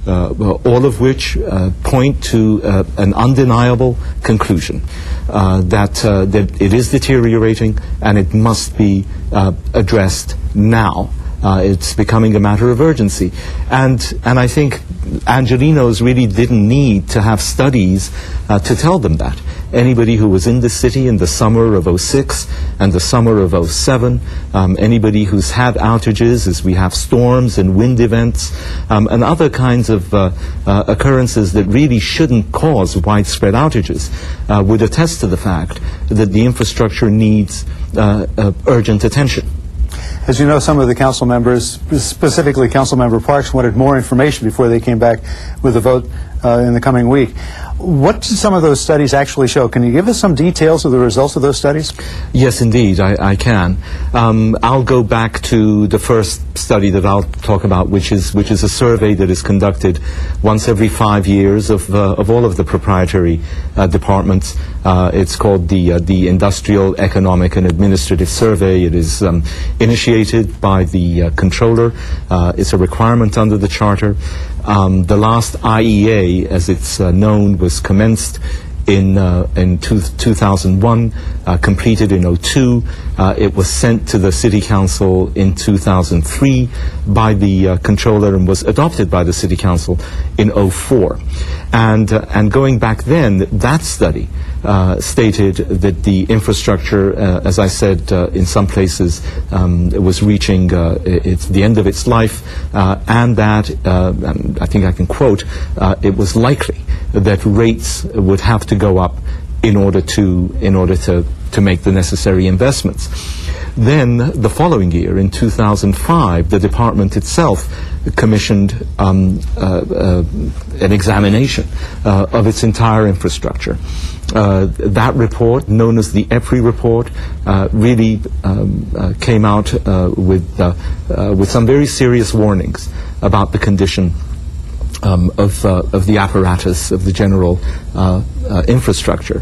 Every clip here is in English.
all of which point to an undeniable conclusion that it is deteriorating and it must be addressed now. It's becoming a matter of urgency. And I think Angelenos really didn't need to have studies to tell them that. Anybody who was in the city in the summer of '06 and the summer of '07, anybody who's had outages as we have storms and wind events and other kinds of occurrences that really shouldn't cause widespread outages would attest to the fact that the infrastructure needs urgent attention. As you know, some of the council members, specifically Councilmember Parks, wanted more information before they came back with a vote in the coming week. What did some of those studies actually show? Can you give us some details of the results of those studies? Yes, indeed, I can. I'll go back to the first study that I'll talk about, which is a survey that is conducted once every 5 years of all of the proprietary departments. It's called the Industrial, Economic and Administrative Survey. It is initiated by the controller. It's a requirement under the charter. The last IEA, as it's known, was commenced in 2001, completed in '02. It was sent to the City Council in 2003 by the controller and was adopted by the City Council in '04. And going back then, that study stated that the infrastructure, as I said, in some places was reaching the end of its life, and that, I think I can quote, it was likely that rates would have to go up in order to make the necessary investments. Then, the following year, in 2005, the department itself commissioned an examination of its entire infrastructure. That report, known as the EPRI report, really came out with some very serious warnings about the condition of the apparatus, of the general infrastructure.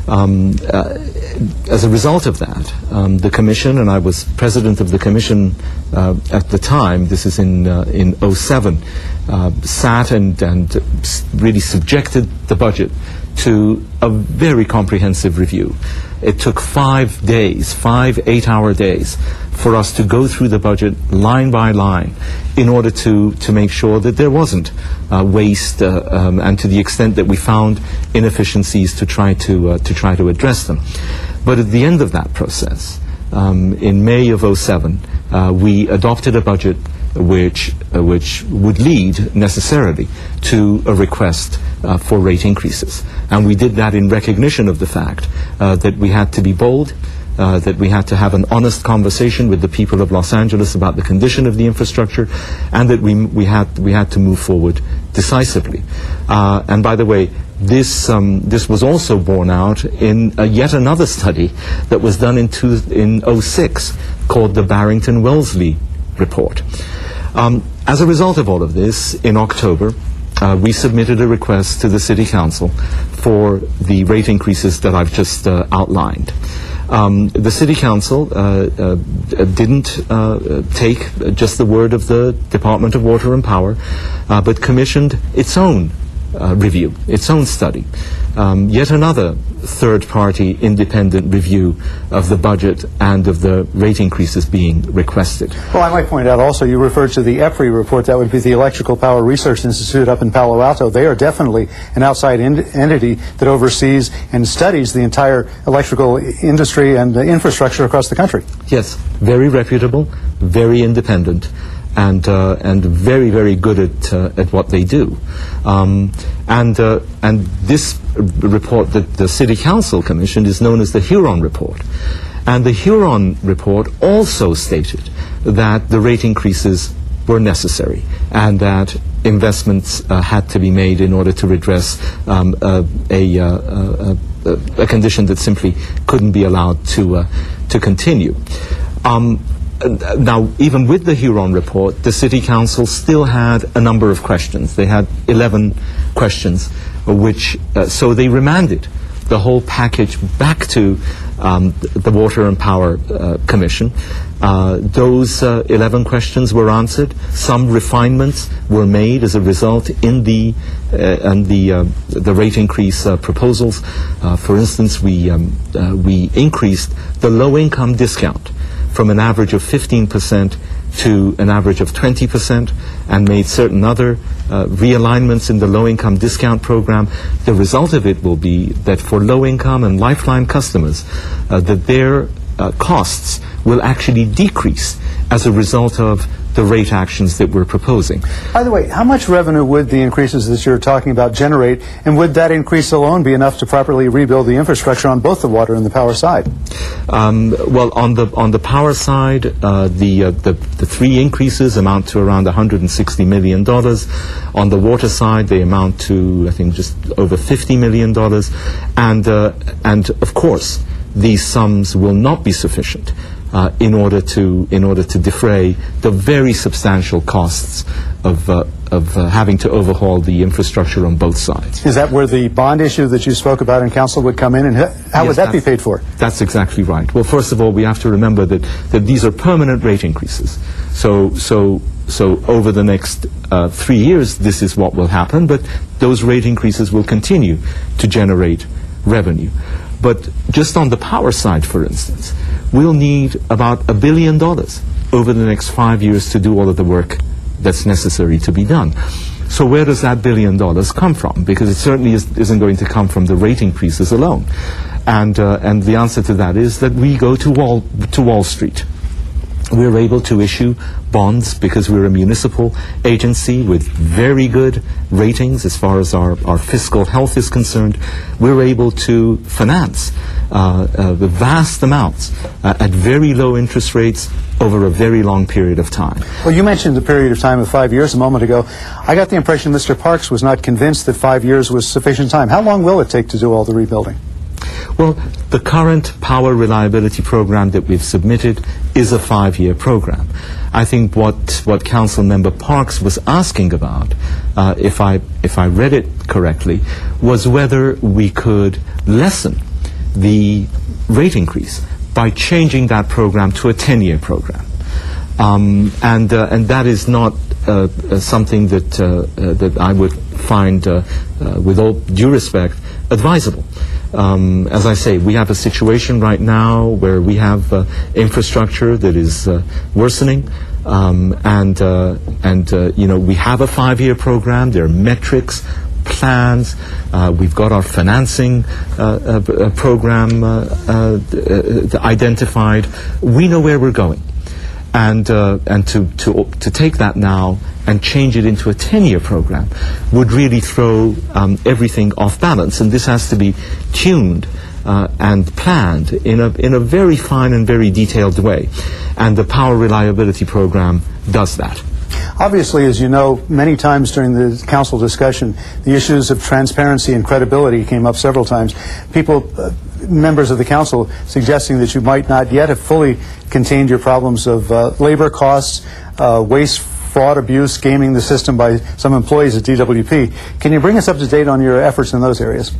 As a result of that, the Commission, and I was president of the Commission at the time, this is in '07, sat and really subjected the budget to a very comprehensive review. It took 5 days, 5 8-hour days, for us to go through the budget line by line in order to make sure that there wasn't waste, and to the extent that we found inefficiencies to try to address them. But at the end of that process, in May of '07, we adopted a budget which would lead necessarily to a request for rate increases. And we did that in recognition of the fact that we had to be bold, that we had to have an honest conversation with the people of Los Angeles about the condition of the infrastructure, and that we had to move forward decisively. And by the way, this was also borne out in yet another study that was done in '06 called the Barrington-Wellesley report. As a result of all of this, in October, we submitted a request to the City Council for the rate increases that I've just outlined. The City Council didn't take just the word of the Department of Water and Power, but commissioned its own review, its own study. Yet another third-party independent review of the budget and of the rate increases being requested. Well, I might point out also, you referred to the EPRI report. That would be the Electrical Power Research Institute up in Palo Alto. They are definitely an outside entity that oversees and studies the entire electrical industry and the infrastructure across the country. Yes, very reputable, very independent, and very, very good at what they do. And this report that the City Council commissioned is known as the Huron Report. And the Huron Report also stated that the rate increases were necessary and that investments had to be made in order to redress a condition that simply couldn't be allowed to continue. Now, even with the Huron report, the City Council still had a number of questions. They had 11 questions, so they remanded the whole package back to the Water and Power Commission. Those 11 questions were answered. Some refinements were made as a result in the rate increase proposals. For instance, we increased the low-income discount from an average of 15% to an average of 20%, and made certain other realignments in the low-income discount program. The result of it will be that for low-income and lifeline customers, that their costs will actually decrease as a result of the rate actions that we're proposing. By the way, how much revenue would the increases that you're talking about generate, and would that increase alone be enough to properly rebuild the infrastructure on both the water and the power side? Well, on the power side, the three increases amount to around $160 million. On the water side, they amount to, I think, just over $50 million. And of course, these sums will not be sufficient in order to defray the very substantial costs of having to overhaul the infrastructure on both sides. Is that where the bond issue that you spoke about in council would come in, and how would that be paid for? That's exactly right. Well, first of all, we have to remember that these are permanent rate increases. So over the next 3 years, this is what will happen, but those rate increases will continue to generate revenue. But just on the power side, for instance, we'll need about $1 billion over the next 5 years to do all of the work that's necessary to be done. So where does that $1 billion come from? Because it certainly isn't going to come from the rate increases alone. And the answer to that is that we go to Wall Street. We're able to issue bonds because we're a municipal agency with very good ratings as far as our fiscal health is concerned. We're able to finance the vast amounts at very low interest rates over a very long period of time. Well, you mentioned the period of time of 5 years a moment ago. I got the impression Mr. Parks was not convinced that 5 years was sufficient time. How long will it take to do all the rebuilding? Well, the current power reliability program that we've submitted is a 5-year program. I think what Council Member Parks was asking about, if I read it correctly, was whether we could lessen the rate increase by changing that program to a 10-year program. And that is not something that I would find, with all due respect, advisable. As I say, we have a situation right now where we have infrastructure that is worsening, and you know, we have a 5-year program. There are metrics, plans. We've got our financing program identified. We know where we're going, and to take that now and change it into a 10-year program would really throw everything off balance. And this has to be tuned and planned in a very fine and very detailed way. And the Power Reliability Program does that. Obviously, as you know, many times during the council discussion, the issues of transparency and credibility came up several times. People, members of the council, suggesting that you might not yet have fully contained your problems of labor costs, waste, fraud, abuse, gaming the system by some employees at DWP. Can you bring us up to date on your efforts in those areas?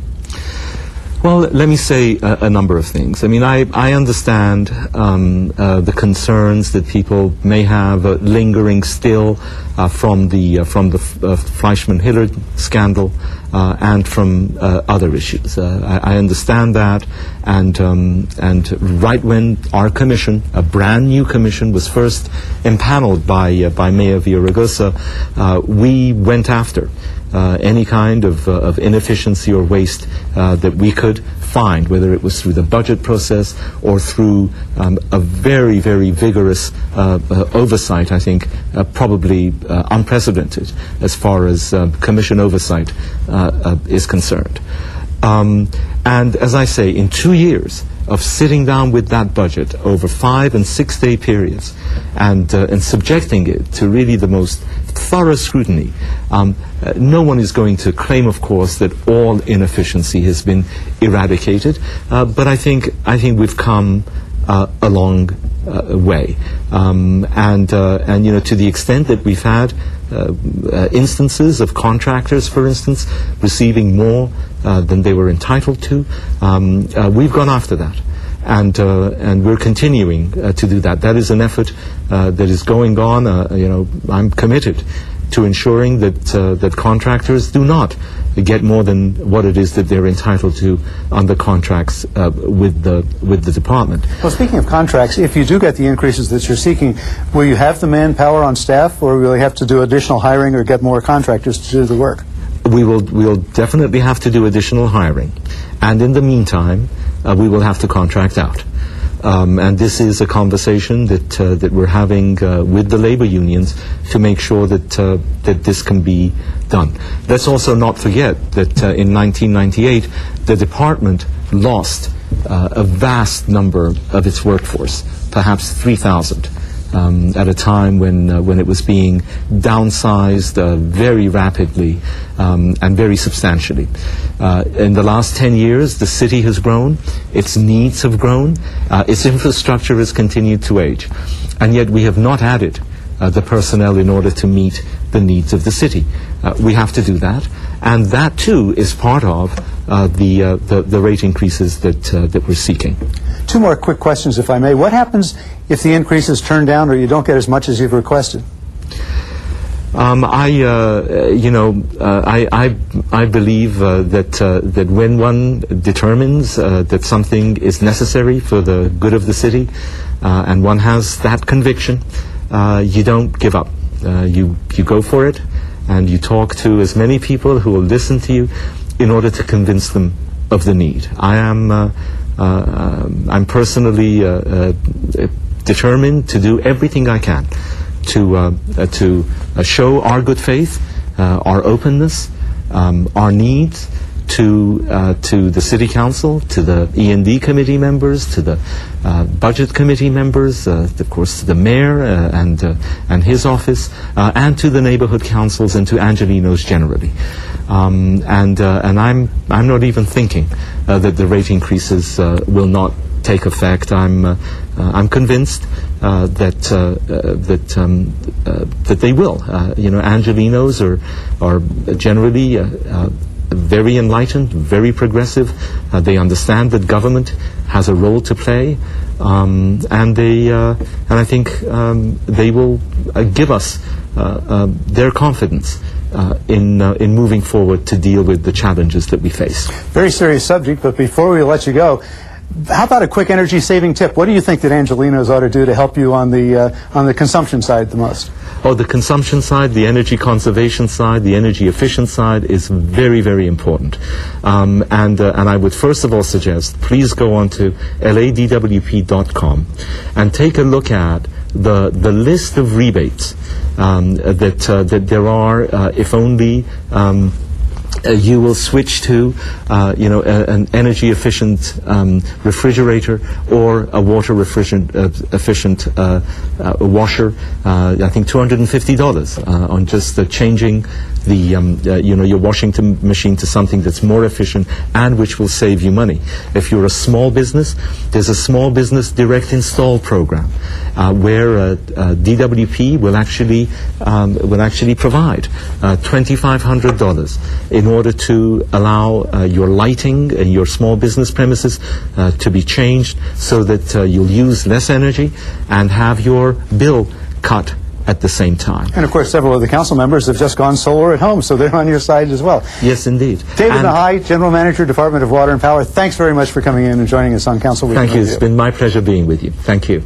Well, let me say a number of things. I mean, I understand the concerns that people may have lingering still from the Fleischmann-Hillard scandal and from other issues. I understand that, and right when our commission, a brand new commission, was first impaneled by Mayor Villaraigosa, we went after any kind of inefficiency or waste that we could find, whether it was through the budget process or through a very, very vigorous oversight, I think probably unprecedented as far as commission oversight is concerned. And as I say, in 2 years of sitting down with that budget over 5- and 6-day periods and subjecting it to really the most thorough scrutiny, no one is going to claim, of course, that all inefficiency has been eradicated, but I think we've come a long way, and you know, to the extent that we've had instances of contractors, for instance, receiving more than they were entitled to, we've gone after that. and we're continuing to do that. That is an effort that is going on. I'm committed to ensuring that contractors do not get more than what it is that they're entitled to under contracts with the department. Well, speaking of contracts, if you do get the increases that you're seeking, will you have the manpower on staff, or will you have to do additional hiring or get more contractors to do the work? We'll definitely have to do additional hiring, and in the meantime, we will have to contract out. And this is a conversation that we're having with the labor unions to make sure that this can be done. Let's also not forget that in 1998, the department lost a vast number of its workforce, perhaps 3,000. At a time when it was being downsized very rapidly and very substantially. In the last 10 years, the city has grown, its needs have grown, its infrastructure has continued to age, and yet we have not added the personnel in order to meet the needs of the city. We have to do that, and that too is part of the rate increases that we're seeking. Two more quick questions, if I may. What happens if the increase is turned down or you don't get as much as you've requested? I believe that when one determines that something is necessary for the good of the city, and one has that conviction, you don't give up. You go for it, and you talk to as many people who will listen to you in order to convince them of the need. I'm personally determined to do everything I can to show our good faith, our openness, our needs to the City Council, to the E&D committee members, to the Budget Committee members, of course to the Mayor and his office, and to the neighborhood councils and to Angelenos generally. And I'm not even thinking that the rate increases will not take effect. I'm convinced that they will. Angelenos are generally very enlightened, very progressive. They understand that government has a role to play, and I think they will give us their confidence in moving forward to deal with the challenges that we face. Very serious subject, but before we let you go, how about a quick energy-saving tip? What do you think that Angelenos ought to do to help you on the consumption side the most? Oh, the consumption side, the energy conservation side, the energy efficient side is very, very important. And I would first of all suggest, please go on to ladwp.com and take a look at the list of rebates that there are if only you will switch to an energy efficient refrigerator or a water efficient washer. I think $250 on just changing the your washing machine to something that's more efficient and which will save you money. If you're a small business, there's a small business direct install program where DWP will actually provide $2,500 in order to allow your lighting in your small business premises to be changed so that you'll use less energy and have your bill cut at the same time. And of course, several of the council members have just gone solar at home, so they're on your side as well. Yes, indeed. David Nahai, General Manager, Department of Water and Power, thanks very much for coming in and joining us on Council Week. Thank you. It's been my pleasure being with you. Thank you.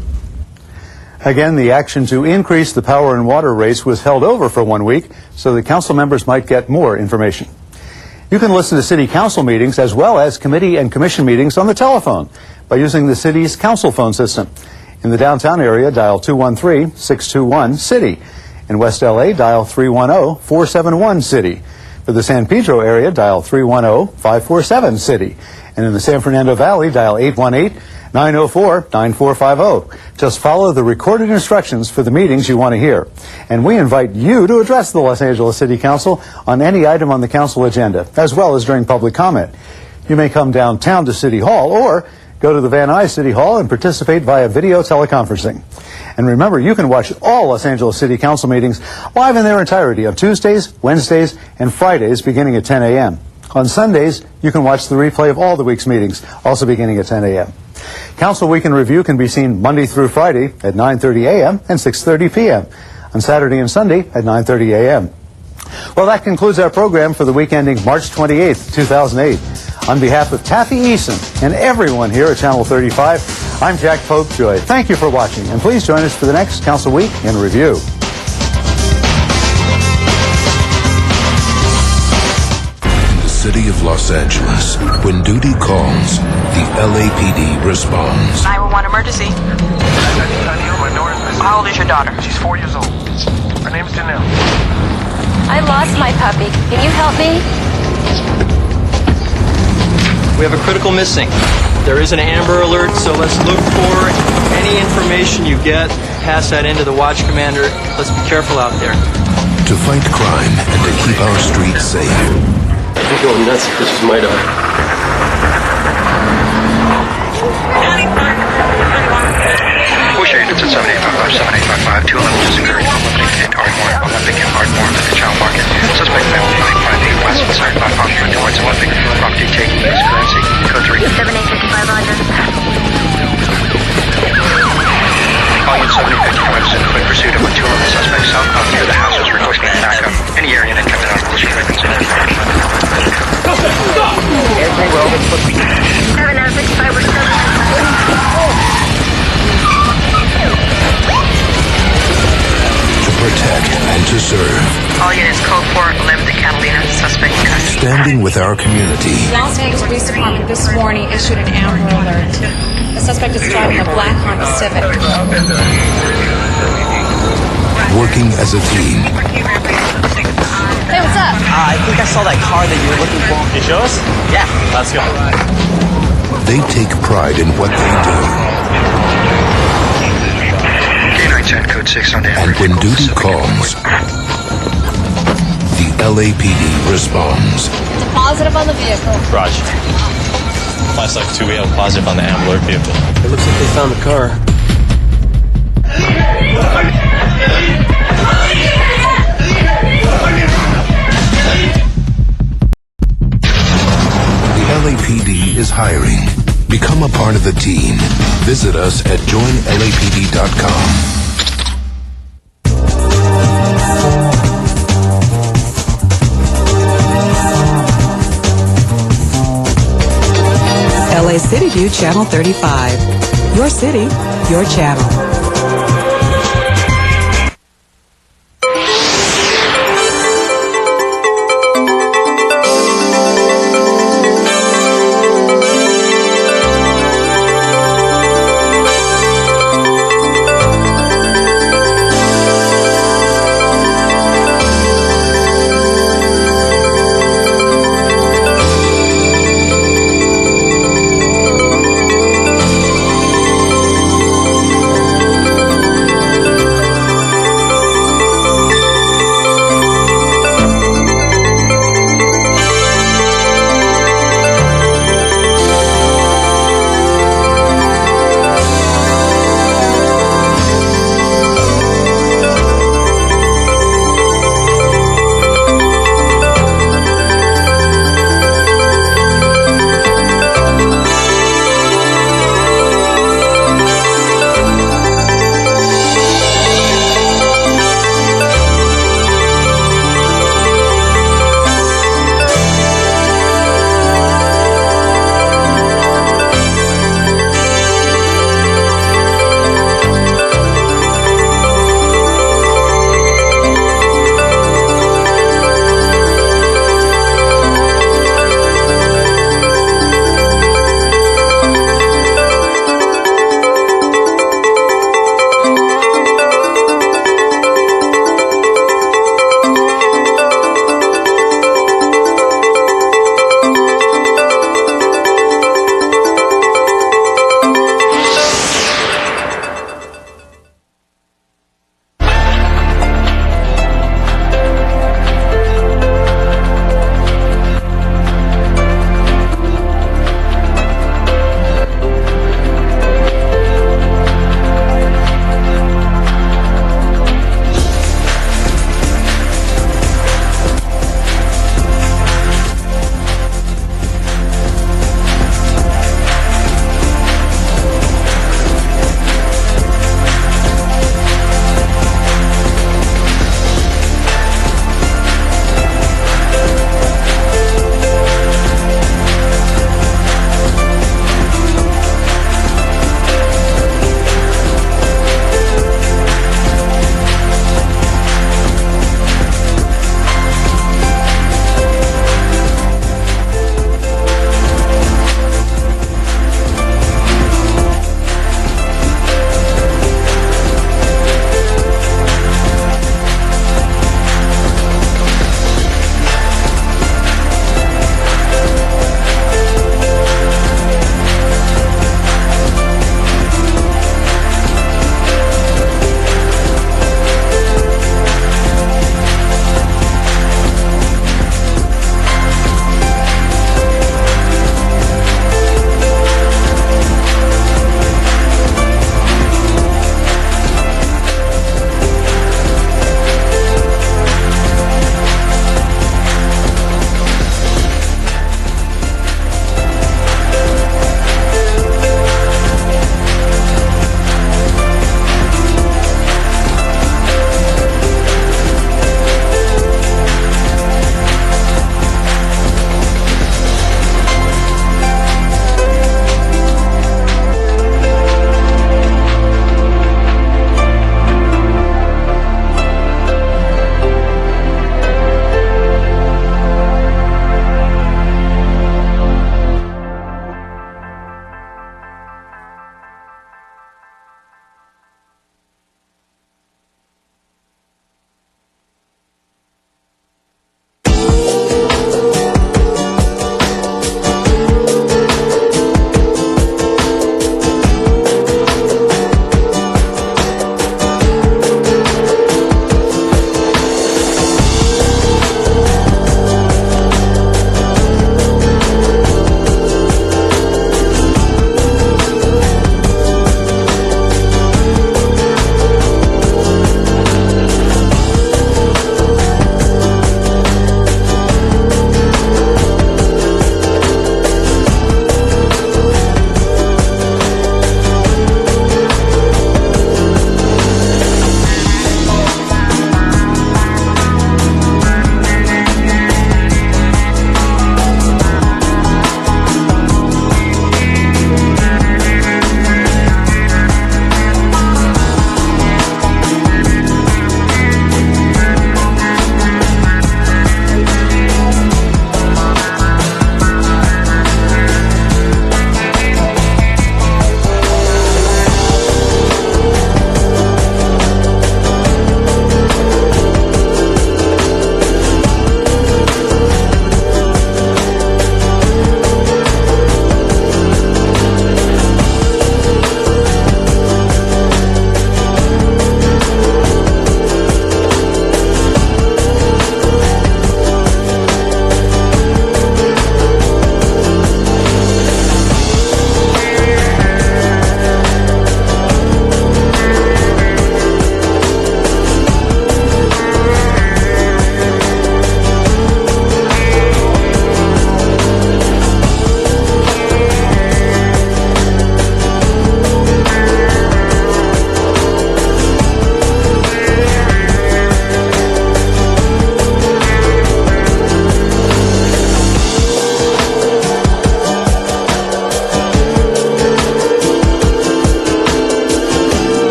Again, the action to increase the power and water rates was held over for 1 week so that council members might get more information. You can listen to City Council meetings as well as committee and commission meetings on the telephone by using the city's council phone system. In the downtown area, dial 213-621-CITY. In West LA, dial 310-471-CITY. For the San Pedro area, dial 310-547-CITY. And in the San Fernando Valley, dial 818-904-9450. Just follow the recorded instructions for the meetings you want to hear. And we invite you to address the Los Angeles City Council on any item on the council agenda, as well as during public comment. You may come downtown to City Hall or go to the Van Nuys City Hall and participate via video teleconferencing. And remember, you can watch all Los Angeles City Council meetings live in their entirety on Tuesdays, Wednesdays, and Fridays beginning at 10 a.m. On Sundays, you can watch the replay of all the week's meetings, also beginning at 10 a.m. Council Week in Review can be seen Monday through Friday at 9:30 a.m. and 6:30 p.m. on Saturday and Sunday at 9:30 a.m. Well, that concludes our program for the week ending March 28th, 2008. On behalf of Taffy Eason and everyone here at Channel 35, I'm Jack Popejoy. Thank you for watching, and please join us for the next Council Week in Review. In the city of Los Angeles, when duty calls, the LAPD responds. 911 emergency. How old is your daughter? She's 4 years old. Her name's Janelle. I lost my puppy. Can you help me? We have a critical missing. There is an Amber Alert, so let's look for any information you get. Pass that into the watch commander. Let's be careful out there. To fight crime and to keep our streets safe. You're going nuts if this is my daughter. Push agents at 7855, 7855, 2 11 disengaged, Olympic and Ardmore at the Child Market. Suspect male 958 west of Side Platform towards Olympic. Property taking his currency. Code 3. 7855, Roger. Calling in 7055 is in quick pursuit of a 211 suspect southbound near the house is requesting backup. Any area that comes out of police frequency. Everything well, 7965, we're still. To protect and to serve. All units code 4, 11 to Catalina, suspect in custody. Standing with our community. Las Vegas Police Department this morning issued an Amber Alert. The suspect is driving a black Honda Civic. Working as a team. Hey, what's up? I think I saw that car that you were looking for. Can you show us? Yeah, let's go. They take pride in what they do. K910 code 6 on the And when duty calls, the LAPD responds. Positive on the vehicle. Roger. Last like 2, we have a positive on the Amber Alert vehicle. It looks like they found the car. The LAPD is hiring. Become a part of the team. Visit us at joinlapd.com. LA City View Channel 35. Your city, your channel.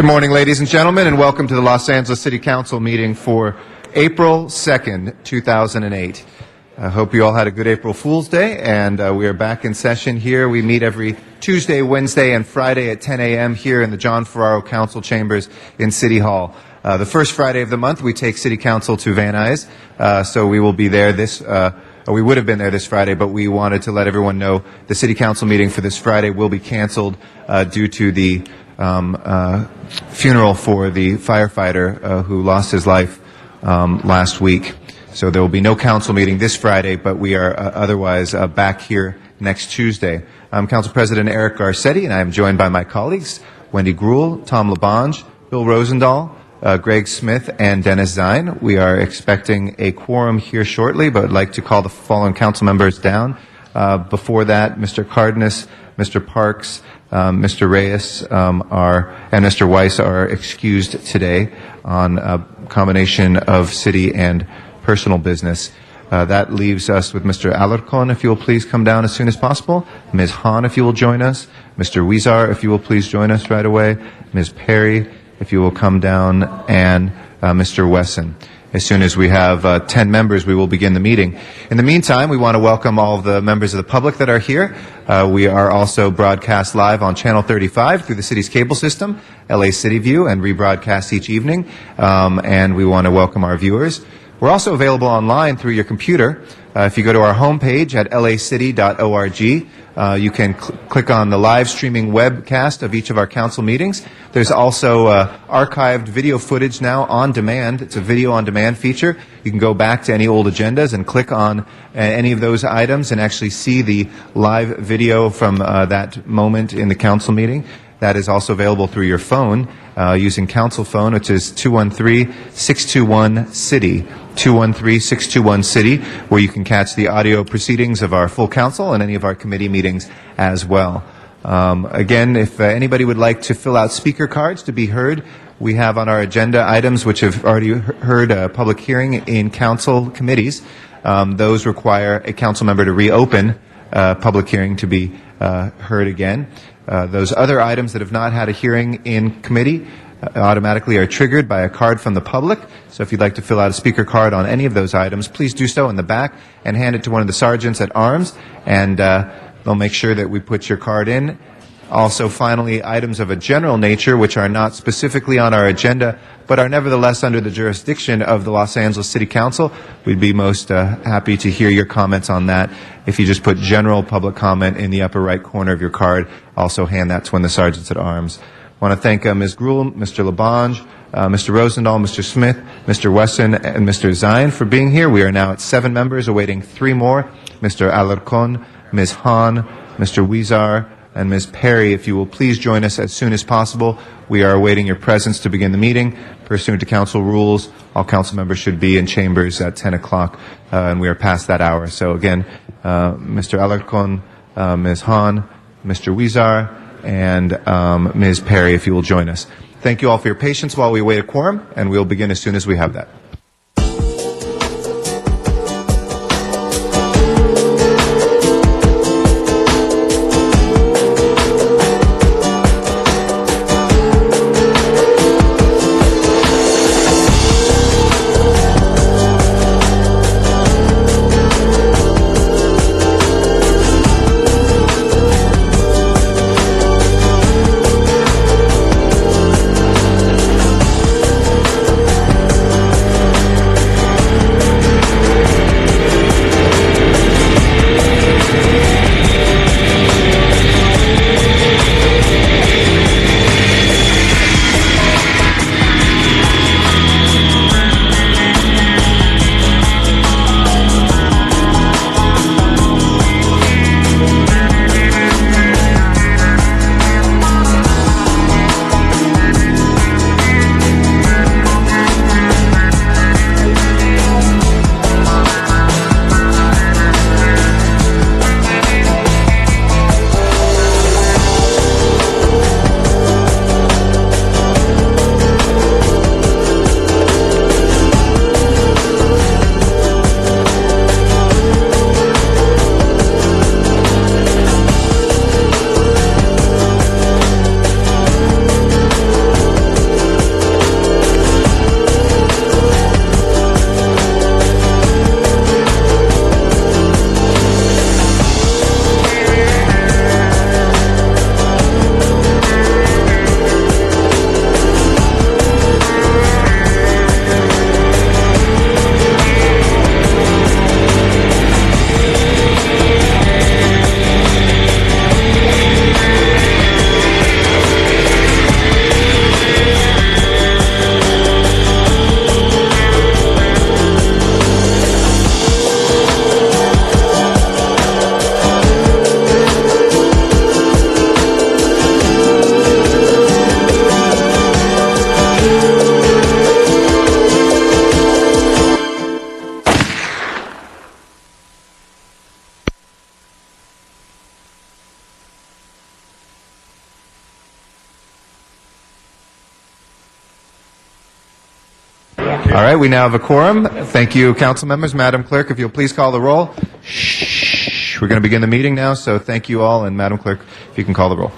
Good morning, ladies and gentlemen, and welcome to the Los Angeles City Council meeting for April 2nd, 2008. I hope you all had a good April Fool's Day, and we are back in session here. We meet every Tuesday, Wednesday, and Friday at 10 a.m. here in the John Ferraro Council Chambers in City Hall. The first Friday of the month, we take City Council to Van Nuys, so we will be there we would have been there this Friday, but we wanted to let everyone know the City Council meeting for this Friday will be canceled due to the funeral for the firefighter who lost his life last week. So there will be no council meeting this Friday, but we are otherwise back here next Tuesday. I'm Council President Eric Garcetti, and I am joined by my colleagues, Wendy Gruhl, Tom LaBonge, Bill Rosendahl, Greg Smith, and Dennis Zine. We are expecting a quorum here shortly, but I'd like to call the following council members down. Before that, Mr. Cardenas, Mr. Parks, Mr. Reyes and Mr. Weiss are excused today on a combination of city and personal business. That leaves us with Mr. Alarcon, if you will please come down as soon as possible. Ms. Hahn, if you will join us. Mr. Huizar, if you will please join us right away. Ms. Perry, if you will come down, and Mr. Wesson. As soon as we have 10 members, we will begin the meeting. In the meantime, we want to welcome all of the members of the public that are here. We are also broadcast live on Channel 35 through the city's cable system, LA City View, and rebroadcast each evening. And we want to welcome our viewers. We're also available online through your computer. If you go to our homepage at lacity.org, you can click on the live streaming webcast of each of our council meetings. There's also archived video footage now on demand. It's a video on demand feature. You can go back to any old agendas and click on any of those items and actually see the live video from that moment in the council meeting. That is also available through your phone using council phone, which is 213-621-CITY, 213-621-CITY, where you can catch the audio proceedings of our full council and any of our committee meetings as well. Again, if anybody would like to fill out speaker cards to be heard, we have on our agenda items which have already heard a public hearing in council committees. Those require a council member to reopen public hearing to be heard again. Those other items that have not had a hearing in committee automatically are triggered by a card from the public. So if you'd like to fill out a speaker card on any of those items, please do so in the back and hand it to one of the sergeants at arms, and they'll make sure that we put your card in. Also, finally, items of a general nature, which are not specifically on our agenda, but are nevertheless under the jurisdiction of the Los Angeles City Council. We'd be most happy to hear your comments on that. If you just put general public comment in the upper right corner of your card, also hand that to one of the sergeants at arms. I want to thank Ms. Gruhl, Mr. LaBonge, Mr. Rosendahl, Mr. Smith, Mr. Wesson, and Mr. Zine for being here. We are now at 7 members, awaiting 3 more. Mr. Alarcon, Ms. Hahn, Mr. Huizar, and Ms. Perry, if you will please join us as soon as possible. We are awaiting your presence to begin the meeting. Pursuant to council rules, all council members should be in chambers at 10 o'clock, and we are past that hour. So again, Mr. Alarcon, Ms. Hahn, Mr. Huizar, and Ms. Perry, if you will join us. Thank you all for your patience while we await a quorum, and we'll begin as soon as we have that. All right, we now have a quorum. Thank you, council members. Madam Clerk, if you'll please call the roll. Shh. We're going to begin the meeting now, so thank you all, and Madam Clerk, if you can call the roll.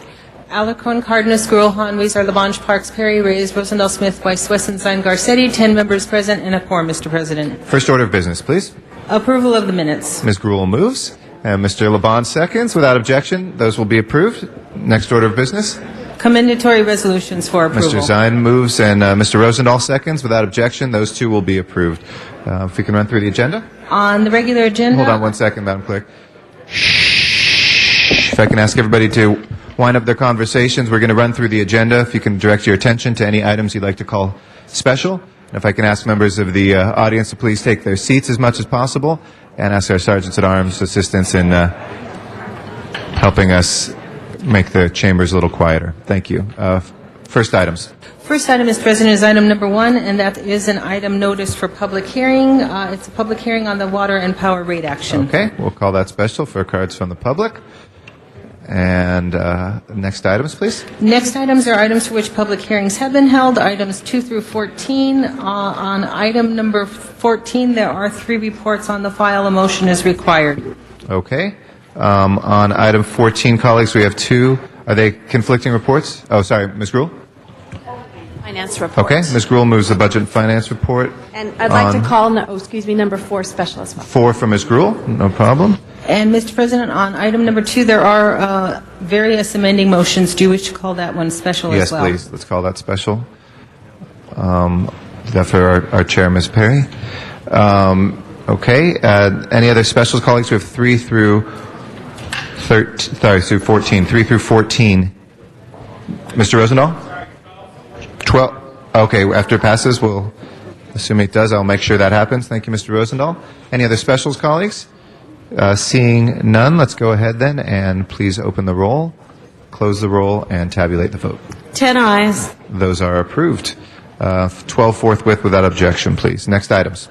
Alarcon, Cardenas, Gruel, Han, Weezer, Labange, Parks, Perry, Reyes, Rosendahl, Smith, Weiss, Wesson, Zine, Garcetti. 10 members present and a quorum, Mr. President. First order of business, please. Approval of the minutes. Ms. Gruel moves, and Mr. Labange seconds. Without objection, those will be approved. Next order of business. Commendatory resolutions for approval. Mr. Zine moves, and Mr. Rosendahl seconds. Without objection, those two will be approved. If we can run through the agenda. On the regular agenda. Hold on one second, Madam Clerk. If I can ask everybody to wind up their conversations, we're going to run through the agenda. If you can direct your attention to any items you'd like to call special. And if I can ask members of the audience to please take their seats as much as possible, and ask our sergeants at arms assistance in helping us make the chambers a little quieter. Thank you. First items. First item, Mr. President, is item number 1, and that is an item noticed for public hearing. It's a public hearing on the water and power rate action. Okay, we'll call that special for cards from the public. And next items, please. Next items are items for which public hearings have been held, items 2 through 14. On item number 14, there are 3 reports on the file. A motion is required. Okay. On item 14, colleagues, we have 2. Are they conflicting reports? Oh, sorry, Ms. Gruel? Finance report. Okay, Ms. Gruel moves the budget and finance report. And I'd like to call, number 4 special as well. 4 for Ms. Gruel, no problem. And, Mr. President, on item number 2, there are various amending motions. Do you wish to call that one special as well? Yes, please. Let's call that special. That for our chair, Ms. Perry. Okay. Any other specials, colleagues? We have 3 through 14. 3 through 14. Mr. Rosendahl? 12. Okay, after it passes, we'll assume it does. I'll make sure that happens. Thank you, Mr. Rosendahl. Any other specials, colleagues? Seeing none, let's go ahead then and please open the roll, close the roll, and tabulate the vote. 10 ayes. Those are approved. 12 forthwith without objection, please. Next items.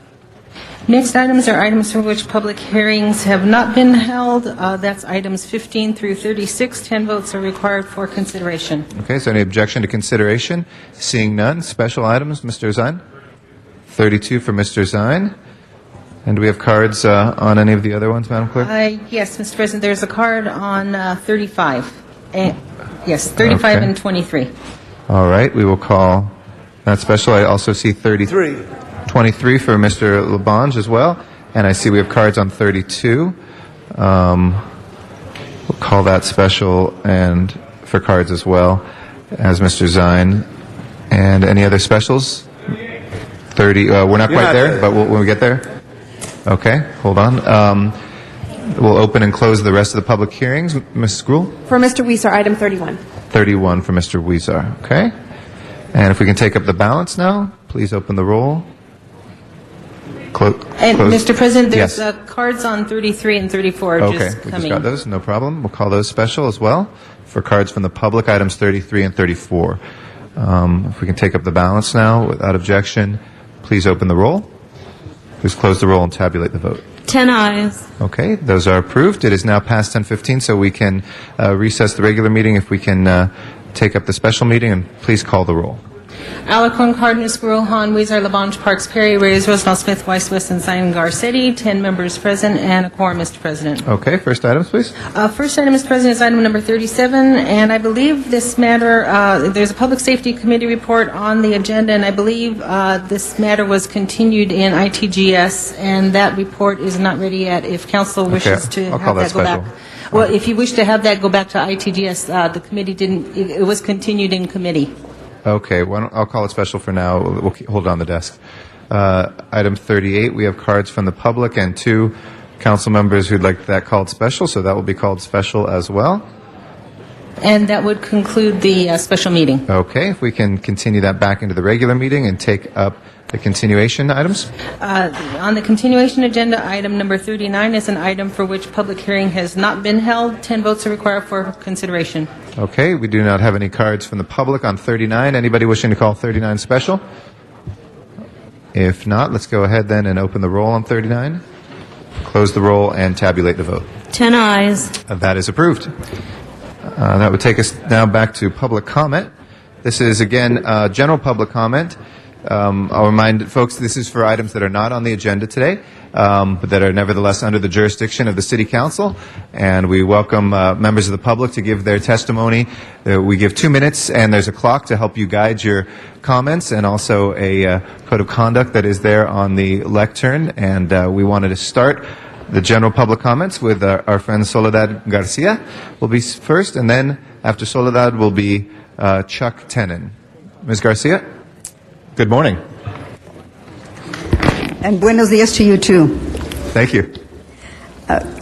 Next items are items for which public hearings have not been held. That's items 15 through 36. 10 votes are required for consideration. Okay, so any objection to consideration? Seeing none, special items, Mr. Zine? 32 for Mr. Zine. And do we have cards on any of the other ones, Madam Clerk? Yes, Mr. President, there's a card on 35. Yes, 35 Okay. and 23. All right, we will call that special. I also see 23 for Mr. Labange as well. And I see we have cards on 32. We'll call that special and for cards as well as Mr. Zine. And any other specials? 30. We're not quite there, but when we get there. Okay, hold on. We'll open and close the rest of the public hearings. Ms. Gruel? For Mr. Weezer, item 31. 31 for Mr. Weezer. Okay. And if we can take up the balance now, please open the roll. And, close. Mr. President, there's Yes. cards on 33 and 34 Okay, just we just coming. got those. No problem. We'll call those special as well. For cards from the public, items 33 and 34. If we can take up the balance now without objection, please open the roll. Please close the roll and tabulate the vote. 10 ayes. Okay, those are approved. It is now past 10:15, so we can recess the regular meeting if we can take up the special meeting, and please call the roll. Alarcon, Cardenas, Gruel, Han, Weezer, Labange, Parks, Perry, Reyes, Rosendahl, Smith, Weiss, Wesson, Zine, Garcetti. 10 members present and a quorum, Mr. President. Okay, first items, please. First item, Mr. President, is item number 37, and I believe this matter, there's a Public Safety Committee report on the agenda, and I believe this matter was continued in ITGS, and that report is not ready yet. If council wishes to I'll call have that that go back. special. Well, if you wish to have that go back to ITGS, the committee didn't, it was continued in committee. Okay, I'll call it special for now. We'll hold it on the desk. Item 38, we have cards from the public and 2 council members who'd like that called special, so that will be called special as well. And that would conclude the special meeting. Okay, if we can continue that back into the regular meeting and take up the continuation items. On the continuation agenda, item number 39 is an item for which public hearing has not been held. 10 votes are required for consideration. Okay, we do not have any cards from the public on 39. Anybody wishing to call 39 special? If not, let's go ahead then and open the roll on 39, close the roll, and tabulate the vote. 10 ayes. That is approved. That would take us now back to public comment. This is, again, general public comment. I'll remind folks this is for items that are not on the agenda today, but that are nevertheless under the jurisdiction of the City Council. And we welcome members of the public to give their testimony. We give 2 minutes, and there's a clock to help you guide your comments, and also a code of conduct that is there on the lectern. And we wanted to start the general public comments with our friend Soledad Garcia will be first, and then after Soledad will be Chuck Tenon. Ms. Garcia? Good morning. And buenos dias to you, too. Thank you.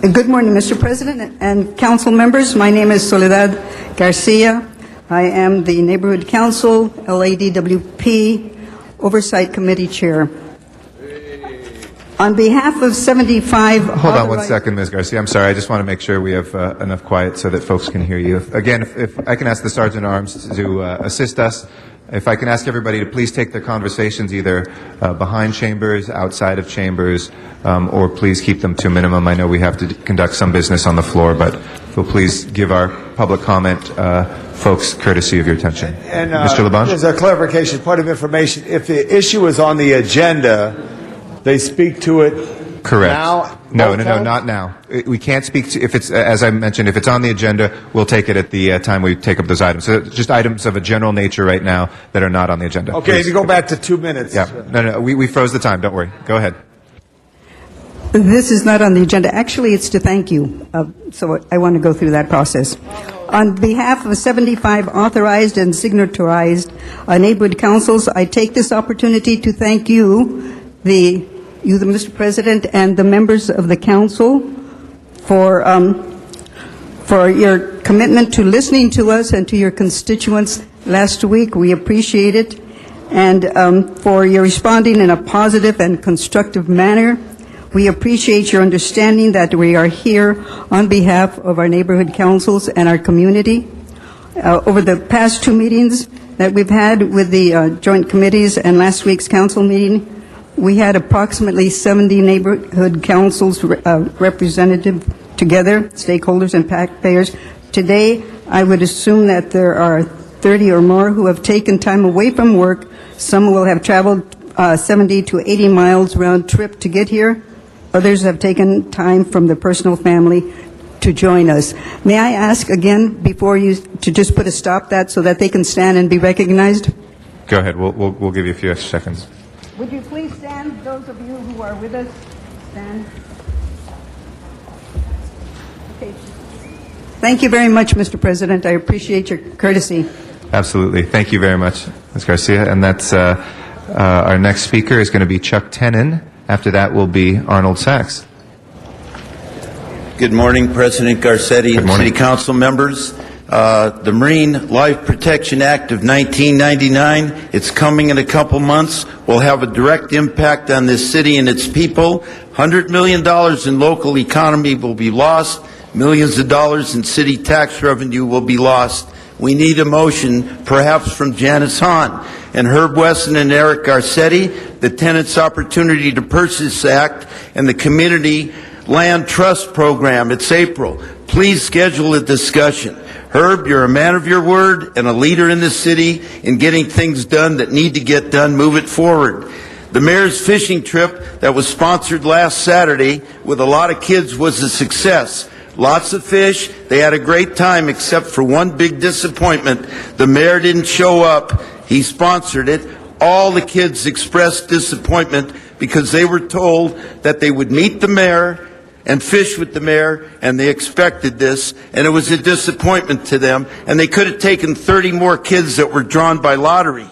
Good morning, Mr. President and council members. My name is Soledad Garcia. I am the Neighborhood Council LADWP Oversight Committee Chair. On behalf of 75... Hold on 1 second, Ms. Garcia. I'm sorry. I just want to make sure we have enough quiet so that folks can hear you. If I can ask the Sergeant at Arms to assist us. If I can ask everybody to please take their conversations either behind chambers, outside of chambers, or please keep them to a minimum. I know we have to conduct some business on the floor, but if you'll please give our public comment folks courtesy of your attention. And, Mr. Labange? As a clarification, point of information, if the issue is on the agenda, they speak to it Correct. now? No, not now. We can't speak to, if it's, as I mentioned, if it's on the agenda, we'll take it at the time we take up those items. So just items of a general nature right now that are not on the agenda. Okay, Please. if you go back to 2 minutes. Yeah. No, we froze the time. Don't worry. Go ahead. This is not on the agenda. Actually, it's to thank you. So I want to go through that process. On behalf of 75 authorized and signatorized neighborhood councils, I take this opportunity to thank you, the Mr. President, and the members of the council for your commitment to listening to us and to your constituents last week. We appreciate it. And for your responding in a positive and constructive manner. We appreciate your understanding that we are here on behalf of our neighborhood councils and our community. Over the past 2 meetings that we've had with the joint committees and last week's council meeting, we had approximately 70 neighborhood councils representative together, stakeholders and taxpayers. Today, I would assume that there are 30 or more who have taken time away from work. Some will have traveled 70 to 80 miles round trip to get here. Others have taken time from their personal family to join us. May I ask again before you to just put a stop that so that they can stand and be recognized? Go ahead. We'll give you a few extra seconds. Would you please stand, those of you who are with us? Stand. Okay. Thank you very much, Mr. President. I appreciate your courtesy. Absolutely. Thank you very much, Ms. Garcia. And that's our next speaker is going to be Chuck Tenon. After that will be Arnold Sachs. Good morning, President Garcetti and City Council members. The Marine Life Protection Act of 1999, it's coming in a couple months, will have a direct impact on this city and its people. $100 million in local economy will be lost. Millions of dollars in city tax revenue will be lost. We need a motion, perhaps from Janice Hahn and Herb Wesson and Eric Garcetti, the Tenants Opportunity to Purchase Act, and the Community Land Trust Program. It's April. Please schedule a discussion. Herb, you're a man of your word and a leader in the city in getting things done that need to get done. Move it forward. The mayor's fishing trip that was sponsored last Saturday with a lot of kids was a success. Lots of fish. They had a great time except for one big disappointment. The mayor didn't show up. He sponsored it. All the kids expressed disappointment because they were told that they would meet the mayor and fish with the mayor, and they expected this, and it was a disappointment to them, and they could have taken 30 more kids that were drawn by lottery.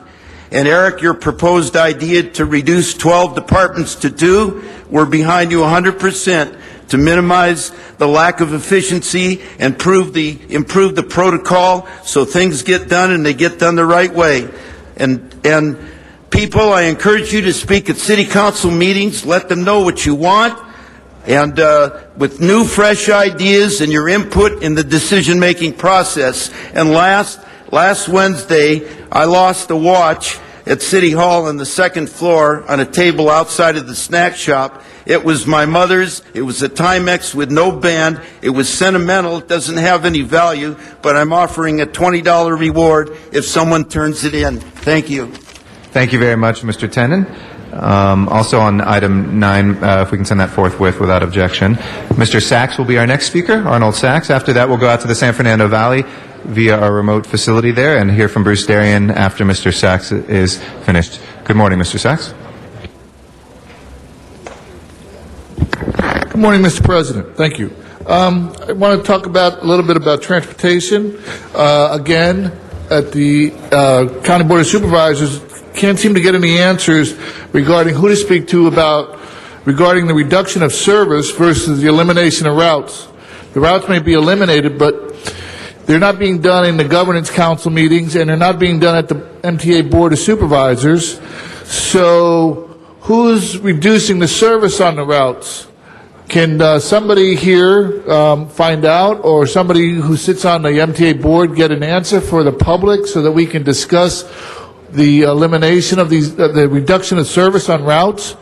And Eric, your proposed idea to reduce 12 departments to 2, we're behind you 100% to minimize the lack of efficiency and improve the protocol so things get done and they get done the right way. And people, I encourage you to speak at city council meetings. Let them know what you want. And with new, fresh ideas and your input in the decision-making process. And last Wednesday, I lost a watch at City Hall on the second floor on a table outside of the snack shop. It was my mother's. It was a Timex with no band. It was sentimental. It doesn't have any value, but I'm offering a $20 reward if someone turns it in. Thank you. Thank you very much, Mr. Tenen. Also on item 9, if we can send that forthwith without objection. Mr. Sachs will be our next speaker, Arnold Sachs. After that, we'll go out to the San Fernando Valley via our remote facility there and hear from Bruce Darien after Mr. Sachs is finished. Good morning, Mr. Sachs. Good morning, Mr. President. Thank you. I want to talk a little bit about transportation. Again, at the County Board of Supervisors, can't seem to get any answers regarding who to speak to regarding the reduction of service versus the elimination of routes. The routes may be eliminated, but they're not being done in the Governance Council meetings, and they're not being done at the MTA Board of Supervisors. So who's reducing the service on the routes? Can somebody here find out, or somebody who sits on the MTA board get an answer for the public so that we can discuss the elimination of the reduction of service on routes?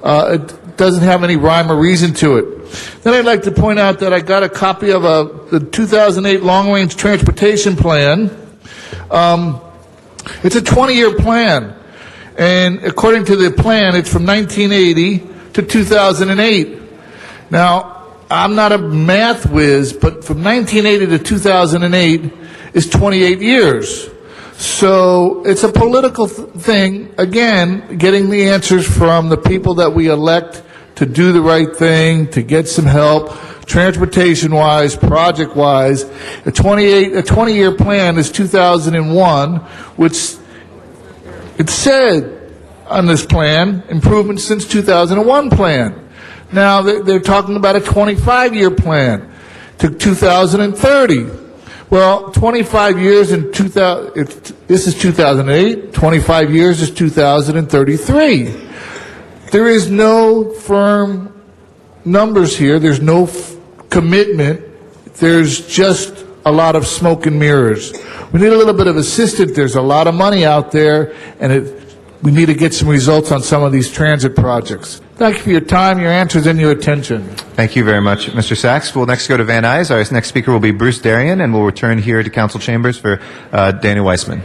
It doesn't have any rhyme or reason to it. Then I'd like to point out that I got a copy of the 2008 Long-Range Transportation Plan. It's a 20-year plan, and according to the plan, it's from 1980 to 2008. Now, I'm not a math whiz, but from 1980 to 2008 is 28 years. So it's a political thing, again, getting the answers from the people that we elect to do the right thing, to get some help, transportation-wise, project-wise. A 20-year plan is 2001, which it said on this plan, improvements since 2001 plan. Now they're talking about a 25-year plan to 2030. Well, 25 years in this is 2008. 25 years is 2033. There is no firm numbers here. There's no commitment. There's just a lot of smoke and mirrors. We need a little bit of assistance. There's a lot of money out there, and we need to get some results on some of these transit projects. Thank you for your time, your answers, and your attention. Thank you very much, Mr. Sachs. We'll next go to Van Nuys. Our next speaker will be Bruce Darien, and we'll return here to Council Chambers for Danny Weissman.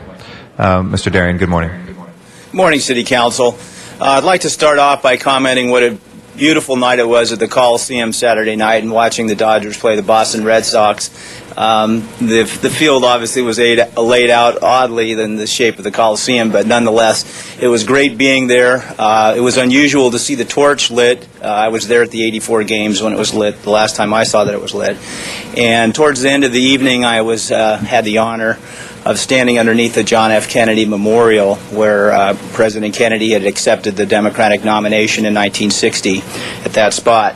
Mr. Darien, good morning. Good morning, City Council. I'd like to start off by commenting what a beautiful night it was at the Coliseum Saturday night and watching the Dodgers play the Boston Red Sox. The field obviously was laid out oddly than the shape of the Coliseum, but nonetheless, it was great being there. It was unusual to see the torch lit. I was there at the '84 games when it was lit, the last time I saw that it was lit. And towards the end of the evening, I had the honor of standing underneath the John F. Kennedy Memorial, where President Kennedy had accepted the Democratic nomination in 1960 at that spot.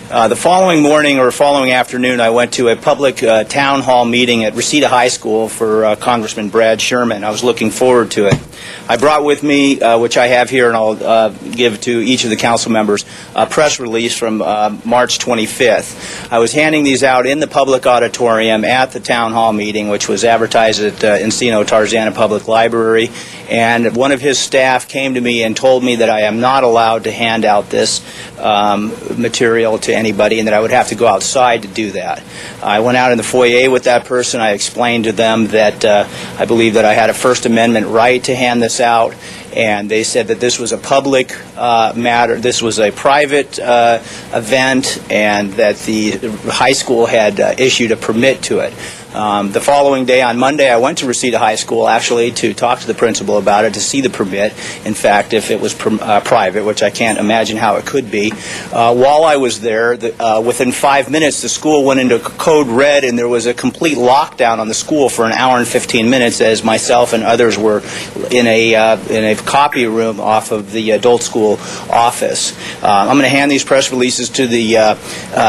The following morning or following afternoon, I went to a public town hall meeting at Reseda High School for Congressman Brad Sherman. I was looking forward to it. I brought with me, which I have here and I'll give to each of the council members, a press release from March 25th. I was handing these out in the public auditorium at the town hall meeting, which was advertised at Encino Tarzana Public Library, and one of his staff came to me and told me that I am not allowed to hand out this material to anybody and that I would have to go outside to do that. I went out in the foyer with that person. I explained to them that I believe that I had a First Amendment right to hand this out, and they said that this was a public matter, this was a private event, and that the high school had issued a permit to it. The following day, on Monday, I went to Reseda High School, actually, to talk to the principal about it, to see the permit. In fact, if it was private, which I can't imagine how it could be. While I was there, within 5 minutes, the school went into code red, and there was a complete lockdown on the school for an hour and 15 minutes, as myself and others were in a copy room off of the adult school office. I'm going to hand these press releases to the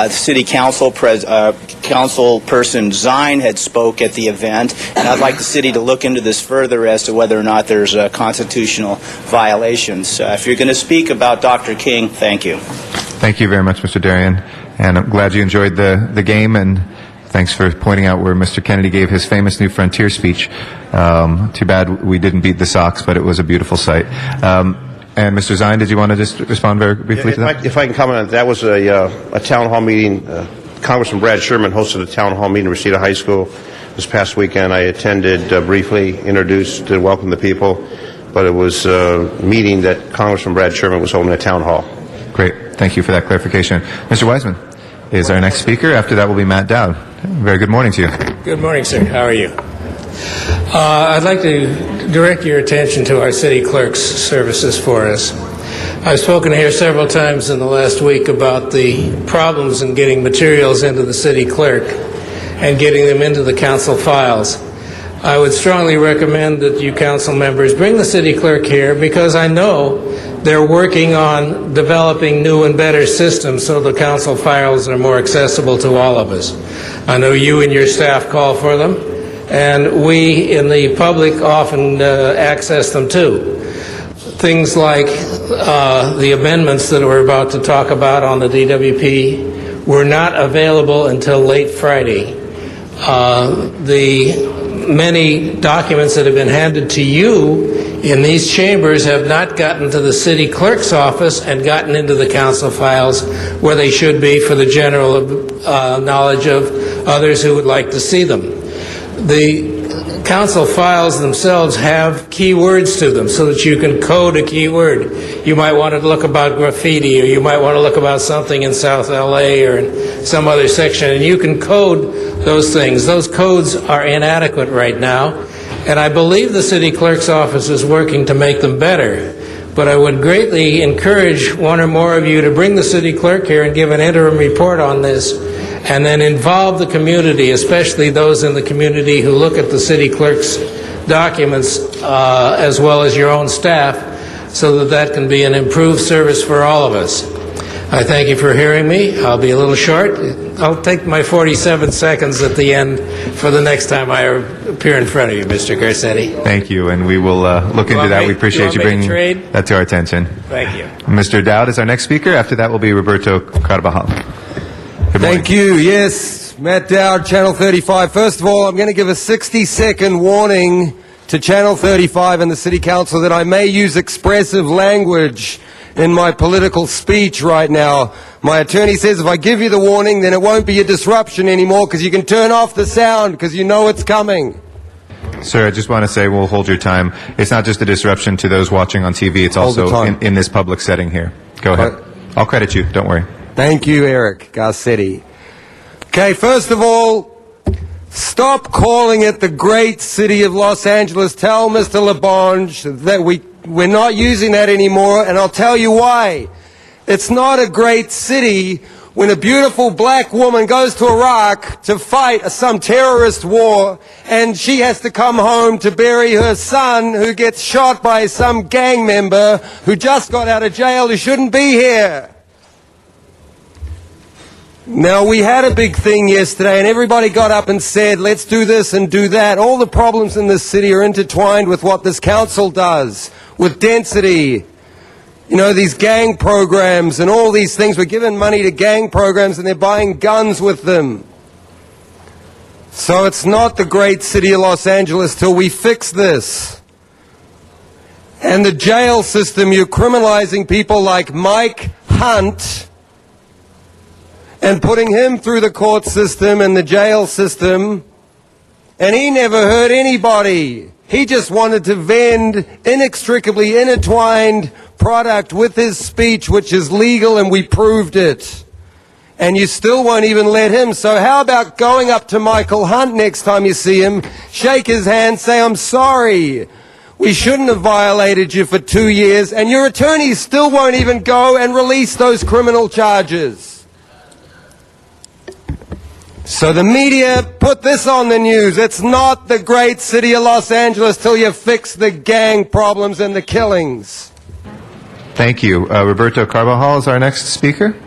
city council. Councilperson Zine had spoke at the event, and I'd like the city to look into this further as to whether or not there's constitutional violations. If you're going to speak about Dr. King, thank you. Thank you very much, Mr. Darien, and I'm glad you enjoyed the game, and thanks for pointing out where Mr. Kennedy gave his famous New Frontier speech. Too bad we didn't beat the Sox, but it was a beautiful sight. And Mr. Zine, did you want to just respond very briefly to that? If I can comment on that, was a town hall meeting. Congressman Brad Sherman hosted a town hall meeting at Reseda High School this past weekend. I attended briefly, introduced and welcomed the people. but it was a meeting that Congressman Brad Sherman was holding at Town Hall. Great. Thank you for that clarification. Mr. Wiseman is our next speaker. After that will be Matt Dowd. Very good morning to you. Good morning, sir. How are you? I'd like to direct your attention to our city clerk's services for us. I've spoken here several times in the last week about the problems in getting materials into the city clerk and getting them into the council files. I would strongly recommend that you council members bring the city clerk here, because I know they're working on developing new and better systems so the council files are more accessible to all of us. I know you and your staff call for them, and we in the public often access them too. Things like the amendments that we're about to talk about on the DWP were not available until late Friday. The many documents that have been handed to you in these chambers have not gotten to the city clerk's office and gotten into the council files where they should be for the general knowledge of others who would like to see them. The council files themselves have keywords to them so that you can code a keyword. You might want to look about graffiti, or you might want to look about something in South LA or in some other section, and you can code those things. Those codes are inadequate right now, and I believe the city clerk's office is working to make them better. But I would greatly encourage one or more of you to bring the city clerk here and give an interim report on this, and then involve the community, especially those in the community who look at the city clerk's documents as well as your own staff, so that that can be an improved service for all of us. I thank you for hearing me. I'll be a little short. I'll take my 47 seconds at the end for the next time I appear in front of you, Mr. Garcetti. Thank you, and we will look into that. We appreciate you bringing that to our attention. Thank you. Mr. Dowd is our next speaker. After that will be Roberto Carvajal. Thank you. Yes, Matt Dowd, Channel 35. First of all, I'm going to give a 60-second warning to Channel 35 and the City Council that I may use expressive language in my political speech right now. My attorney says if I give you the warning, then it won't be a disruption anymore, because you can turn off the sound because you know it's coming. Sir, I just want to say we'll hold your time. It's not just a disruption to those watching on TV. It's also in this public setting here. Go ahead. I'll credit you. Don't worry. Thank you, Eric Garcetti. Okay, first of all, stop calling it the great city of Los Angeles. Tell Mr. LaBonge that we're not using that anymore, and I'll tell you why. It's not a great city when a beautiful black woman goes to Iraq to fight some terrorist war, and she has to come home to bury her son who gets shot by some gang member who just got out of jail who shouldn't be here. Now, we had a big thing yesterday, and everybody got up and said, let's do this and do that. All the problems in this city are intertwined with what this council does, with density. You know, these gang programs and all these things. We're giving money to gang programs, and they're buying guns with them. So it's not the great city of Los Angeles till we fix this. And the jail system, you're criminalizing people like Mike Hunt and putting him through the court system and the jail system, and he never hurt anybody. He just wanted to vend inextricably intertwined product with his speech, which is legal, and we proved it. And you still won't even let him. So how about going up to Michael Hunt next time you see him, shake his hand, say, I'm sorry. We shouldn't have violated you for 2 years, and your attorney still won't even go and release those criminal charges. So the media put this on the news. It's not the great city of Los Angeles till you fix the gang problems and the killings. Thank you. Roberto Carvajal is our next speaker.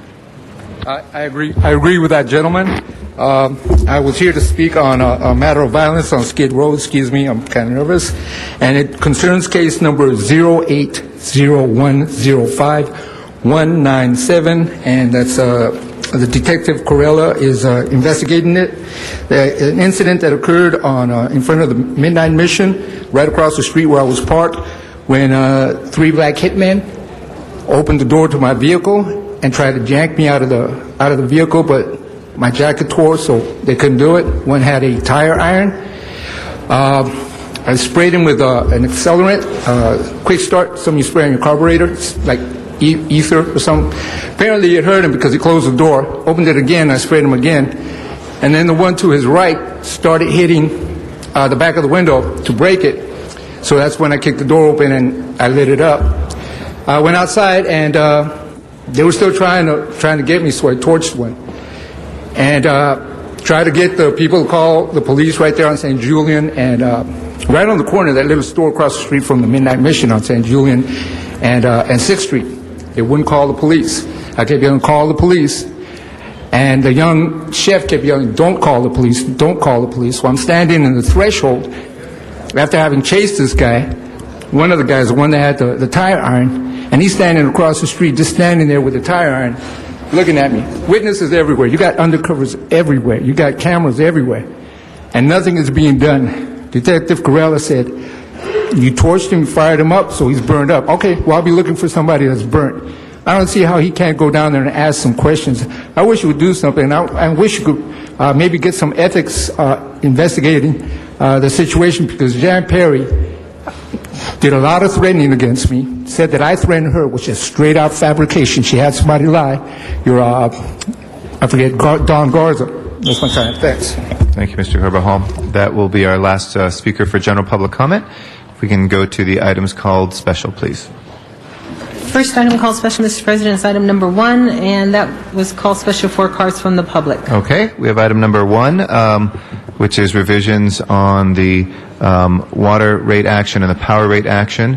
I agree with that gentleman. I was here to speak on a matter of violence on Skid Row. Excuse me, I'm kind of nervous. And it concerns case number 080105197, and that's the Detective Corella is investigating it. An incident that occurred on in front of the Midnight Mission, right across the street where I was parked, when 3 black hitmen opened the door to my vehicle and tried to yank me out of the vehicle, but my jacket tore, so they couldn't do it. One had a tire iron. I I sprayed him with an accelerant, quick start, something you spray on your carburetor, it's like ether or something. Apparently it hurt him because he closed the door, opened it again, I sprayed him again, and then the one to his right started hitting the back of the window to break it. So that's when I kicked the door open and I lit it up. I went outside and they were still trying to get me, so I torched one. And tried to get the people to call the police right there on St. Julian and right on the corner of that little store across the street from the Midnight Mission on St. Julian and 6th Street. They wouldn't call the police. I kept yelling, call the police. And the young chef kept yelling, don't call the police, don't call the police. So I'm standing in the threshold after having chased this guy. One of the guys, the one that had the tire iron, and he's standing across the street, just standing there with the tire iron, looking at me. Witnesses everywhere. You got undercovers everywhere. You got cameras everywhere. And nothing is being done. Detective Corella said, you torched him, fired him up, so he's burned up. Okay, well, I'll be looking for somebody that's burnt. I don't see how he can't go down there and ask some questions. I wish you would do something. I wish you could maybe get some ethics investigating the situation, because Jan Perry did a lot of threatening against me, said that I threatened her, which is straight out fabrication. She had somebody lie. You're, I forget, Don Garza. That's my time. Thanks. Thank you, Mr. Carbajal. That will be our last speaker for general public comment. If we can go to the items called special, please. First item called special, Mr. President, is item number 1, and that was called special for cards from the public. Okay, we have item number 1, which is revisions on the water rate action and the power rate action.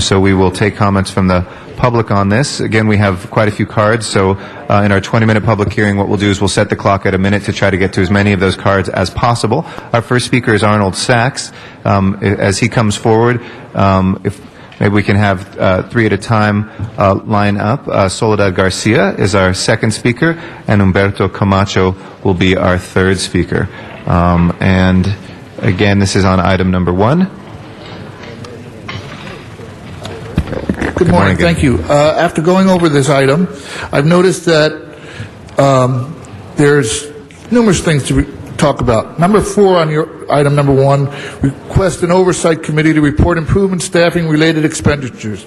So we will take comments from the public on this. Again, we have quite a few cards, so in our 20-minute public hearing, what we'll do is we'll set the clock at a minute to try to get to as many of those cards as possible. Our first speaker is Arnold Sachs. As he comes forward, if maybe we can have 3 at a time line up. Soledad Garcia is our second speaker, and Humberto Camacho will be our third speaker. And again, this is on item number 1. Good morning. Thank you. After going over this item, I've noticed that there's numerous things to talk about. Number 4 on your item number 1, request an oversight committee to report improvement staffing related expenditures.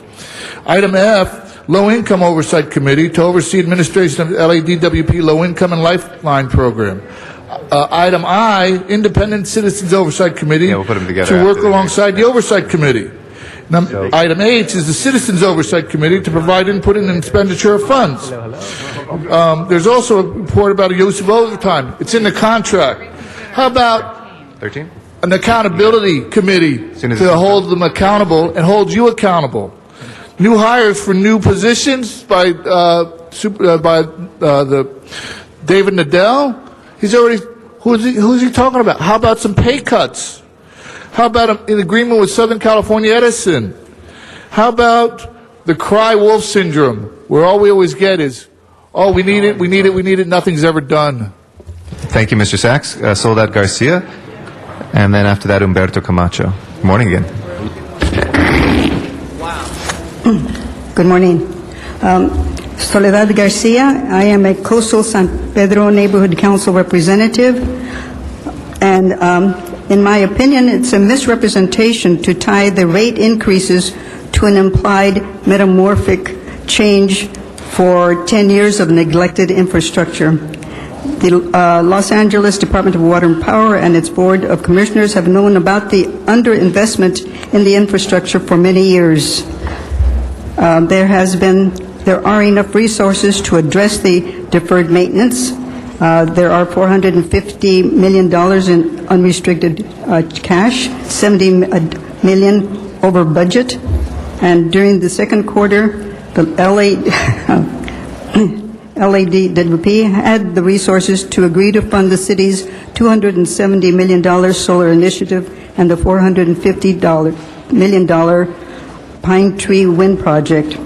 Item F, low income oversight committee to oversee administration of LADWP low income and lifeline program. Item I, independent citizens oversight committee we'll put them together to work alongside the oversight committee. Item H is the Citizens Oversight Committee to provide input in expenditure of funds. There's also a report about a use of overtime. It's in the contract. How about 13? An accountability committee to hold them accountable and hold you accountable? New hires for new positions by the David Nadell. He's already who's he talking about? How about some pay cuts? How about an agreement with Southern California Edison? How about the cry wolf syndrome, where all we always get is, oh, we need it, nothing's ever done. Thank you, Mr. Sachs. Soledad Garcia, and then after that, Humberto Camacho. Good morning again. Good morning. Soledad Garcia. I am a Coastal San Pedro Neighborhood Council representative, and in my opinion, it's a misrepresentation to tie the rate increases to an implied metamorphic change for 10 years of neglected infrastructure. The Los Angeles Department of Water and Power and its Board of Commissioners have known about the underinvestment in the infrastructure for many years. There are enough resources to address the deferred maintenance. There are $450 million in unrestricted cash, $70 million over budget, and during the second quarter, the LADWP had the resources to agree to fund the city's $270 million solar initiative and the $450 million Pine Tree Wind Project.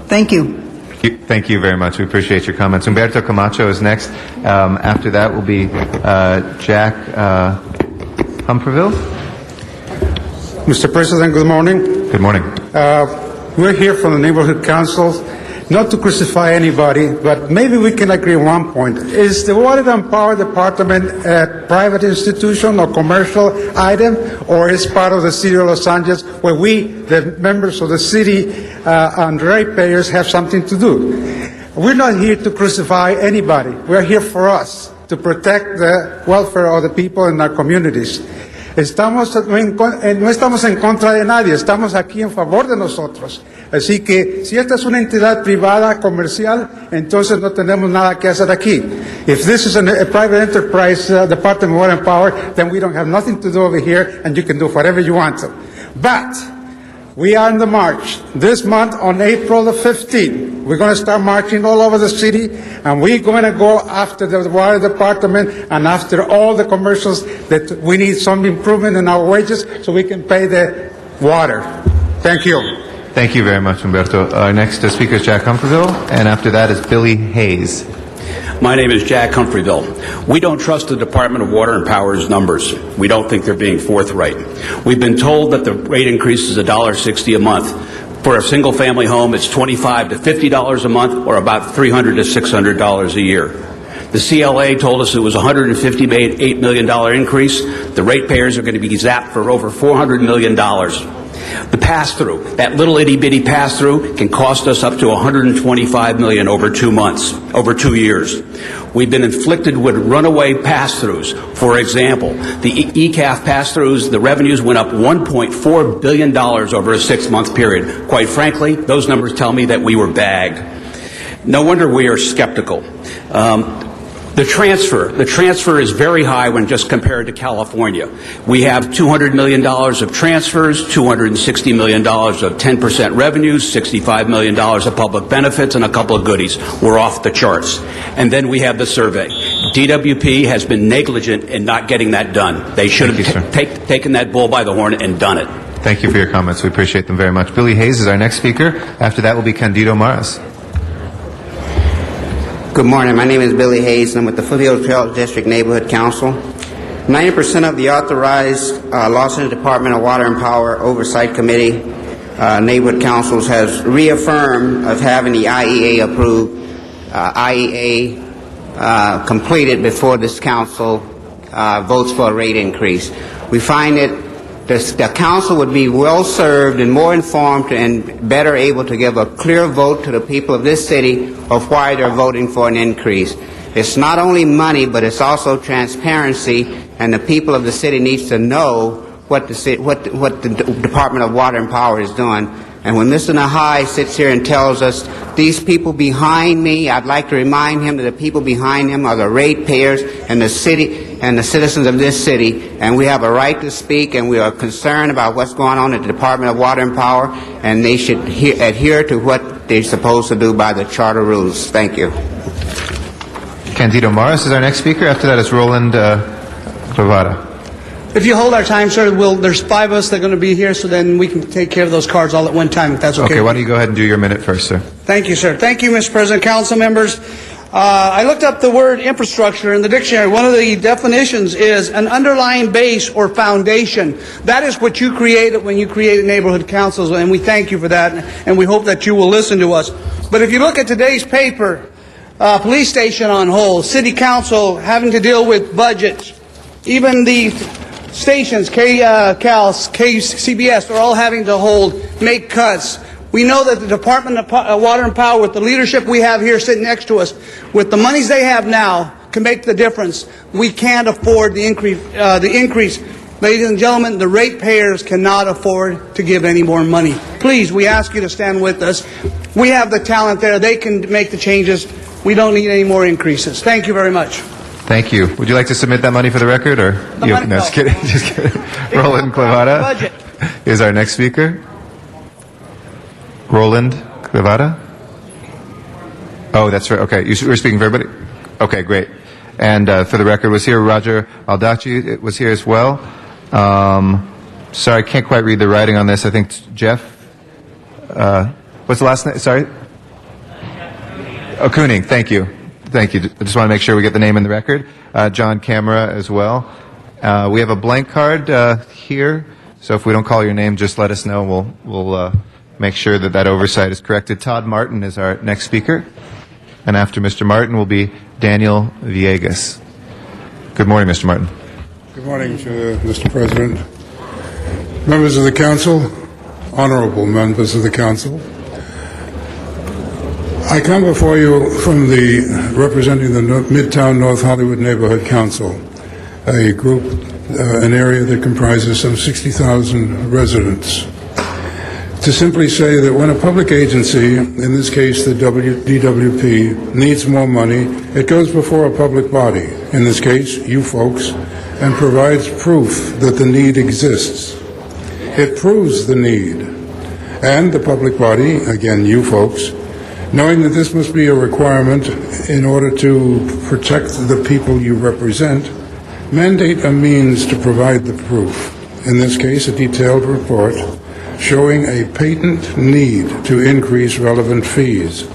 Thank you. Thank you very much. We appreciate your comments. Humberto Camacho is next. After that will be Jack Humperville. Mr. President, good morning. Good morning. We're here from the Neighborhood Council, not to crucify anybody, but maybe we can agree on one point. Is the Water and Power Department a private institution or commercial item, or is part of the City of Los Angeles where we, the members of the city and ratepayers, have something to do? We're not here to crucify anybody. We're here for us, to protect the welfare of the people in our communities. No estamos en contra de nadie, estamos aquí en favor de nosotros. Así que si esta es una entidad privada, comercial, entonces no tenemos nada que hacer aquí. If this is a private enterprise, Department of Water and Power, then we don't have nothing to do over here, and you can do whatever you want to. But we are in the march. This month, on April the 15th, we're going to start marching all over the city, and we're going to go after the water department and after all the commercials that we need some improvement in our wages so we can pay the water. Thank you. Thank you very much, Humberto. Our next speaker is Jack Humphreyville, and after that is Billy Hayes. My name is Jack Humphreyville. We don't trust the Department of Water and Power's numbers. We don't think they're being forthright. We've been told that the rate increase is $1.60 a month. For a single-family home, it's $25 to $50 a month, or about $300 to $600 a year. The CLA told us it was a $158 million increase. The ratepayers are going to be zapped for over $400 million. The pass-through, that little itty-bitty pass-through, can cost us up to $125 million over 2 months, over 2 years. We've been inflicted with runaway pass-throughs. For example, the ECAF pass-throughs, the revenues went up $1.4 billion over a 6-month period. Quite frankly, those numbers tell me that we were bagged. No wonder we are skeptical. The transfer is very high when just compared to California. We have $200 million of transfers, $260 million of 10% revenues, $65 million of public benefits, and a couple of goodies. We're off the charts. And then we have the survey. DWP has been negligent in not getting that done. They should have taken that bull by the horn and done it. Thank you for your comments. We appreciate them very much. Billy Hayes is our next speaker. After that will be Candido Maras. Good morning. My name is Billy Hayes, and I'm with the Foothills Trails District Neighborhood Council. 90% of the authorized Los Angeles Department of Water and Power Oversight Committee neighborhood councils has reaffirmed of having the IEA approved, IEA completed before this council votes for a rate increase. We find that the council would be well served and more informed and better able to give a clear vote to the people of this city of why they're voting for an increase. It's not only money, but it's also transparency, and the people of the city needs to know what the Department of Water and Power is doing. And when Mr. Nahai sits here and tells us, these people behind me, I'd like to remind him that the people behind him are the ratepayers and the city and the citizens of this city, and we have a right to speak, and we are concerned about what's going on at the Department of Water and Power, and they should adhere to what they're supposed to do by the charter rules. Thank you. Candido Maras is our next speaker. After that is Roland Clavada. If you hold our time, sir, there's 5 of us that are going to be here, so then we can take care of those cards all at one time, if that's okay. Okay, why don't you go ahead and do your minute first, sir. Thank you, sir. Thank you, Mr. President, council members. I looked up the word infrastructure in the dictionary. One of the definitions is an underlying base or foundation. That is what you created when you created neighborhood councils, and we thank you for that, and we hope that you will listen to us. But if you look at today's paper, police station on hold, city council having to deal with budgets, even the stations, KCALS, KCBS, they're all having to make cuts. We know that the Department of Water and Power, with the leadership we have here sitting next to us, with the monies they have now, can make the difference. We can't afford the increase. Ladies and gentlemen, the ratepayers cannot afford to give any more money. Please, we ask you to stand with us. We have the talent there. They can make the changes. We don't need any more increases. Thank you very much. Thank you. Would you like to submit that money for the record, or no? Just kidding. Just kidding. Roland Clavada is our next speaker. Roland Clavada. Oh, that's right. Okay, you were speaking for everybody. Okay, great. And for the record, was here Roger Aldaci. It was here as well. Sorry, I can't quite read the writing on this. I think Jeff. What's the last name? Sorry. Kooning. Thank you. Thank you. I just want to make sure we get the name in the record. John Camera as well. We have a blank card here, so if we don't call your name, just let us know. We'll make sure that that oversight is corrected. Todd Martin is our next speaker, and after Mr. Martin will be Daniel Villegas. Good morning, Mr. Martin. Good morning, Mr. President. Members of the Council, honorable members of the Council, I come before you from representing the Midtown North Hollywood Neighborhood Council, a group, an area that comprises some 60,000 residents, to simply say that when a public agency, in this case the DWP, needs more money, it goes before a public body, in this case you folks, and provides proof that the need exists. It proves the need, and the public body, again you folks, knowing that this must be a requirement in order to protect the people you represent, mandate a means to provide the proof. In this case, a detailed report showing a patent need to increase relevant fees.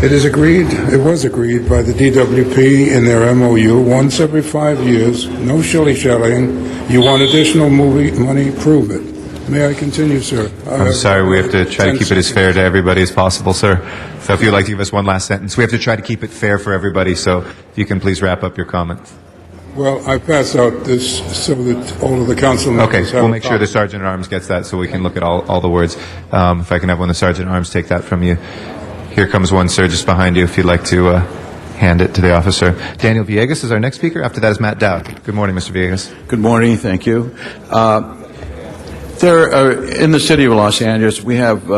It was agreed by the DWP in their MOU once every 5 years, no shilly-shallying. You want additional money, prove it. May I continue, sir? I'm sorry, we have to try to keep it as fair to everybody as possible, sir. So if you'd like to give us one last sentence. We have to try to keep it fair for everybody, so if you can please wrap up your comments. Well, I pass out this so that all of the council members Okay, we'll make sure the Sergeant at Arms gets that so we can look at all the words. If I can have one of the Sergeant at Arms take that from you. Here comes one, sir, just behind you, if you'd like to hand it to the officer. Daniel Villegas is our next speaker. After that is Matt Dowd. Good morning, Mr. Villegas. Good morning. Thank you. In the city of Los Angeles, we have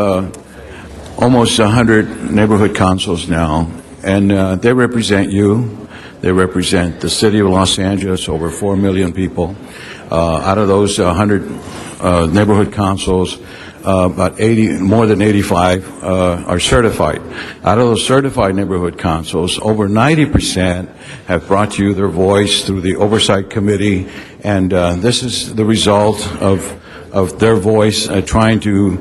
almost 100 neighborhood councils now, and they represent you. They represent the city of Los Angeles, over 4 million people. Out of those 100 neighborhood councils, about more than 85 are certified. Out of those certified neighborhood councils, over 90% have brought you their voice through the Oversight Committee, and this is the result of their voice trying to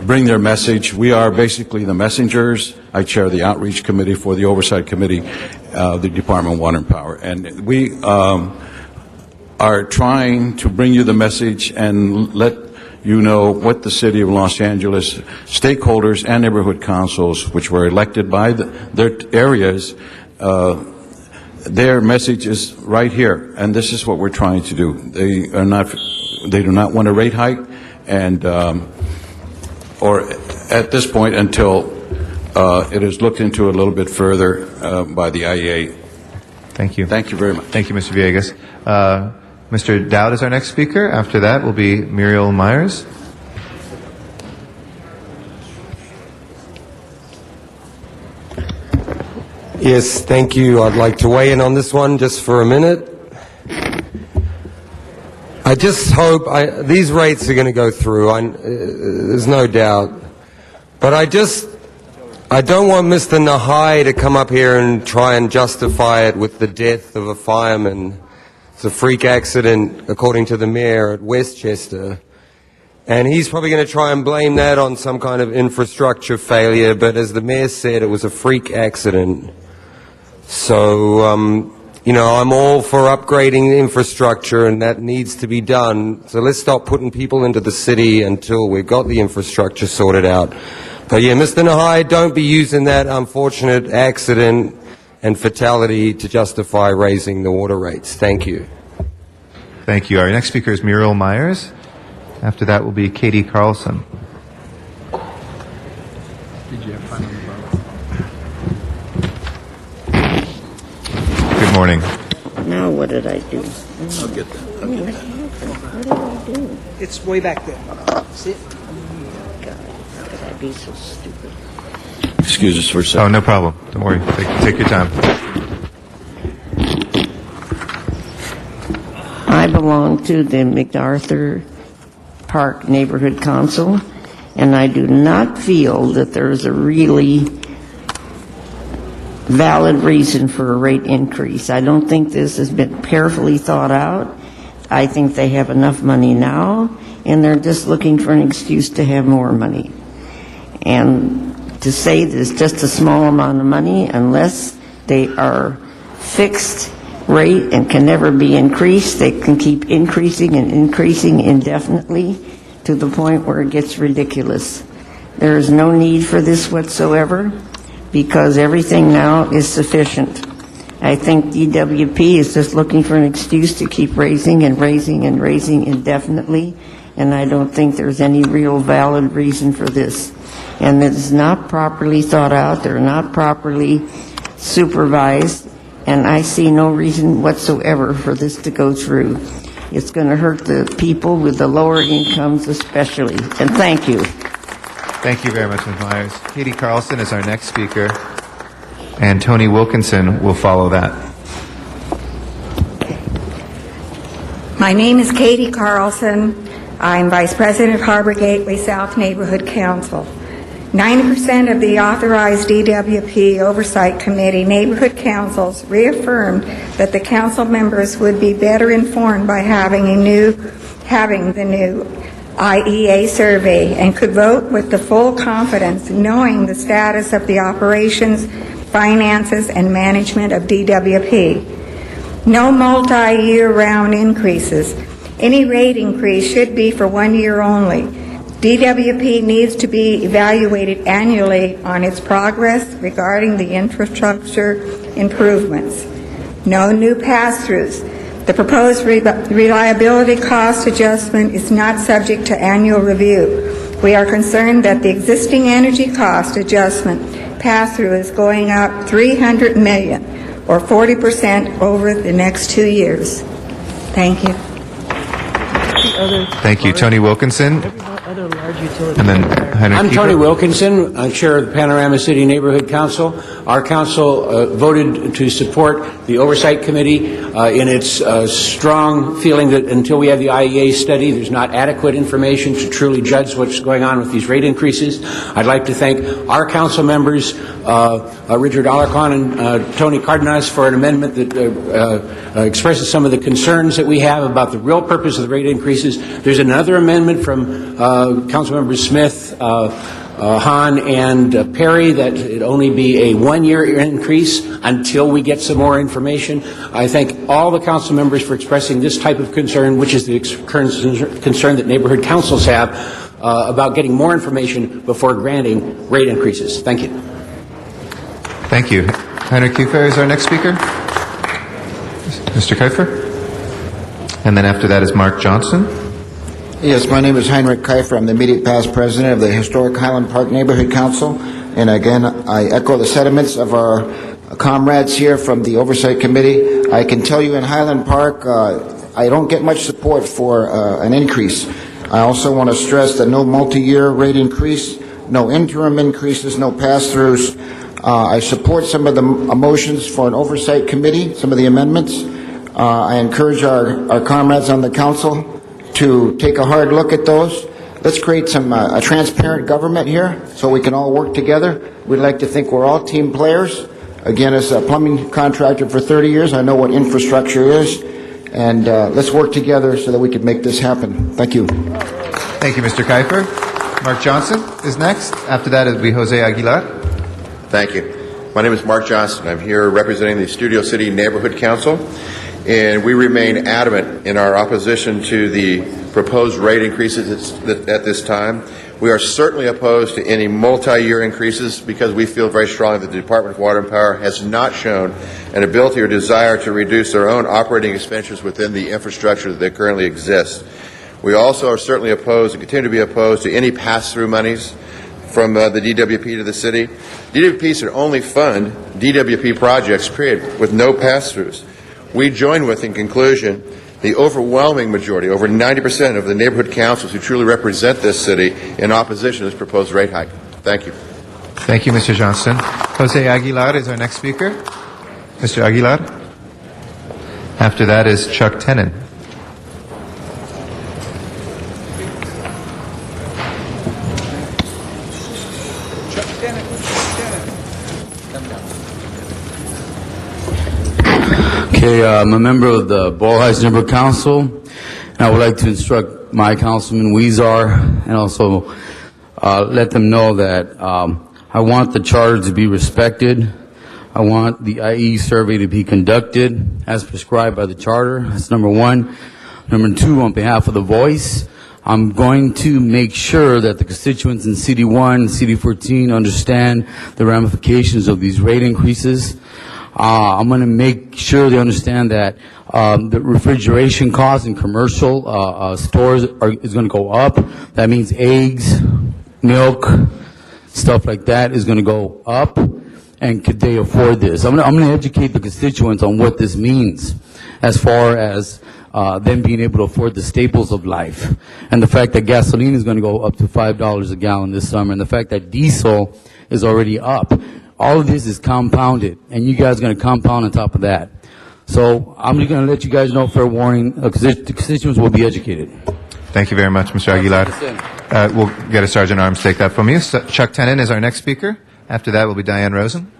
bring their message. We are basically the messengers. I chair the Outreach Committee for the Oversight Committee, the Department of Water and Power. And we are trying to bring you the message and let you know what the City of Los Angeles stakeholders and neighborhood councils, which were elected by their areas, their message is right here. And this is what we're trying to do. They do not want a rate hike, and or at this point until it is looked into a little bit further by the IEA. Thank you. Thank you very much. Thank you, Mr. Villegas. Mr. Dowd is our next speaker. After that will be Muriel Myers. Yes, thank you. I'd like to weigh in on this one just for a minute. I just hope these rates are going to go through. There's no doubt. But I don't want Mr. Nahai to come up here and try and justify it with the death of a fireman. It's a freak accident, according to the mayor at Westchester. And he's probably going to try and blame that on some kind of infrastructure failure. But as the mayor said, it was a freak accident. So, I'm all for upgrading the infrastructure, and that needs to be done. So let's stop putting people into the city until we've got the infrastructure sorted out. But yeah, Mr. Nahai, don't be using that unfortunate accident and fatality to justify raising the water rates. Thank you. Thank you. Our next speaker is Muriel Myers. After that will be Katie Carlson. Good morning. Now what did I do? I'll get that. What did I do? It's way back there. See it? God, how could I be so stupid? Excuse us for a second. Oh, no problem. Don't worry. Take your time. I belong to the MacArthur Park Neighborhood Council, and I do not feel that there's a really valid reason for a rate increase. I don't think this has been carefully thought out. I think they have enough money now, and they're just looking for an excuse to have more money. And to say there's just a small amount of money, unless they are fixed rate and can never be increased, they can keep increasing and increasing indefinitely to the point where it gets ridiculous. There is no need for this whatsoever because everything now is sufficient. I think DWP is just looking for an excuse to keep raising and raising and raising indefinitely, and I don't think there's any real valid reason for this. And it is not properly thought out, they're not properly supervised, and I see no reason whatsoever for this to go through. It's going to hurt the people with the lower incomes especially. And thank you. Thank you very much, Ms. Myers. Katie Carlson is our next speaker, and Tony Wilkinson will follow that. My name is Katie Carlson. I'm Vice President of Harbor Gateway South Neighborhood Council. 90% of the authorized DWP Oversight Committee neighborhood councils reaffirmed that the council members would be better informed by having the new IEA survey and could vote with the full confidence knowing the status of the operations, finances, and management of DWP. No multi-year round increases. Any rate increase should be for 1 year only. DWP needs to be evaluated annually on its progress regarding the infrastructure improvements. No new pass-throughs. The proposed reliability cost adjustment is not subject to annual review. We are concerned that the existing energy cost adjustment pass-through is going up $300 million, or 40% over the next 2 years. Thank you. Thank you. Tony Wilkinson. And then Henry I'm Kiefer. Tony Wilkinson, Chair of the Panorama City Neighborhood Council. Our council voted to support the Oversight Committee in its strong feeling that until we have the IEA study, there's not adequate information to truly judge what's going on with these rate increases. I'd like to thank our council members, Richard Alarcon and Tony Cardenas, for an amendment that expresses some of the concerns that we have about the real purpose of the rate increases. There's another amendment from Councilmembers Smith, Hahn, and Perry that it only be a 1 year increase until we get some more information. I thank all the council members for expressing this type of concern, which is the concern that neighborhood councils have about getting more information before granting rate increases. Thank you. Thank you. Henry Kiefer is our next speaker. Mr. Kiefer. And then after that is Mark Johnson. Yes, my name is Heinrich Kiefer. I'm the immediate past president of the Historic Highland Park Neighborhood Council. And again, I echo the sentiments of our comrades here from the Oversight Committee. I can tell you in Highland Park, I don't get much support for an increase. I also want to stress that no multi-year rate increase, no interim increases, no pass-throughs. I support some of the motions for an Oversight Committee, some of the amendments. I encourage our comrades on the council to take a hard look at those. Let's create some a transparent government here so we can all work together. We'd like to think we're all team players. Again, as a plumbing contractor for 30 years, I know what infrastructure is. And let's work together so that we can make this happen. Thank you. Thank you, Mr. Kiefer. Mark Johnson is next. After that, it'll be Jose Aguilar. Thank you. My name is Mark Johnson. I'm here representing the Studio City Neighborhood Council, and we remain adamant in our opposition to the proposed rate increases at this time. We are certainly opposed to any multi-year increases because we feel very strongly that the Department of Water and Power has not shown an ability or desire to reduce their own operating expenditures within the infrastructure that currently exists. We also are certainly opposed and continue to be opposed to any pass-through monies from the DWP to the city. DWP should only fund DWP projects, period, with no pass-throughs. We join with, in conclusion, the overwhelming majority, over 90% of the neighborhood councils who truly represent this city in opposition to this proposed rate hike. Thank you. Thank you, Mr. Johnson. Jose Aguilar is our next speaker. Mr. Aguilar. After that is Chuck Tenon. Okay, I'm a member of the Ball Heights Neighborhood Council, and I would like to instruct my councilman Weezar and also let them know that I want the charter to be respected. I want the IE survey to be conducted as prescribed by the charter. That's number one. Number two, on behalf of The Voice, I'm going to make sure that the constituents in CD1 and CD14 understand the ramifications of these rate increases. I'm going to make sure they understand that the refrigeration costs in commercial stores is going to go up. That means eggs, milk, stuff like that is going to go up. And could they afford this? I'm going to educate the constituents on what this means as far as them being able to afford the staples of life. And the fact that gasoline is going to go up to $5 a gallon this summer, and the fact that diesel is already up. All of this is compounded, and you guys are going to compound on top of that. So I'm just going to let you guys know, fair warning, the constituents will be educated. Thank you very much, Mr. Aguilar. We'll get a Sergeant Arms to take that from you. Chuck Tenen is our next speaker. After that will be Diane Rosen.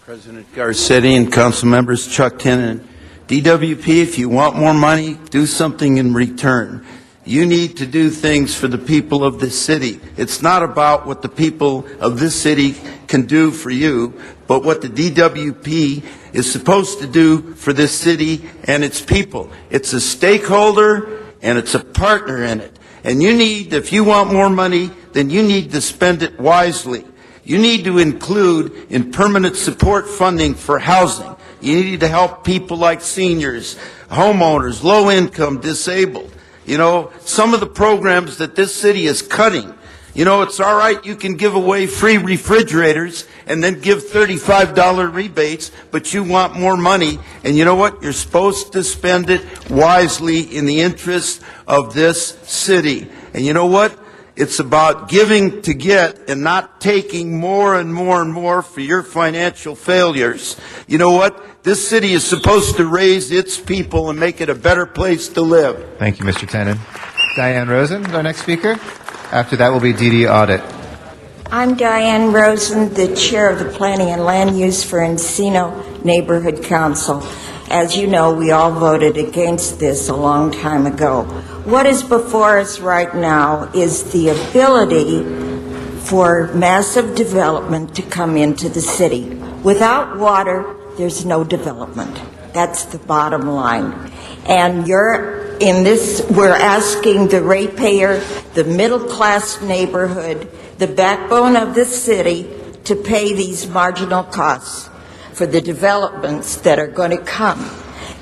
President Garcetti and council members, Chuck Tenen. DWP, if you want more money, do something in return. You need to do things for the people of this city. It's not about what the people of this city can do for you, but what the DWP is supposed to do for this city and its people. It's a stakeholder and it's a partner in it. And you need, if you want more money, then you need to spend it wisely. You need to include in permanent support funding for housing. You need to help people like seniors, homeowners, low income, disabled. You know, some of the programs that this city is cutting, you know, it's all right, you can give away free refrigerators and then give $35 rebates, but you want more money. And you know what? You're supposed to spend it wisely in the interest of this city. And you know what? It's about giving to get and not taking more and more and more for your financial failures. You know what? This city is supposed to raise its people and make it a better place to live. Thank you, Mr. Tenen. Diane Rosen is our next speaker. After that will be DD Audit. I'm Diane Rosen, the chair of the Planning and Land Use for Encino Neighborhood Council. As you know, we all voted against this a long time ago. What is before us right now is the ability for massive development to come into the city. Without water, there's no development. That's the bottom line. And we're asking the ratepayer, the middle-class neighborhood, the backbone of the city, to pay these marginal costs for the developments that are going to come.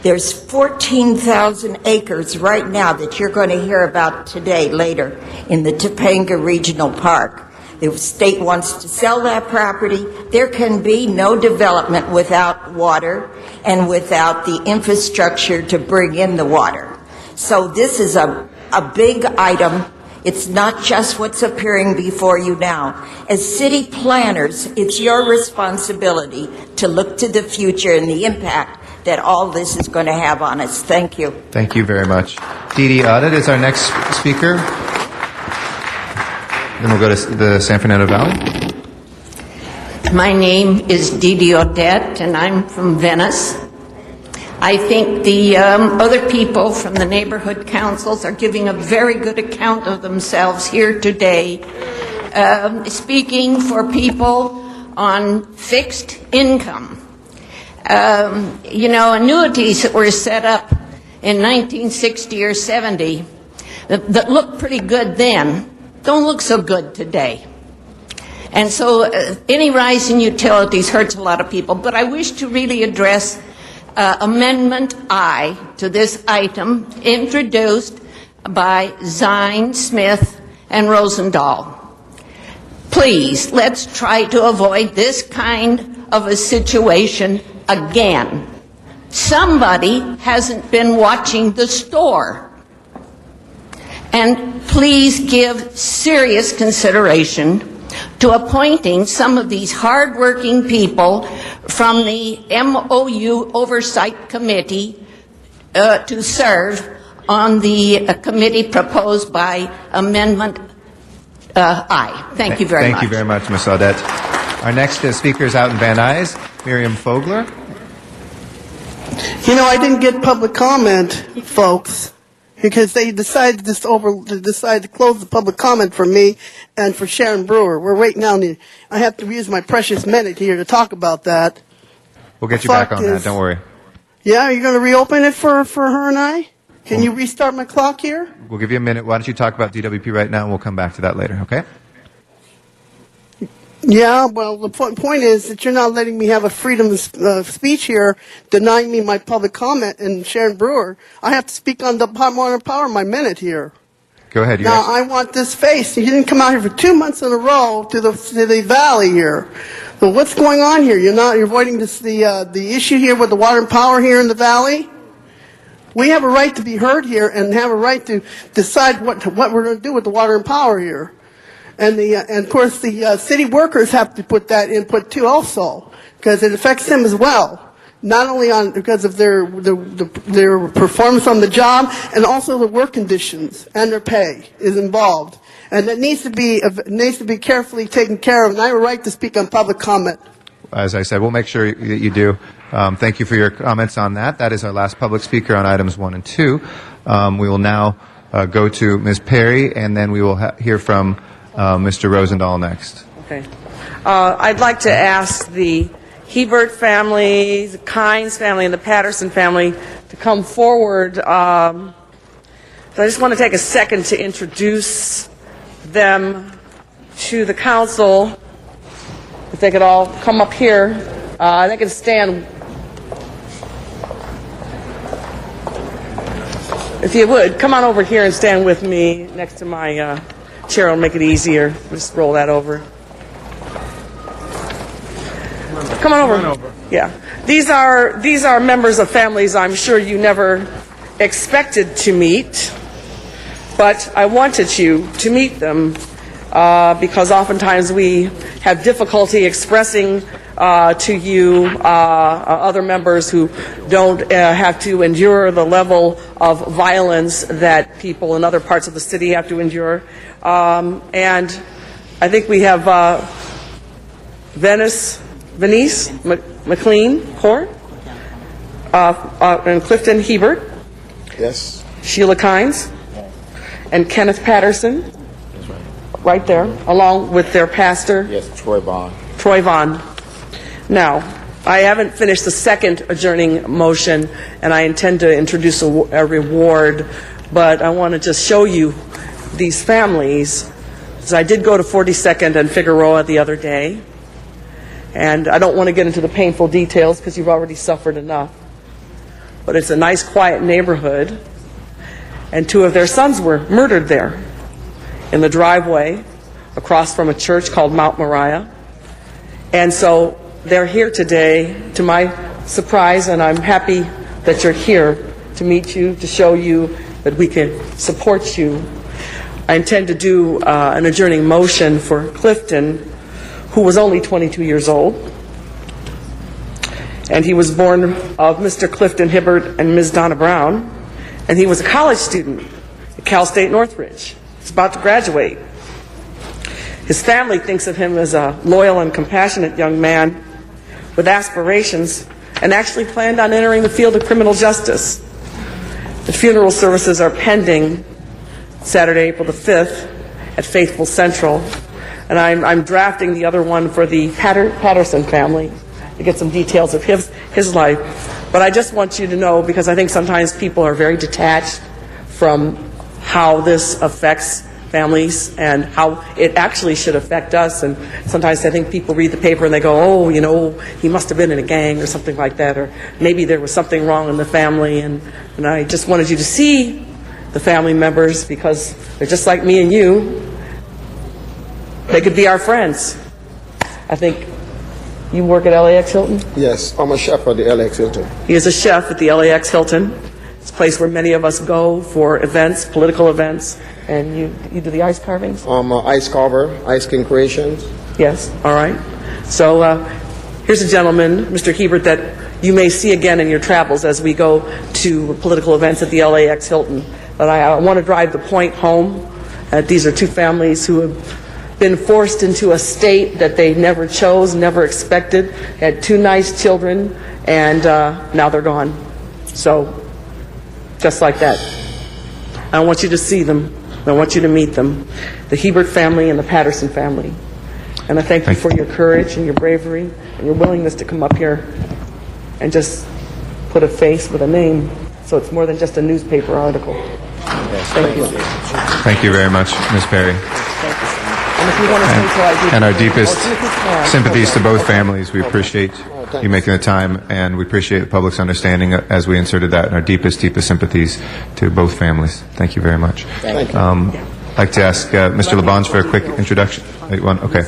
There's 14,000 acres right now that you're going to hear about today, later, in the Topanga Regional Park. The state wants to sell that property. There can be no development without water and without the infrastructure to bring in the water. So this is a big item. It's not just what's appearing before you now. As city planners, it's your responsibility to look to the future and the impact that all this is going to have on us. Thank you. Thank you very much. DD Audit is our next speaker. Then we'll go to the San Fernando Valley. My name is Didi Odette, and I'm from Venice. I think the other people from the neighborhood councils are giving a very good account of themselves here today, speaking for people on fixed income. You know, annuities that were set up in 1960 or 70 that looked pretty good then don't look so good today. And so any rise in utilities hurts a lot of people. But I wish to really address Amendment I to this item introduced by Zine, Smith, and Rosendahl. Please, let's try to avoid this kind of a situation again. Somebody hasn't been watching the store. And please give serious consideration to appointing some of these hardworking people from the MOU Oversight Committee to serve on the committee proposed by Amendment I. Thank you very much. Thank you very much, Ms. Audette. Our next speaker is out in Van Nuys, Miriam Fogler. You know, I didn't get public comment, folks, because they decided to close the public comment for me and for Sharon Brewer. We're waiting on I have to use my precious minute here to talk about that. We'll get you back on that, don't worry. Yeah, are you going to reopen it for her and I? Can you restart my clock here? We'll give you a minute. Why don't you talk about DWP right now, and we'll come back to that later, okay? Yeah, well, the point is that you're not letting me have a freedom of speech here, denying me my public comment. And Sharon Brewer, I have to speak on the water and power my minute here. Go ahead. Now, I want this face. You didn't come out here for 2 months in a row to the valley here. So what's going on here? You're avoiding the issue here with the water and power here in the valley? We have a right to be heard here and have a right to decide what we're going to do with the water and power here. And of course the city workers have to put that input too also, because it affects them as well. Not only because of their performance on the job, and also the work conditions and their pay is involved. And that needs to be carefully taken care of, and I have a right to speak on public comment. As I said, we'll make sure that you do. Thank you for your comments on that. That is our last public speaker on items 1 and 2. We will now go to Ms. Perry, and then we will hear from Mr. Rosendahl next. Okay. I'd like to ask the Hebert family, the Kynes family, and the Patterson family to come forward. So I just want to take a second to introduce them to the council. If they could all come up here, they can stand. If you would, come on over here and stand with me next to my chair. It'll make it easier. Just roll that over. Come on over. Yeah. These are members of families I'm sure you never expected to meet, but I wanted you to meet them because oftentimes we have difficulty expressing to you other members who don't have to endure the level of violence that people in other parts of the city have to endure. And I think we have Venice McLean Court, and Clifton Hebert. Yes. Sheila Kynes, and Kenneth Patterson. That's right there, along with their pastor. Yes, Troy Vaughn. Troy Vaughn. Now, I haven't finished the second adjourning motion, and I intend to introduce a reward, but I want to just show you these families. So I did go to 42nd and Figueroa the other day, and I don't want to get into the painful details because you've already suffered enough. But it's a nice, quiet neighborhood, and 2 of their sons were murdered there in the driveway across from a church called Mount Moriah. And so they're here today, to my surprise, and I'm happy that you're here to meet you, to show you that we can support you. I intend to do an adjourning motion for Clifton, who was only 22 years old. And he was born of Mr. Clifton Hibbert and Ms. Donna Brown. And he was a college student at Cal State Northridge. He's about to graduate. His family thinks of him as a loyal and compassionate young man with aspirations, and actually planned on entering the field of criminal justice. The funeral services are pending Saturday, April the 5th at Faithful Central. And I'm drafting the other one for the Patterson family to get some details of his life. But I just want you to know, because I think sometimes people are very detached from how this affects families and how it actually should affect us. And sometimes I think people read the paper and they go, oh, you know, he must have been in a gang or something like that, or maybe there was something wrong in the family. And I just wanted you to see the family members, because they're just like me and you. They could be our friends. I think you work at LAX Hilton? Yes, I'm a chef at the LAX Hilton. He is a chef at the LAX Hilton. It's a place where many of us go for events, political events. And you do the ice carvings? I'm an ice carver, Ice King Creations. Yes, all right. So here's a gentleman, Mr. Hebert, that you may see again in your travels as we go to political events at the LAX Hilton. But I want to drive the point home. These are 2 families who have been forced into a state that they never chose, never expected, had 2 nice children, and now they're gone. So, just like that. I want you to see them. I want you to meet them. The Hebert family and the Patterson family. And I thank you for your courage and your bravery and your willingness to come up here and just put a face with a name. So it's more than just a newspaper article. Thank you. Thank you very much, Ms. Perry. And if you want to stay till I do... And our deepest sympathies to both families. We appreciate you making the time, and we appreciate the public's understanding as we inserted that, and our deepest, deepest sympathies to both families. Thank you very much. Thank you. I'd like to ask Mr. Labange for a quick introduction. Okay.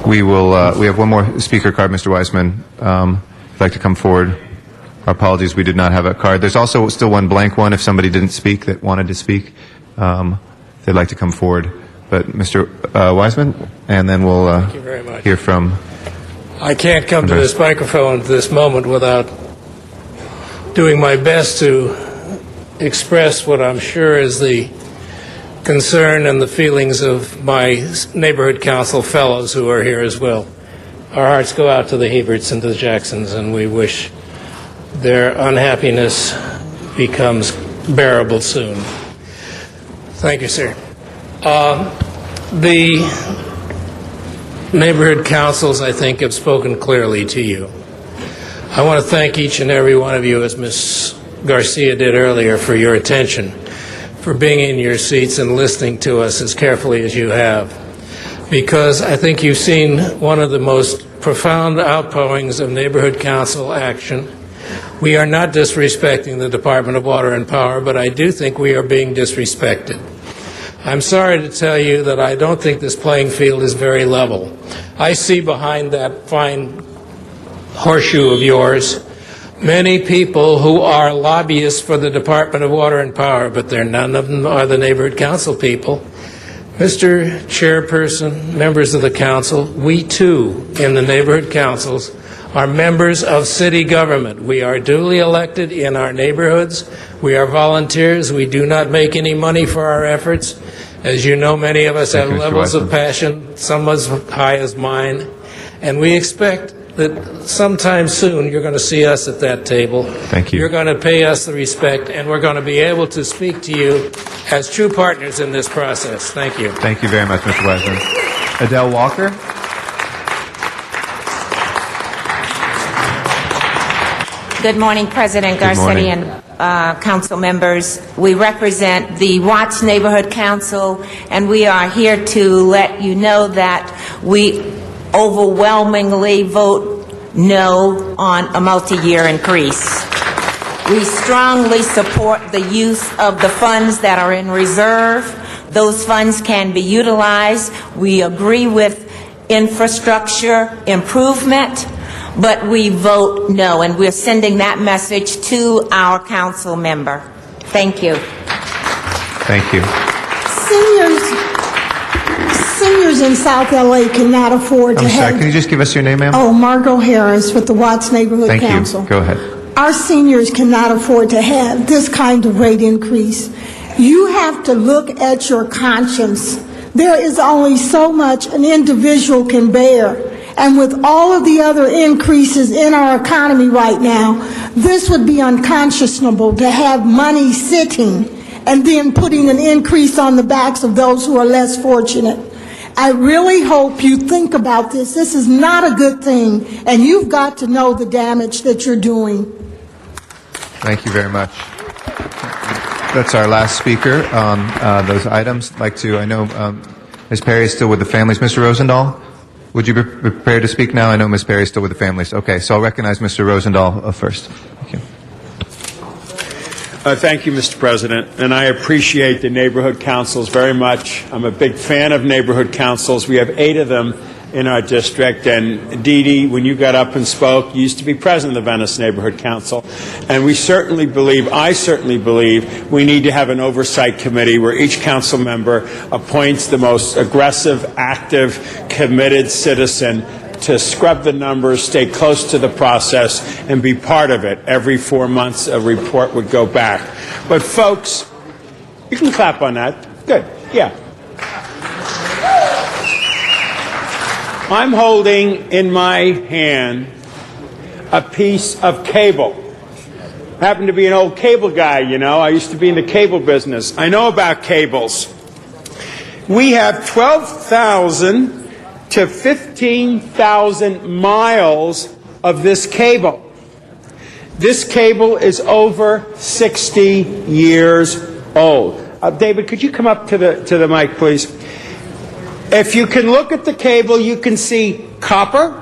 We have one more speaker card, Mr. Weissman. If you'd like to come forward. Our apologies, we did not have a card. There's also still one blank one if somebody didn't speak that wanted to speak. They'd like to come forward. But Mr. Weissman, and then we'll Thank you very much. hear from... I can't come to this microphone at this moment without doing my best to express what I'm sure is the concern and the feelings of my neighborhood council fellows who are here as well. Our hearts go out to the Heberts and to the Jacksons, and we wish their unhappiness becomes bearable soon. Thank you, sir. The neighborhood councils, I think, have spoken clearly to you. I want to thank each and every one of you, as Ms. Garcia did earlier, for your attention, for being in your seats and listening to us as carefully as you have, because I think you've seen one of the most profound outpourings of neighborhood council action. We are not disrespecting the Department of Water and Power, but I do think we are being disrespected. I'm sorry to tell you that I don't think this playing field is very level. I see behind that fine horseshoe of yours many people who are lobbyists for the Department of Water and Power, but none of them are the neighborhood council people. Mr. Chairperson, members of the council, we too in the neighborhood councils are members of city government. We are duly elected in our neighborhoods. We are volunteers. We do not make any money for our efforts. As you know, many of us have levels of passion, some as high as mine, and we expect that sometime soon you're going to see us at that table. Thank you. You're going to pay us the respect, and we're going to be able to speak to you as true partners in this process. Thank you. Thank you very much, Mr. Weissman. Adele Walker. Good morning, President Garcetti and council members. We represent the Watts Neighborhood Council, and we are here to let you know that we overwhelmingly vote no on a multi-year increase. We strongly support the use of the funds that are in reserve. Those funds can be utilized. We agree with infrastructure improvement, but we vote no, and we're sending that message to our council member. Thank you. Thank you. Seniors in South LA cannot afford to I'm sorry, have... can you just give us your name, ma'am? Oh, Margot Harris with the Watts Neighborhood Thank Council. you. Go ahead. Our seniors cannot afford to have this kind of rate increase. You have to look at your conscience. There is only so much an individual can bear. And with all of the other increases in our economy right now, this would be unconscionable to have money sitting and then putting an increase on the backs of those who are less fortunate. I really hope you think about this. This is not a good thing, and you've got to know the damage that you're doing. Thank you very much. That's our last speaker on those items. I'd like to, I know Ms. Perry is still with the families. Mr. Rosendahl, would you be prepared to speak now? I know Ms. Perry is still with the families. Okay, so I'll recognize Mr. Rosendahl first. Thank you. Thank you, Mr. President, and I appreciate the neighborhood councils very much. I'm a big fan of neighborhood councils. We have 8 of them in our district, and Dee Dee, when you got up and spoke, you used to be president of the Venice Neighborhood Council, and I certainly believe, we need to have an oversight committee where each council member appoints the most aggressive, active, committed citizen to scrub the numbers, stay close to the process, and be part of it. Every 4 months, a report would go back. But folks, you can clap on that. Good, yeah. I'm holding in my hand a piece of cable. I happen to be an old cable guy, you know. I used to be in the cable business. I know about cables. We have 12,000 to 15,000 miles of this cable. This cable is over 60 years old. David, could you come up to the mic, please? If you can look at the cable, you can see copper.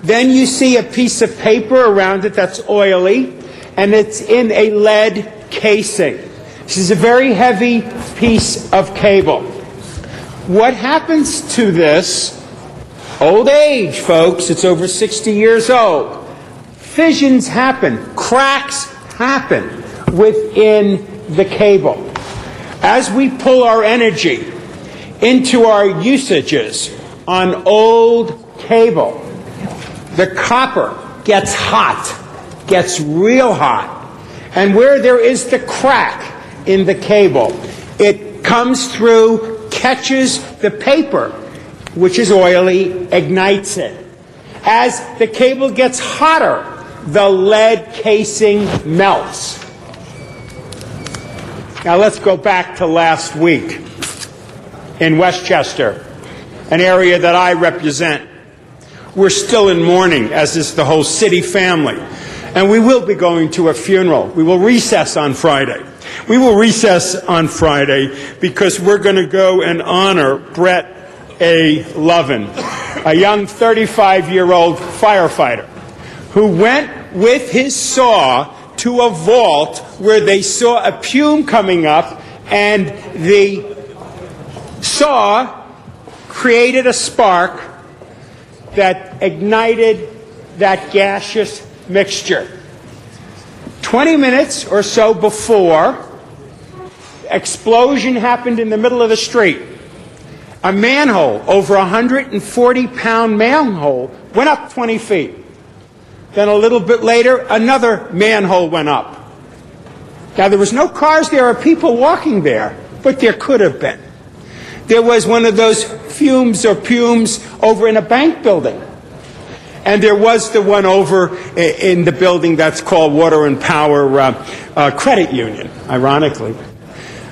Then you see a piece of paper around it that's oily, and it's in a lead casing. This is a very heavy piece of cable. What happens to this? Old age, folks. It's over 60 years old. Fissions happen. Cracks happen within the cable. As we pull our energy into our usages on old cable, the copper gets hot, gets real hot. And where there is the crack in the cable, it comes through, catches the paper, which is oily, ignites it. As the cable gets hotter, the lead casing melts. Now let's go back to last week in Westchester, an area that I represent. We're still in mourning, as is the whole city family. And we will be going to a funeral. We will recess on Friday. We will recess on Friday because we're going to go and honor Brett A. Lovin, a young 35-year-old firefighter who went with his saw to a vault where they saw a plume coming up, and the saw created a spark that ignited that gaseous mixture. 20 minutes or so before, explosion happened in the middle of the street. A manhole, over 140-pound manhole, went up 20 feet. Then a little bit later, another manhole went up. Now, there was no cars there or people walking there, but there could have been. There was one of those fumes or pumes over in a bank building. And there was the one over in the building that's called Water and Power Credit Union, ironically.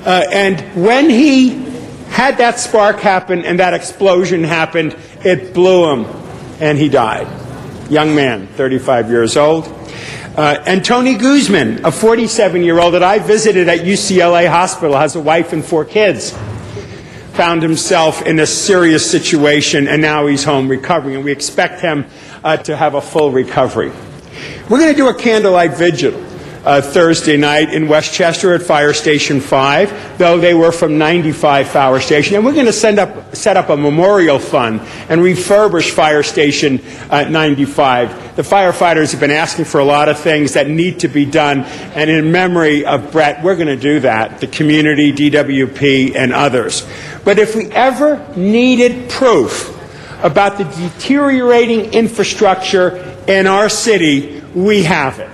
And when he had that spark happen and that explosion happened, it blew him, and he died. Young man, 35 years old. And Tony Guzman, a 47-year-old that I visited at UCLA Hospital, has a wife and 4 kids, found himself in a serious situation, and now he's home recovering, and we expect him to have a full recovery. We're going to do a candlelight vigil Thursday night in Westchester at Fire Station 5, though they were from 95 Fire Station. And we're going to set up a memorial fund and refurbish Fire Station 95. The firefighters have been asking for a lot of things that need to be done, and in memory of Brett, we're going to do that, the community, DWP, and others. But if we ever needed proof about the deteriorating infrastructure in our city, we have it.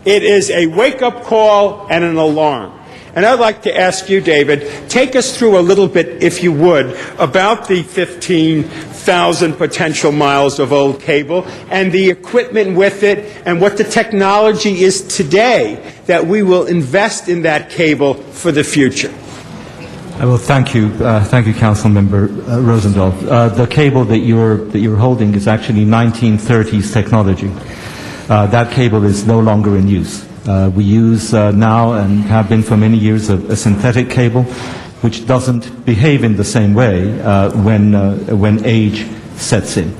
It is a wake-up call and an alarm. And I'd like to ask you, David, take us through a little bit, if you would, about the 15,000 potential miles of old cable and the equipment with it and what the technology is today that we will invest in that cable for the future. Well, thank you, Councilmember Rosendahl. The cable that you're holding is actually 1930s technology. That cable is no longer in use. We use now and have been for many years a synthetic cable, which doesn't behave in the same way when age sets in.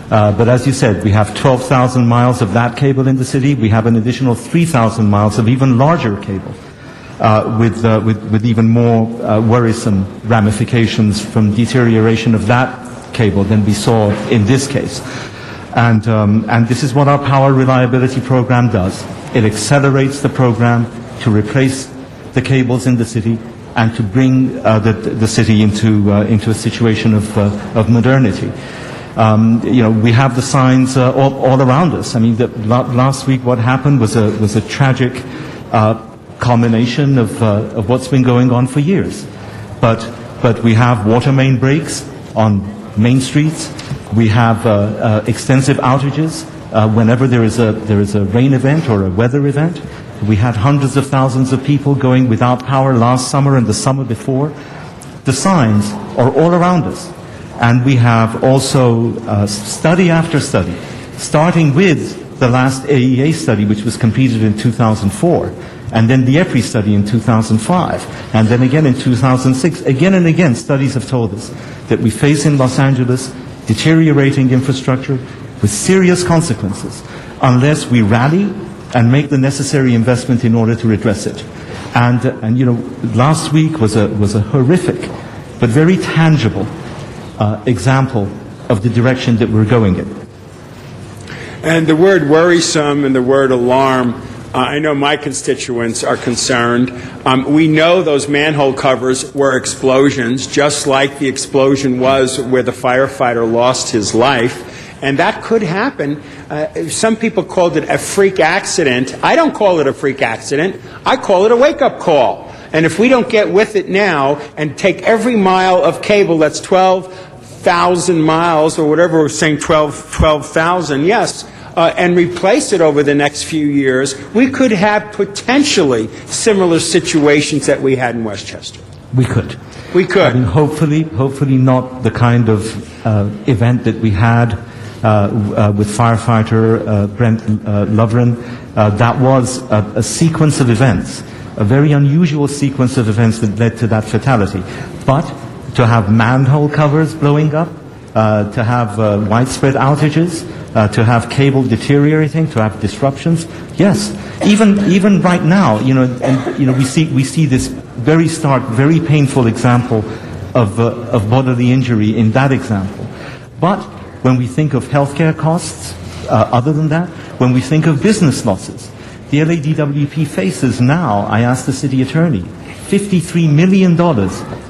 But as you said, we have 12,000 miles of that cable in the city. We have an additional 3,000 miles of even larger cable, with even more worrisome ramifications from deterioration of that cable than we saw in this case. And this is what our power reliability program does. It accelerates the program to replace the cables in the city and to bring the city into a situation of modernity. We have the signs all around us. I mean, last week what happened was a tragic culmination of what's been going on for years. But we have water main breaks on main streets. We have extensive outages whenever there is a rain event or a weather event. We had hundreds of thousands of people going without power last summer and the summer before. The signs are all around us. And we have also study after study, starting with the last AEA study, which was completed in 2004, and then the EPRI study in 2005, and then again in 2006. Again and again, studies have told us that we face in Los Angeles deteriorating infrastructure with serious consequences unless we rally and make the necessary investment in order to redress it. And you know, last week was a horrific but very tangible example of the direction that we're going in. And the word worrisome and the word alarm, I know my constituents are concerned. We know those manhole covers were explosions, just like the explosion was where the firefighter lost his life. And that could happen. Some people called it a freak accident. I don't call it a freak accident. I call it a wake-up call. And if we don't get with it now and take every mile of cable that's 12,000 miles or whatever we're saying, 12,000, yes, and replace it over the next few years, we could have potentially similar situations that we had in Westchester. We could. We could. I mean, hopefully not the kind of event that we had with firefighter Brent Lovren. That was a sequence of events, a very unusual sequence of events that led to that fatality. But to have manhole covers blowing up, to have widespread outages, to have cable deteriorating, to have disruptions, yes. Even right now, you know, and you know, we see this very stark, very painful example of bodily injury in that example. But when we think of healthcare costs, other than that, when we think of business losses, the LADWP faces now, I asked the city attorney, $53 million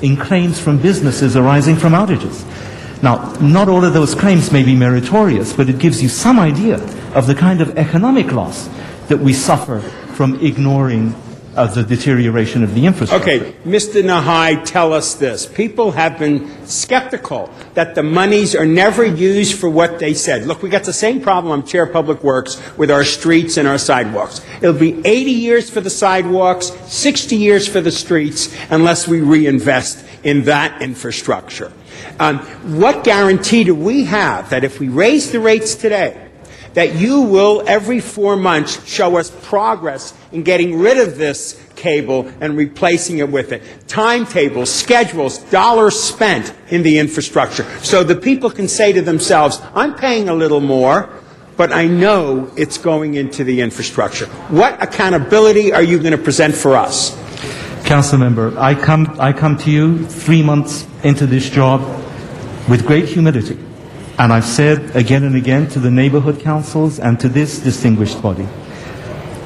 in claims from businesses arising from outages. Now, not all of those claims may be meritorious, but it gives you some idea of the kind of economic loss that we suffer from ignoring the deterioration of the infrastructure. Okay, Mr. Nahai, tell us this. People have been skeptical that the monies are never used for what they said. Look, we got the same problem, I'm Chair of Public Works, with our streets and our sidewalks. It'll be 80 years for the sidewalks, 60 years for the streets, unless we reinvest in that infrastructure. What guarantee do we have that if we raise the rates today, that you will every 4 months show us progress in getting rid of this cable and replacing it with it? Timetables, schedules, dollars spent in the infrastructure, so the people can say to themselves, I'm paying a little more, but I know it's going into the infrastructure. What accountability are you going to present for us? Council member, I come to you 3 months into this job with great humility. And I've said again and again to the neighborhood councils and to this distinguished body,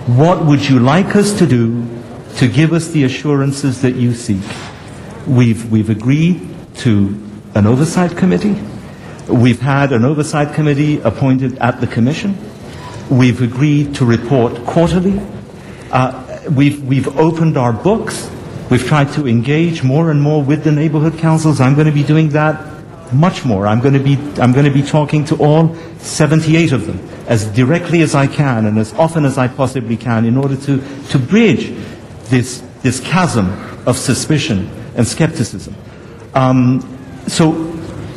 what would you like us to do to give us the assurances that you seek? We've agreed to an oversight committee. We've had an oversight committee appointed at the commission. We've agreed to report quarterly. We've opened our books. We've tried to engage more and more with the neighborhood councils. I'm going to be doing that much more. I'm going to be talking to all 78 of them as directly as I can and as often as I possibly can in order to bridge this chasm of suspicion and skepticism.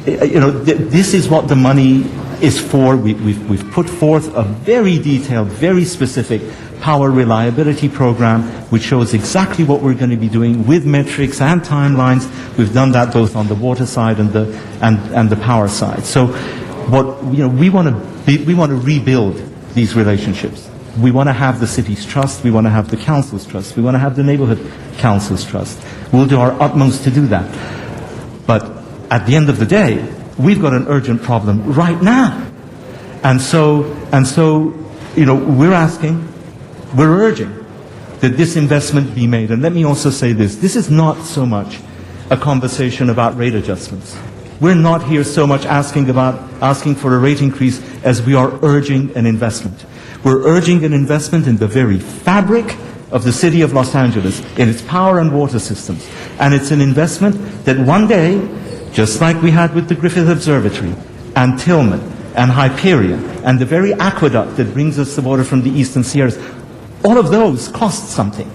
This is what the money is for. We've put forth a very detailed, very specific power reliability program which shows exactly what we're going to be doing with metrics and timelines. We've done that both on the water side and the power side. So we want to rebuild these relationships. We want to have the city's trust. We want to have the council's trust. We want to have the neighborhood council's trust. We'll do our utmost to do that. But at the end of the day, we've got an urgent problem right now. And so, we're urging that this investment be made. And let me also say this. This is not so much a conversation about rate adjustments. We're not here so much asking for a rate increase as we are urging an investment. We're urging an investment in the very fabric of the city of Los Angeles, in its power and water systems. And it's an investment that one day, just like we had with the Griffith Observatory, and Tillman, and Hyperion, and the very aqueduct that brings us the water from the Eastern Sierras, all of those cost something.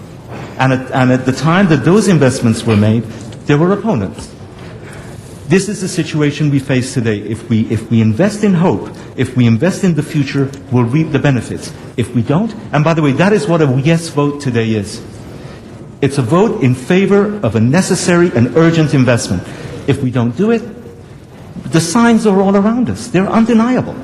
And at the time that those investments were made, there were opponents. This is the situation we face today. If we invest in hope, if we invest in the future, we'll reap the benefits. If we don't, and by the way, that is what a yes vote today is. It's a vote in favor of a necessary and urgent investment. If we don't do it, the signs are all around us. They're undeniable.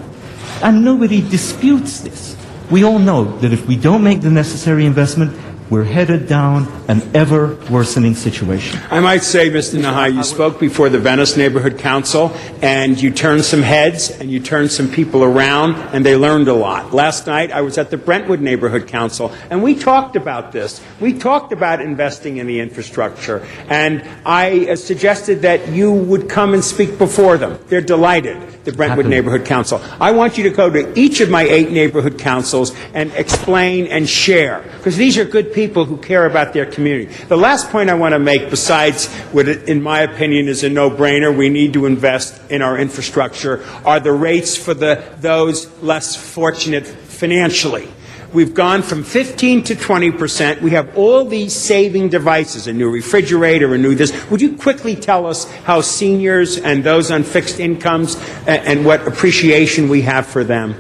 And nobody disputes this. We all know that if we don't make the necessary investment, we're headed down an ever worsening situation. I might say, Mr. Nahai, you spoke before the Venice Neighborhood Council, and you turned some heads, and you turned some people around, and they learned a lot. Last night, I was at the Brentwood Neighborhood Council, and we talked about this. We talked about investing in the infrastructure, and I suggested that you would come and speak before them. They're delighted, the Brentwood Neighborhood Council. I want you to go to each of my 8 neighborhood councils and explain and share, because these are good people who care about their community. The last point I want to make, besides what, in my opinion, is a no-brainer, we need to invest in our infrastructure, are the rates for those less fortunate financially. We've gone from 15 to 20%. We have all these saving devices, a new refrigerator, a new this. Would you quickly tell us how seniors and those on fixed incomes and what appreciation we have for them?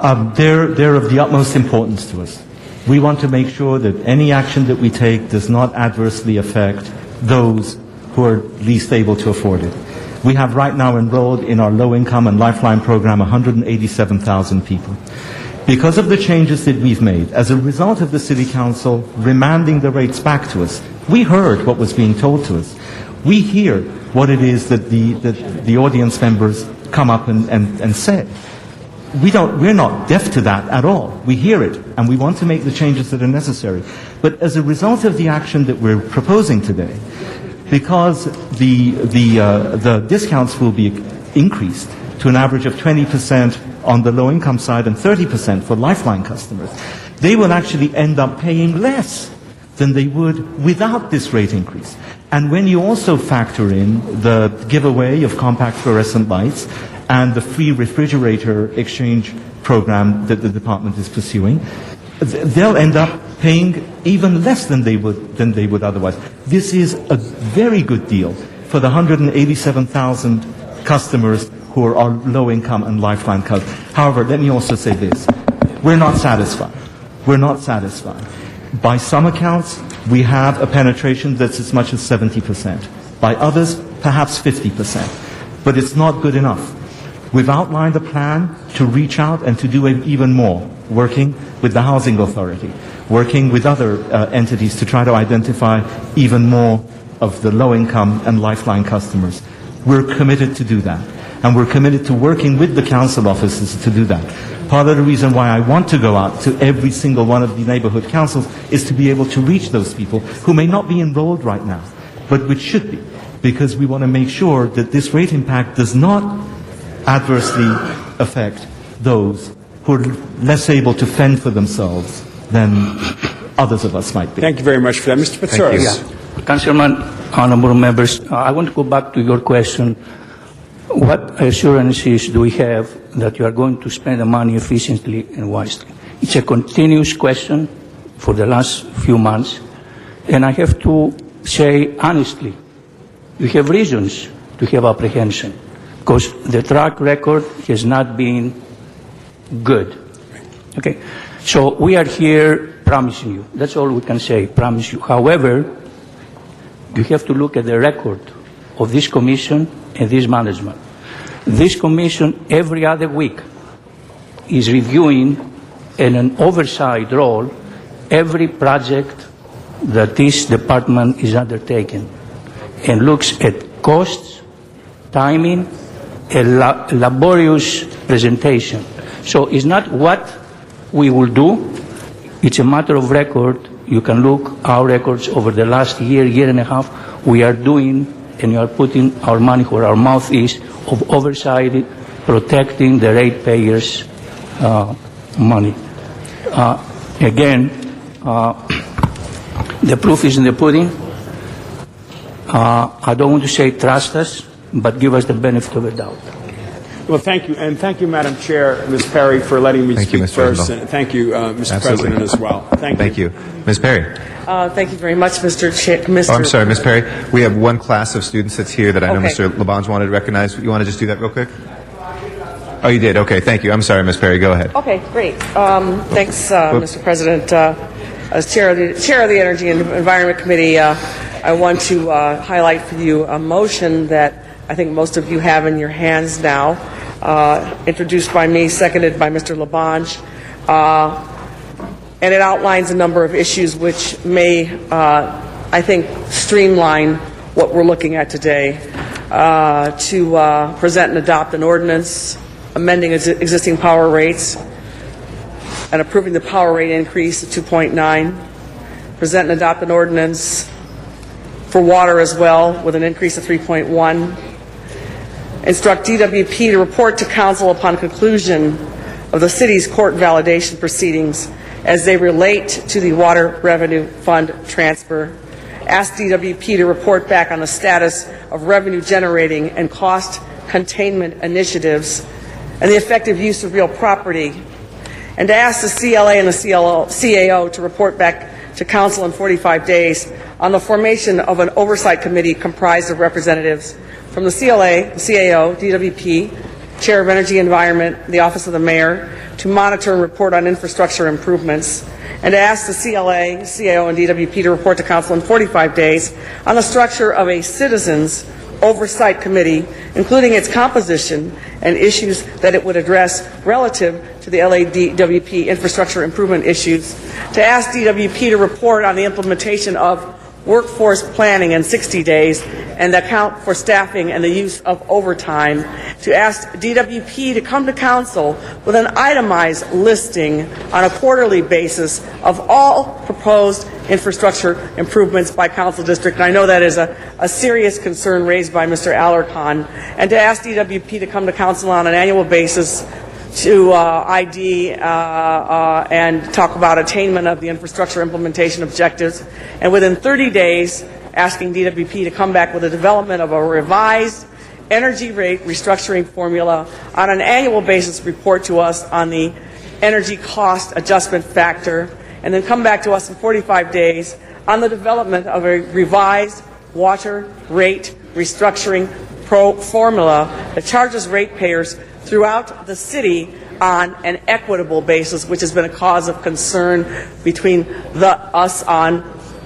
They're of the utmost importance to us. We want to make sure that any action that we take does not adversely affect those who are least able to afford it. We have right now enrolled in our low-income and Lifeline program 187,000 people. Because of the changes that we've made, as a result of the City Council remanding the rates back to us, we heard what was being told to us. We hear what it is that the audience members come up and say. We're not deaf to that at all. We hear it, and we want to make the changes that are necessary. But as a result of the action that we're proposing today, because the discounts will be increased to an average of 20% on the low-income side and 30% for Lifeline customers, they will actually end up paying less than they would without this rate increase. And when you also factor in the giveaway of compact fluorescent lights and the free refrigerator exchange program that the department is pursuing, they'll end up paying even less than they would otherwise. This is a very good deal for the 187,000 customers who are low income and Lifeline customers. However, let me also say this. We're not satisfied. We're not satisfied. By some accounts, we have a penetration that's as much as 70%. By others, perhaps 50%. But it's not good enough. We've outlined a plan to reach out and to do even more, working with the Housing Authority, working with other entities to try to identify even more of the low-income and Lifeline customers. We're committed to do that, and we're committed to working with the council offices to do that. Part of the reason why I want to go out to every single one of the neighborhood councils is to be able to reach those people who may not be enrolled right now, but which should be, because we want to make sure that this rate impact does not adversely affect those who are less able to fend for themselves than others of us might be. Thank you very much for that. Mr. Patsaros. Yeah. Councilman, honorable members, I want to go back to your question. What assurances do we have that you are going to spend the money efficiently and wisely? It's a continuous question for the last few months, and I have to say honestly, we have reasons to have apprehension, because the track record has not been good. Okay? So we are here promising you. That's all we can say, promise you. However, you have to look at the record of this commission and this management. This commission every other week is reviewing in an oversight role every project that this department is undertaking and looks at costs, timing, a laborious presentation. So it's not what we will do, it's a matter of record. You can look our records over the last year, year and a half. We are doing and you are putting our money where our mouth is of oversight, protecting the ratepayers' money. Again, the proof is in the pudding. I don't want to say trust us, but give us the benefit of the doubt. Well, thank you. And thank you, Madam Chair, Ms. Perry, for letting me speak first. And thank you, Mr. President, as well. Thank you. Thank you. Ms. Perry. Thank you very much, Mr. Oh, I'm sorry, Ms. Perry. We have one class of students that's here that I know Okay. Mr. Labange wanted to recognize. You want to just do that real quick? Oh, you did? Okay, thank you. I'm sorry, Ms. Perry. Go ahead. Okay, great. Thanks, Mr. President. As chair of the Energy and Environment Committee, I want to highlight for you a motion that I think most of you have in your hands now, introduced by me, seconded by Mr. Labange. And it outlines a number of issues which may, I think, streamline what we're looking at today. To present and adopt an ordinance amending existing power rates and approving the power rate increase to 2.9. Present and adopt an ordinance for water as well with an increase of 3.1. Instruct DWP to report to council upon conclusion of the city's court validation proceedings as they relate to the water revenue fund transfer. Ask DWP to report back on the status of revenue generating and cost containment initiatives and the effective use of real property, and to ask the CLA and the CAO to report back to council in 45 days on the formation of an oversight committee comprised of representatives from the CLA, the CAO, DWP, Chair of Energy Environment, the Office of the Mayor, to monitor and report on infrastructure improvements, and to ask the CLA, CAO, and DWP to report to council in 45 days on the structure of a citizens oversight committee, including its composition and issues that it would address relative to the LADWP infrastructure improvement issues, to ask DWP to report on the implementation of workforce planning in 60 days and account for staffing and the use of overtime, to ask DWP to come to council with an itemized listing on a quarterly basis of all proposed infrastructure improvements by council district. And I know that is a serious concern raised by Mr. Alarcon. And to ask DWP to come to council on an annual basis to ID and talk about attainment of the infrastructure implementation objectives, and within 30 days asking DWP to come back with a development of a revised energy rate restructuring formula on an annual basis, report to us on the energy cost adjustment factor, and then come back to us in 45 days on the development of a revised water rate restructuring formula that charges ratepayers throughout the city on an equitable basis, which has been a cause of concern between us on,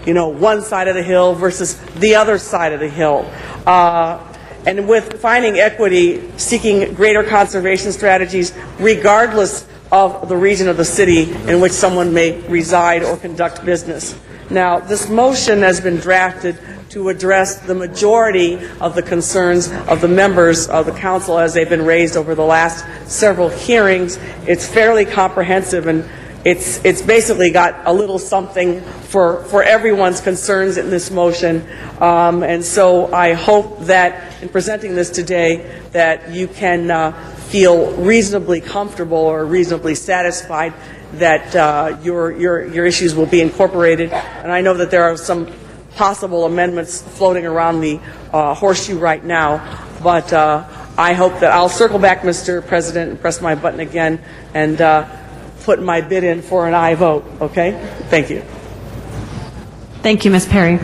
one side of the hill versus the other side of the hill. And with finding equity, seeking greater conservation strategies, regardless of the region of the city in which someone may reside or conduct business. Now, this motion has been drafted to address the majority of the concerns of the members of the council as they've been raised over the last several hearings. It's fairly comprehensive, and it's basically got a little something for everyone's concerns in this motion. And so I hope that in presenting this today that you can feel reasonably comfortable or reasonably satisfied that your issues will be incorporated. And I know that there are some possible amendments floating around the horseshoe right now, but I hope that I'll circle back, Mr. President, and press my button again and put my bid in for an aye vote, okay? Thank you. Thank you, Ms. Perry.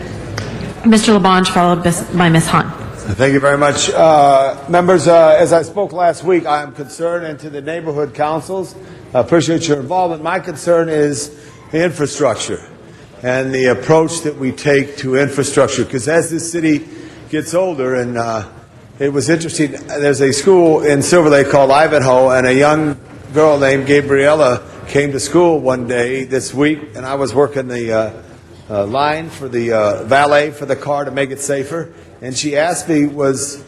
Mr. Labange, followed by Ms. Hunt. Thank you very much. Members, as I spoke last week, I am concerned, and to the neighborhood councils, I appreciate your involvement. My concern is the infrastructure and the approach that we take to infrastructure, because as this city gets older, and it was interesting, there's a school in Silver Lake called Ivanhoe, and a young girl named Gabriella came to school one day this week, and I was working the line for the valet for the car to make it safer, and she asked me, was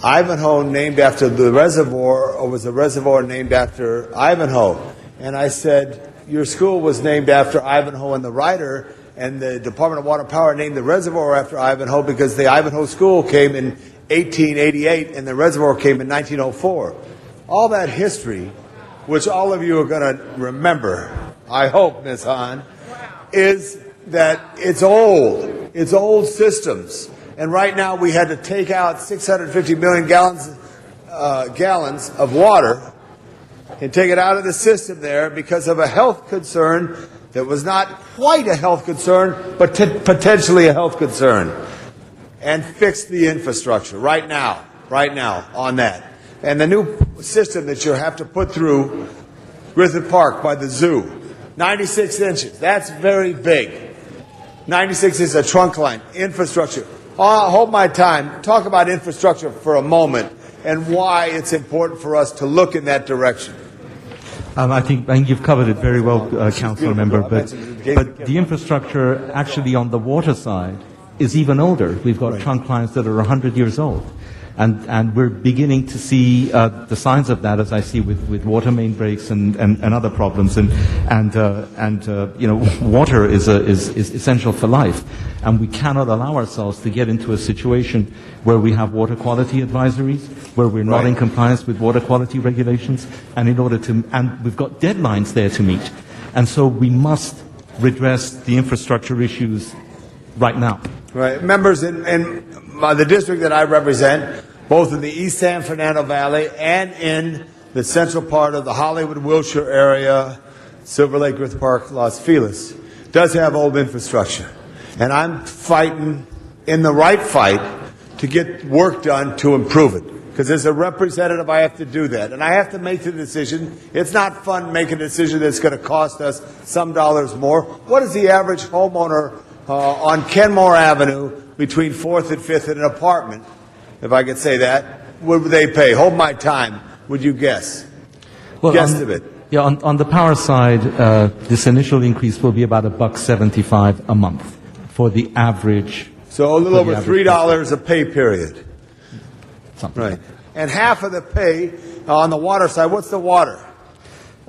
Ivanhoe named after the reservoir, or was the reservoir named after Ivanhoe? And I said, your school was named after Ivanhoe and the writer, and the Department of Water and Power named the reservoir after Ivanhoe because the Ivanhoe School came in 1888 and the reservoir came in 1904. All that history, which all of you are going to remember, I hope, Ms. Hahn, is that it's old. It's old systems. And right now we had to take out 650 million gallons of water and take it out of the system there because of a health concern that was not quite a health concern, but potentially a health concern, and fix the infrastructure right now on that. And the new system that you have to put through Griffith Park by the zoo, 96 inches, that's very big. 96 is a trunk line, infrastructure. Hold my time. Talk about infrastructure for a moment and why it's important for us to look in that direction. I think you've covered it very well, Council Member, but the infrastructure actually on the water side is even older. We've got trunk lines that are 100 years old. And we're beginning to see the signs of that, as I see with water main breaks and other problems. And water is essential for life. And we cannot allow ourselves to get into a situation where we have water quality advisories, where we're not in compliance with water quality regulations, and we've got deadlines there to meet. And so we must redress the infrastructure issues right now. Right. Members in the district that I represent, both in the East San Fernando Valley and in the central part of the Hollywood, Wilshire area, Silver Lake, Griffith Park, Los Feliz, does have old infrastructure. And I'm fighting in the right fight to get work done to improve it. Because as a representative, I have to do that. And I have to make the decision. It's not fun making a decision that's going to cost us some dollars more. What is the average homeowner on Kenmore Avenue between 4th and 5th in an apartment, if I could say that, would they pay? Hold my time. Would you guess? Well, Guesstimate. On the power side, this initial increase will be about $1.75 a month for the average. So a little over $3 a pay period. Something right. And half of the pay on the water side. What's the water?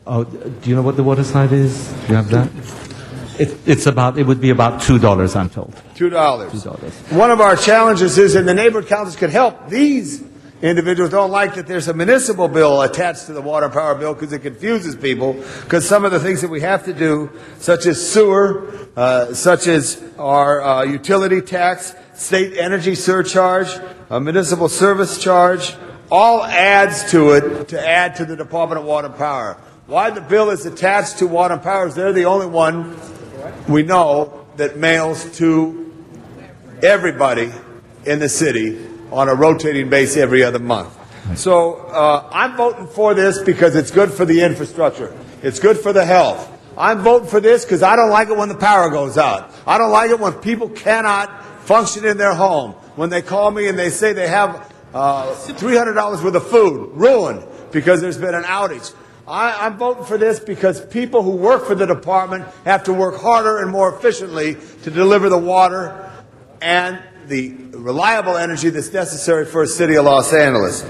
Oh, do you know what the water side is? Do you have that? It would be about $2, I'm told. $2. One of our challenges is, and the neighborhood councils could help, these individuals don't like that there's a municipal bill attached to the water and power bill because it confuses people, because some of the things that we have to do, such as sewer, such as our utility tax, state energy surcharge, a municipal service charge, all adds to it to add to the Department of Water and Power. Why the bill is attached to Water and Power is they're the only one we know that mails to everybody in the city on a rotating basis every other month. So I'm voting for this because it's good for the infrastructure. It's good for the health. I'm voting for this because I don't like it when the power goes out. I don't like it when people cannot function in their home. When they call me and they say they have $300 worth of food ruined because there's been an outage. I'm voting for this because people who work for the department have to work harder and more efficiently to deliver the water and the reliable energy that's necessary for a city of Los Angeles.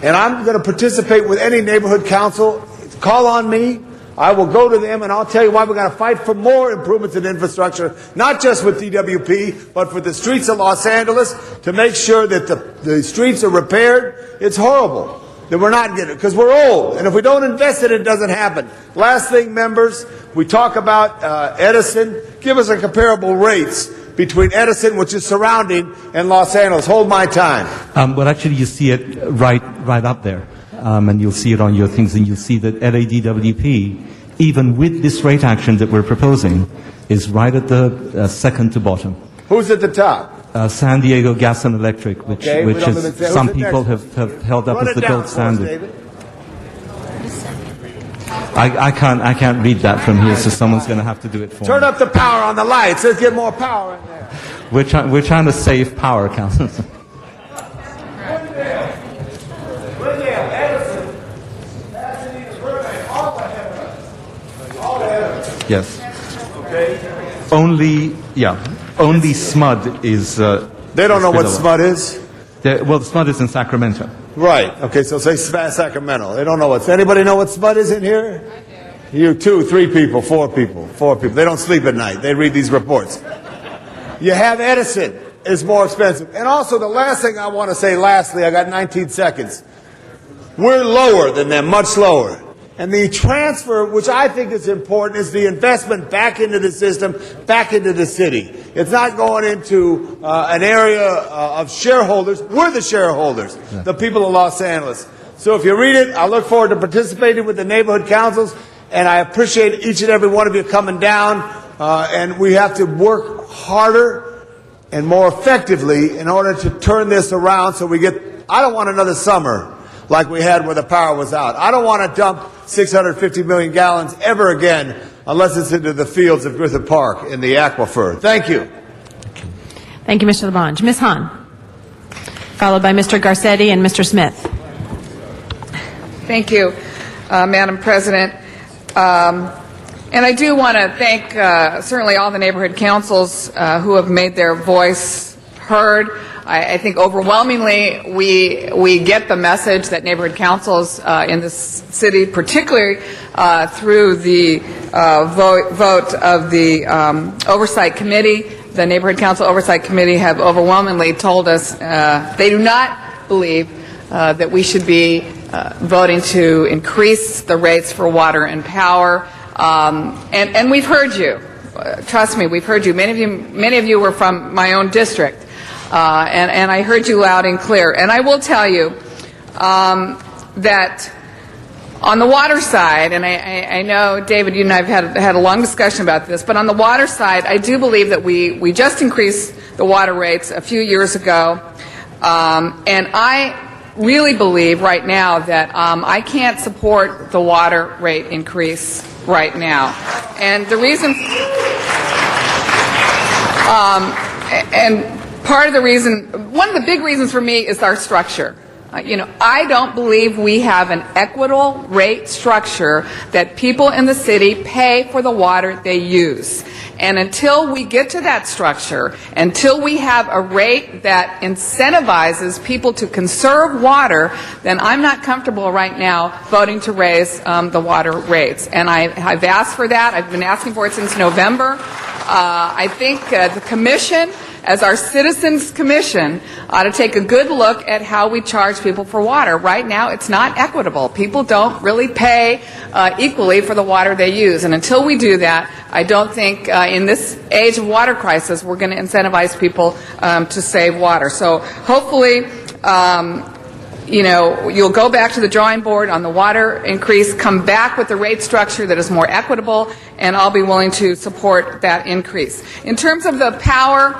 And I'm going to participate with any neighborhood council. Call on me. I will go to them and I'll tell you why we're going to fight for more improvements in infrastructure, not just with DWP, but for the streets of Los Angeles to make sure that the streets are repaired. It's horrible that we're not getting it because we're old. And if we don't invest in it, it doesn't happen. Last thing, members, we talk about Edison. Give us a comparable rates between Edison, which is surrounding, and Los Angeles. Hold my time. Well, actually, you see it right up there. And you'll see it on your things, and you'll see that LADWP, even with this rate action that we're proposing, is right at the second to bottom. Who's at the top? San Diego Gas and Electric, which is some people have held up as the gold standard. I can't read that from here, so someone's going to have to do it for me. Turn up the power on the lights. Let's get more power in there. We're trying to save power, Council. Yes. Okay. Only SMUD is. They don't know what SMUD is? Well, SMUD is in Sacramento. Right. Okay, so say Sacramento. They don't know what. Anybody know what SMUD is in here? You, 2, 3 people, 4 people. They don't sleep at night. They read these reports. You have Edison. It's more expensive. And also, the last thing I want to say, lastly, I got 19 seconds. We're lower than them, much lower. And the transfer, which I think is important, is the investment back into the system, back into the city. It's not going into an area of shareholders. We're the shareholders, the people of Los Angeles. So if you read it, I look forward to participating with the neighborhood councils and I appreciate each and every one of you coming down, and we have to work harder and more effectively in order to turn this around so we get, I don't want another summer like we had where the power was out. I don't want to dump 650 million gallons ever again unless it's into the fields of Griffith Park in the aquifer. Thank you. Thank you, Mr. Labange. Ms. Hahn, followed by Mr. Garcetti and Mr. Smith. Thank you, Madam President. And I do want to thank certainly all the neighborhood councils who have made their voice heard. I think overwhelmingly we get the message that neighborhood councils in this city, particularly through the vote of the Oversight Committee, the Neighborhood Council Oversight Committee, have overwhelmingly told us they do not believe that we should be voting to increase the rates for water and power. And we've heard you. Trust me, we've heard you. Many of you were from my own district. And I heard you loud and clear. And I will tell you that on the water side, and I know, David, you and I have had a long discussion about this, but on the water side, I do believe that we just increased the water rates a few years ago. And I really believe right now that I can't support the water rate increase right now. And the reason, and part of the reason, one of the big reasons for me is our structure. I don't believe we have an equitable rate structure that people in the city pay for the water they use. And until we get to that structure, until we have a rate that incentivizes people to conserve water, then I'm not comfortable right now voting to raise the water rates. And I've asked for that. I've been asking for it since November. I think the Commission, as our Citizens Commission, ought to take a good look at how we charge people for water. Right now, it's not equitable. People don't really pay equally for the water they use. And until we do that, I don't think in this age of water crisis, we're going to incentivize people to save water. So hopefully, you'll go back to the drawing board on the water increase, come back with a rate structure that is more equitable, and I'll be willing to support that increase. In terms of the power,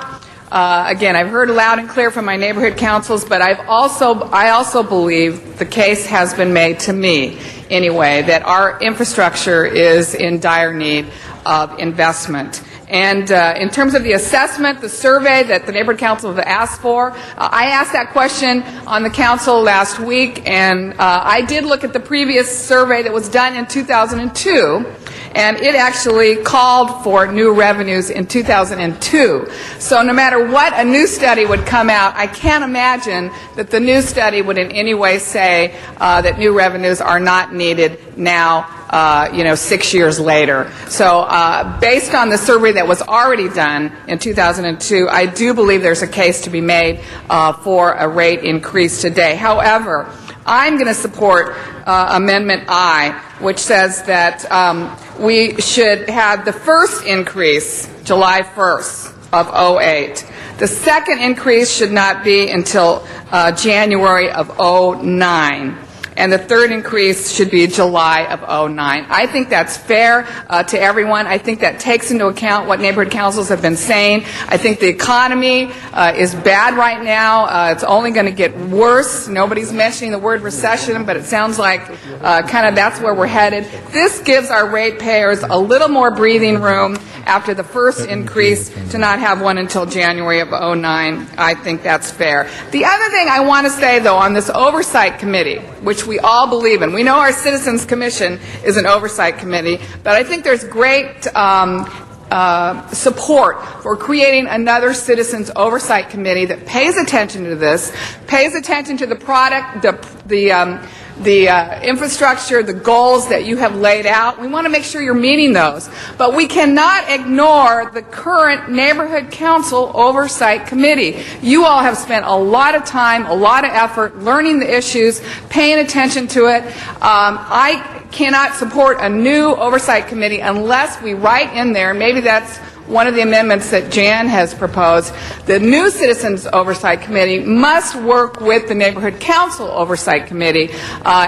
again, I've heard loud and clear from my neighborhood councils, but I also believe the case has been made to me, anyway, that our infrastructure is in dire need of investment. And in terms of the assessment, the survey that the neighborhood council have asked for, I asked that question on the council last week, and I did look at the previous survey that was done in 2002, and it actually called for new revenues in 2002. So no matter what a new study would come out, I can't imagine that the new study would in any way say that new revenues are not needed now, 6 years later. So based on the survey that was already done in 2002, I do believe there's a case to be made for a rate increase today. However, I'm going to support Amendment I, which says that we should have the first increase July 1st of '08. The second increase should not be until January of '09. And the third increase should be July of '09. I think that's fair to everyone. I think that takes into account what neighborhood councils have been saying. I think the economy is bad right now. It's only going to get worse. Nobody's mentioning the word recession, but it sounds like kind of that's where we're headed. This gives our ratepayers a little more breathing room after the first increase to not have one until January of '09. I think that's fair. The other thing I want to say, though, on this oversight committee, which we all believe in. We know our Citizens Commission is an oversight committee, but I think there's great support for creating another Citizens Oversight Committee that pays attention to this, pays attention to the product, the infrastructure, the goals that you have laid out. We want to make sure you're meeting those. But we cannot ignore the current Neighborhood Council Oversight Committee. You all have spent a lot of time, a lot of effort learning the issues, paying attention to it. I cannot support a new oversight committee unless we write in there, maybe that's one of the amendments that Jan has proposed, the new Citizens Oversight Committee must work with the Neighborhood Council Oversight Committee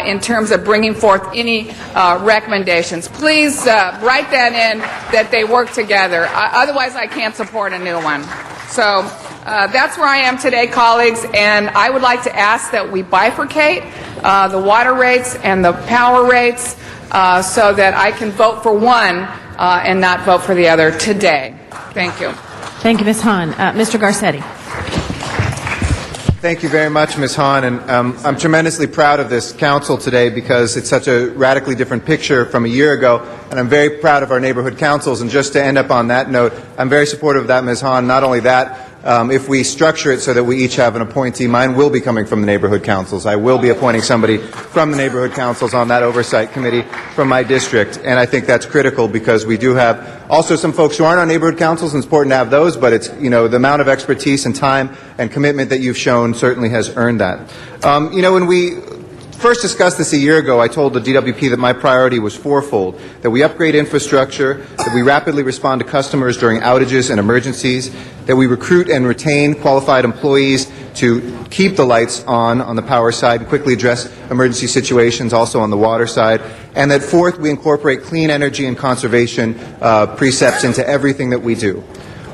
in terms of bringing forth any recommendations. Please write that in, that they work together. Otherwise, I can't support a new one. So that's where I am today, colleagues, and I would like to ask that we bifurcate the water rates and the power rates so that I can vote for one and not vote for the other today. Thank you. Thank you, Ms. Hahn. Mr. Garcetti. Thank you very much, Ms. Hahn, and I'm tremendously proud of this council today because it's such a radically different picture from a year ago, and I'm very proud of our neighborhood councils. And just to end up on that note, I'm very supportive of that, Ms. Hahn. Not only that, if we structure it so that we each have an appointee, mine will be coming from the neighborhood councils. I will be appointing somebody from the neighborhood councils on that oversight committee from my district, and I think that's critical because we do have also some folks who aren't on neighborhood councils, and it's important to have those, but it's, you know, the amount of expertise and time and commitment that you've shown certainly has earned that. You know, when we first discussed this a year ago, I told the DWP that my priority was fourfold: that we upgrade infrastructure, that we rapidly respond to customers during outages and emergencies, that we recruit and retain qualified employees to keep the lights on the power side and quickly address emergency situations also on the water side, and that fourth, we incorporate clean energy and conservation precepts into everything that we do.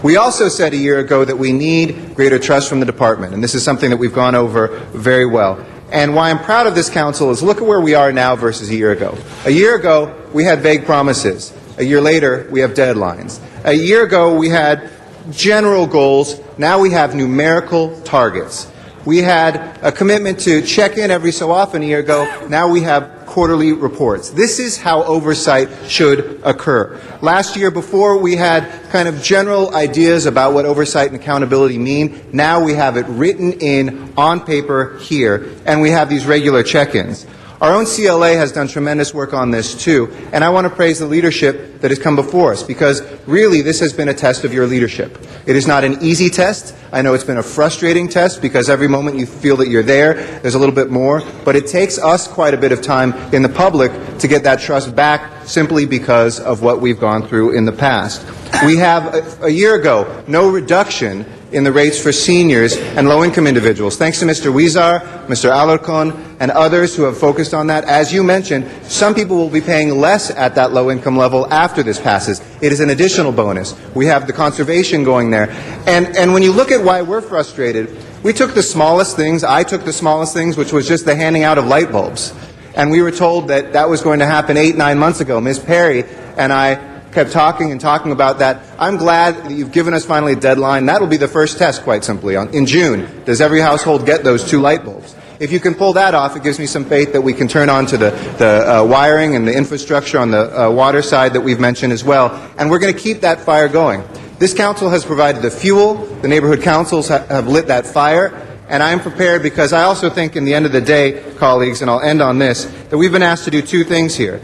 We also said a year ago that we need greater trust from the department, and this is something that we've gone over very well. And why I'm proud of this council is look at where we are now versus a year ago. A year ago, we had vague promises. A year later, we have deadlines. A year ago, we had general goals. Now we have numerical targets. We had a commitment to check in every so often a year ago. Now we have quarterly reports. This is how oversight should occur. Last year, before we had kind of general ideas about what oversight and accountability mean, now we have it written in on paper here, and we have these regular check-ins. Our own CLA has done tremendous work on this too, and I want to praise the leadership that has come before us, because really this has been a test of your leadership. It is not an easy test. I know it's been a frustrating test because every moment you feel that you're there's a little bit more, but it takes us quite a bit of time in the public to get that trust back simply because of what we've gone through in the past. We have, a year ago, no reduction in the rates for seniors and low-income individuals. Thanks to Mr. Huizar, Mr. Alarcon, and others who have focused on that. As you mentioned, some people will be paying less at that low-income level after this passes. It is an additional bonus. We have the conservation going there. And when you look at why we're frustrated, we took the smallest things. I took the smallest things, which was just the handing out of light bulbs. And we were told that that was going to happen 8-9 months ago. Ms. Perry and I kept talking about that. I'm glad that you've given us finally a deadline. That will be the first test, quite simply. In June, does every household get those 2 light bulbs? If you can pull that off, it gives me some faith that we can turn on to the wiring and the infrastructure on the water side that we've mentioned as well. And we're going to keep that fire going. This council has provided the fuel. The neighborhood councils have lit that fire. And I'm prepared because I also think in the end of the day, colleagues, and I'll end on this, that we've been asked to do 2 things here.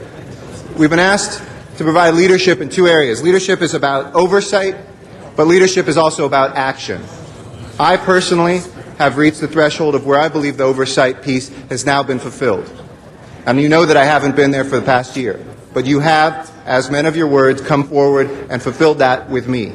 We've been asked to provide leadership in 2 areas. Leadership is about oversight, but leadership is also about action. I personally have reached the threshold of where I believe the oversight piece has now been fulfilled. And you know that I haven't been there for the past year, but you have, as men of your words, come forward and fulfilled that with me.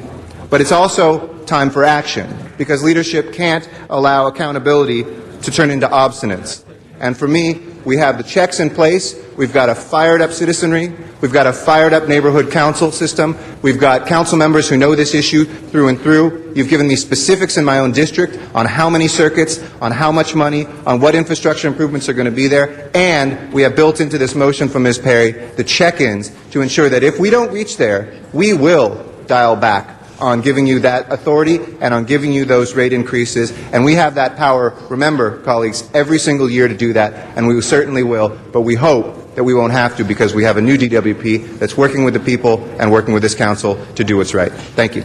But it's also time for action, because leadership can't allow accountability to turn into obstinance. And for me, we have the checks in place. We've got a fired-up citizenry. We've got a fired-up neighborhood council system. We've got council members who know this issue through and through. You've given me specifics in my own district on how many circuits, on how much money, on what infrastructure improvements are going to be there. And we have built into this motion from Ms. Perry the check-ins to ensure that if we don't reach there, we will dial back on giving you that authority and on giving you those rate increases. And we have that power, remember, colleagues, every single year to do that, and we certainly will, but we hope that we won't have to because we have a new DWP that's working with the people and working with this council to do what's right. Thank you.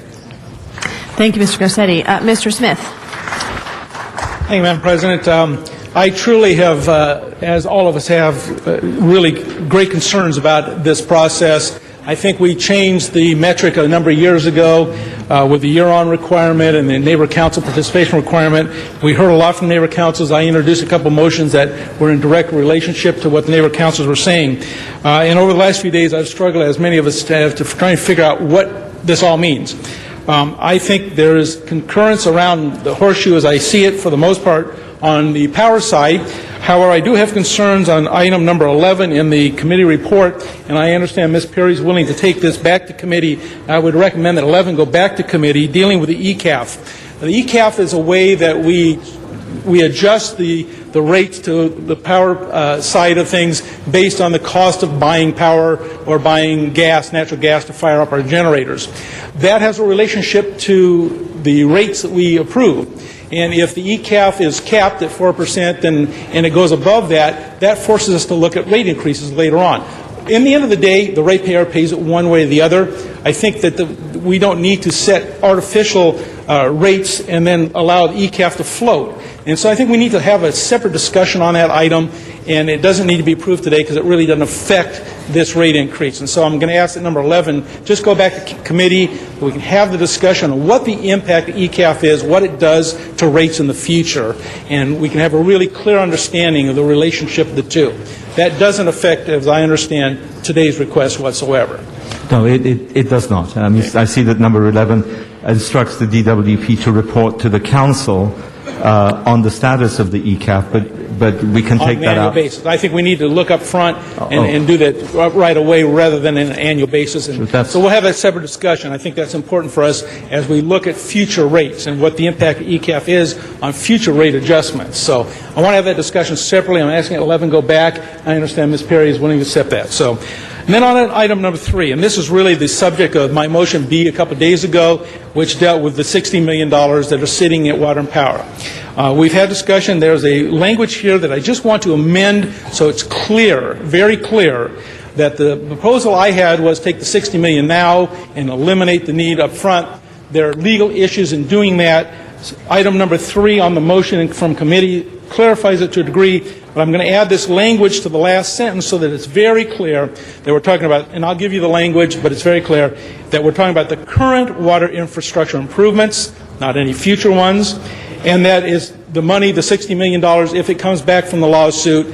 Thank you, Mr. Garcetti. Mr. Smith. Thank you, Madam President. I truly have, as all of us have, really great concerns about this process. I think we changed the metric a number of years ago with the year-on requirement and the neighbor council participation requirement. We heard a lot from neighbor councils. I introduced a couple motions that were in direct relationship to what the neighbor councils were saying. And over the last few days, I've struggled, as many of us have, to try and figure out what this all means. I think there is concurrence around the horseshoe, as I see it, for the most part, on the power side. However, I do have concerns on item number 11 in the committee report, and I understand Ms. Perry is willing to take this back to committee. I would recommend that 11 go back to committee, dealing with the ECAF. The ECAF is a way that we adjust the rates to the power side of things based on the cost of buying power or buying gas, natural gas, to fire up our generators. That has a relationship to the rates that we approve. And if the ECAF is capped at 4% and it goes above that, that forces us to look at rate increases later on. In the end of the day, the ratepayer pays it one way or the other. I think that we don't need to set artificial rates and then allow the ECAF to float. And so I think we need to have a separate discussion on that item, and it doesn't need to be approved today because it really doesn't affect this rate increase. And so I'm going to ask that number 11 just go back to committee. We can have the discussion on what the impact of ECAF is, what it does to rates in the future, and we can have a really clear understanding of the relationship of the two. That doesn't affect, as I understand, today's request whatsoever. No, it does not. I mean, I see that number 11 instructs the DWP to report to the council on the status of the ECAF, but we can take that out. On an annual basis. I think we need to look up front and do that right away rather than on an annual basis. And so we'll have that separate discussion. I think that's important for us as we look at future rates and what the impact of ECAF is on future rate adjustments. So I want to have that discussion separately. I'm asking 11 go back. I understand Ms. Perry is willing to accept that. So, and then on item number 3, and this is really the subject of my motion B a couple of days ago, which dealt with the $60 million that are sitting at Water and Power. We've had discussion. There's a language here that I just want to amend so it's clear, very clear, that the proposal I had was take the $60 million now and eliminate the need up front. There are legal issues in doing that. Item number 3 on the motion from committee clarifies it to a degree, but I'm going to add this language to the last sentence so that it's very clear that we're talking about, and I'll give you the language, but it's very clear that we're talking about the current water infrastructure improvements, not any future ones, and that is the money, the $60 million, if it comes back from the lawsuit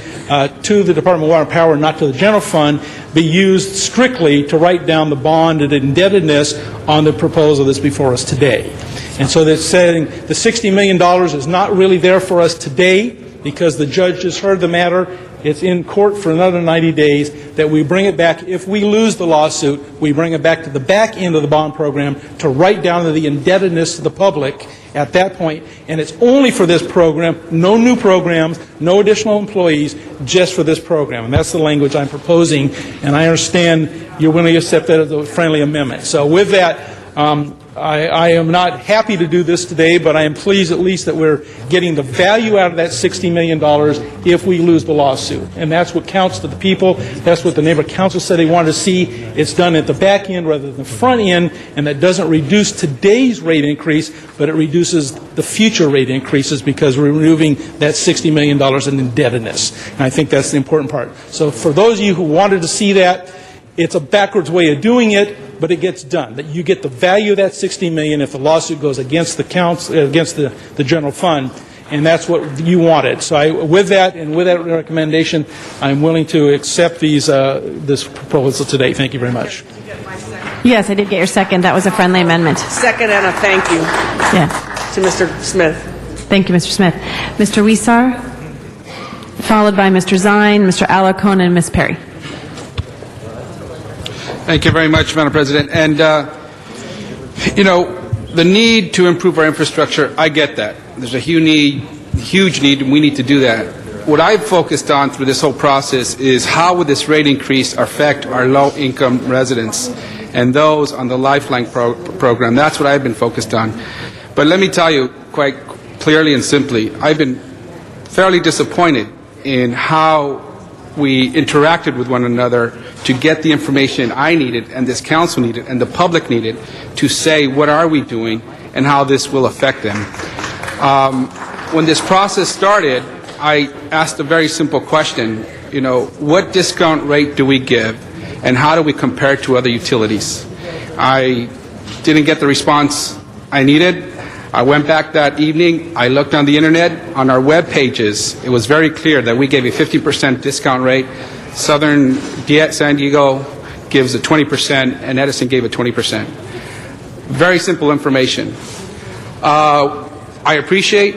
to the Department of Water and Power, not to the general fund, be used strictly to write down the bond and indebtedness on the proposal that's before us today. And so they're saying the $60 million is not really there for us today because the judge just heard the matter. It's in court for another 90 days, that we bring it back. If we lose the lawsuit, we bring it back to the back end of the bond program to write down the indebtedness to the public at that point. And it's only for this program, no new programs, no additional employees, just for this program. And that's the language I'm proposing. And I understand you're willing to accept that as a friendly amendment. So with that, I am not happy to do this today, but I am pleased at least that we're getting the value out of that $60 million if we lose the lawsuit. And that's what counts to the people. That's what the neighborhood council said they wanted to see. It's done at the back end rather than the front end, and that doesn't reduce today's rate increase, but it reduces the future rate increases because we're removing that $60 million in indebtedness. And I think that's the important part. So for those of you who wanted to see that, it's a backwards way of doing it, but it gets done. That you get the value of that $60 million if the lawsuit goes against the against the general fund, and that's what you wanted. So with that and with that recommendation, I'm willing to accept this proposal today. Thank you very much. Yes, I did get your second. That was a friendly amendment. Second and a thank you to Mr. Smith. Thank you, Mr. Smith. Mr. Wiesar, followed by Mr. Zine, Mr. Alacon, and Ms. Perry. Thank you very much, Madam President. And, the need to improve our infrastructure, I get that. There's a huge need, and we need to do that. What I've focused on through this whole process is how would this rate increase affect our low-income residents and those on the Lifeline program. That's what I've been focused on. But let me tell you quite clearly and simply, I've been fairly disappointed in how we interacted with one another to get the information I needed and this council needed and the public needed to say what are we doing and how this will affect them. When this process started, I asked a very simple question, what discount rate do we give and how do we compare to other utilities? I didn't get the response I needed. I went back that evening, I looked on the internet, on our web pages, it was very clear that we gave a 50% discount rate. Southern San Diego gives a 20%, and Edison gave a 20%. Very simple information. I appreciate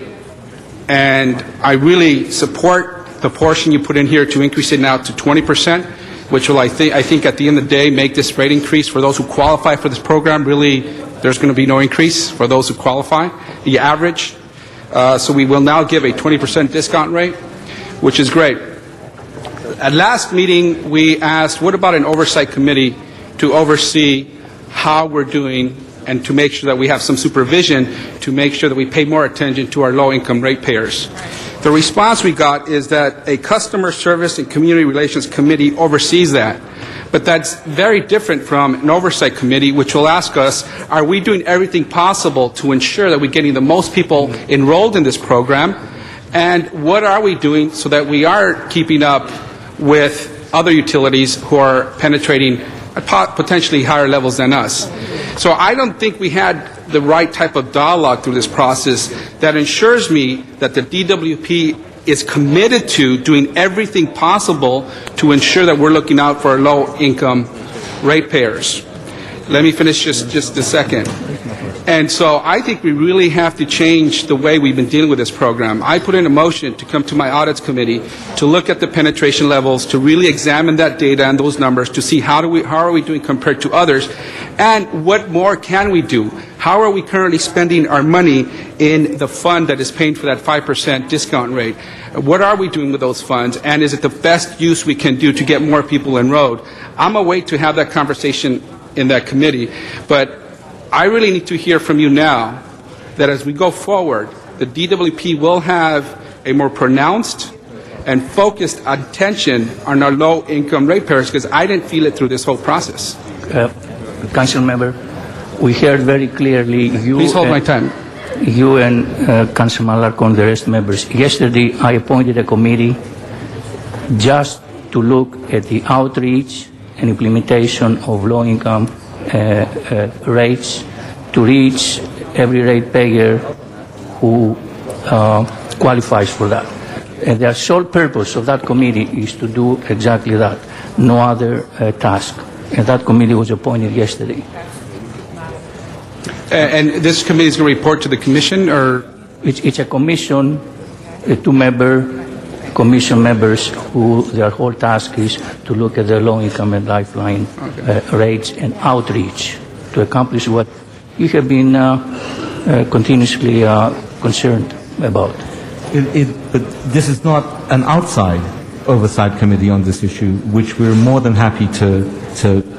and I really support the portion you put in here to increase it now to 20%, which will, I think at the end of the day, make this rate increase for those who qualify for this program. Really, there's going to be no increase for those who qualify, the average. So we will now give a 20% discount rate, which is great. At last meeting, we asked, what about an oversight committee to oversee how we're doing and to make sure that we have some supervision to make sure that we pay more attention to our low-income ratepayers. The response we got is that a customer service and community relations committee oversees that. But that's very different from an oversight committee, which will ask us, are we doing everything possible to ensure that we're getting the most people enrolled in this program? And what are we doing so that we are keeping up with other utilities who are penetrating at potentially higher levels than us? So I don't think we had the right type of dialogue through this process that ensures me that the DWP is committed to doing everything possible to ensure that we're looking out for our low-income ratepayers. Let me finish just a second. And so I think we really have to change the way we've been dealing with this program. I put in a motion to come to my audits committee to look at the penetration levels, to really examine that data and those numbers to see how are we doing compared to others, and what more can we do? How are we currently spending our money in the fund that is paying for that 5% discount rate? What are we doing with those funds, and is it the best use we can do to get more people enrolled? I'm going to wait to have that conversation in that committee, but I really need to hear from you now that as we go forward, the DWP will have a more pronounced and focused attention on our low-income ratepayers, because I didn't feel it through this whole process. Council member, we heard very clearly you. Please hold my time. You and Councilman Alarcon, the rest members. Yesterday, I appointed a committee just to look at the outreach and implementation of low-income rates to reach every ratepayer who qualifies for that. And the sole purpose of that committee is to do exactly that, no other task. And that committee was appointed yesterday. And this committee is going to report to the commission, or? It's a commission, two-member commission members who their whole task is to look at the low-income and lifeline rates and outreach to accomplish what you have been continuously concerned about. But this is not an outside oversight committee on this issue, which we're more than happy to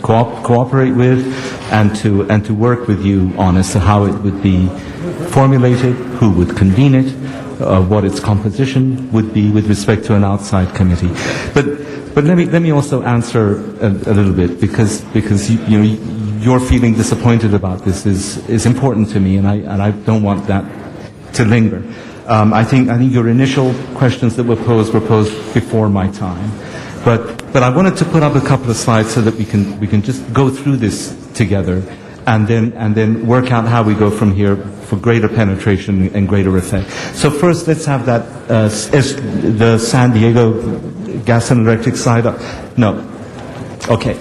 cooperate with and to work with you on as to how it would be formulated, who would convene it, what its composition would be with respect to an outside committee. But let me also answer a little bit, because you're feeling disappointed about this is important to me, and I don't want that to linger. I think your initial questions that were posed before my time, but I wanted to put up a couple of slides so that we can just go through this together, and then work out how we go from here for greater penetration and greater effect. So first, let's have that the San Diego gas and electric side up. No, okay.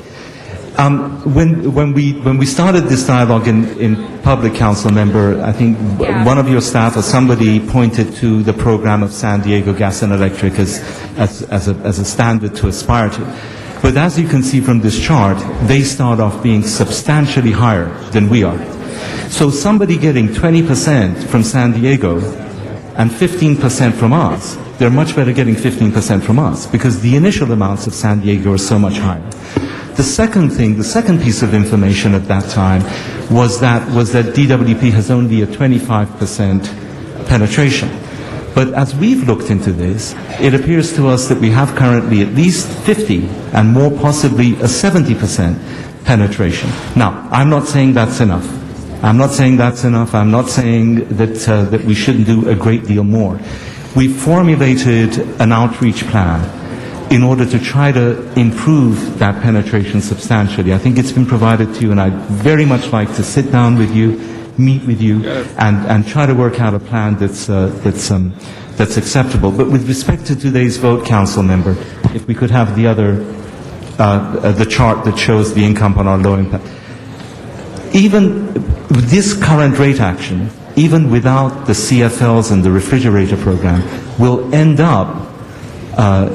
When we started this dialogue in public, council member, I think one of your staff or somebody pointed to the program of San Diego Gas and Electric as a standard to aspire to. But as you can see from this chart, they start off being substantially higher than we are. So somebody getting 20% from San Diego and 15% from us, they're much better getting 15% from us, because the initial amounts of San Diego are so much higher. The second piece of information at that time was that DWP has only a 25% penetration. But as we've looked into this, it appears to us that we have currently at least 50 and more possibly a 70% penetration. Now, I'm not saying that's enough. I'm not saying that we shouldn't do a great deal more. We formulated an outreach plan in order to try to improve that penetration substantially. I think it's been provided to you, and I'd very much like to sit down with you, meet with you, and try to work out a plan that's acceptable. But with respect to today's vote, council member, if we could have the other, the chart that shows the income on our low impact. even with this current rate action, even without the CFLs and the refrigerator program, we'll end up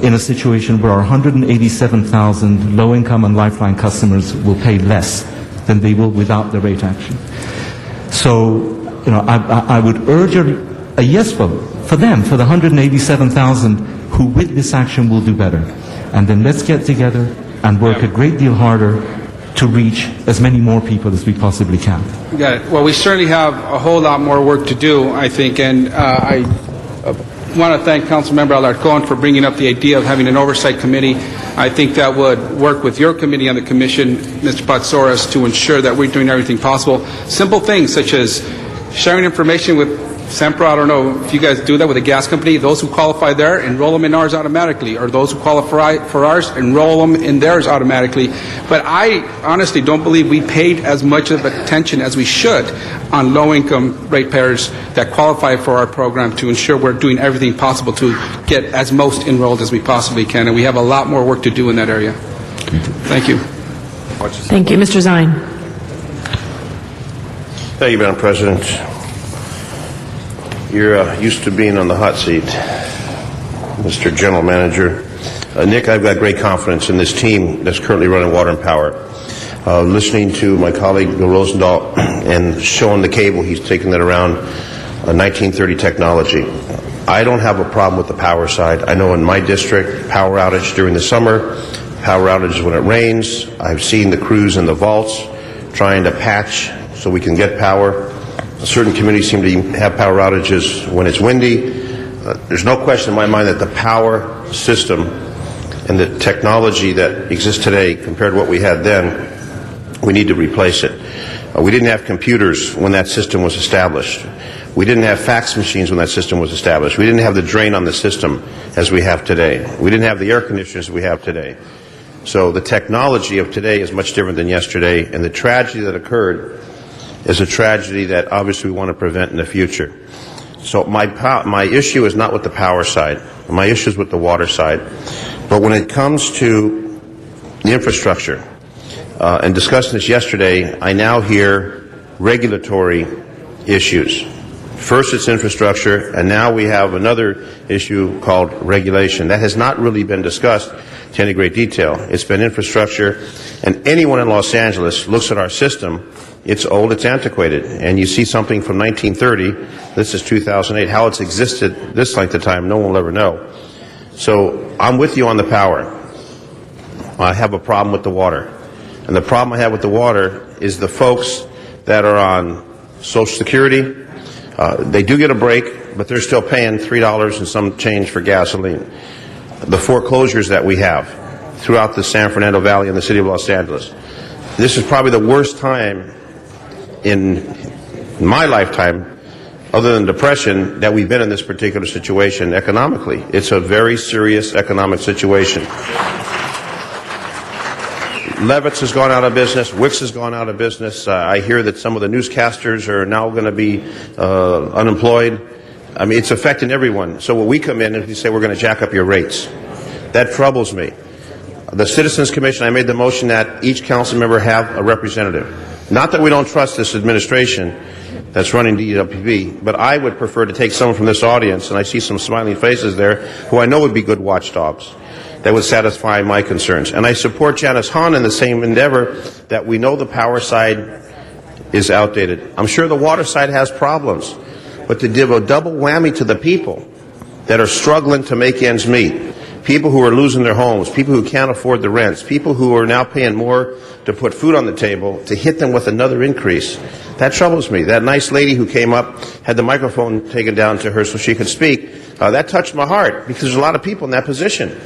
in a situation where our 187,000 low-income and Lifeline customers will pay less than they will without the rate action. So, you know, I would urge a yes vote for them, for the 187,000 who with this action will do better. And then let's get together and work a great deal harder to reach as many more people as we possibly can. Got it. Well, we certainly have a whole lot more work to do, I think, and I want to thank Councilmember Alarcón for bringing up the idea of having an oversight committee. I think that would work with your committee on the commission, Mr. Patsoras, to ensure that we're doing everything possible. Simple things such as sharing information with Sempra. I don't know if you guys do that with a gas company. Those who qualify there, enroll them in ours automatically, or those who qualify for ours, enroll them in theirs automatically. But I honestly don't believe we paid as much of attention as we should on low-income ratepayers that qualify for our program to ensure we're doing everything possible to get as most enrolled as we possibly can. And we have a lot more work to do in that area. Thank you. Thank you. Mr. Zine. Thank you, Madam President. You're used to being on the hot seat, Mr. General Manager. Nick, I've got great confidence in this team that's currently running Water and Power. Listening to my colleague Bill Rosendahl and showing the cable, he's taking that around 1930 technology. I don't have a problem with the power side. I know in my district, power outage during the summer, power outage when it rains. I've seen the crews in the vaults trying to patch so we can get power. Certain communities seem to have power outages when it's windy. There's no question in my mind that the power system and the technology that exists today compared to what we had then, we need to replace it. We didn't have computers when that system was established. We didn't have fax machines when that system was established. We didn't have the drain on the system as we have today. We didn't have the air conditioners we have today. So the technology of today is much different than yesterday, and the tragedy that occurred is a tragedy that obviously we want to prevent in the future. So my issue is not with the power side. My issue is with the water side. But when it comes to the infrastructure, and discussing this yesterday, I now hear regulatory issues. First it's infrastructure, and now we have another issue called regulation. That has not really been discussed to any great detail. It's been infrastructure, and anyone in Los Angeles looks at our system. It's old, it's antiquated, and you see something from 1930, this is 2008, how it's existed this length of time, no one will ever know. So I'm with you on the power. I have a problem with the water. And the problem I have with the water is the folks that are on Social Security, they do get a break, but they're still paying $3 and some change for gasoline. The foreclosures that we have throughout the San Fernando Valley and the city of Los Angeles. This is probably the worst time in my lifetime, other than depression, that we've been in this particular situation economically. It's a very serious economic situation. Levitz has gone out of business. Wix has gone out of business. I hear that some of the newscasters are now going to be unemployed. I mean, it's affecting everyone. So when we come in and we say we're going to jack up your rates, that troubles me. The Citizens Commission, I made the motion that each council member have a representative. Not that we don't trust this administration that's running DWP, but I would prefer to take someone from this audience, and I see some smiling faces there, who I know would be good watchdogs, that would satisfy my concerns. And I support Janice Hahn in the same endeavor that we know the power side is outdated. I'm sure the water side has problems, but to give a double whammy to the people that are struggling to make ends meet, people who are losing their homes, people who can't afford the rents, people who are now paying more to put food on the table, to hit them with another increase, that troubles me. That nice lady who came up, had the microphone taken down to her so she could speak, that touched my heart, because there's a lot of people in that position.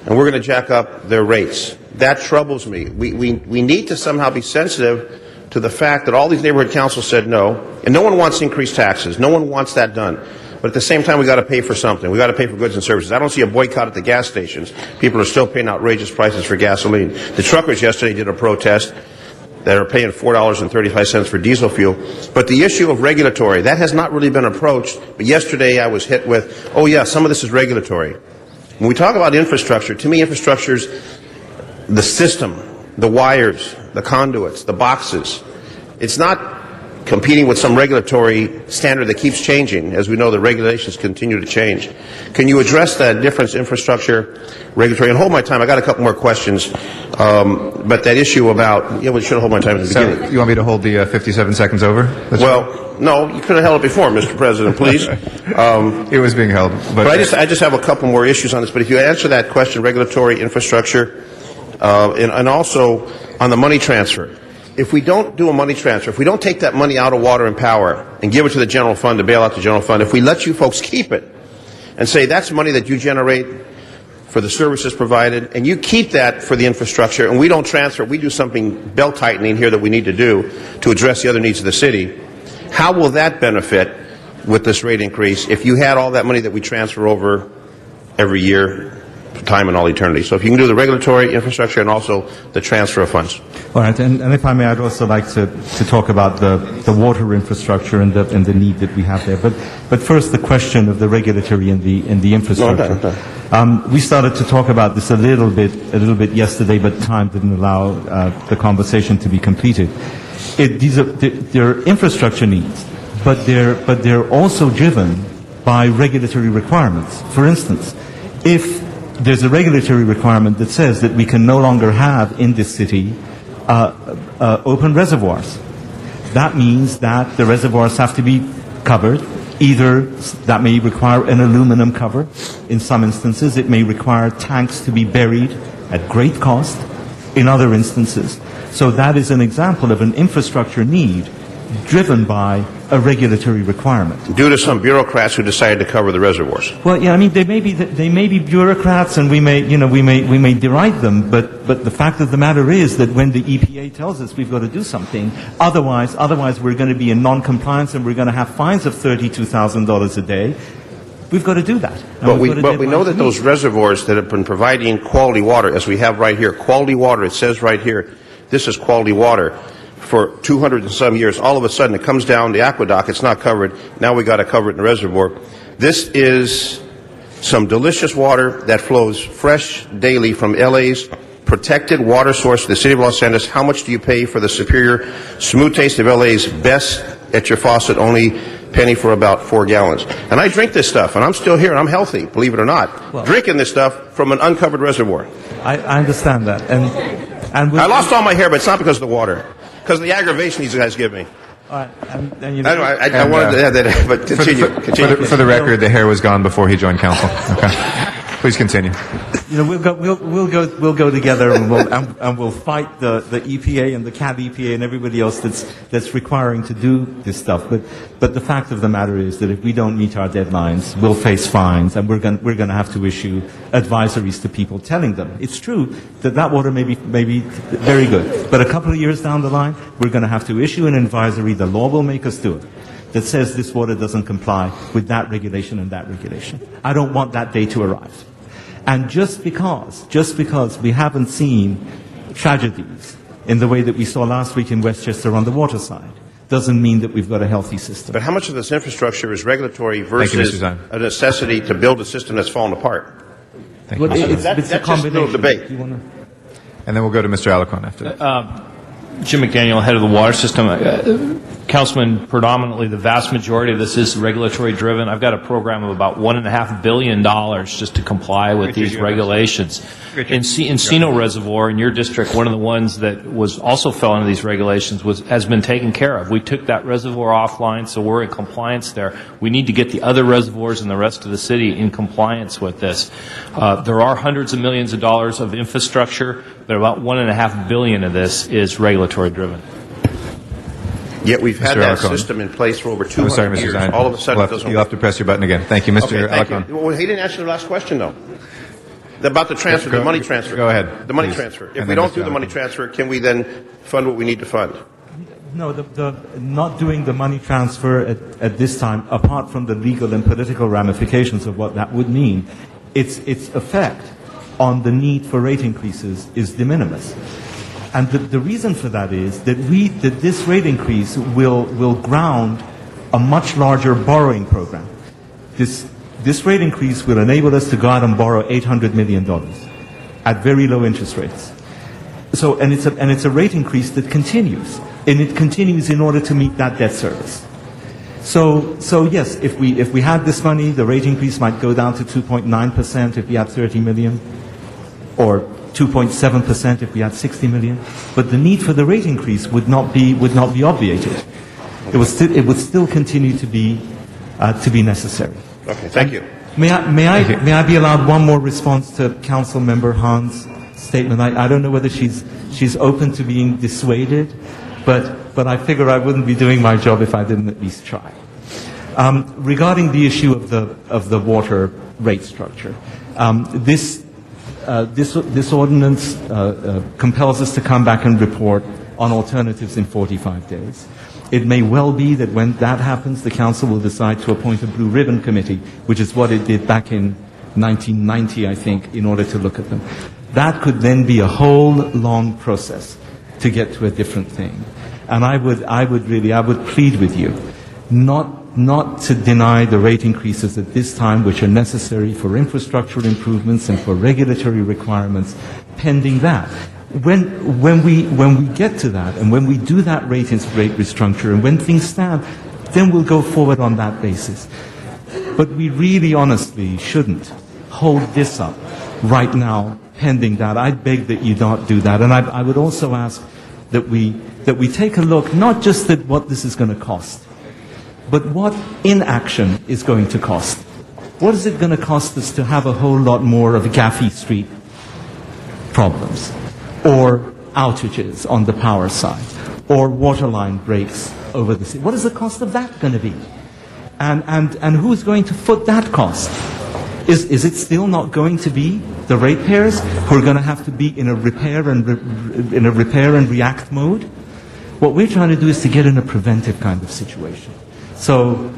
And we're going to jack up their rates. That troubles me. We need to somehow be sensitive to the fact that all these neighborhood councils said no, and no one wants increased taxes. No one wants that done. But at the same time, we got to pay for something. We got to pay for goods and services. I don't see a boycott at the gas stations. People are still paying outrageous prices for gasoline. The truckers yesterday did a protest that are paying $4.35 for diesel fuel. But the issue of regulatory, that has not really been approached. But yesterday I was hit with, oh yeah, some of this is regulatory. When we talk about infrastructure, to me infrastructure is the system, the wires, the conduits, the boxes. It's not competing with some regulatory standard that keeps changing. As we know, the regulations continue to change. Can you address that difference, infrastructure, regulatory? And hold my time. I got a couple more questions. But that issue about, we should have hold my time at the beginning. So you want me to hold the 57 seconds over? No, you could have held it before, Mr. President, please. It was being held. But I just have a couple more issues on this. But if you answer that question, regulatory, infrastructure, and also on the money transfer. If we don't do a money transfer, if we don't take that money out of water and power and give it to the general fund to bail out the general fund, if we let you folks keep it and say that's money that you generate for the services provided, and you keep that for the infrastructure, and we don't transfer, we do something belt-tightening here that we need to do to address the other needs of the city, how will that benefit with this rate increase if you had all that money that we transfer over every year, time and all eternity? So if you can do the regulatory, infrastructure, and also the transfer of funds. All right, and if I may, I'd also like to talk about the water infrastructure and the need that we have there. But first, the question of the regulatory and the infrastructure. We started to talk about this a little bit yesterday, but time didn't allow the conversation to be completed. There are infrastructure needs, but they're also driven by regulatory requirements. For instance, if there's a regulatory requirement that says that we can no longer have in this city open reservoirs. That means that the reservoirs have to be covered. Either that may require an aluminum cover. In some instances, it may require tanks to be buried at great cost. In other instances. So that is an example of an infrastructure need driven by a regulatory requirement. Due to some bureaucrats who decided to cover the reservoirs. Well, yeah, I mean, they may be bureaucrats, and we may deride them, but the fact of the matter is that when the EPA tells us we've got to do something, otherwise we're going to be in non-compliance and we're going to have fines of $32,000 a day. We've got to do that. But we know that those reservoirs that have been providing quality water, as we have right here, quality water, it says right here, this is quality water. For 200 and some years, all of a sudden it comes down the aqueduct, it's not covered, now we got to cover it in the reservoir. This is some delicious water that flows fresh daily from LA's protected water source, the city of Los Angeles. How much do you pay for the superior smooth taste of LA's best at your faucet, only penny for about 4 gallons? And I drink this stuff, and I'm still here, and I'm healthy, believe it or not, drinking this stuff from an uncovered reservoir. I understand that. And I lost all my hair, but it's not because of the water. Because of the aggravation these guys give me. I wanted to add that, but continue. For the record, the hair was gone before he joined council. Okay. Please continue. We'll go together and we'll fight the EPA and the CAD EPA and everybody else that's requiring to do this stuff. But the fact of the matter is that if we don't meet our deadlines, we'll face fines, and we're going to have to issue advisories to people telling them it's true that water may be very good, but a couple of years down the line, we're going to have to issue an advisory. The law will make us do it. That says this water doesn't comply with that regulation and that regulation. I don't want that day to arrive. And just because we haven't seen tragedies in the way that we saw last week in Westchester on the water side, doesn't mean that we've got a healthy system. But how much of this infrastructure is regulatory versus a necessity to build a system that's fallen apart? Thank you. It's a combination. Just a little debate. And then we'll go to Mr. Alarcon after that. Jim McDaniel, head of the water system. Councilman, predominantly the vast majority of this is regulatory driven. I've got a program of about $1.5 billion just to comply with these regulations. Encino Reservoir in your district, one of the ones that was also fell into these regulations has been taken care of. We took that reservoir offline, so we're in compliance there. We need to get the other reservoirs in the rest of the city in compliance with this. There are hundreds of millions of dollars of infrastructure, but about $1.5 billion of this is regulatory driven. Yet we've had that system in place for over 200 years. All of a sudden, it doesn't work. You'll have to press your button again. Thank you, Mr. Alarcon. Well, he didn't answer the last question, though. About the transfer, the money transfer. Go ahead. The money transfer. If we don't do the money transfer, can we then fund what we need to fund? No, the not doing the money transfer at this time, apart from the legal and political ramifications of what that would mean, its effect on the need for rate increases is de minimis. And the reason for that is that this rate increase will ground a much larger borrowing program. This rate increase will enable us to go out and borrow $800 million at very low interest rates. So, and it's a rate increase that continues, and it continues in order to meet that debt service. So yes, if we had this money, the rate increase might go down to 2.9% if we had 30 million, or 2.7% if we had 60 million. But the need for the rate increase would not be obviated. It would still continue to be necessary. Okay, thank you. May I be allowed one more response to Council Member Hahn's statement? I don't know whether she's open to being dissuaded, but I figure I wouldn't be doing my job if I didn't at least try. Regarding the issue of the water rate structure, this ordinance compels us to come back and report on alternatives in 45 days. It may well be that when that happens, the Council will decide to appoint a blue ribbon committee, which is what it did back in 1990, I think, in order to look at them. That could then be a whole long process to get to a different thing. And I would plead with you not to deny the rate increases at this time, which are necessary for infrastructural improvements and for regulatory requirements, pending that. When we get to that, and when we do that rate restructure, and when things stand, then we'll go forward on that basis. But we really honestly shouldn't hold this up right now, pending that. I beg that you not do that. And I would also ask that we take a look, not just at what this is going to cost, but what inaction is going to cost. What is it going to cost us to have a whole lot more of Gaffey Street problems, or outages on the power side, or waterline breaks over the city? What is the cost of that going to be? And who's going to foot that cost? Is it still not going to be the ratepayers who are going to have to be in a repair and react mode? What we're trying to do is to get in a preventive kind of situation. So,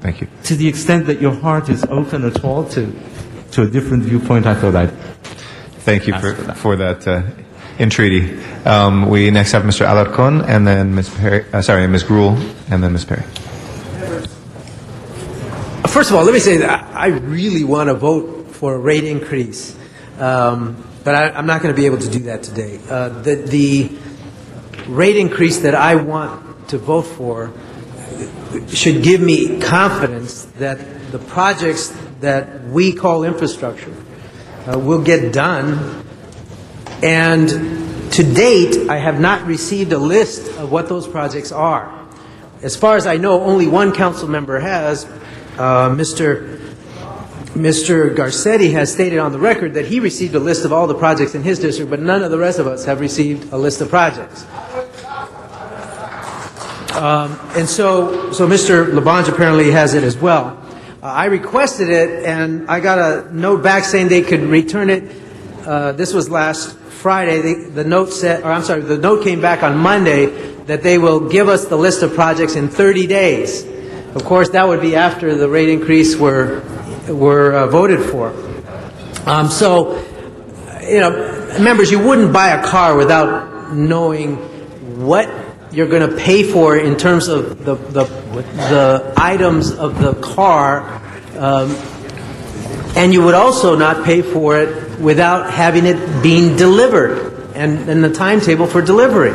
thank you. To the extent that your heart is open at all to a different viewpoint, I thought I'd thank you for that entreaty. We next have Mr. Alarcon, and then Ms. Grewal, and then Ms. Perry. First of all, let me say that I really want to vote for a rate increase, but I'm not going to be able to do that today. The rate increase that I want to vote for should give me confidence that the projects that we call infrastructure will get done. And to date, I have not received a list of what those projects are. As far as I know, only one council member has. Mr. Garcetti has stated on the record that he received a list of all the projects in his district, but none of the rest of us have received a list of projects. And so Mr. Labange apparently has it as well. I requested it, and I got a note back saying they could return it. This was last Friday. The note came back on Monday that they will give us the list of projects in 30 days. Of course, that would be after the rate increase were voted for. So, members, you wouldn't buy a car without knowing what you're going to pay for in terms of the items of the car, and you would also not pay for it without having it being delivered and the timetable for delivery.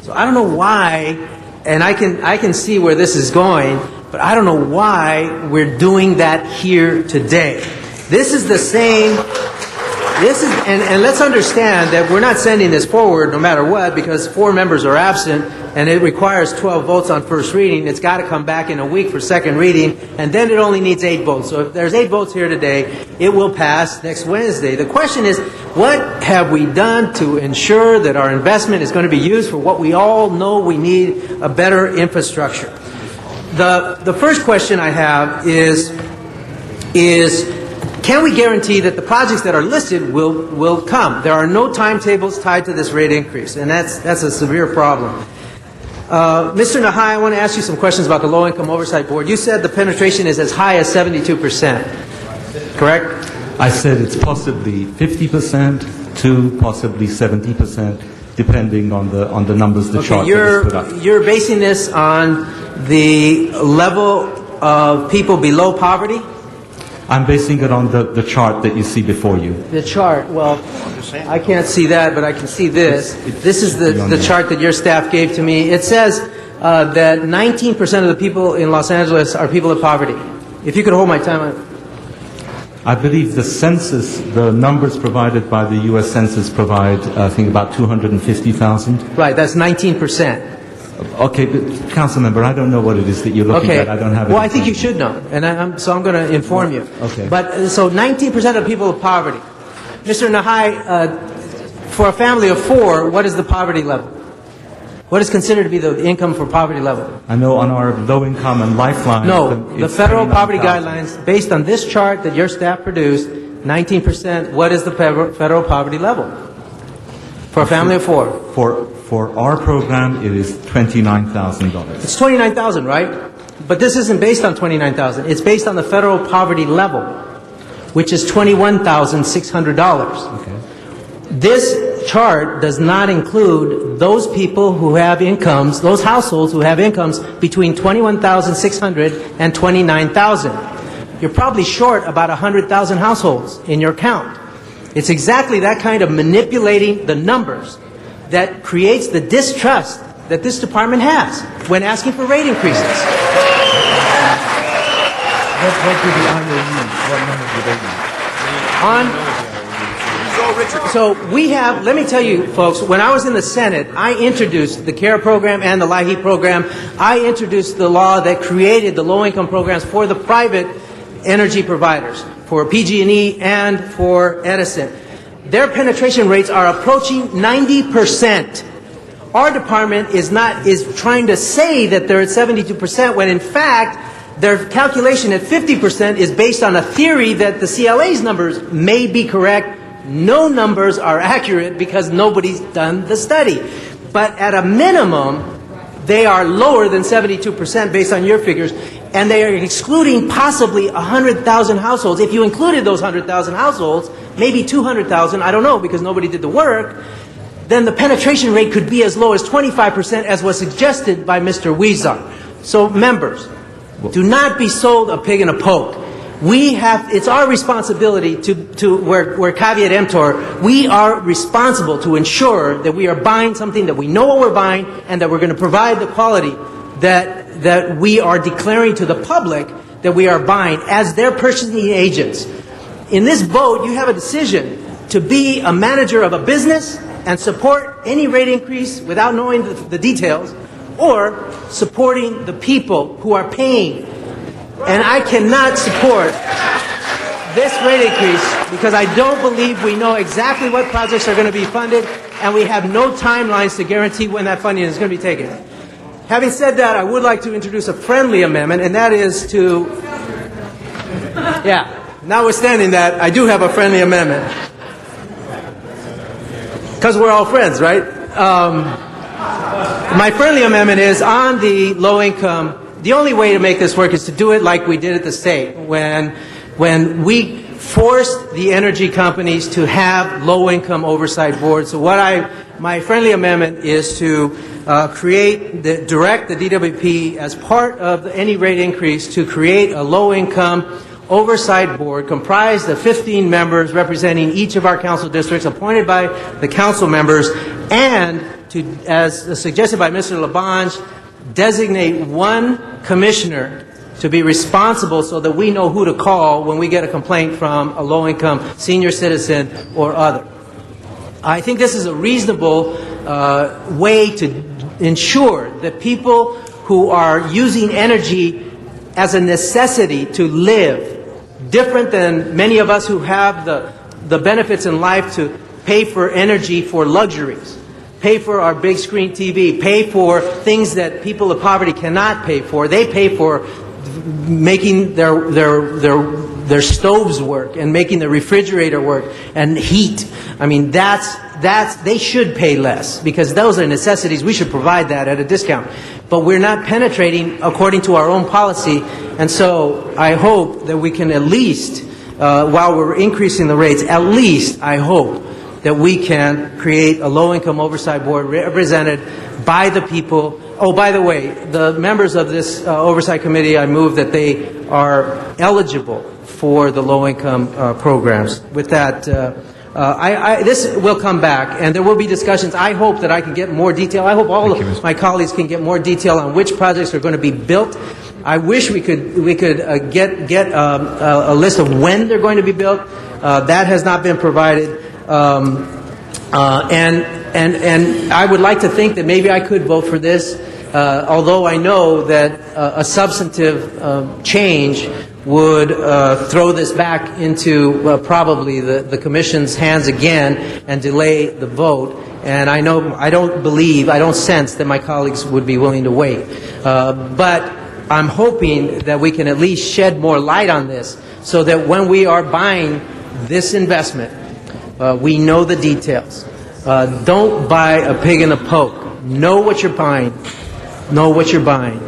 So I don't know why, and I can see where this is going, but I don't know why we're doing that here today. This is the same. And let's understand that we're not sending this forward no matter what, because 4 members are absent and it requires 12 votes on first reading. It's got to come back in a week for second reading, and then it only needs 8 votes. So if there's 8 votes here today, it will pass next Wednesday. The question is, what have we done to ensure that our investment is going to be used for what we all know we need, a better infrastructure? The first question I have is can we guarantee that the projects that are listed will come? There are no timetables tied to this rate increase, and that's a severe problem. Mr. Nahai, I want to ask you some questions about the Low Income Oversight Board. You said the penetration is as high as 72%, correct? I said it's possibly 50% to possibly 70%, depending on the numbers the chart is put up. You're basing this on the level of people below poverty? I'm basing it on the chart that you see before you. The chart, well, I can't see that, but I can see this. This is the chart that your staff gave to me. It says that 19% of the people in Los Angeles are people of poverty. If you could hold my time. I believe the census, the numbers provided by the U.S. Census provide, I think, about 250,000. Right, that's 19%. Okay, but, Councilmember, I don't know what it is that you're looking at. I don't have it. Well, I think you should know, and I'm going to inform you. Okay. But so 19% of people of poverty. Mr. Nahai, for a family of 4, what is the poverty level? What is considered to be the income for poverty level? I know on our low-income and Lifeline. No, the federal poverty guidelines, based on this chart that your staff produced, 19%, what is the federal poverty level for a family of 4? For our program, it is $29,000. It's $29,000, right? But this isn't based on $29,000. It's based on the federal poverty level, which is $21,600. Okay. This chart does not include those people who have incomes, those households who have incomes between $21,600 and $29,000. You're probably short about 100,000 households in your count. It's exactly that kind of manipulating the numbers that creates the distrust that this department has when asking for rate increases. What do the IOU use? What numbers do they use? So we have, let me tell you folks, when I was in the Senate, I introduced the CARE program and the LIHEAP program. I introduced the law that created the low-income programs for the private energy providers, for PG&E and for Edison. Their penetration rates are approaching 90%. Our department is trying to say that they're at 72% when in fact their calculation at 50% is based on a theory that the CLA's numbers may be correct. No numbers are accurate because nobody's done the study. But at a minimum, they are lower than 72% based on your figures, and they are excluding possibly 100,000 households. If you included those 100,000 households, maybe 200,000, I don't know because nobody did the work, then the penetration rate could be as low as 25% as was suggested by Mr. Huizar. So members, do not be sold a pig in a poke. It's our responsibility we're caveat emptor, we are responsible to ensure that we are buying something that we know what we're buying and that we're going to provide the quality that we are declaring to the public that we are buying as their purchasing agents. In this vote, you have a decision to be a manager of a business and support any rate increase without knowing the details, or supporting the people who are paying. And I cannot support this rate increase because I don't believe we know exactly what projects are going to be funded, and we have no timelines to guarantee when that funding is going to be taken. Having said that, I would like to introduce a friendly amendment, and that is to, notwithstanding that, I do have a friendly amendment. Because we're all friends, right? My friendly amendment is on the low income. The only way to make this work is to do it like we did at the state when we forced the energy companies to have low income oversight boards. So my friendly amendment is to direct the DWP as part of any rate increase to create a low income oversight board comprised of 15 members representing each of our council districts appointed by the council members, and to, as suggested by Mr. Labange, designate one commissioner to be responsible so that we know who to call when we get a complaint from a low-income senior citizen or other. I think this is a reasonable way to ensure that people who are using energy as a necessity to live, different than many of us who have the benefits in life to pay for energy for luxuries, pay for our big screen TV, pay for things that people of poverty cannot pay for. They pay for making their stoves work and making the refrigerator work and heat. I mean, they should pay less because those are necessities. We should provide that at a discount. But we're not penetrating according to our own policy. And so I hope that we can at least, while we're increasing the rates, at least I hope that we can create a low-income oversight board represented by the people. Oh, by the way, the members of this oversight committee, I move that they are eligible for the low-income programs. With that, this will come back, and there will be discussions. I hope that I can get more detail. I hope all of my colleagues can get more detail on which projects are going to be built. I wish we could get a list of when they're going to be built. That has not been provided, and I would like to think that maybe I could vote for this, although I know that a substantive change would throw this back into probably the Commission's hands again and delay the vote. And I don't sense that my colleagues would be willing to wait. But I'm hoping that we can at least shed more light on this so that when we are buying this investment, we know the details. Don't buy a pig in a poke. Know what you're buying. Know what you're buying.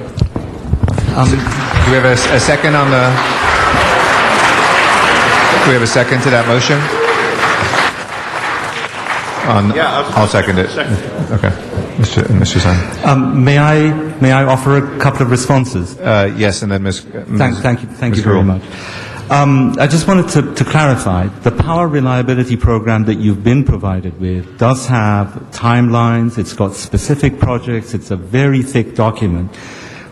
Do we have a second on the... Do we have a second to that motion? I'll second it. Okay. Mr. Zine. May I offer a couple of responses? Yes, and then Thank you very much. I just wanted to clarify, the power reliability program that you've been provided with does have timelines, it's got specific projects, it's a very thick document.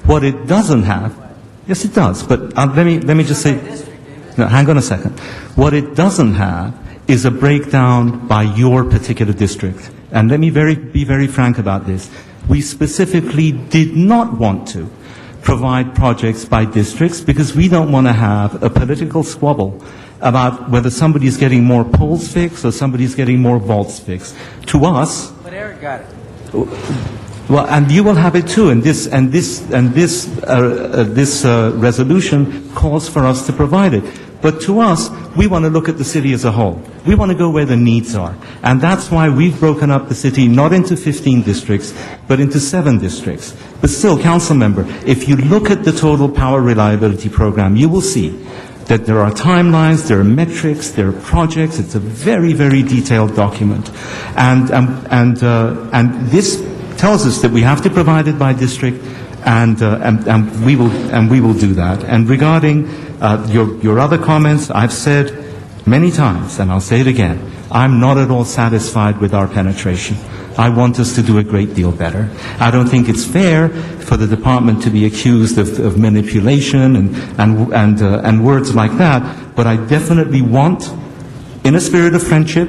What it doesn't have, yes it does, but let me just say, no, hang on a second. What it doesn't have is a breakdown by your particular district. And let me be very frank about this. We specifically did not want to provide projects by districts because we don't want to have a political squabble about whether somebody's getting more poles fixed or somebody's getting more vaults fixed. To us... But Eric got it. Well, and you will have it too, and this resolution calls for us to provide it. But to us, we want to look at the city as a whole. We want to go where the needs are. And that's why we've broken up the city not into 15 districts, but into 7 districts. But still, Council Member, if you look at the total power reliability program, you will see that there are timelines, there are metrics, there are projects. It's a very, very detailed document. And this tells us that we have to provide it by district, and we will do that. And regarding your other comments, I've said many times, and I'll say it again, I'm not at all satisfied with our penetration. I want us to do a great deal better. I don't think it's fair for the department to be accused of manipulation and words like that, but I definitely want, in a spirit of friendship,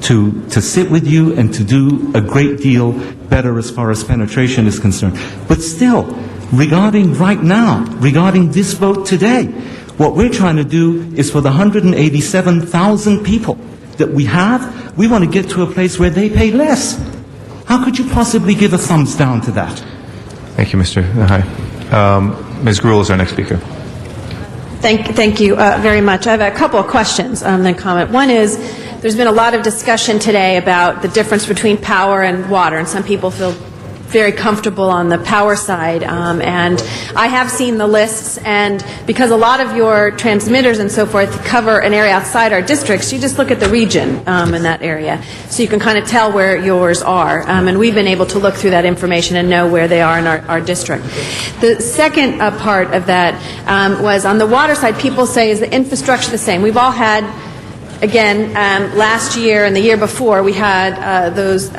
to sit with you and to do a great deal better as far as penetration is concerned. But still, regarding right now, regarding this vote today, what we're trying to do is for the 187,000 people that we have, we want to get to a place where they pay less. How could you possibly give a thumbs down to that? Thank you, Mr. Hi. Ms. Gruhl is our next speaker. Thank you very much. I have a couple of questions then comment. One is, there's been a lot of discussion today about the difference between power and water, and some people feel very comfortable on the power side. And I have seen the lists, and because a lot of your transmitters and so forth cover an area outside our districts, you just look at the region in that area. So you can kind of tell where yours are. And we've been able to look through that information and know where they are in our district. The second part of that was on the water side, people say, is the infrastructure the same? We've all had... Again, last year and the year before, we had those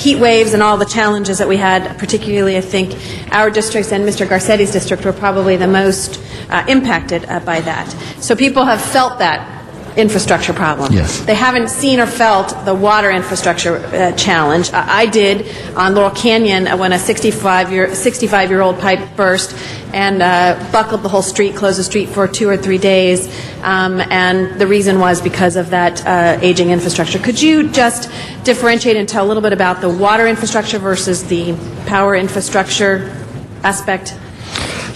heat waves and all the challenges that we had, particularly, I think, our districts and Mr. Garcetti's district were probably the most impacted by that. So people have felt that infrastructure problem. Yes. They haven't seen or felt the water infrastructure challenge. I did on Laurel Canyon when a 65-year-old pipe burst and buckled the whole street, closed the street for 2 or 3 days, and the reason was because of that aging infrastructure. Could you just differentiate and tell a little bit about the water infrastructure versus the power infrastructure aspect?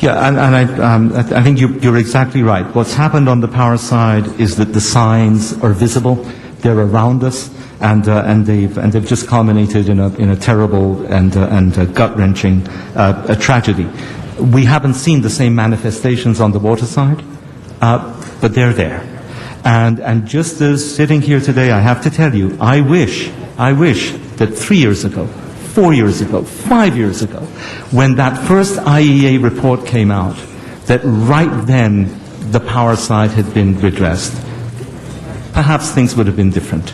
Yeah, and I think you're exactly right. What's happened on the power side is that the signs are visible, they're around us, and they've just culminated in a terrible and gut-wrenching tragedy. We haven't seen the same manifestations on the water side, but they're there. And just as sitting here today, I have to tell you, I wish that 3 years ago, 4 years ago, 5 years ago, when that first IEA report came out, that right then the power side had been redressed, perhaps things would have been different.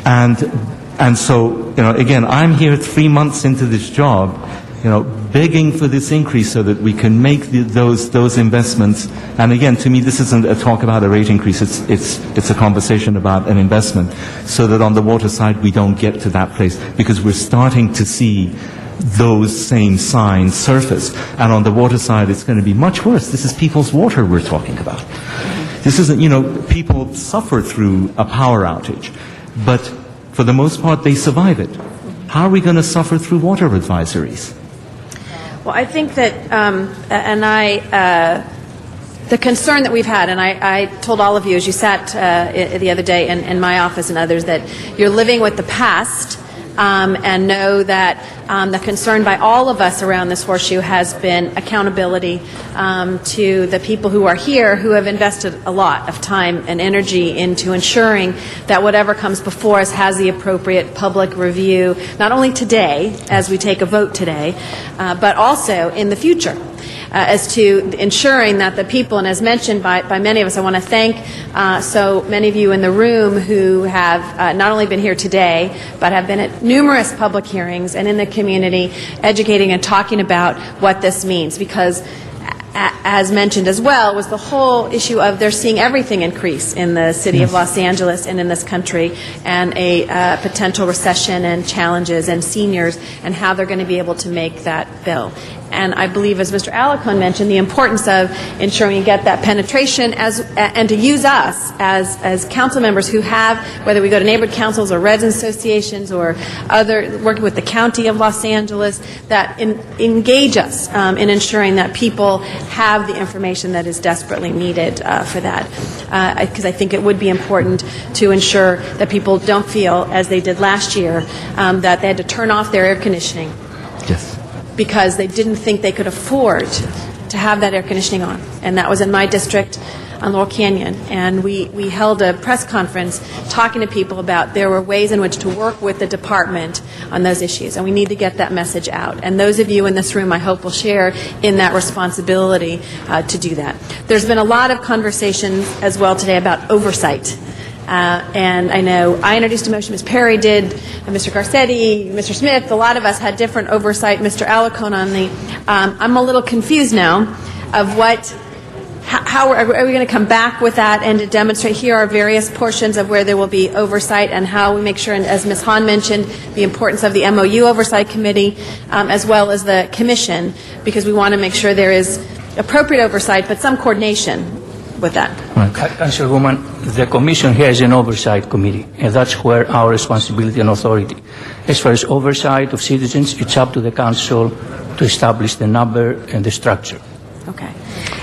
And so, again, I'm here 3 months into this job, begging for this increase so that we can make those investments. And again, to me, this isn't a talk about a rate increase. It's a conversation about an investment, so that on the water side we don't get to that place, because we're starting to see those same signs surface. And on the water side, it's going to be much worse. This is people's water we're talking about. This isn't, people suffer through a power outage, but for the most part, they survive it. How are we going to suffer through water advisories? Well, I think that, the concern that we've had, and I told all of you as you sat the other day in my office and others, that you're living with the past, and know that the concern by all of us around this horseshoe has been accountability to the people who are here, who have invested a lot of time and energy into ensuring that whatever comes before us has the appropriate public review, not only today, as we take a vote today, but also in the future. As to ensuring that the people, and as mentioned by many of us, I want to thank so many of you in the room who have not only been here today, but have been at numerous public hearings and in the community educating and talking about what this means, because as mentioned as well, was the whole issue of they're seeing everything increase in the city of Los Angeles and in this country, and a potential recession and challenges and seniors and how they're going to be able to make that bill. And I believe, as Mr. Alarcon mentioned, the importance of ensuring you get that penetration and to use us as council members who have, whether we go to neighborhood councils or residents associations or other, working with the county of Los Angeles, that engage us in ensuring that people have the information that is desperately needed for that. Because I think it would be important to ensure that people don't feel, as they did last year, that they had to turn off their air conditioning. Yes. Because they didn't think they could afford to have that air conditioning on. And that was in my district on Laurel Canyon. And we held a press conference talking to people about there were ways in which to work with the department on those issues. And we need to get that message out. And those of you in this room, I hope, will share in that responsibility to do that. There's been a lot of conversation as well today about oversight. And I know I introduced a motion, Ms. Perry did, Mr. Garcetti, Mr. Smith, a lot of us had different oversight, Mr. Alarcon on the, I'm a little confused now of how are we going to come back with that and to demonstrate here are various portions of where there will be oversight and how we make sure, and as Ms. Hahn mentioned, the importance of the MOU Oversight Committee as well as the Commission, because we want to make sure there is appropriate oversight but some coordination with that. Councilwoman, the Commission has an oversight committee, and that's where our responsibility and authority. As far as oversight of citizens, it's up to the Council to establish the number and the structure. Okay.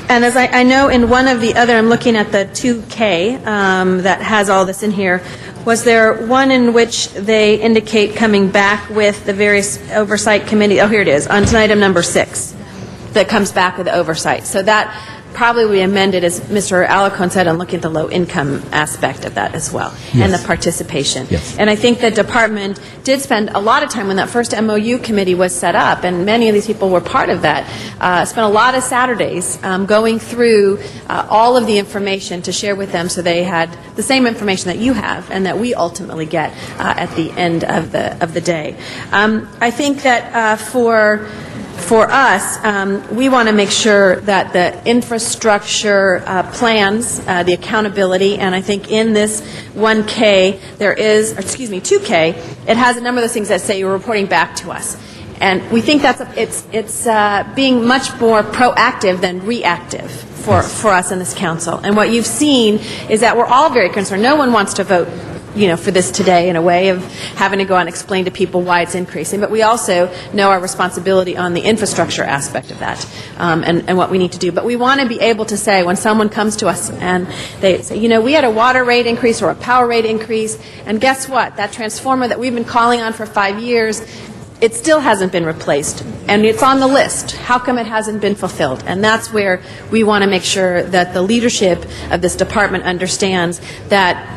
And as I know in one of the other, I'm looking at the 2K that has all this in here, was there one in which they indicate coming back with the various oversight committee, oh here it is, on item number 6, that comes back with the oversight. So that probably will be amended, as Mr. Alarcon said, on looking at the low-income aspect of that as well, and the participation. Yes. And I think the department did spend a lot of time when that first MOU committee was set up, and many of these people were part of that, spent a lot of Saturdays going through all of the information to share with them so they had the same information that you have and that we ultimately get at the end of the day. I think that for us, we want to make sure that the infrastructure plans, the accountability, and I think in this 1K, there is, or excuse me, 2K, it has a number of those things that say you're reporting back to us. And we think that's it's being much more proactive than reactive for us in this council. And what you've seen is that we're all very concerned. No one wants to vote for this today in a way of having to go out and explain to people why it's increasing. But we also know our responsibility on the infrastructure aspect of that and what we need to do. But we want to be able to say when someone comes to us and they say, we had a water rate increase or a power rate increase, and guess what? That transformer that we've been calling on for 5 years, it still hasn't been replaced, and it's on the list. How come it hasn't been fulfilled? And that's where we want to make sure that the leadership of this department understands that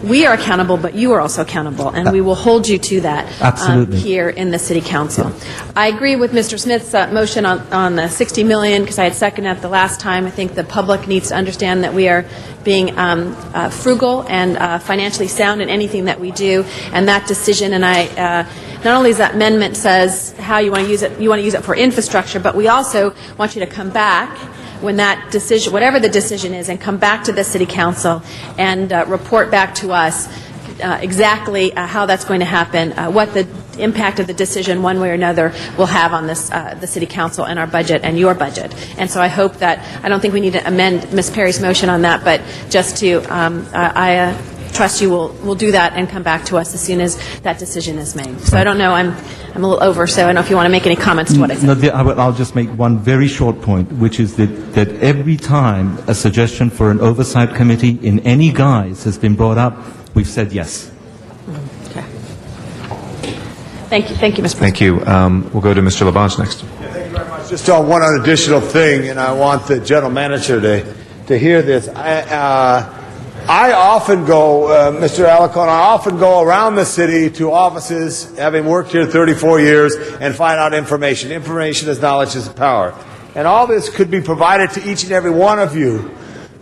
we are accountable, but you are also accountable, and we will hold you to that Absolutely. here in the City Council. I agree with Mr. Smith's motion on the $60 million, because I had seconded that the last time. I think the public needs to understand that we are being frugal and financially sound in anything that we do, and that decision, and not only is that amendment says how you want to use it for infrastructure, but we also want you to come back when that decision, whatever the decision is, and come back to the City Council and report back to us exactly how that's going to happen, what the impact of the decision, one way or another, will have on this, the City Council and our budget and your budget. And so I hope that, I don't think we need to amend Ms. Perry's motion on that, but just to, I trust you will do that and come back to us as soon as that decision is made. So I don't know, I'm a little over, so I don't know if you want to make any comments to what I said. No, I'll just make one very short point, which is that every time a suggestion for an oversight committee in any guise has been brought up, we've said yes. Okay. Thank you, Mr. President. Thank you. We'll go to Mr. Labange next. Thank you very much. Just on one additional thing, and I want the general manager to hear this. I often go, Mr. Alarcon, I often go around the city to offices, having worked here 34 years, and find out information. Information is knowledge is power. And all this could be provided to each and every one of you.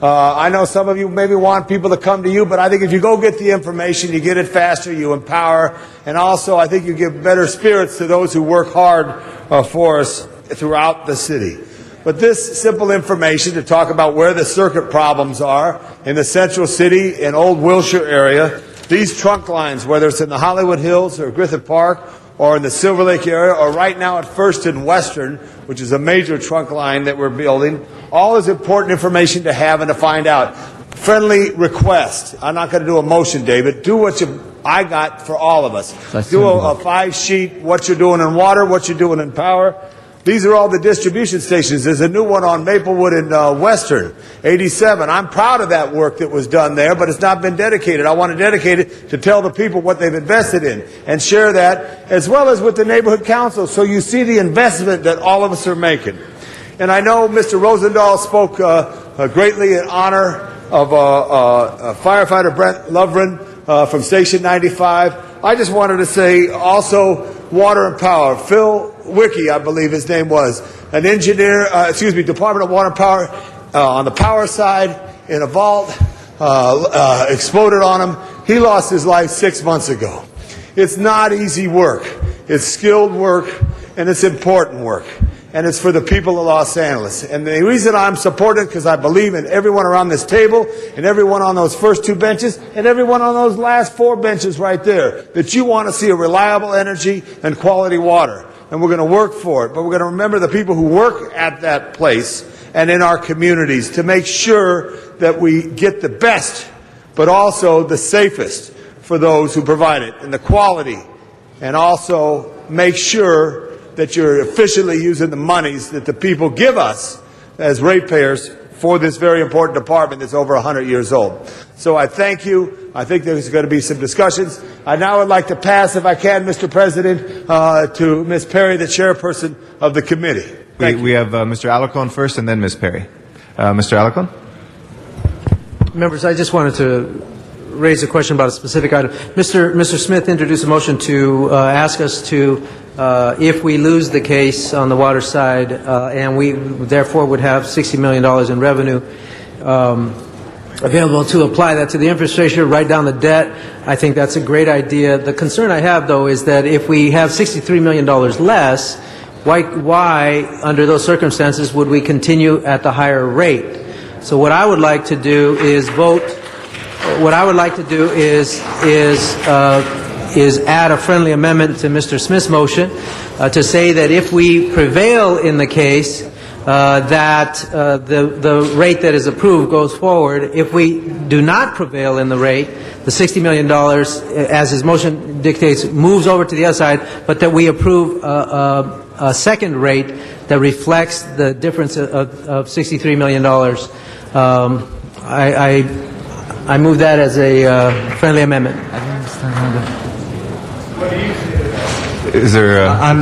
I know some of you maybe want people to come to you, but I think if you go get the information, you get it faster, you empower, and also I think you give better spirits to those who work hard for us throughout the city. But this simple information to talk about where the circuit problems are in the central city and Old Wilshire area, these trunk lines, whether it's in the Hollywood Hills or Griffith Park or in the Silver Lake area or right now at First and Western, which is a major trunk line that we're building, all is important information to have and to find out. Friendly request. I'm not going to do a motion, David. Do what I got for all of us. Do a 5-sheet, what you're doing in water, what you're doing in power. These are all the distribution stations. There's a new one on Maplewood in Western, 87. I'm proud of that work that was done there, but it's not been dedicated. I want to dedicate it to tell the people what they've invested in and share that, as well as with the neighborhood council, so you see the investment that all of us are making. And I know Mr. Rosendahl spoke greatly in honor of firefighter Brent Lovren from Station 95. I just wanted to say also water and power. Phil Wicke, I believe his name was, an engineer, Department of Water and Power on the power side in a vault, exploded on him. He lost his life 6 months ago. It's not easy work. It's skilled work, and it's important work. And it's for the people of Los Angeles. And the reason I'm supporting it, because I believe in everyone around this table, and everyone on those first 2 benches, and everyone on those last 4 benches right there, that you want to see a reliable energy and quality water. And we're going to work for it. But we're going to remember the people who work at that place and in our communities to make sure that we get the best, but also the safest for those who provide it, and the quality. And also make sure that you're efficiently using the monies that the people give us as ratepayers for this very important department that's over 100 years old. So I thank you. I think there's going to be some discussions. I now would like to pass, if I can, Mr. President, to Ms. Perry, the chairperson of the committee. We have Mr. Alarcon first and then Ms. Perry. Mr. Alarcon? Members, I just wanted to raise a question about a specific item. Mr. Smith introduced a motion to ask us to, if we lose the case on the water side, and we therefore would have $60 million in revenue available to apply that to the infrastructure, write down the debt. I think that's a great idea. The concern I have, though, is that if we have $63 million less, why, under those circumstances, would we continue at the higher rate? So what I would like to do is vote. What I would like to do is add a friendly amendment to Mr. Smith's motion to say that if we prevail in the case, that the rate that is approved goes forward. If we do not prevail in the rate, the $60 million, as his motion dictates, moves over to the other side, but that we approve a second rate that reflects the difference of $63 million. I move that as a friendly amendment. Is there? I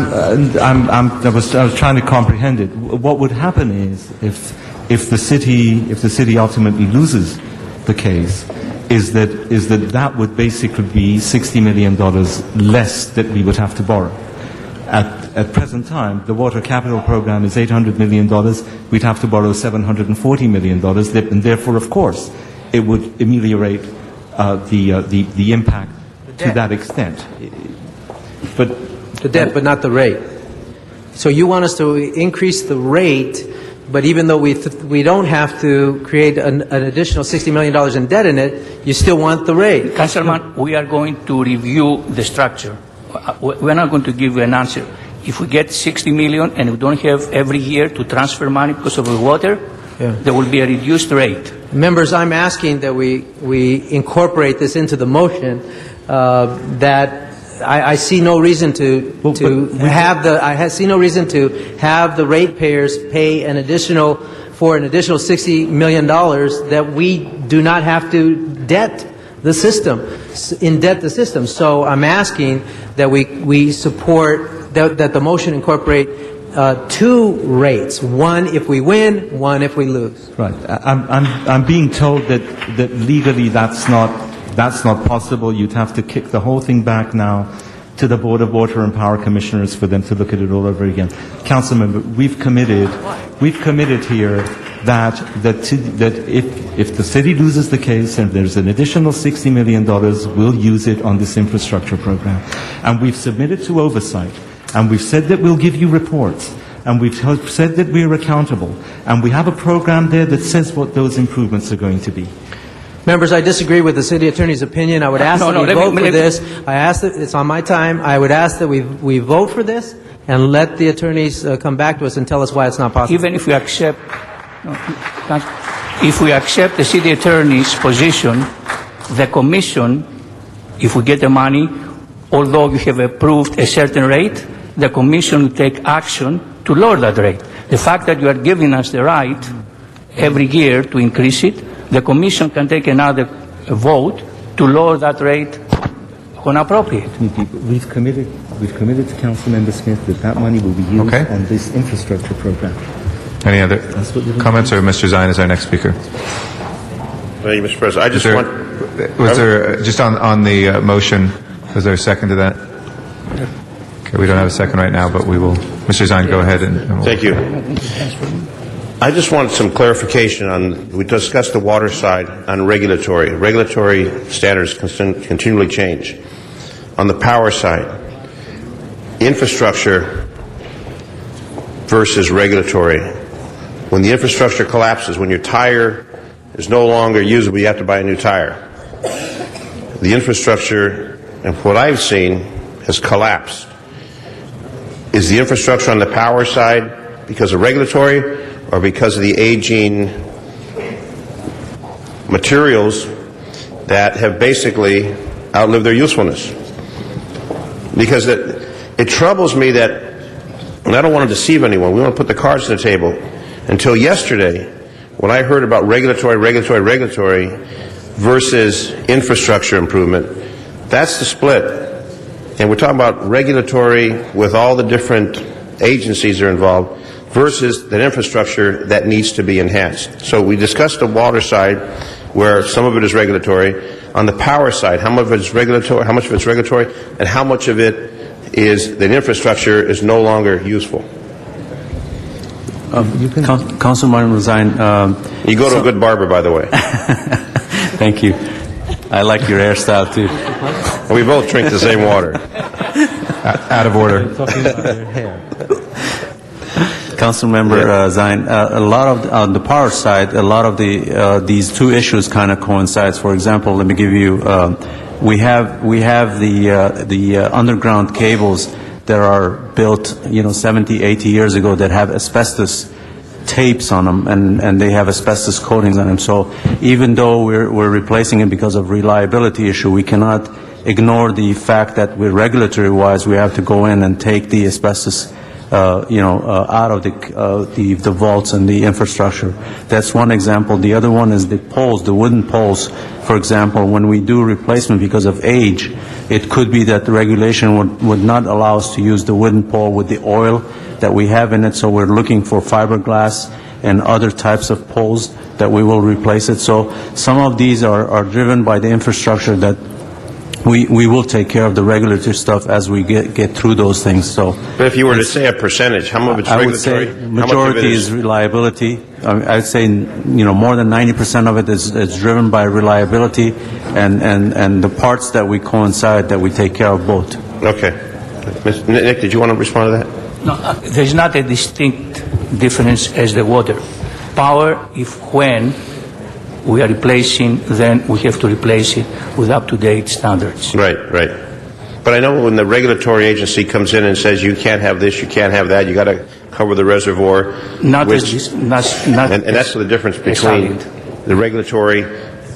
was trying to comprehend it. What would happen is if the city ultimately loses the case, is that would basically be $60 million less that we would have to borrow. At present time, the water capital program is $800 million. We'd have to borrow $740 million, and therefore, of course, it would ameliorate the impact to that extent. But the debt, but not the rate. So you want us to increase the rate, but even though we don't have to create an additional $60 million in debt in it, you still want the rate. Councilman, we are going to review the structure. We're not going to give you an answer. If we get 60 million and we don't have every year to transfer money because of the water, there will be a reduced rate. Members, I'm asking that we incorporate this into the motion, that I see no reason to have the ratepayers pay an additional $60 million that we do not have to indebt the system. So I'm asking that we support that the motion incorporate two rates, one if we win, one if we lose. Right. I'm being told that legally that's not possible. You'd have to kick the whole thing back now to the Board of Water and Power Commissioners for them to look at it all over again. Councilmember, we've committed here that if the city loses the case and there's an additional $60 million, we'll use it on this infrastructure program. And we've submitted to oversight, and we've said that we'll give you reports, and we've said that we're accountable, and we have a program there that says what those improvements are going to be. Members, I disagree with the city attorney's opinion. I would ask that we vote for this. I ask that it's on my time. I would ask that we vote for this and let the attorneys come back to us and tell us why it's not possible. Even if we accept the city attorney's position, the commission, if we get the money, although you have approved a certain rate, the commission will take action to lower that rate. The fact that you are giving us the right every year to increase it, the commission can take another vote to lower that rate when appropriate. We've committed to Councilmember Smith that money will be used on this infrastructure program. Any other comments, or Mr. Zine is our next speaker? Thank you, Mr. President. Just on the motion, was there a second to that? Okay, we don't have a second right now, but we will. Mr. Zine, go ahead. Thank you. I just wanted some clarification we discussed the water side on regulatory. Regulatory standards continually change. On the power side, infrastructure versus regulatory. When the infrastructure collapses, when your tire is no longer usable, you have to buy a new tire. The infrastructure, and what I've seen, has collapsed. Is the infrastructure on the power side because of regulatory or because of the aging materials that have basically outlived their usefulness? Because it troubles me that, and I don't want to deceive anyone, we want to put the cards on the table. Until yesterday, when I heard about regulatory versus infrastructure improvement, that's the split. And we're talking about regulatory with all the different agencies that are involved versus that infrastructure that needs to be enhanced. So we discussed the water side, where some of it is regulatory. On the power side, how much of it's regulatory, and how much of it is that infrastructure is no longer useful? Councilman Zine. You go to a good barber, by the way. Thank you. I like your hairstyle too. We both drink the same water. Out of order. Councilmember Zine, a lot of on the power side, a lot of these two issues kind of coincides. For example, let me give you. We have the underground cables that are built, 70, 80 years ago that have asbestos tapes on them, and they have asbestos coatings on them. So even though we're replacing it because of reliability issue, we cannot ignore the fact that we're regulatory-wise, we have to go in and take the asbestos out of the vaults and the infrastructure. That's one example. The other one is the poles, the wooden poles. For example, when we do replacement because of age, it could be that the regulation would not allow us to use the wooden pole with the oil that we have in it, so we're looking for fiberglass and other types of poles that we will replace it. So some of these are driven by the infrastructure that we will take care of the regulatory stuff as we get through those things. So, But if you were to say a percentage, how much of it's I would say regulatory? How much of it majority is reliability. I'd say more than 90% of it is driven by reliability and the parts that we coincide that we take care of both. Okay. Nick, did you want to respond to that? No, there's not a distinct difference as the water. Power, when we are replacing, then we have to replace it with up-to-date standards. Right. But I know when the regulatory agency comes in and says you can't have this, you can't have that, you got to cover the reservoir. And that's the difference between the regulatory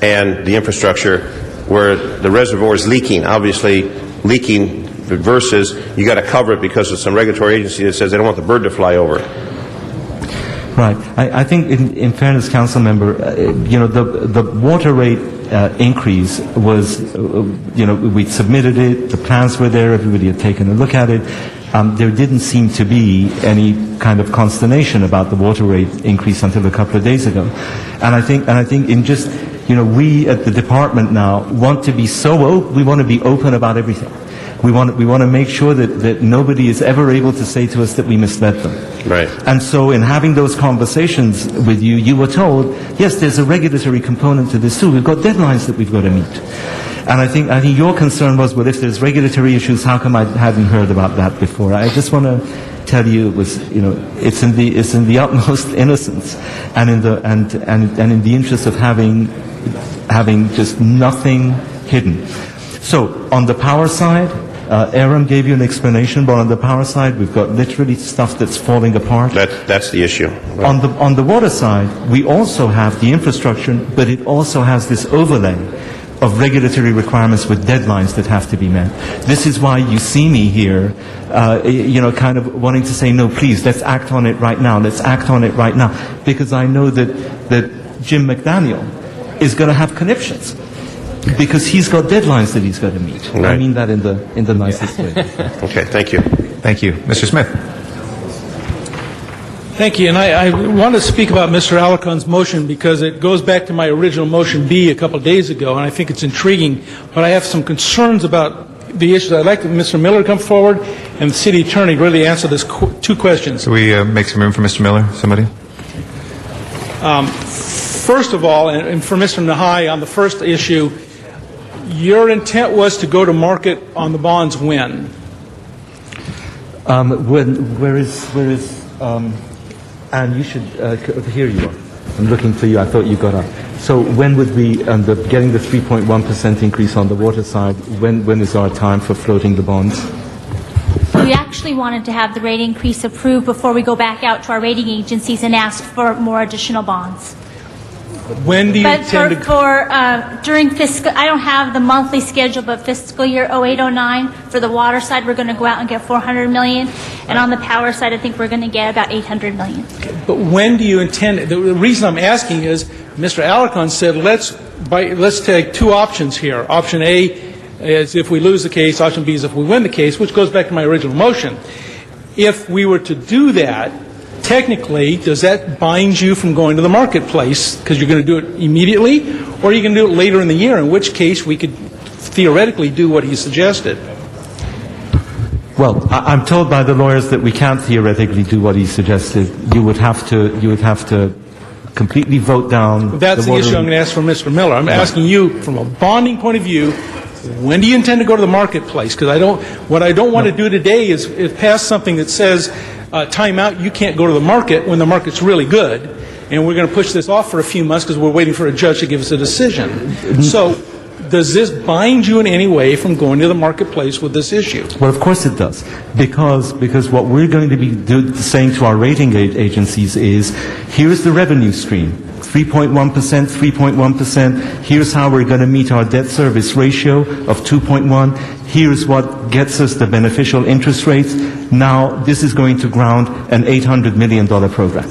and the infrastructure, where the reservoir is leaking, obviously leaking, versus you got to cover it because of some regulatory agency that says they don't want the bird to fly over. Right. I think, in fairness, Council Member, the water rate increase was, we submitted it, the plans were there, everybody had taken a look at it. There didn't seem to be any kind of consternation about the water rate increase until a couple of days ago. And I think in just, we at the department now want to be we want to be open about everything. We want to make sure that nobody is ever able to say to us that we misled them. Right. And so in having those conversations with you, you were told, yes, there's a regulatory component to this too. We've got deadlines that we've got to meet. And I think your concern was, well, if there's regulatory issues, how come I hadn't heard about that before? I just want to tell you it was, it's in the utmost innocence and in the interest of having just nothing hidden. So on the power side, Aaron gave you an explanation, but on the power side, we've got literally stuff that's falling apart. That's the issue. Right. On the water side, we also have the infrastructure, but it also has this overlay of regulatory requirements with deadlines that have to be met. This is why you see me here, kind of wanting to say, no, please, let's act on it right now. Let's act on it right now, because I know that Jim McDaniel is going to have conniptions. Because he's got deadlines that he's got to meet. Right. I mean that in the nicest way. Okay, thank you. Thank you. Mr. Smith. Thank you. And I want to speak about Mr. Alicon's motion because it goes back to my original motion B a couple of days ago, and I think it's intriguing. But I have some concerns about the issues. I'd like Mr. Miller to come forward and the city attorney really answer this two questions. So we make some room for Mr. Miller, somebody? First of all, and for Mr. Nahai on the first issue, your intent was to go to market on the bonds when? Where is Anne, you should, here you are. I'm looking for you. I thought you got up. So when would we end up getting the 3.1% increase on the water side? When is our time for floating the bonds? We actually wanted to have the rate increase approved before we go back out to our rating agencies and ask for more additional bonds. When do you intend to... during fiscal, I don't have the monthly schedule, but fiscal year 08-09, for the water side, we're going to go out and get $400 million, and on the power side, I think we're going to get about $800 million. But when do you intend... The reason I'm asking is, Mr. Alarcon said, let's take two options here. Option A is if we lose the case, option B is if we win the case, which goes back to my original motion. If we were to do that, technically, does that bind you from going to the marketplace because you're going to do it immediately, or are you going to do it later in the year, in which case we could theoretically do what he suggested? Well, I'm told by the lawyers that we can't theoretically do what he suggested. You would have to completely vote down. That's the issue I'm going to ask for Mr. Miller. I'm asking you, from a bonding point of view, when do you intend to go to the marketplace? Because what I don't want to do today is pass something that says, time out, you can't go to the market when the market's really good, and we're going to push this off for a few months because we're waiting for a judge to give us a decision. So does this bind you in any way from going to the marketplace with this issue? Well, of course it does, because what we're going to be saying to our rating agencies is, here's the revenue stream, 3.1%, 3.1%, here's how we're going to meet our debt service ratio of 2.1, here's what gets us the beneficial interest rates. Now, this is going to ground an $800 million program.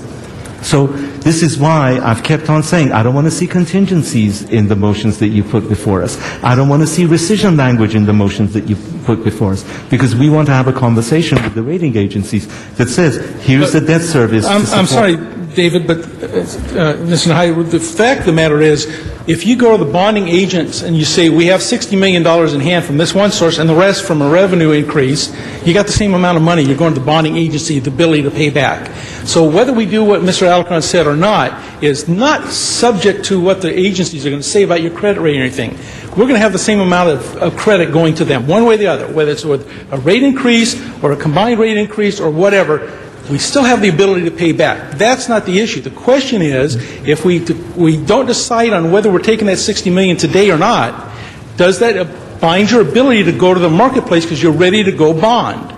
So this is why I've kept on saying I don't want to see contingencies in the motions that you put before us. I don't want to see rescission language in the motions that you put before us, because we want to have a conversation with the rating agencies that says, here's the debt service. I'm sorry, David, but Mr. Nahi, the fact of the matter is, if you go to the bonding agents and you say, we have $60 million in hand from this one source and the rest from a revenue increase, you got the same amount of money. You're going to the bonding agency, the ability to pay back. So whether we do what Mr. Alarcon said or not is not subject to what the agencies are going to say about your credit rating or anything. We're going to have the same amount of credit going to them, one way or the other, whether it's with a rate increase or a combined rate increase or whatever. We still have the ability to pay back. That's not the issue. The question is, if we don't decide on whether we're taking that $60 million today or not, does that bind your ability to go to the marketplace because you're ready to go bond?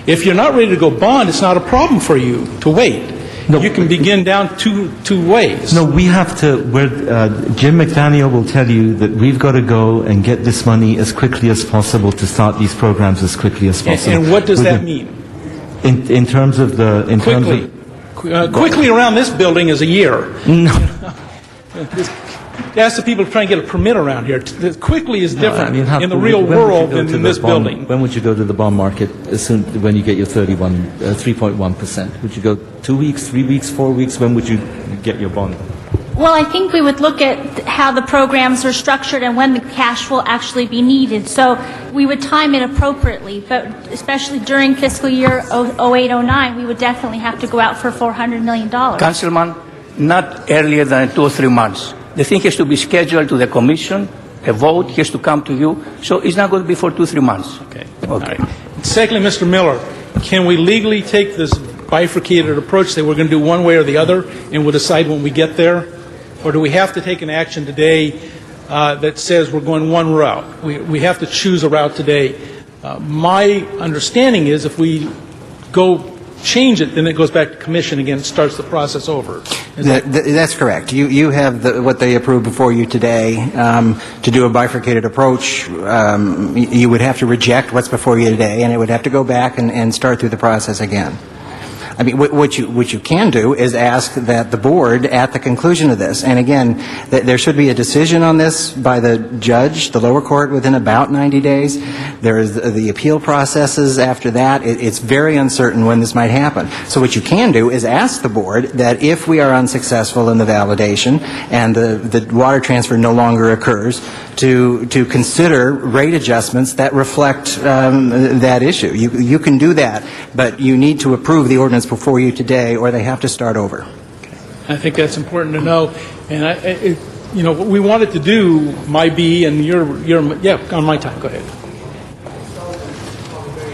If you're not ready to go bond, it's not a problem for you to wait. No, you can begin down two ways. No, we have to, Jim McDaniel will tell you that we've got to go and get this money as quickly as possible to start these programs as quickly as possible. And what does that mean? In terms of the... Quickly around this building is a year. No. Ask the people to try and get a permit around here. Quickly is different in the real world than in this building. When would you go to the bond market when you get your 3.1%? Would you go 2 weeks, 3 weeks, 4 weeks? When would you get your bond? Well, I think we would look at how the programs are structured and when the cash will actually be needed. So we would time it appropriately, but especially during fiscal year 08-09, we would definitely have to go out for $400 million. Councilman, not earlier than 2 or 3 months. The thing has to be scheduled to the commission. A vote has to come to you. So it's not going to be for 2 or 3 months. Okay. Secondly, Mr. Miller, can we legally take this bifurcated approach, say we're going to do one way or the other, and we'll decide when we get there? Or do we have to take an action today that says we're going one route? We have to choose a route today. My understanding is if we go change it, then it goes back to commission again and starts the process over. That's correct. You have what they approved before you today. To do a bifurcated approach, you would have to reject what's before you today, and it would have to go back and start through the process again. I mean, what you can do is ask that the board, at the conclusion of this, and again, there should be a decision on this by the judge, the lower court, within about 90 days. There is the appeal processes after that. It's very uncertain when this might happen. So what you can do is ask the board that if we are unsuccessful in the validation and the water transfer no longer occurs, to consider rate adjustments that reflect that issue. You can do that, but you need to approve the ordinance before you today, or they have to start over. I think that's important to know. And what we wanted to do might be, and on my time. Go ahead.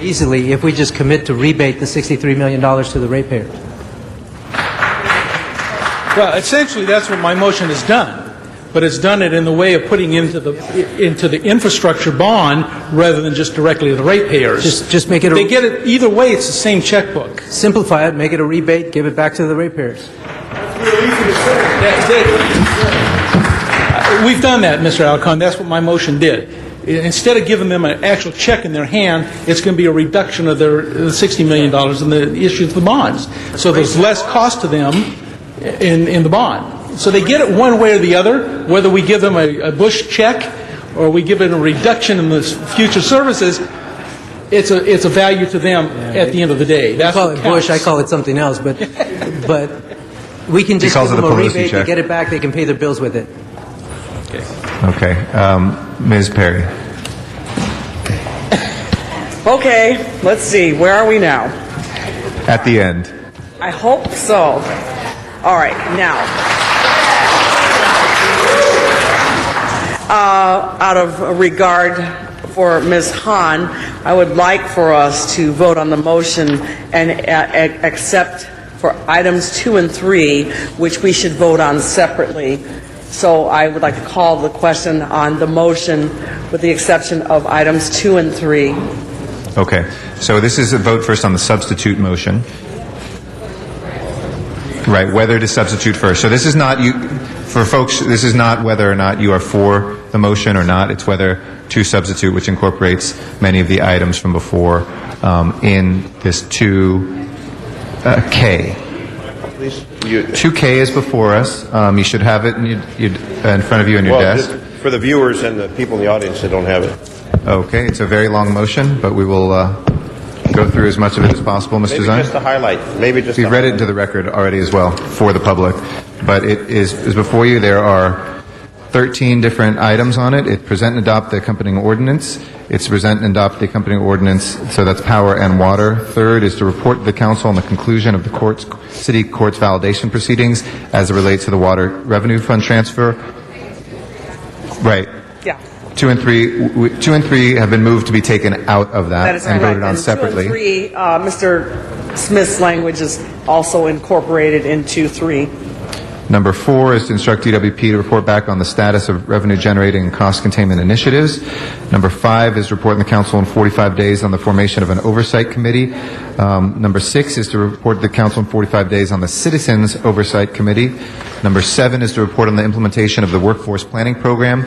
Easily, if we just commit to rebate the $63 million to the ratepayers. Well, essentially, that's what my motion has done. But it's done it in the way of putting into the infrastructure bond rather than just directly to the ratepayers. Just make it. They get it either way. It's the same checkbook. Simplify it, make it a rebate, give it back to the ratepayers. We've done that, Mr. Alarcon. That's what my motion did. Instead of giving them an actual check in their hand, it's going to be a reduction of their $60 million in the issue of the bonds. So there's less cost to them in the bond. So they get it one way or the other, whether we give them a Bush check or we give it a reduction in the future services, it's a value to them at the end of the day. That's you call it Bush, I call it something else, but we can just give them a rebate, they get it back, they can pay their bills with it. Okay. Ms. Perry. Okay, let's see. Where are we now? At the end. I hope so. All right, now. Out of regard for Ms. Hahn, I would like for us to vote on the motion and accept for items 2 and 3, which we should vote on separately. So I would like to call the question on the motion with the exception of items 2 and 3. Okay. So this is a vote first on the substitute motion. Right, whether to substitute first. So this is not, for folks, this is not whether or not you are for the motion or not. It's whether to substitute, which incorporates many of the items from before in this 2K. 2K is before us. You should have it in front of you on your desk. For the viewers and the people in the audience that don't have it. Okay, it's a very long motion, but we will go through as much of it as possible, Mr. Maybe Zine? just a highlight. Maybe just We've a read it highlight. into the record already as well for the public, but it is before you. There are 13 different items on it. It present and adopt the accompanying ordinance. It's present and adopt the accompanying ordinance, so that's power and water. Third is to report to the council on the conclusion of the city court's validation proceedings as it relates to the water revenue fund transfer. Right. Yeah. 2 and 3 have been moved to be taken out of that, That is and correct. voted on And separately. 2 and 3, Mr. Smith's language is also incorporated into 3. Number 4 is to instruct DWP to report back on the status of revenue generating and cost containment initiatives. Number 5 is reporting the council in 45 days on the formation of an oversight committee. Number 6 is to report the council in 45 days on the citizens oversight committee. Number 7 is to report on the implementation of the workforce planning program.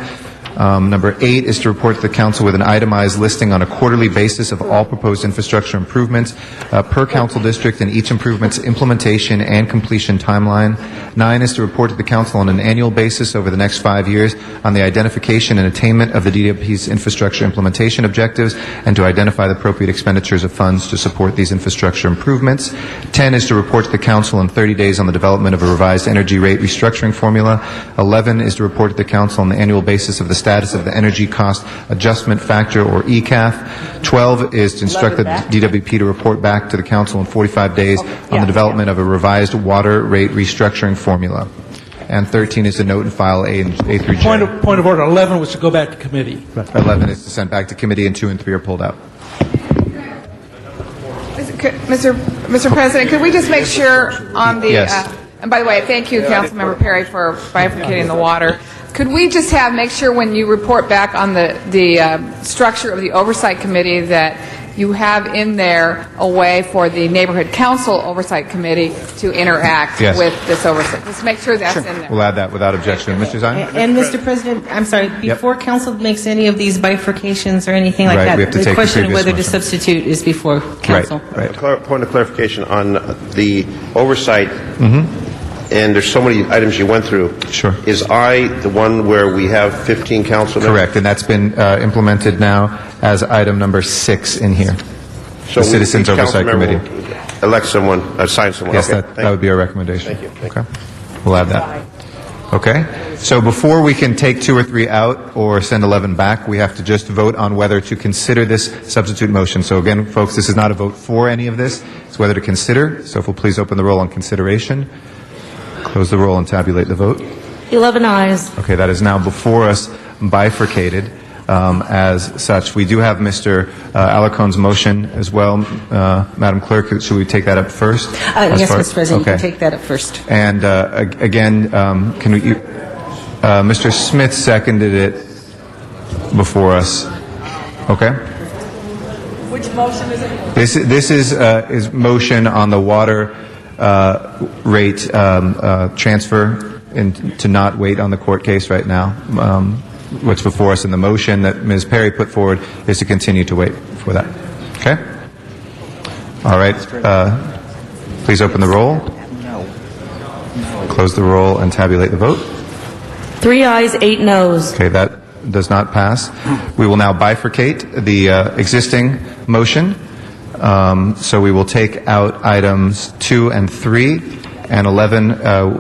Number 8 is to report to the council with an itemized listing on a quarterly basis of all proposed infrastructure improvements per council district and each improvement's implementation and completion timeline. 9 is to report to the council on an annual basis over the next 5 years on the identification and attainment of the DWP's infrastructure implementation objectives and to identify the appropriate expenditures of funds to support these infrastructure improvements. 10 is to report to the council in 30 days on the development of a revised energy rate restructuring formula. 11 is to report to the council on the annual basis of the status of the Energy Cost Adjustment Factor, or ECAF. 12 is to instruct the DWP to report back to the council in 45 days on the development of a revised water rate restructuring formula. And 13 is to note and file A through J. Point of order, 11 was to go back to committee. 11 is to send back to committee, and 2 and 3 are pulled out. Mr. President, could we just make sure on the, Yes. and by the way, thank you, Councilmember Perry, for bifurcating the water. Could we just make sure when you report back on the structure of the oversight committee that you have in there a way for the neighborhood council oversight committee to interact Yes. with this oversight? Just make sure that's in there. We'll add that without objection. Mr. Zine? And Mr. President, I'm sorry, before council makes any of these bifurcations or anything like Right, that, we have to the take the question of previous whether to motion. substitute is before council. Right. Point of clarification on the oversight. And there's so many items you went through. Sure. Is I the one where we have 15 council members? Correct, and that's been implemented now as item number 6 in here. So The Citizens each council Oversight member Committee. will elect someone, assign someone. Yes, Okay, that would be our recommendation. Thank you. Okay. We'll add that. Okay. So before we can take 2 or 3 out or send 11 back, we have to just vote on whether to consider this substitute motion. So again, folks, this is not a vote for any of this. It's whether to consider. So if we'll please open the roll on consideration, close the roll and tabulate the vote. 11 ayes. Okay, that is now before us, bifurcated as such. We do have Mr. Alacon's motion as well. Madam Clerk, should we take that up first? Yes, Mr. President, you Okay. can take that up first. And again, can we? Mr. Smith seconded it before us. Okay. Which motion is it? This is motion on the water rate transfer and to not wait on the court case right now. What's before us in the motion that Ms. Perry put forward is to continue to wait for that. Okay. All right. Please open the roll. Close the roll and tabulate the vote. 3 ayes, 8 noes. Okay, that does not pass. We will now bifurcate the existing motion. So we will take out items 2 and 3, and 11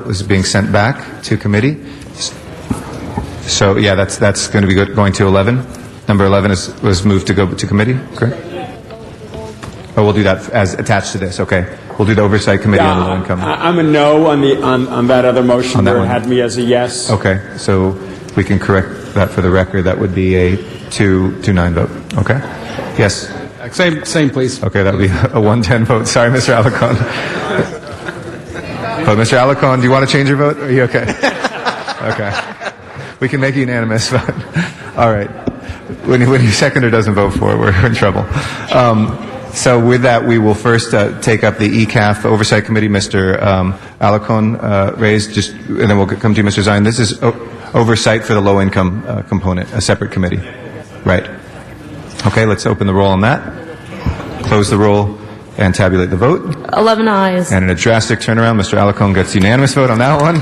is being sent back to committee. So yeah, that's going to be going to 11. Number 11 was moved to go to committee, correct? Oh, we'll do that as attached to this. Okay, we'll do the oversight committee on low income. I'm a no on that other motion On that where it one. had me as a yes. Okay, so we can correct that for the record. That would be a 2-9 vote. Okay. Yes. Same, please. Okay, that would be a 110 vote. Sorry, Mr. Alacon. But Mr. Alacon, do you want to change your vote? Are you okay? Okay. We can make it unanimous, but all right. When your seconder doesn't vote for it, we're in trouble. So with that, we will first take up the ECAF Oversight Committee. Mr. Alacon raised, and then we'll come to you, Mr. Zine. This is oversight for the low-income component, a separate committee. Right. Okay, let's open the roll on that. Close the roll and tabulate the vote. 11 ayes. And in a drastic turnaround, Mr. Alacon gets unanimous vote on that one.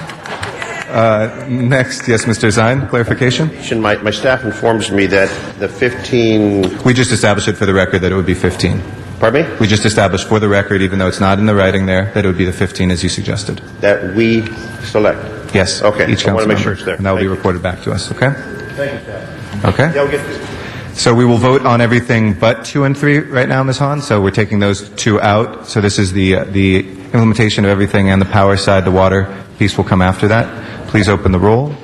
Next, yes, Mr. Zine, clarification? My staff informs me that the 15... We just established it for the record that it would be 15. Pardon me? We just established for the record, even though it's not in the writing there, that it would be the 15 as you suggested. That we select? Yes. Okay. Each I want to council make sure member. it's there. And that will be Thank you. reported back to us, okay? Thank you, Chad. Okay. Yeah, we'll get this. So we will vote on everything but 2 and 3 right now, Ms. Hahn. So we're taking those 2 out. So this is the implementation of everything and the power side. The water piece will come after that. Please open the roll,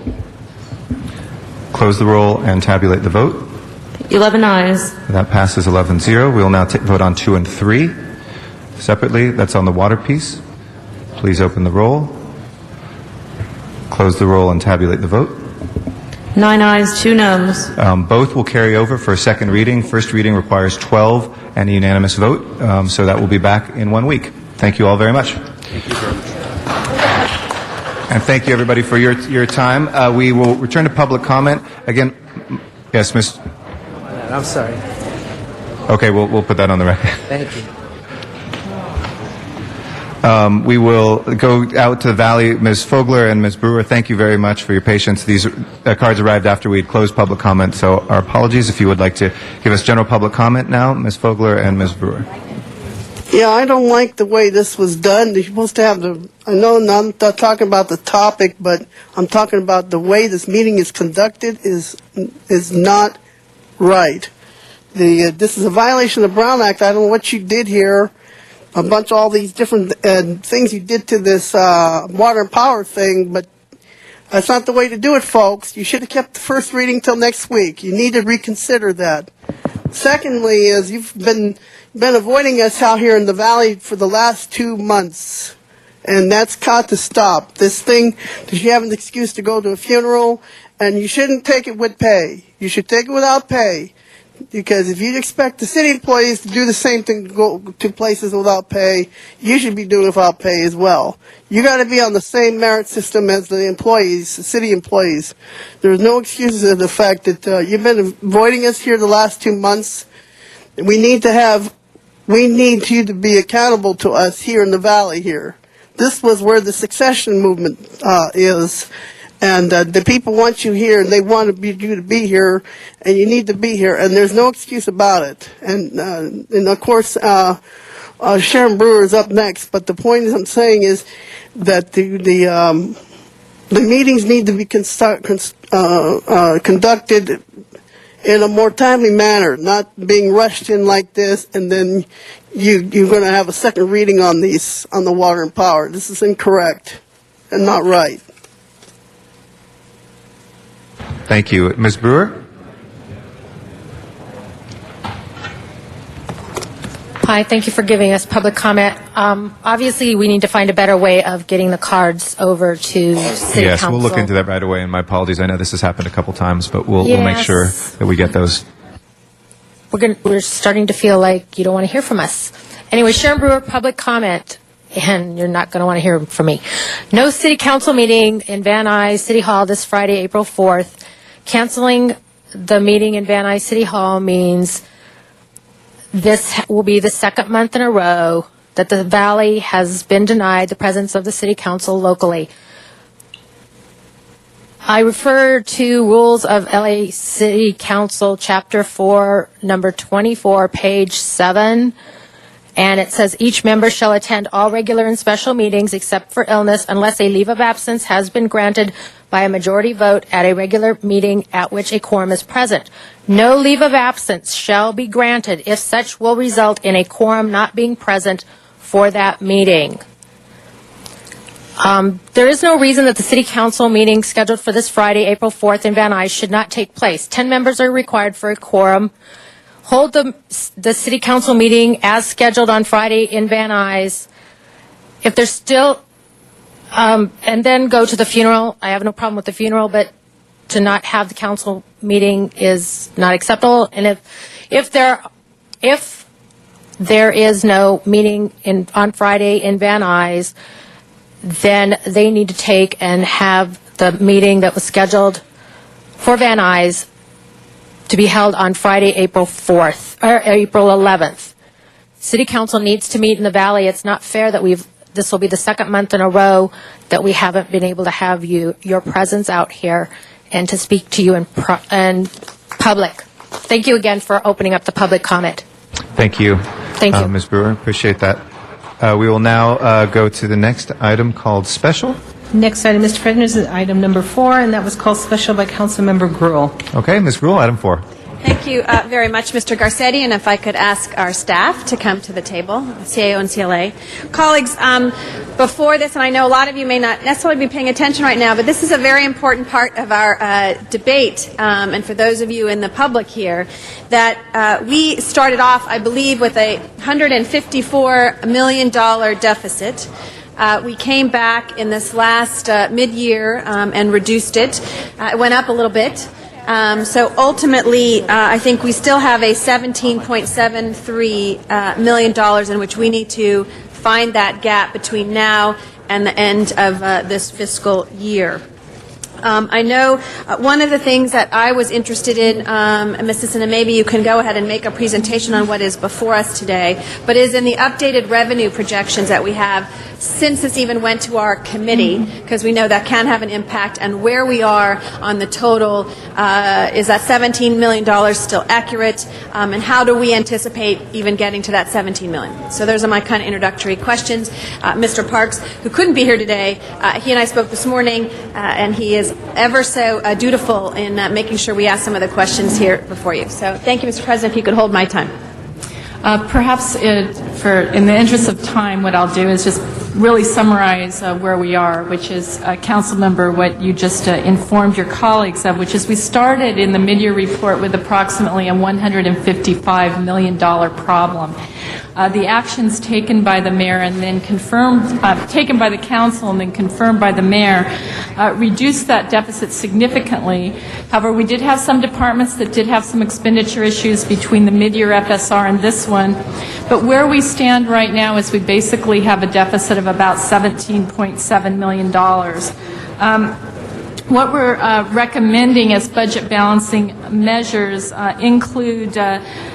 close the roll, and tabulate the vote. 11 ayes. That passes 11-0. We will now vote on 2 and 3 separately. That's on the water piece. Please open the roll, close the roll, and tabulate the vote. 9 ayes, 2 noes. Both will carry over for a second reading. First reading requires 12 and a unanimous vote, so that will be back in 1 week. Thank you all very much. Thank you very much. And thank you, everybody, for your time. We will return to public comment. Again, yes, Ms. I'm sorry. Okay, we'll put that on the record. Thank you. We will go out to the Valley. Ms. Fogler and Ms. Brewer, thank you very much for your patience. These cards arrived after we had closed public comment, so our apologies. If you would like to give us general public comment now, Ms. Fogler and Ms. Brewer. Yeah, I don't like the way this was done. You're supposed to have I know I'm not talking about the topic, but I'm talking about the way this meeting is conducted is not right. This is a violation of the Brown Act. I don't know what you did here. A bunch of all these different things you did to this water and power thing, but that's not the way to do it, folks. You should have kept the first reading till next week. You need to reconsider that. Secondly, is you've been avoiding us out here in the Valley for the last 2 months, and that's got to stop. This thing, you have an excuse to go to a funeral, and you shouldn't take it with pay. You should take it without pay. Because if you expect the city employees to do the same thing, to go to places without pay, you should be doing it without pay as well. You got to be on the same merit system as the employees, the city employees. There's no excuses of the fact that you've been avoiding us here the last 2 months. We need you to be accountable to us here in the Valley here. This was where the succession movement is. And the people want you here, and they want you to be here, and you need to be here, and there's no excuse about it. And of course, Sharon Brewer is up next, but the point I'm saying is that the meetings need to be conducted in a more timely manner, not being rushed in like this, and then you're going to have a second reading on the water and power. This is incorrect and not right. Thank you. Ms. Brewer? Hi, thank you for giving us public comment. Obviously, we need to find a better way of getting the cards over to City Yes, Council. we'll look into that right away, and my apologies. I know this has happened a couple times, but we'll make Yes. sure that we get those. We're starting to feel like you don't want to hear from us. Anyway, Sharon Brewer, public comment, and you're not going to want to hear from me. No City Council meeting in Van Nuys City Hall this Friday, April 4th. Canceling the meeting in Van Nuys City Hall means this will be the second month in a row that the Valley has been denied the presence of the City Council locally. I refer to Rules of LA City Council, Chapter 4, Number 24, page 7, and it says each member shall attend all regular and special meetings except for illness unless a leave of absence has been granted by a majority vote at a regular meeting at which a quorum is present. No leave of absence shall be granted if such will result in a quorum not being present for that meeting. There is no reason that the City Council meeting scheduled for this Friday, April 4th in Van Nuys should not take place. 10 members are required for a quorum. Hold the City Council meeting as scheduled on Friday in Van Nuys. If there's still, and then go to the funeral. I have no problem with the funeral, but to not have the council meeting is not acceptable. And if there is no meeting on Friday in Van Nuys, then they need to take and have the meeting that was scheduled for Van Nuys to be held on Friday, April 4th, or April 11th. City Council needs to meet in the Valley. It's not fair that this will be the second month in a row that we haven't been able to have your presence out here and to speak to you in public. Thank you again for opening up the public comment. Thank you. Thank you. Ms. Brewer, appreciate that. We will now go to the next item called special. Next item, Mr. President, is item number 4, and that was called special by Councilmember Gruhl. Okay, Ms. Gruhl, item 4. Thank you very much, Mr. Garcetti, and if I could ask our staff to come to the table, CAO and CLA. Colleagues, before this, and I know a lot of you may not necessarily be paying attention right now, but this is a very important part of our debate, and for those of you in the public here, that we started off, I believe, with a $154 million deficit. We came back in this last mid-year and reduced it. It went up a little bit. So ultimately, I think we still have a $17.73 million in which we need to find that gap between now and the end of this fiscal year. I know one of the things that I was interested in, Ms. Sisson, and maybe you can go ahead and make a presentation on what is before us today, but is in the updated revenue projections that we have since this even went to our committee, because we know that can have an impact, and where we are on the total. Is that $17 million still accurate, and how do we anticipate even getting to that $17 million? So those are my kind of introductory questions. Mr. Parks, who couldn't be here today, he and I spoke this morning, and he is ever so dutiful in making sure we ask some of the questions here before you. So thank you, Mr. President, if you could hold my time. Perhaps in the interest of time, what I'll do is just really summarize where we are, which is, Council Member, what you just informed your colleagues of, which is we started in the mid-year report with approximately a $155 million problem. The actions taken by the mayor and then confirmed, taken by the council and then confirmed by the mayor, reduced that deficit significantly. However, we did have some departments that did have some expenditure issues between the mid-year FSR and this one. But where we stand right now is we basically have a deficit of about $17.7 million. What we're recommending as budget balancing measures include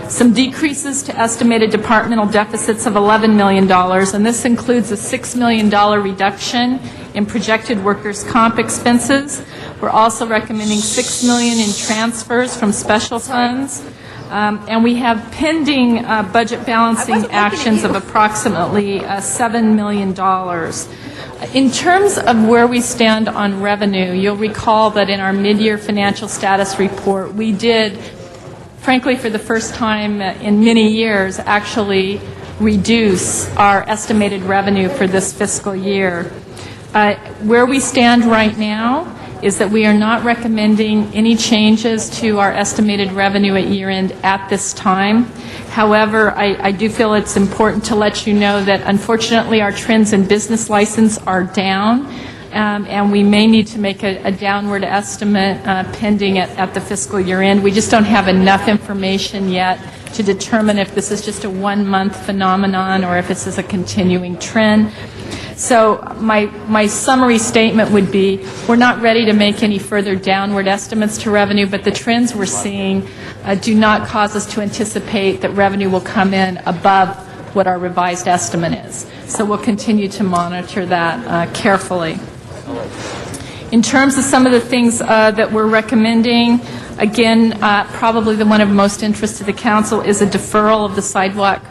some decreases to estimated departmental deficits of $11 million, and this includes a $6 million reduction in projected workers' comp expenses. We're also recommending $6 million in transfers from special funds, and we have pending budget balancing actions of approximately $7 million. In terms of where we stand on revenue, you'll recall that in our mid-year financial status report, we did, frankly, for the first time in many years, actually reduce our estimated revenue for this fiscal year. Where we stand right now is that we are not recommending any changes to our estimated revenue at year-end at this time. However, I do feel it's important to let you know that unfortunately our trends in business license are down, and we may need to make a downward estimate pending at the fiscal year end. We just don't have enough information yet to determine if this is just a one-month phenomenon or if this is a continuing trend. So my summary statement would be we're not ready to make any further downward estimates to revenue, but the trends we're seeing do not cause us to anticipate that revenue will come in above what our revised estimate is. So we'll continue to monitor that carefully. In terms of some of the things that we're recommending, again, probably the one of most interest to the council is a deferral of the sidewalk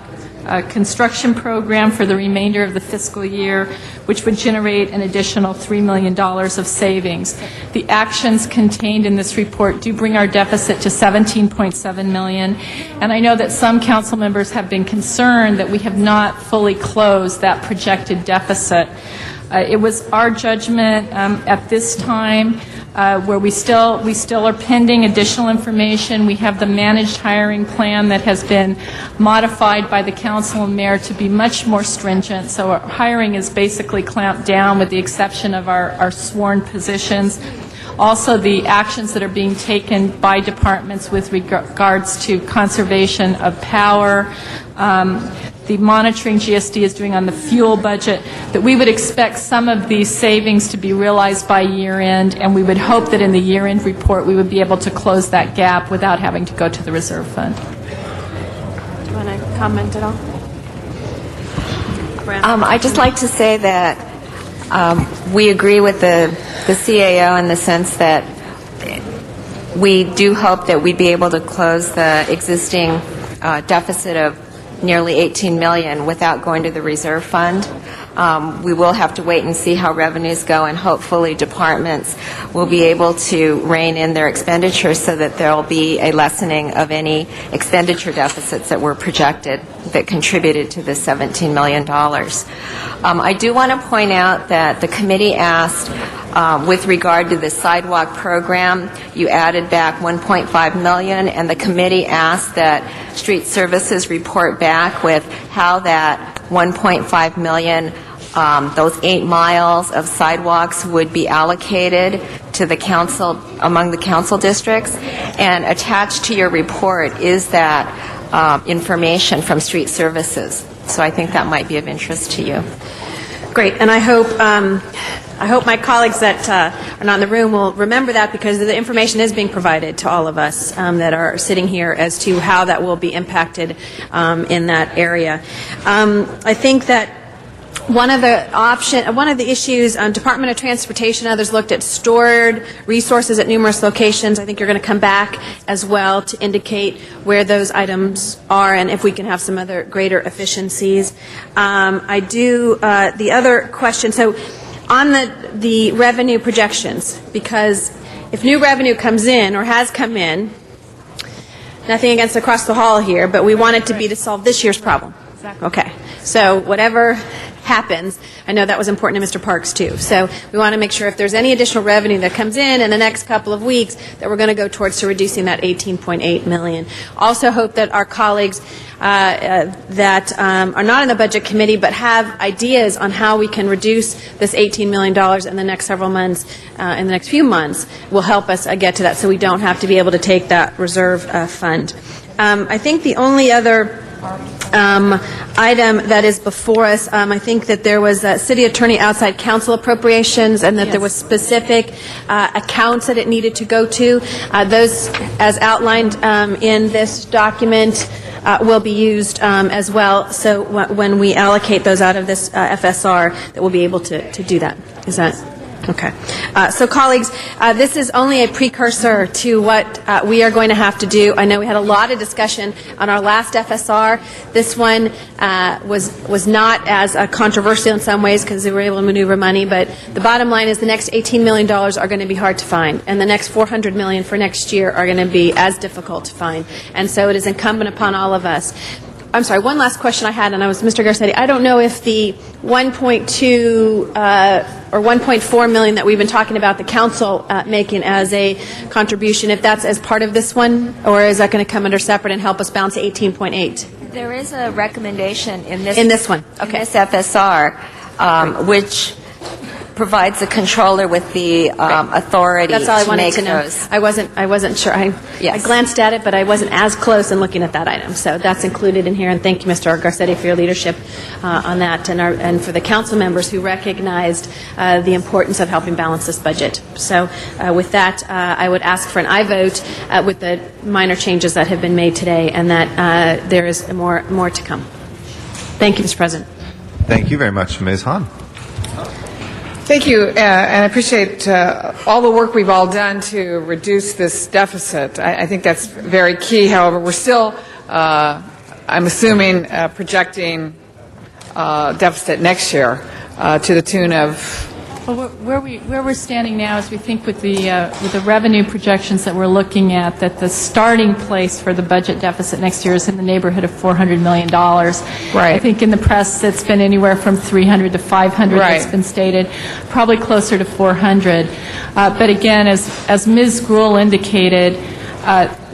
construction program for the remainder of the fiscal year, which would generate an additional $3 million of savings. The actions contained in this report do bring our deficit to $17.7 million, and I know that some council members have been concerned that we have not fully closed that projected deficit. It was our judgment at this time where we still are pending additional information. We have the managed hiring plan that has been modified by the council and mayor to be much more stringent. So our hiring is basically clamped down with the exception of our sworn positions. Also, the actions that are being taken by departments with regards to conservation of power, the monitoring GSD is doing on the fuel budget, that we would expect some of these savings to be realized by year end, and we would hope that in the year end report we would be able to close that gap without having to go to the reserve fund. Do you want to comment at all? I'd just like to say that we agree with the CAO in the sense that we do hope that we'd be able to close the existing deficit of nearly 18 million without going to the reserve fund. We will have to wait and see how revenues go, and hopefully departments will be able to rein in their expenditures so that there will be a lessening of any expenditure deficits that were projected that contributed to the $17 million. I do want to point out that the committee asked, with regard to the sidewalk program, you added back $1.5 million, and the committee asked that Street Services report back with how that $1.5 million, those 8 miles of sidewalks, would be allocated to the council, among the council districts. And attached to your report is that information from Street Services. So I think that might be of interest to you. Great, and I hope my colleagues that are not in the room will remember that, because the information is being provided to all of us that are sitting here as to how that will be impacted in that area. I think that one of the issues, Department of Transportation, others looked at stored resources at numerous locations. I think you're going to come back as well to indicate where those items are and if we can have some other greater efficiencies. The other question, so on the revenue projections, because if new revenue comes in or has come in, nothing against across the hall here, but we want it to be to solve this year's problem. Exactly. Okay. So whatever happens, I know that was important to Mr. Parks too. So we want to make sure if there's any additional revenue that comes in the next couple of weeks, that we're going to go towards to reducing that $18.8 million. Also hope that our colleagues that are not in the budget committee but have ideas on how we can reduce this $18 million in the next several months, in the next few months, will help us get to that so we don't have to be able to take that reserve fund. I think the only other item that is before us, I think that there was city attorney outside council appropriations, and that there was specific accounts that it needed to go to. Those, as outlined in this document, will be used as well. So when we allocate those out of this FSR, that we'll be able to do that. Is that? Okay. So, colleagues, this is only a precursor to what we are going to have to do. I know we had a lot of discussion on our last FSR. This one was not as controversial in some ways because they were able to maneuver money, but the bottom line is the next $18 million are going to be hard to find, and the next $400 million for next year are going to be as difficult to find. And so it is incumbent upon all of us. I'm sorry, one last question I had, and I was Mr. Garcetti. I don't know if the 1.2 or 1.4 million that we've been talking about the council making as a contribution, if that's as part of this one, or is that going to come under separate and help us balance to 18.8? There is a recommendation in this one, okay. In this FSR, which provides the controller with the authority That's all I to wanted make to know. those. I wasn't sure. I glanced at it, but I wasn't as close in looking at that item. So that's included in here, and thank you, Mr. Garcetti, for your leadership on that, and for the council members who recognized the importance of helping balance this budget. So with that, I would ask for an aye vote with the minor changes that have been made today, and that there is more to come. Thank you, Mr. President. Thank you very much, Ms. Hahn. Thank you, and I appreciate all the work we've all done to reduce this deficit. I think that's very key. However, we're still, I'm assuming, projecting deficit next year to the tune of... Well, where we're standing now is we think with the revenue projections that we're looking at, that the starting place for the budget deficit next year is in the neighborhood of $400 million. Right. I think in the press it's been anywhere from 300 to 500 Right. that's been stated, probably closer to 400. But again, as Ms. Gruhl indicated,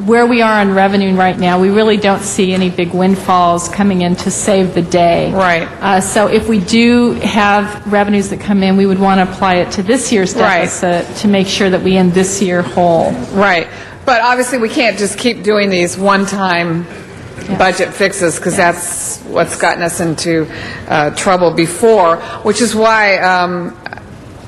where we are on revenue right now, we really don't see any big windfalls coming in to save the day. Right. So if we do have revenues that come in, we would want to apply it to this year's deficit to make sure that we end this year whole. Right. But obviously we can't just keep doing these one-time budget fixes, because that's what's gotten us into trouble before, which is why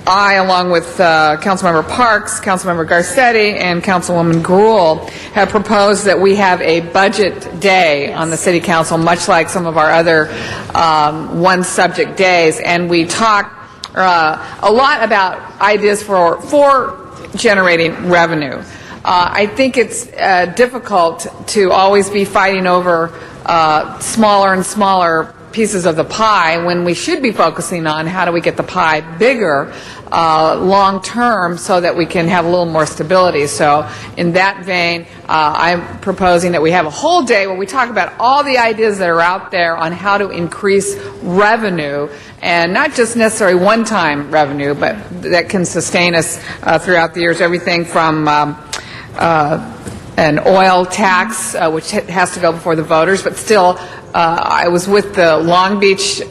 I, along with Councilmember Parks, Councilmember Garcetti, and Councilwoman Gruhl, have proposed that we have a budget day on the City Council, much like some of our other one-subject days, and we talk a lot about ideas for generating revenue. I think it's difficult to always be fighting over smaller and smaller pieces of the pie when we should be focusing on how do we get the pie bigger long term so that we can have a little more stability. So in that vein, I'm proposing that we have a whole day where we talk about all the ideas that are out there on how to increase revenue, and not just necessarily one-time revenue, but that can sustain us throughout the years. Everything from an oil tax, which has to go before the voters, but still, I was with the Long Beach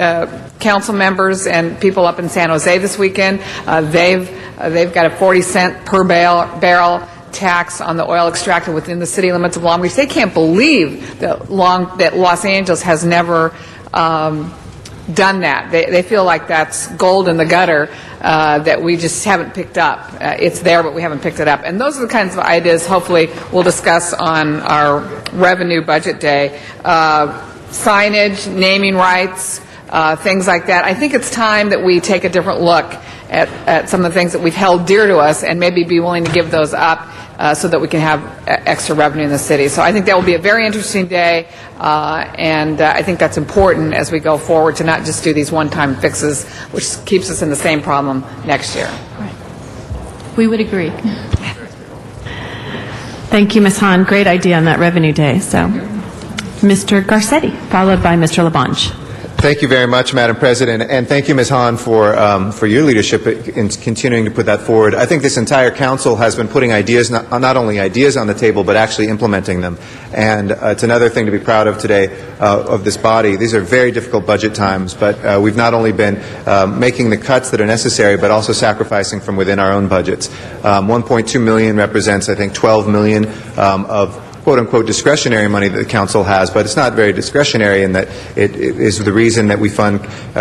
council members and people up in San Jose this weekend. They've got a 40-cent per barrel tax on the oil extracted within the city limits of Long Beach. They can't believe that Los Angeles has never done that. They feel like that's gold in the gutter that we just haven't picked up. It's there, but we haven't picked it up. And those are the kinds of ideas, hopefully, we'll discuss on our revenue budget day. Signage, naming rights, things like that. I think it's time that we take a different look at some of the things that we've held dear to us and maybe be willing to give those up so that we can have extra revenue in the city. So I think that will be a very interesting day, and I think that's important as we go forward to not just do these one-time fixes, which keeps us in the same problem next year. We would agree. Thank you, Ms. Hahn. Great idea on that revenue day. So, Mr. Garcetti, followed by Mr. Labange. Thank you very much, Madam President, and thank you, Ms. Hahn, for your leadership in continuing to put that forward. I think this entire council has been putting ideas, not only ideas on the table, but actually implementing them. And it's another thing to be proud of today of this body. These are very difficult budget times, but we've not only been making the cuts that are necessary, but also sacrificing from within our own budgets. 1.2 million represents, I think, 12 million of quote-unquote discretionary money that the council has, but it's not very discretionary in that it is the reason that we fund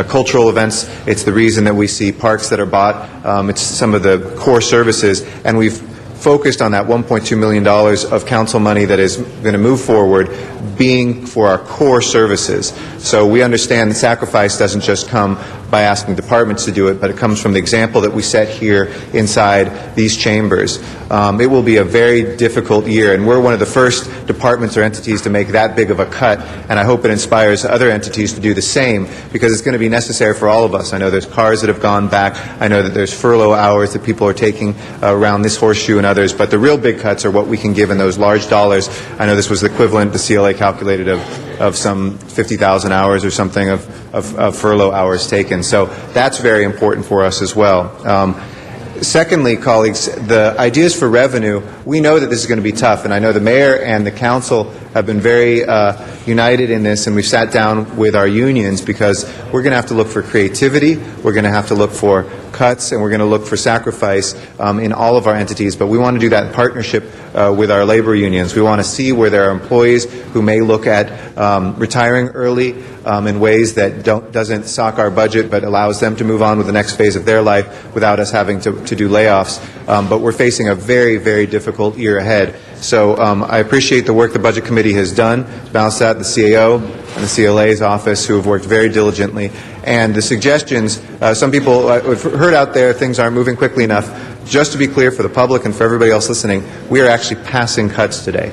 cultural events. It's the reason that we see parks that are bought. It's some of the core services, and we've focused on that $1.2 million of council money that is going to move forward being for our core services. So we understand the sacrifice doesn't just come by asking departments to do it, but it comes from the example that we set here inside these chambers. It will be a very difficult year, and we're one of the first departments or entities to make that big of a cut, and I hope it inspires other entities to do the same, because it's going to be necessary for all of us. I know there's cars that have gone back. I know that there's furlough hours that people are taking around this horseshoe and others, but the real big cuts are what we can give in those large dollars. I know this was the equivalent, the CLA calculated, of some 50,000 hours or something of furlough hours taken. So that's very important for us as well. Secondly, colleagues, the ideas for revenue, we know that this is going to be tough, and I know the mayor and the council have been very united in this, and we've sat down with our unions because we're going to have to look for creativity, we're going to have to look for cuts, and we're going to look for sacrifice in all of our entities, but we want to do that in partnership with our labor unions. We want to see where there are employees who may look at retiring early in ways that doesn't sock our budget but allows them to move on with the next phase of their life without us having to do layoffs. But we're facing a very, very difficult year ahead. So I appreciate the work the Budget Committee has done to balance that, the CAO and the CLA's office, who have worked very diligently. And the suggestions, some people have heard out there things aren't moving quickly enough. Just to be clear for the public and for everybody else listening, we are actually passing cuts today.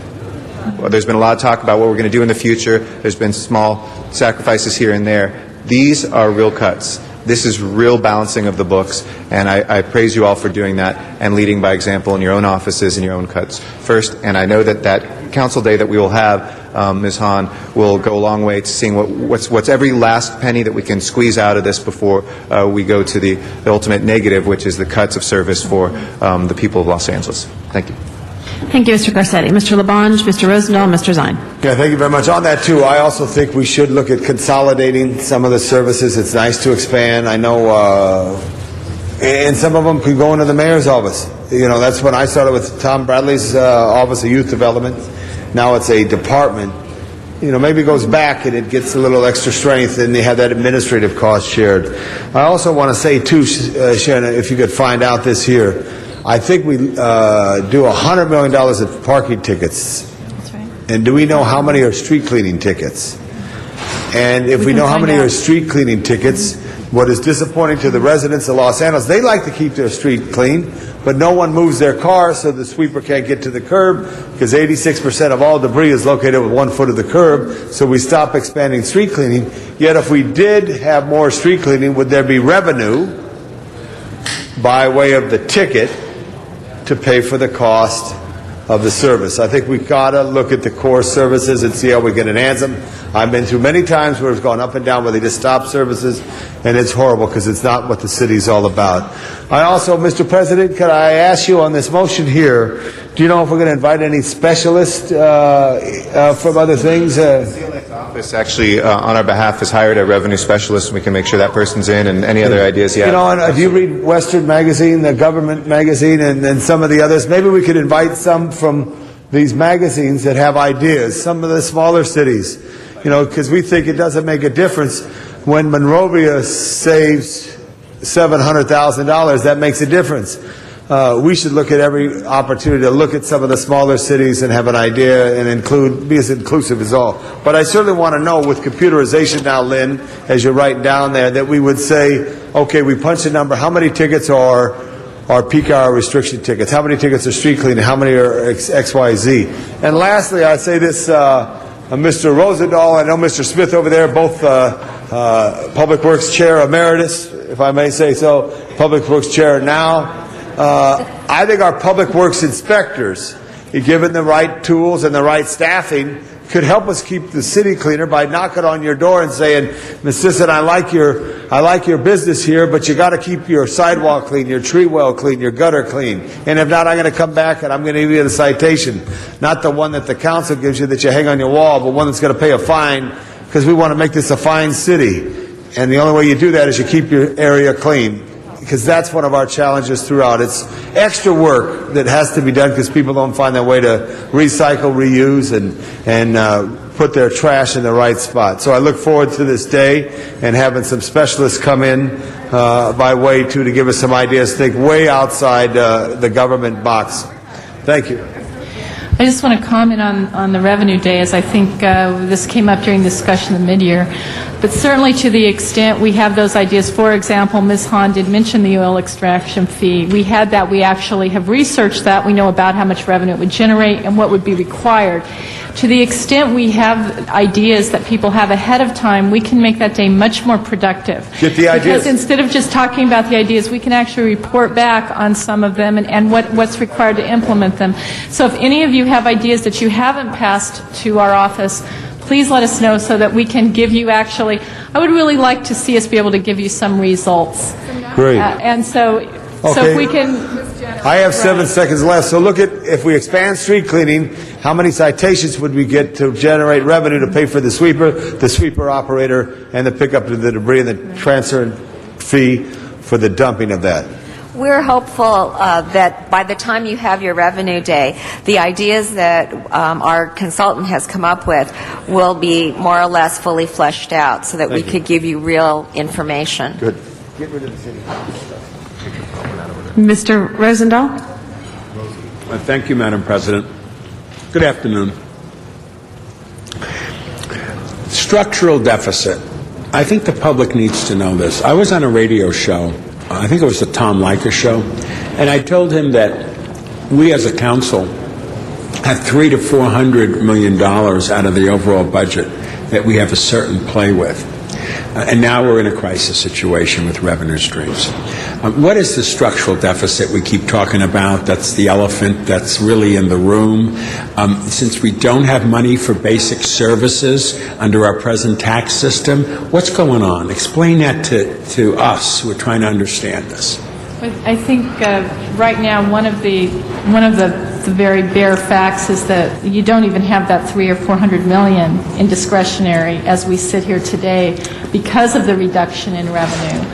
There's been a lot of talk about what we're going to do in the future. There's been small sacrifices here and there. These are real cuts. This is real balancing of the books, and I praise you all for doing that and leading by example in your own offices and your own cuts first. And I know that council day that we will have, Ms. Hahn, will go a long way to seeing what's every last penny that we can squeeze out of this before we go to the ultimate negative, which is the cuts of service for the people of Los Angeles. Thank you. Thank you, Mr. Garcetti. Mr. Labange, Mr. Rosendahl, Mr. Zine. Yeah, thank you very much. On that, too, I also think we should look at consolidating some of the services. It's nice to expand. I know, and some of them could go into the mayor's office. You know, that's when I started with Tom Bradley's Office of Youth Development. Now it's a department. You know, maybe it goes back and it gets a little extra strength, and they have that administrative cost shared. I also want to say, too, Shannon, if you could find out this here, I think we do $100 million of parking tickets. That's right. And do we know how many are street cleaning tickets? And if we know how many are street cleaning tickets, what is disappointing to the residents of Los Angeles, they like to keep their street clean, but no one moves their car, so the sweeper can't get to the curb, because 86% of all debris is located with 1 foot of the curb, so we stop expanding street cleaning. Yet if we did have more street cleaning, would there be revenue by way of the ticket to pay for the cost of the service? I think we've got to look at the core services and see how we can enhance them. I've been through many times where it's gone up and down where they just stop services, and it's horrible because it's not what the city's all about. I also, Mr. President, could I ask you on this motion here, do you know if we're going to invite any specialists from other things? Office actually, on our behalf, has hired a revenue specialist. We can make sure that person's in, and any other ideas you have. You know, and, do you read Western Magazine, the government magazine, and some of the others? Maybe we could invite some from these magazines that have ideas, some of the smaller cities, you know, because we think it doesn't make a difference. When Monrovia saves $700,000, that makes a difference. We should look at every opportunity to look at some of the smaller cities and have an idea and be as inclusive as all. But I certainly want to know, with computerization now, Lynn, as you're writing down there, that we would say, okay, we punch a number, how many tickets are peak hour restriction tickets, how many tickets are street cleaning, how many are XYZ. And lastly, I say this, Mr. Rosendahl, I know Mr. Smith over there, both Public Works Chair Emeritus, if I may say so, Public Works Chair now. I think our Public Works inspectors, given the right tools and the right staffing, could help us keep the city cleaner by knocking on your door and saying, Ms. Sisson, I like your business here, but you got to keep your sidewalk clean, your tree well clean, your gutter clean. And if not, I'm going to come back and I'm going to give you the citation. Not the one that the council gives you that you hang on your wall, but one that's going to pay a fine, because we want to make this a fine city. And the only way you do that is you keep your area clean, because that's one of our challenges throughout. It's extra work that has to be done because people don't find their way to recycle, reuse, and put their trash in the right spot. So I look forward to this day and having some specialists come in by way to give us some ideas, think way outside the government box. Thank you. I just want to comment on the revenue day, as I think this came up during discussion in the mid-year. But certainly to the extent we have those ideas, for example, Ms. Hahn did mention the oil extraction fee. We had that. We actually have researched that. We know about how much revenue it would generate and what would be required. To the extent we have ideas that people have ahead of time, we can make that day much more productive. Get the ideas. Because instead of just talking about the ideas, we can actually report back on some of them and what's required to implement them. So if any of you have ideas that you haven't passed to our office, please let us know so that we can give you I would really like to see us be able to give you some results. Great. And so if we can... I have 7 seconds left. So look at, if we expand street cleaning, how many citations would we get to generate revenue to pay for the sweeper operator, and the pickup of the debris and the transfer fee for the dumping of that? We're hopeful that by the time you have your revenue day, the ideas that our consultant has come up with will be more or less fully fleshed out so that we could give you real information. Good. Get rid of the city. Mr. Rosendahl? Thank you, Madam President. Good afternoon. Structural deficit. I think the public needs to know this. I was on a radio show, I think it was the Tom Leykis show, and I told him that we as a council have $300 to $400 million out of the overall budget that we have a certain play with. And now we're in a crisis situation with revenue streams. What is the structural deficit we keep talking about? That's the elephant that's really in the room. Since we don't have money for basic services under our present tax system, what's going on? Explain that to us who are trying to understand this. I think right now one of the very bare facts is that you don't even have that $300 or $400 million in discretionary as we sit here today because of the reduction in revenue.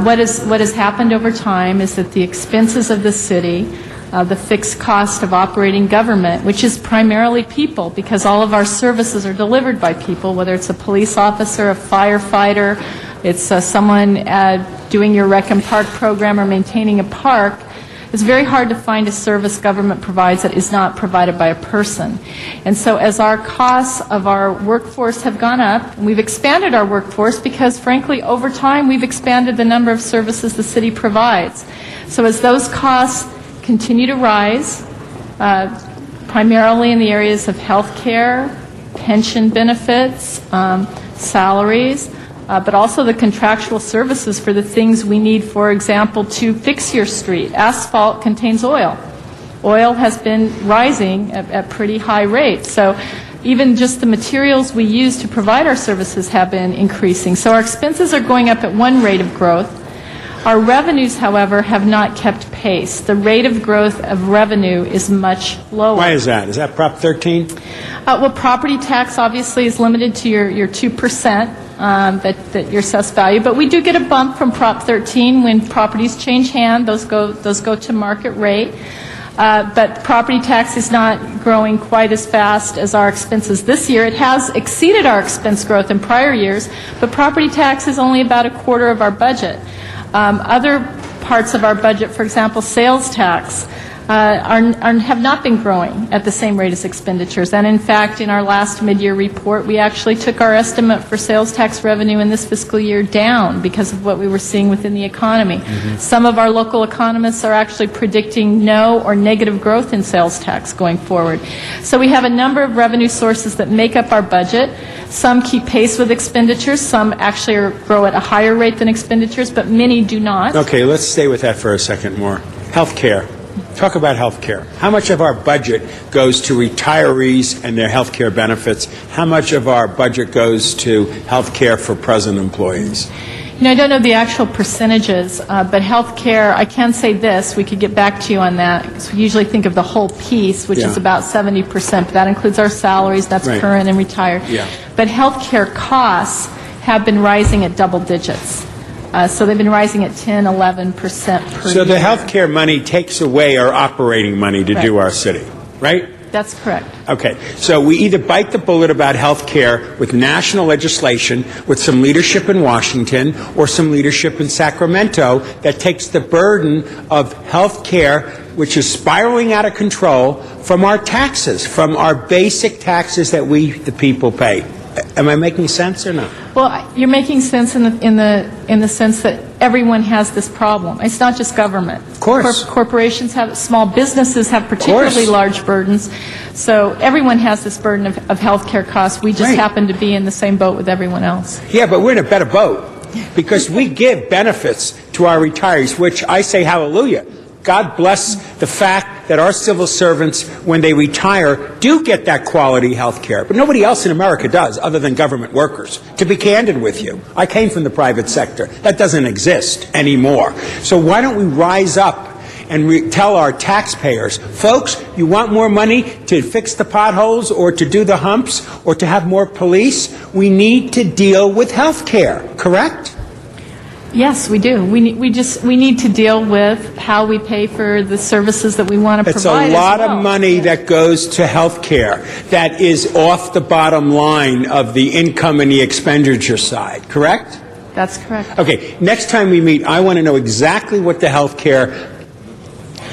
What has happened over time is that the expenses of the city, the fixed cost of operating government, which is primarily people, because all of our services are delivered by people, whether it's a police officer, a firefighter, it's someone doing your Rec and Park program or maintaining a park. It's very hard to find a service government provides that is not provided by a person. And so as our costs of our workforce have gone up, and we've expanded our workforce because, frankly, over time we've expanded the number of services the city provides. So as those costs continue to rise, primarily in the areas of health care, pension benefits, salaries, but also the contractual services for the things we need, for example, to fix your street. Asphalt contains oil. Oil has been rising at pretty high rates. So even just the materials we use to provide our services have been increasing. So our expenses are going up at one rate of growth. Our revenues, however, have not kept pace. The rate of growth of revenue is much lower. Why is that? Is that Prop 13? Well, property tax obviously is limited to your 2%. That your assessed value, but we do get a bump from Prop 13 when properties change hand. Those go to market rate. But property tax is not growing quite as fast as our expenses this year. It has exceeded our expense growth in prior years, but property tax is only about a quarter of our budget. Other parts of our budget, for example, sales tax, have not been growing at the same rate as expenditures. And in fact, in our last mid-year report, we actually took our estimate for sales tax revenue in this fiscal year down because of what we were seeing within the economy. Some of our local economists are actually predicting no or negative growth in sales tax going forward. So we have a number of revenue sources that make up our budget. Some keep pace with expenditures. Some actually grow at a higher rate than expenditures, but many do not. Okay, let's stay with that for a second more. Health care. Talk about health care. How much of our budget goes to retirees and their health care benefits? How much of our budget goes to health care for present employees? I don't know the actual percentages, but health care, I can say this, we could get back to you on that, because we usually think of the whole piece, which is about 70%, but that includes our salaries, that's current and retired. But health care costs have been rising at double digits. So they've been rising at 10, 11% per year. So the health care money takes away our operating money to do our city, right? That's correct. Okay, so we either bite the bullet about health care with national legislation, with some leadership in Washington, or some leadership in Sacramento that takes the burden of health care, which is spiraling out of control, from our taxes, from our basic taxes that we, the people, pay. Am I making sense or not? Well, you're making sense in the sense that everyone has this problem. It's not just government. Of course. Corporations have, small businesses have particularly large burdens. So everyone has this burden of health care costs. We just happen to be in the same boat with everyone else. Yeah, but we're in a better boat because we give benefits to our retirees, which I say hallelujah. God bless the fact that our civil servants, when they retire, do get that quality health care. But nobody else in America does, other than government workers. To be candid with you, I came from the private sector. That doesn't exist anymore. So why don't we rise up and tell our taxpayers, folks, you want more money to fix the potholes or to do the humps or to have more police? We need to deal with health care, correct? Yes, we do. We need to deal with how we pay for the services that we want to provide. It's a lot of money that goes to health care that is off the bottom line of the income and the expenditure side, correct? That's correct. Okay, next time we meet, I want to know exactly what the health care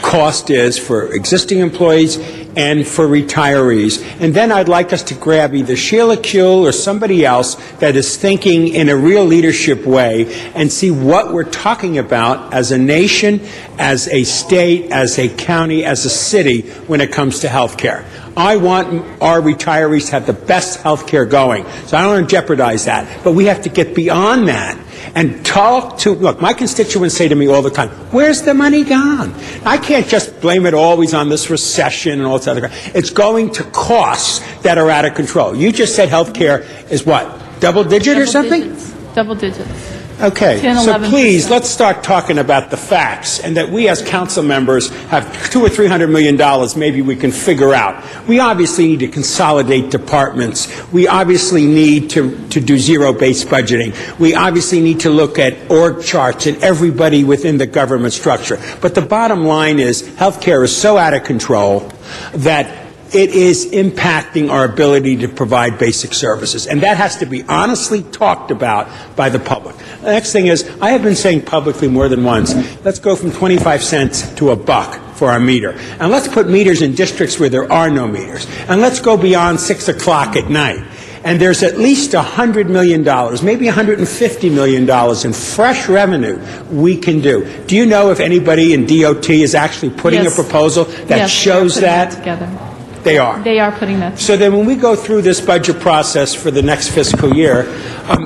cost is for existing employees and for retirees. And then I'd like us to grab either Sheila Kuehl or somebody else that is thinking in a real leadership way and see what we're talking about as a nation, as a state, as a county, as a city when it comes to health care. I want our retirees to have the best health care going. So I don't want to jeopardize that. But we have to get beyond that and talk to, look, my constituents say to me all the time, where's the money gone? I can't just blame it always on this recession and all this other crap. It's going to costs that are out of control. You just said health care is what, double digit or something? Double digits. Okay, 10, so 11%. please, let's start talking about the facts and that we as council members have $200 or $300 million maybe we can figure out. We obviously need to consolidate departments. We obviously need to do zero-based budgeting. We obviously need to look at org charts and everybody within the government structure. But the bottom line is healthcare is so out of control that it is impacting our ability to provide basic services. And that has to be honestly talked about by the public. The next thing is, I have been saying publicly more than once, let's go from 25 cents to $1 for our meter. And let's put meters in districts where there are no meters. And let's go beyond 6 o'clock at night. and there's at least $100 million, maybe $150 million in fresh revenue we can do. Do you know if anybody in DOT is actually putting Yes. a proposal that Yes, shows they're that? putting together. They are. They are putting that. So then when we go through this budget process for the next fiscal year,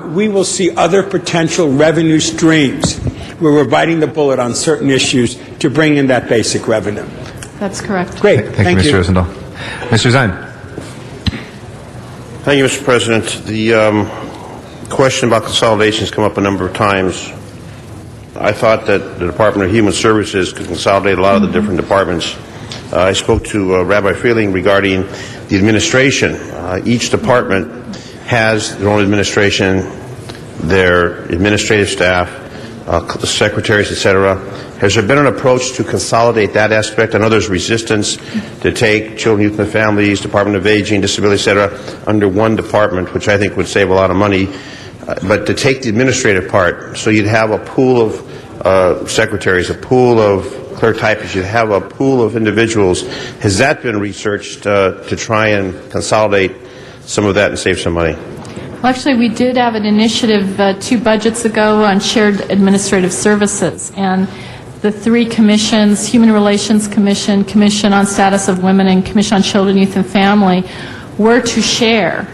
we will see other potential revenue streams where we're biting the bullet on certain issues to bring in that basic revenue. That's correct. Great. Thank you, Mr. Rosendahl. Mr. Zine. Thank you, Mr. President. The question about consolidation has come up a number of times. I thought that the Department of Human Services could consolidate a lot of the different departments. I spoke to Rabbi Freeling regarding the administration. Each department has their own administration, their administrative staff, the secretaries, etc. Has there been an approach to consolidate that aspect? I know there's resistance to take Children, Youth and Families, Department of Aging, Disability, etc. under one department, which I think would save a lot of money. But to take the administrative part, so you'd have a pool of secretaries, a pool of clerk typists, you'd have a pool of individuals. Has that been researched to try and consolidate some of that and save some money? Well, actually, we did have an initiative 2 budgets ago on shared administrative services, and the 3 commissions, Human Relations Commission, Commission on Status of Women, and Commission on Children, Youth and Family, were to share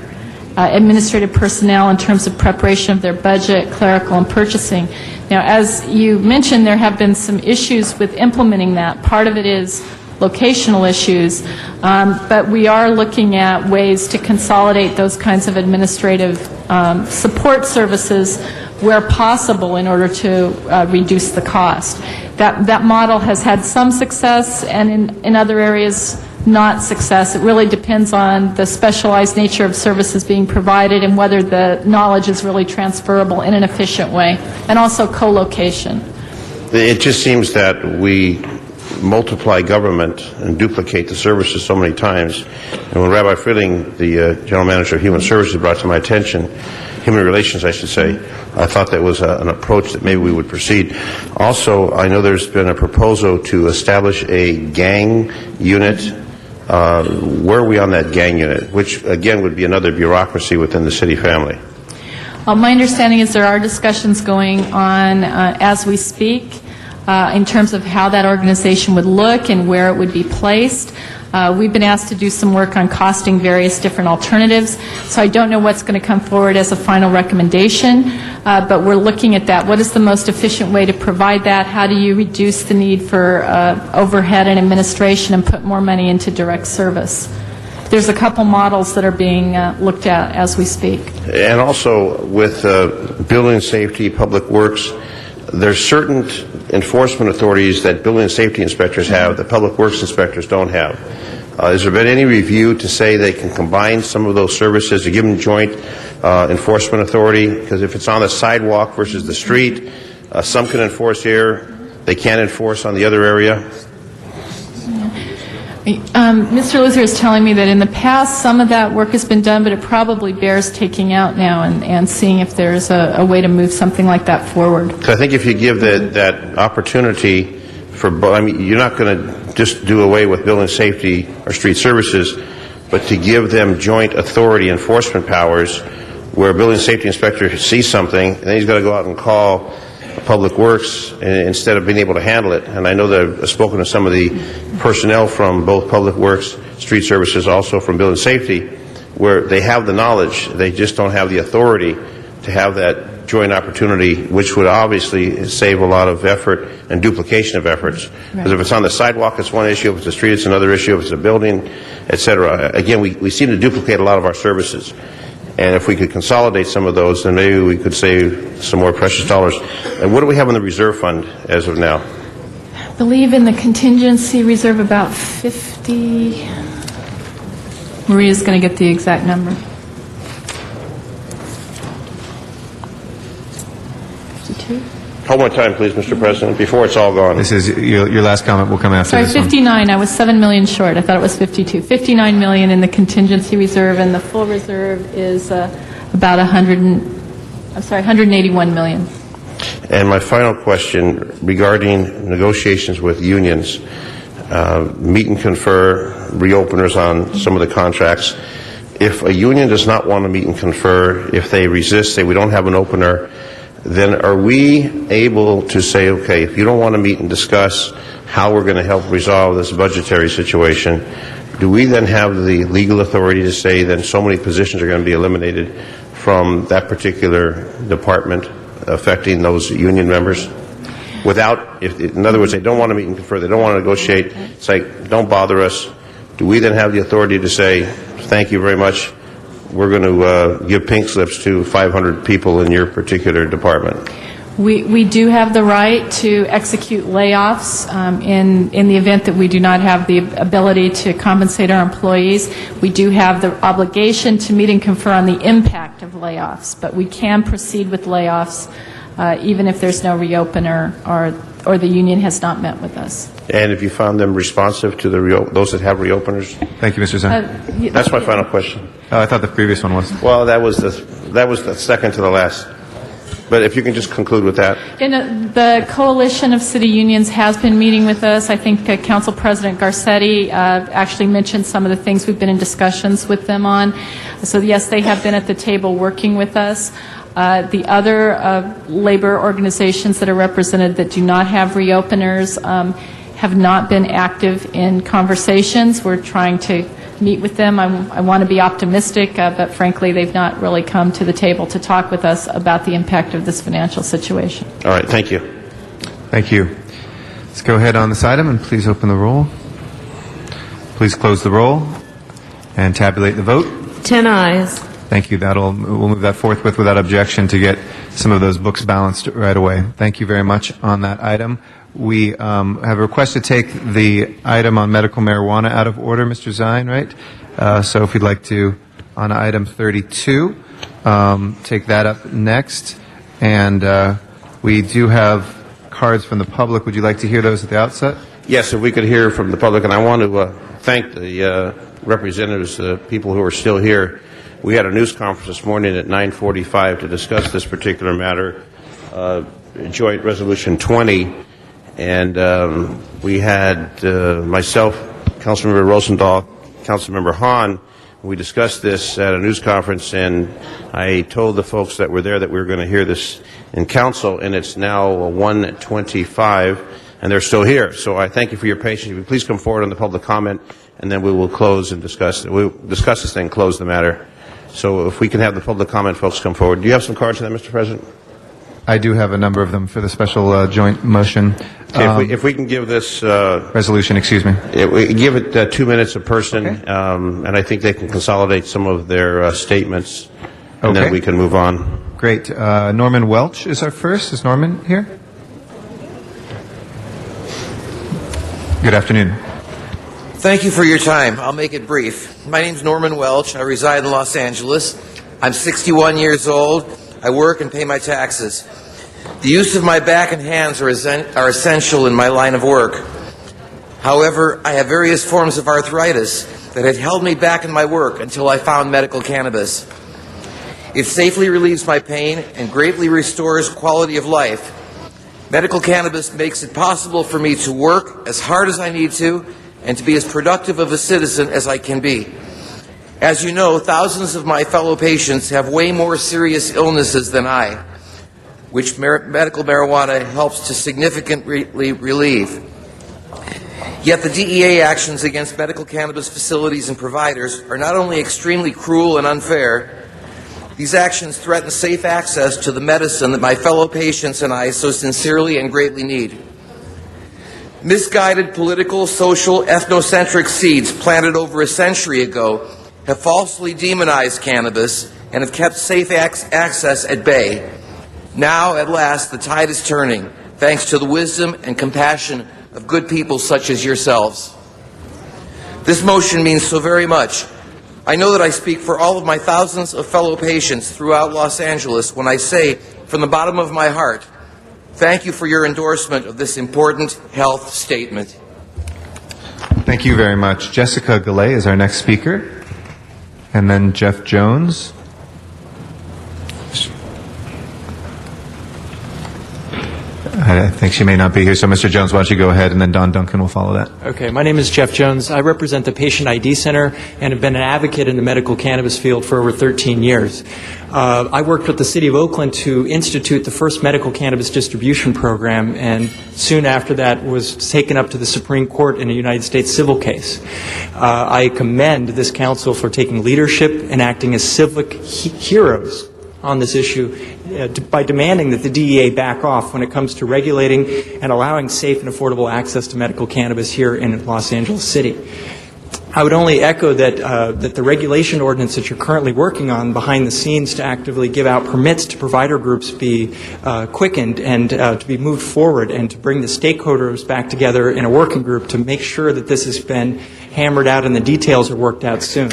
administrative personnel in terms of preparation of their budget, clerical, and purchasing. Now, as you mentioned, there have been some issues with implementing that. Part of it is locational issues, but we are looking at ways to consolidate those kinds of administrative support services where possible in order to reduce the cost. That model has had some success, and in other areas, not success. It really depends on the specialized nature of services being provided and whether the knowledge is really transferable in an efficient way, and also co-location. It just seems that we multiply government and duplicate the services so many times. And when Rabbi Freeling, the General Manager of Human Services, brought to my attention, Human Relations, I should say, I thought that was an approach that maybe we would proceed. Also, I know there's been a proposal to establish a gang unit. Where are we on that gang unit, which, again, would be another bureaucracy within the city family? Well, my understanding is there are discussions going on as we speak in terms of how that organization would look and where it would be placed. We've been asked to do some work on costing various different alternatives, so I don't know what's going to come forward as a final recommendation, but we're looking at that. What is the most efficient way to provide that? How do you reduce the need for overhead and administration and put more money into direct service? There's a couple models that are being looked at as we speak. And also with building safety, public works, there's certain enforcement authorities that building and safety inspectors have that public works inspectors don't have. Has there been any review to say they can combine some of those services to give them joint enforcement authority? Because if it's on the sidewalk versus the street, some can enforce here, they can't enforce on the other area. Mr. Luther is telling me that in the past some of that work has been done, but it probably bears taking out now and seeing if there's a way to move something like that forward. So I think if you give that opportunity for, I mean, you're not going to just do away with building safety or street services, but to give them joint authority enforcement powers where a building safety inspector sees something and then he's got to go out and call Public Works instead of being able to handle it. And I know that I've spoken to some of the personnel from both Public Works, Street Services, also from Building Safety, where they have the knowledge, they just don't have the authority to have that joint opportunity, which would obviously save a lot of effort and duplication of efforts. Because if it's on the sidewalk, it's one issue. If it's a street, it's another issue. If it's a building, et cetera. Again, we seem to duplicate a lot of our services. And if we could consolidate some of those, then maybe we could save some more precious dollars. And what do we have in the reserve fund as of now? I believe in the contingency reserve about 50. Maria's going to get the exact number. 52? Hold my time, please, Mr. President, before it's all gone. This is your last comment will come after Sorry, this one. 59. I was $7 million short. I thought it was 52. $59 million in the contingency reserve, and the full reserve is about $181 million. And my final question regarding negotiations with unions, meet and confer, reopeners on some of the contracts. if a union does not want to meet and confer, if they resist, say we don't have an opener, then are we able to say, okay, if you don't want to meet and discuss how we're going to help resolve this budgetary situation, do we then have the legal authority to say then so many positions are going to be eliminated from that particular department affecting those union members? Without, in other words, they don't want to meet and confer, they don't want to negotiate, it's like, don't bother us. Do we then have the authority to say, thank you very much, we're going to give pink slips to 500 people in your particular department? We do have the right to execute layoffs in the event that we do not have the ability to compensate our employees. We do have the obligation to meet and confer on the impact of layoffs, but we can proceed with layoffs even if there's no reopener or the union has not met with us. And if you found them responsive to those that have reopeners? Thank you, Mr. Zine. That's my final question. I thought the previous one was. Well, that was the second to the last. But if you can just conclude with that. And the Coalition of City Unions has been meeting with us. I think Council President Garcetti actually mentioned some of the things we've been in discussions with them on. So yes, they have been at the table working with us. The other labor organizations that are represented that do not have reopeners have not been active in conversations. We're trying to meet with them. I want to be optimistic, but frankly, they've not really come to the table to talk with us about the impact of this financial situation. All right, thank you. Thank you. Let's go ahead on this item and please open the roll. Please close the roll and tabulate the vote. 10 ayes. Thank you. We'll move that forthwith without objection to get some of those books balanced right away. Thank you very much on that item. We have a request to take the item on medical marijuana out of order, Mr. Zine, right? So if you'd like to, on item 32, take that up next. And we do have cards from the public. Would you like to hear those at the outset? Yes, if we could hear from the public. And I want to thank the representatives, the people who are still here. We had a news conference this morning at 9:45 to discuss this particular matter, Joint Resolution 20. And we had myself, Councilmember Rosendahl, Councilmember Hahn. We discussed this at a news conference, and I told the folks that were there that we were going to hear this in council, and it's now 1:25, and they're still here. So I thank you for your patience. If you please come forward on the public comment, and then we will close and discuss. We'll discuss this thing, close the matter. So if we can have the public comment folks come forward. Do you have some cards for that, Mr. President? I do have a number of them for the special joint motion. Okay, if we can give this resolution, excuse me. We give it 2 minutes a person, okay. And I think they can consolidate some of their statements, and then we can move on. Great. Norman Welch is our first. Is Norman here? Good afternoon. Thank you for your time. I'll make it brief. My name's Norman Welch. I reside in Los Angeles. I'm 61 years old. I work and pay my taxes. The use of my back and hands are essential in my line of work. However, I have various forms of arthritis that had held me back in my work until I found medical cannabis. It safely relieves my pain and greatly restores quality of life. Medical cannabis makes it possible for me to work as hard as I need to and to be as productive of a citizen as I can be. As you know, thousands of my fellow patients have way more serious illnesses than I, which medical marijuana helps to significantly relieve. Yet the DEA actions against medical cannabis facilities and providers are not only extremely cruel and unfair, these actions threaten safe access to the medicine that my fellow patients and I so sincerely and greatly need. Misguided political, social, ethnocentric seeds planted over a century ago have falsely demonized cannabis and have kept safe access at bay. Now, at last, the tide is turning, thanks to the wisdom and compassion of good people such as yourselves. This motion means so very much. I know that I speak for all of my thousands of fellow patients throughout Los Angeles when I say, from the bottom of my heart, thank you for your endorsement of this important health statement. Thank you very much. Jessica Galley is our next speaker. And then Jeff Jones. I think she may not be here. So, Mr. Jones, why don't you go ahead, and then Don Duncan will follow that. Okay, my name is Jeff Jones. I represent the Patient ID Center and have been an advocate in the medical cannabis field for over 13 years. I worked with the City of Oakland to institute the first medical cannabis distribution program, and soon after that was taken up to the Supreme Court in a United States civil case. I commend this council for taking leadership and acting as civic heroes on this issue by demanding that the DEA back off when it comes to regulating and allowing safe and affordable access to medical cannabis here in Los Angeles City. I would only echo that the regulation ordinance that you're currently working on behind the scenes to actively give out permits to provider groups be quickened and to be moved forward, and to bring the stakeholders back together in a working group to make sure that this has been hammered out and the details are worked out soon.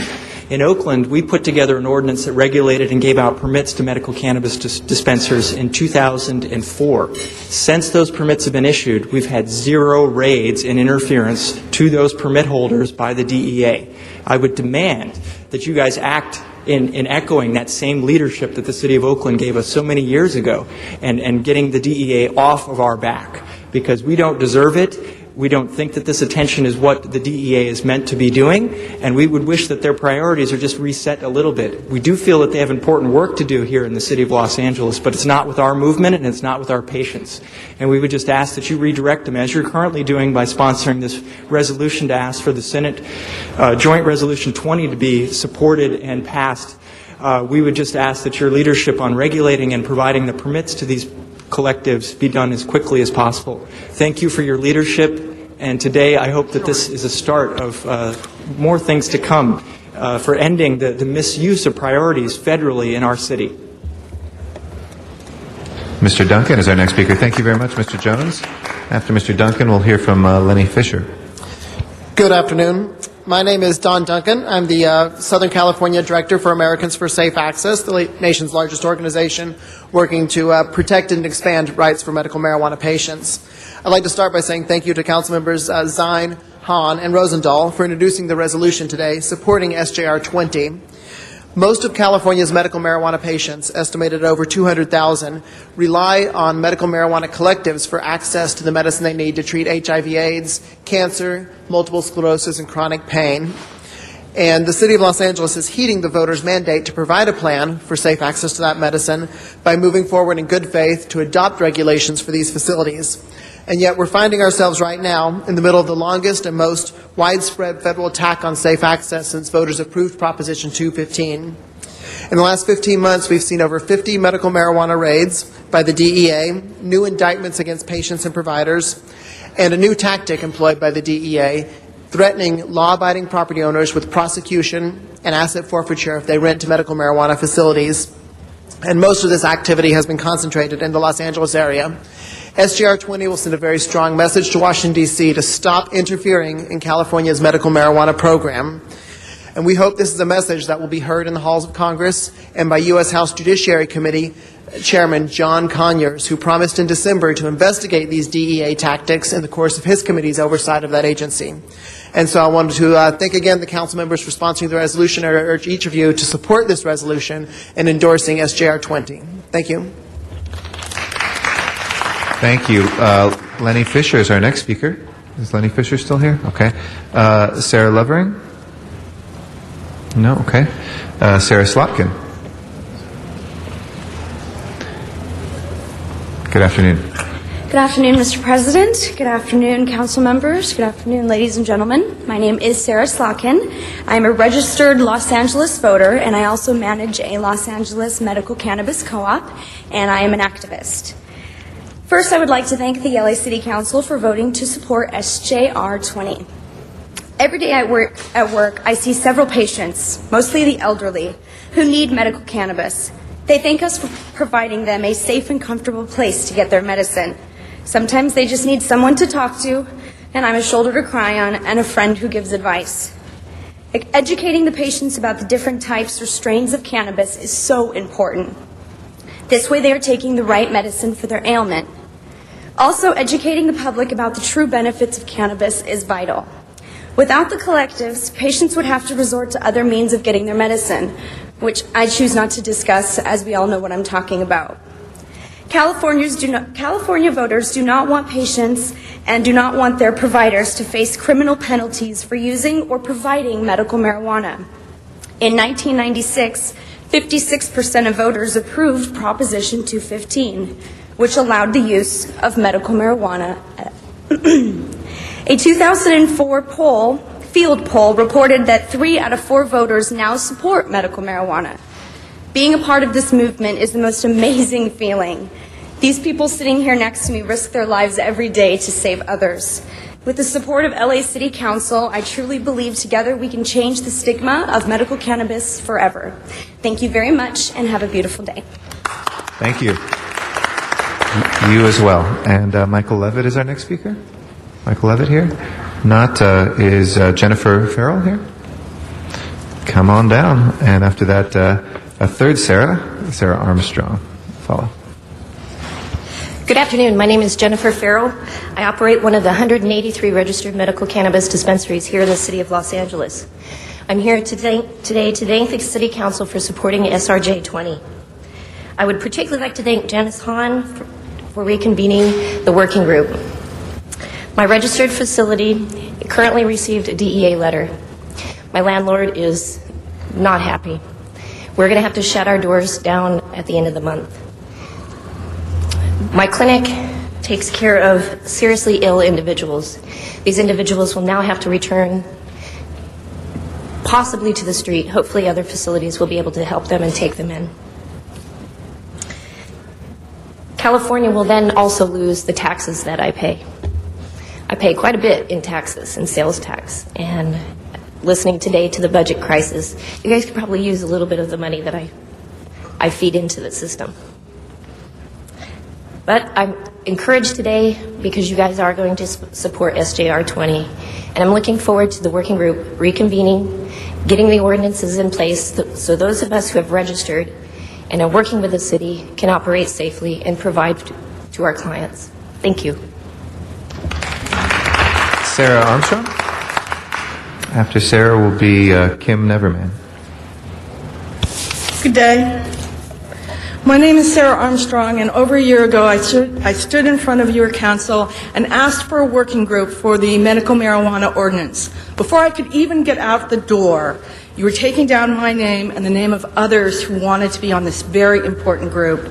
In Oakland, we put together an ordinance that regulated and gave out permits to medical cannabis dispensers in 2004. Since those permits have been issued, we've had 0 raids and interference to those permit holders by the DEA. I would demand that you guys act in echoing that same leadership that the City of Oakland gave us so many years ago, and getting the DEA off of our back, because we don't deserve it. We don't think that this attention is what the DEA is meant to be doing, and we would wish that their priorities are just reset a little bit. We do feel that they have important work to do here in the City of Los Angeles, but it's not with our movement and it's not with our patients. And we would just ask that you redirect them, as you're currently doing by sponsoring this resolution to ask for the Senate Joint Resolution 20 to be supported and passed. We would just ask that your leadership on regulating and providing the permits to these collectives be done as quickly as possible. Thank you for your leadership, and today I hope that this is a start of more things to come for ending the misuse of priorities federally in our city. Mr. Duncan is our next speaker. Thank you very much, Mr. Jones. After Mr. Duncan, we'll hear from Lenny Fisher. Good afternoon. My name is Don Duncan. I'm the Southern California Director for Americans for Safe Access, the nation's largest organization working to protect and expand rights for medical marijuana patients. I'd like to start by saying thank you to Council Members Zine, Hahn, and Rosendahl for introducing the resolution today supporting SJR 20. Most of California's medical marijuana patients, estimated at over 200,000, rely on medical marijuana collectives for access to the medicine they need to treat HIV/AIDS, cancer, multiple sclerosis, and chronic pain. And the City of Los Angeles is heeding the voters' mandate to provide a plan for safe access to that medicine by moving forward in good faith to adopt regulations for these facilities. And yet we're finding ourselves right now in the middle of the longest and most widespread federal attack on safe access since voters approved Proposition 215. In the last 15 months, we've seen over 50 medical marijuana raids by the DEA, new indictments against patients and providers, and a new tactic employed by the DEA, threatening law-abiding property owners with prosecution and asset forfeiture if they rent to medical marijuana facilities. And most of this activity has been concentrated in the Los Angeles area. SJR 20 will send a very strong message to Washington, D.C. to stop interfering in California's medical marijuana program. And we hope this is a message that will be heard in the halls of Congress and by U.S. House Judiciary Committee Chairman John Conyers, who promised in December to investigate these DEA tactics in the course of his committee's oversight of that agency. And so I wanted to thank again the council members for sponsoring the resolution. I urge each of you to support this resolution and endorsing SJR 20. Thank you. Thank you. Lenny Fisher is our next speaker. Is Lenny Fisher still here? Okay. Sarah Levering? No? Okay. Sarah Slotkin? Good afternoon. Good afternoon, Mr. President. Good afternoon, council members. Good afternoon, ladies and gentlemen. My name is Sarah Slotkin. I'm a registered Los Angeles voter, and I also manage a Los Angeles medical cannabis co-op, and I am an activist. First, I would like to thank the LA City Council for voting to support SJR 20. Every day at work, I see several patients, mostly the elderly, who need medical cannabis. They thank us for providing them a safe and comfortable place to get their medicine. Sometimes they just need someone to talk to, and I'm a shoulder to cry on and a friend who gives advice. Educating the patients about the different types or strains of cannabis is so important. This way they are taking the right medicine for their ailment. Also, educating the public about the true benefits of cannabis is vital. Without the collectives, patients would have to resort to other means of getting their medicine, which I choose not to discuss, as we all know what I'm talking about. California voters do not want patients and do not want their providers to face criminal penalties for using or providing medical marijuana. In 1996, 56% of voters approved Proposition 215, which allowed the use of medical marijuana. A 2004 field poll reported that 3 out of 4 voters now support medical marijuana. Being a part of this movement is the most amazing feeling. These people sitting here next to me risk their lives every day to save others. With the support of LA City Council, I truly believe together we can change the stigma of medical cannabis forever. Thank you very much and have a beautiful day. Thank you. You as well. And Michael Levitt is our next speaker. Michael Levitt here. Not, is Jennifer Farrell here? Come on down. And after that, a third Sarah Armstrong. Follow. Good afternoon. My name is Jennifer Farrell. I operate one of the 183 registered medical cannabis dispensaries here in the city of Los Angeles. I'm here today to thank the City Council for supporting SRJ 20. I would particularly like to thank Janice Hahn for reconvening the working group. My registered facility currently received a DEA letter. My landlord is not happy. We're going to have to shut our doors down at the end of the month. My clinic takes care of seriously ill individuals. These individuals will now have to return possibly to the street. Hopefully other facilities will be able to help them and take them in. California will then also lose the taxes that I pay. I pay quite a bit in taxes and sales tax. And listening today to the budget crisis, you guys could probably use a little bit of the money that I feed into the system. But I'm encouraged today because you guys are going to support SJR 20. And I'm looking forward to the working group reconvening, getting the ordinances in place so those of us who have registered and are working with the city can operate safely and provide to our clients. Thank you. Sarah Armstrong. After Sarah will be Kim Neverman. Good day. My name is Sarah Armstrong, and over a year ago I stood in front of your council and asked for a working group for the medical marijuana ordinance. Before I could even get out the door, you were taking down my name and the name of others who wanted to be on this very important group.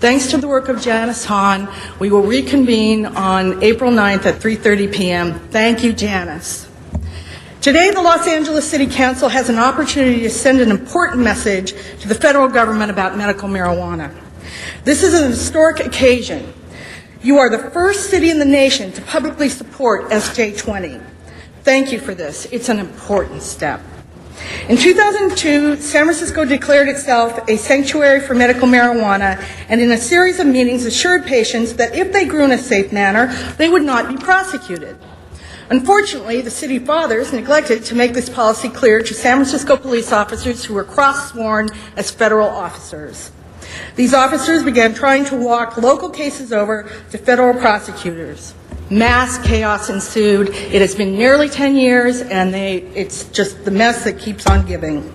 Thanks to the work of Janice Hahn, we will reconvene on April 9th at 3:30 p.m. Thank you, Janice. Today, the Los Angeles City Council has an opportunity to send an important message to the federal government about medical marijuana. This is an historic occasion. You are the first city in the nation to publicly support SJ 20. Thank you for this. It's an important step. In 2002, San Francisco declared itself a sanctuary for medical marijuana, and in a series of meetings assured patients that if they grew in a safe manner, they would not be prosecuted. Unfortunately, the city fathers neglected to make this policy clear to San Francisco police officers who were cross-sworn as federal officers. These officers began trying to walk local cases over to federal prosecutors. Mass chaos ensued. It has been nearly 10 years, and it's just the mess that keeps on giving.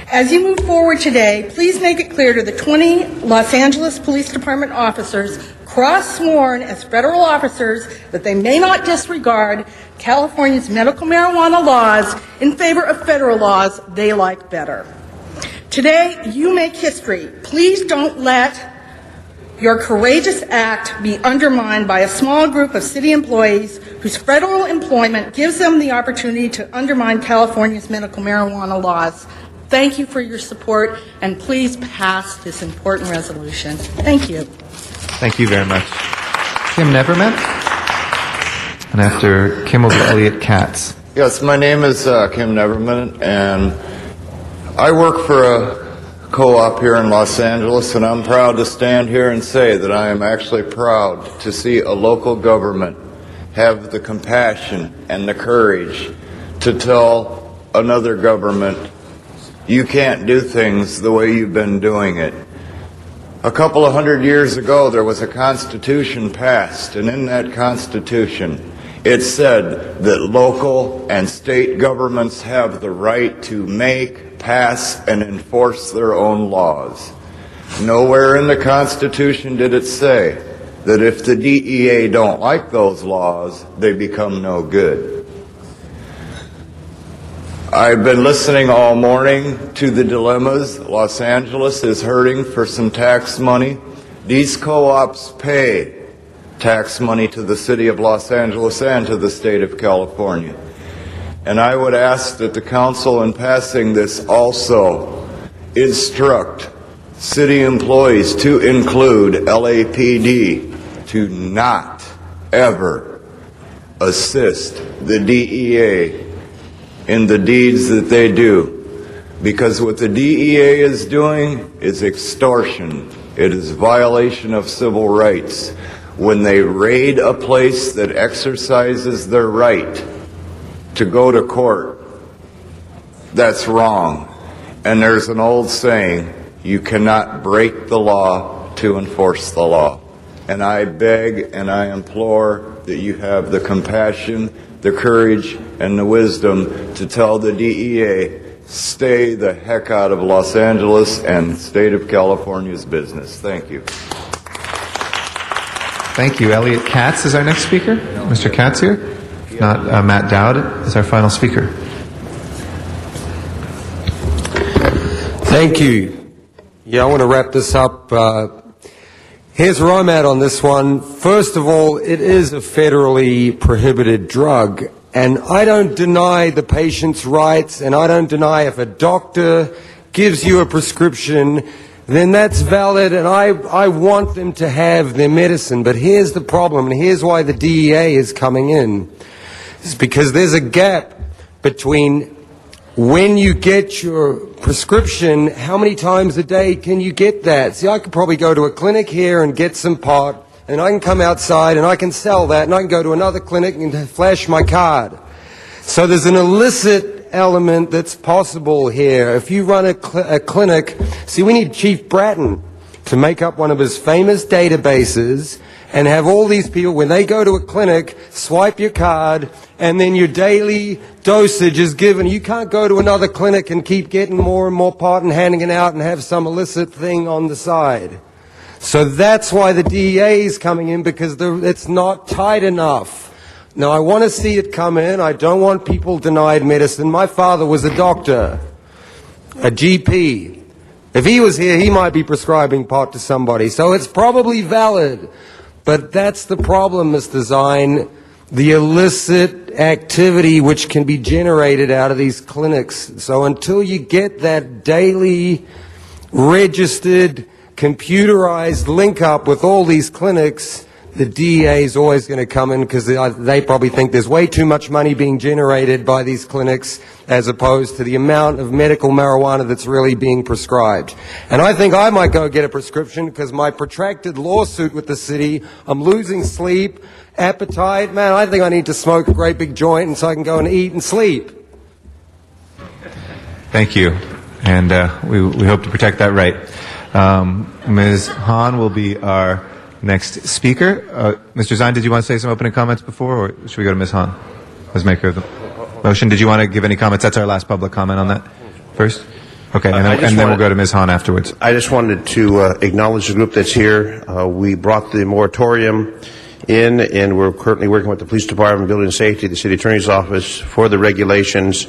As you move forward today, please make it clear to the 20 Los Angeles Police Department officers cross-sworn as federal officers that they may not disregard California's medical marijuana laws in favor of federal laws they like better. Today, you make history. Please don't let your courageous act be undermined by a small group of city employees whose federal employment gives them the opportunity to undermine California's medical marijuana laws. Thank you for your support, and please pass this important resolution. Thank you. Thank you very much. Kim Neverman. And after Kim will be Elliot Katz. Yes, my name is Kim Neverman, and I work for a co-op here in Los Angeles, and I'm proud to stand here and say that I am actually proud to see a local government have the compassion and the courage to tell another government, you can't do things the way you've been doing it. A couple of 100 years ago, there was a constitution passed, and in that constitution, it said that local and state governments have the right to make, pass, and enforce their own laws. Nowhere in the Constitution did it say that if the DEA don't like those laws, they become no good. I've been listening all morning to the dilemmas. Los Angeles is hurting for some tax money. These co-ops pay tax money to the city of Los Angeles and to the state of California. And I would ask that the council, in passing this, also instruct city employees to include LAPD to not ever assist the DEA in the deeds that they do. Because what the DEA is doing is extortion. It is violation of civil rights. When they raid a place that exercises their right to go to court, that's wrong. And there's an old saying, you cannot break the law to enforce the law. And I beg and I implore that you have the compassion, the courage, and the wisdom to tell the DEA, stay the heck out of Los Angeles and the state of California's business. Thank you. Thank you. Elliot Katz is our next speaker. Mr. Katz here. If not, Matt Dowd is our final speaker. Thank you. Yeah, I want to wrap this up. Here's where I'm at on this one. First of all, it is a federally prohibited drug, and I don't deny the patient's rights, and I don't deny if a doctor gives you a prescription, then that's valid, and I want them to have their medicine. But here's the problem, and here's why the DEA is coming in. It's because there's a gap between when you get your prescription, how many times a day can you get that? See, I could probably go to a clinic here and get some pot, and I can come outside and I can sell that, and I can go to another clinic and flash my card. So there's an illicit element that's possible here. If you run a clinic, see, we need Chief Bratton to make up one of his famous databases and have all these people, when they go to a clinic, swipe your card, and then your daily dosage is given. You can't go to another clinic and keep getting more and more pot and handing it out and have some illicit thing on the side. So that's why the DEA is coming in, because it's not tight enough. Now, I want to see it come in. I don't want people denied medicine. My father was a doctor, a GP. If he was here, he might be prescribing pot to somebody. So it's probably valid. But that's the problem, Mr. Zine, the illicit activity which can be generated out of these clinics. So until you get that daily registered, computerized link up with all these clinics, the DEA is always going to come in, because they probably think there's way too much money being generated by these clinics as opposed to the amount of medical marijuana that's really being prescribed. And I think I might go get a prescription because my protracted lawsuit with the city, I'm losing sleep, appetite. Man, I think I need to smoke a great big joint and so I can go and eat and sleep. Thank you. And we hope to protect that right. Ms. Hahn will be our next speaker. Mr. Zine, did you want to say some opening comments before, or should we go to Ms. Hahn as maker of the motion? Did you want to give any comments? That's our last public comment on that first? Okay, and then we'll go to Ms. Hahn afterwards. I just wanted to acknowledge the group that's here. We brought the moratorium in, and we're currently working with the Police Department, Building and Safety, the City Attorney's Office for the regulations.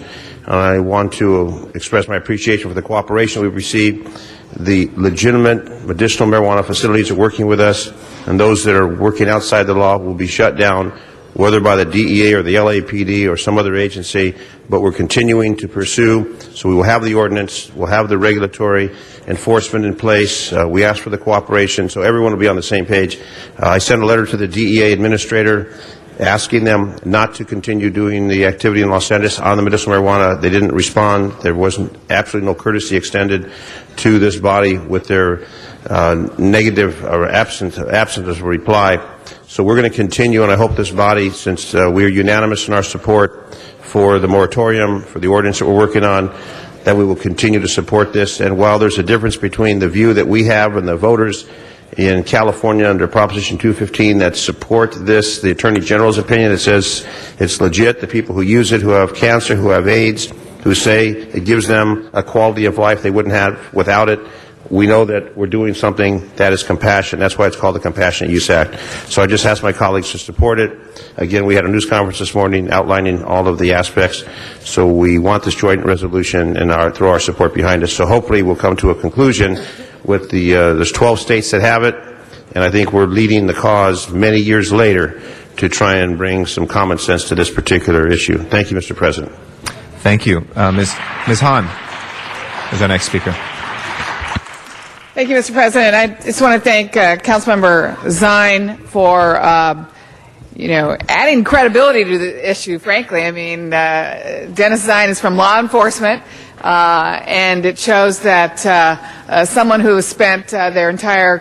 I want to express my appreciation for the cooperation we've received. The legitimate medicinal marijuana facilities are working with us, and those that are working outside the law will be shut down, whether by the DEA or the LAPD or some other agency, but we're continuing to pursue. So we will have the ordinance, we'll have the regulatory enforcement in place. We ask for the cooperation, so everyone will be on the same page. I sent a letter to the DEA administrator asking them not to continue doing the activity in Los Angeles on the medicinal marijuana. They didn't respond. There wasn't absolutely no courtesy extended to this body with their negative or absence of reply. So we're going to continue, and I hope this body, since we are unanimous in our support for the moratorium, for the ordinance that we're working on, that we will continue to support this. And while there's a difference between the view that we have and the voters in California under Proposition 215 that support this, the Attorney General's opinion that says it's legit, the people who use it, who have cancer, who have AIDS, who say it gives them a quality of life they wouldn't have without it, we know that we're doing something that is compassionate. That's why it's called the Compassionate Use Act. So I just ask my colleagues to support it. Again, we had a news conference this morning outlining all of the aspects. So we want this joint resolution and throw our support behind us. So hopefully we'll come to a conclusion with there's 12 states that have it, and I think we're leading the cause many years later to try and bring some common sense to this particular issue. Thank you, Mr. President. Thank you. Ms. Hahn is our next speaker. Thank you, Mr. President. I just want to thank Councilmember Zine for adding credibility to the issue, frankly. I mean, Dennis Zine is from law enforcement, and it shows that someone who has spent their entire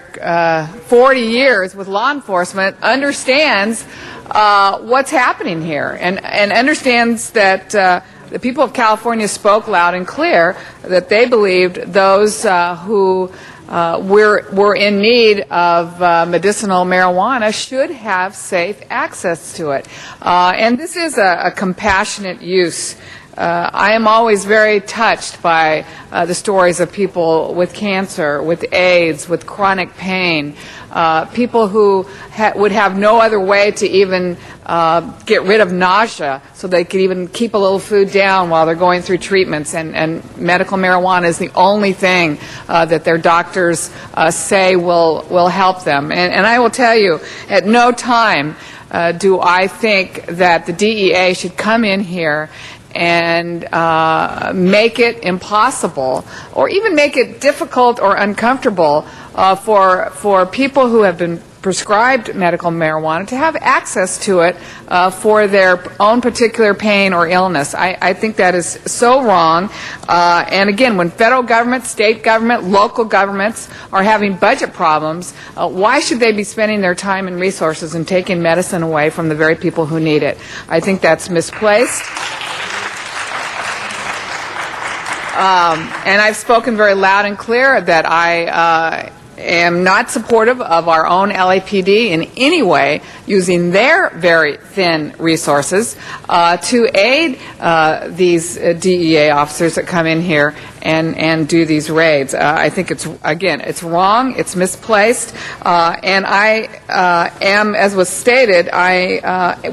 40 years with law enforcement understands what's happening here and understands that the people of California spoke loud and clear that they believed those who were in need of medicinal marijuana should have safe access to it. And this is a compassionate use. I am always very touched by the stories of people with cancer, with AIDS, with chronic pain, people who would have no other way to even get rid of nausea so they could even keep a little food down while they're going through treatments, and medical marijuana is the only thing that their doctors say will help them. And I will tell you, at no time do I think that the DEA should come in here and make it impossible or even make it difficult or uncomfortable for people who have been prescribed medical marijuana to have access to it for their own particular pain or illness. I think that is so wrong. And again, when federal government, state government, local governments are having budget problems, why should they be spending their time and resources and taking medicine away from the very people who need it? I think that's misplaced. And I've spoken very loud and clear that I am not supportive of our own LAPD in any way using their very thin resources to aid these DEA officers that come in here and do these raids. I think it's wrong, it's misplaced, and I am, as was stated,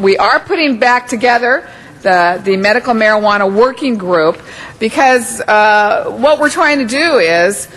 we are putting back together the medical marijuana working group because what we're trying to do is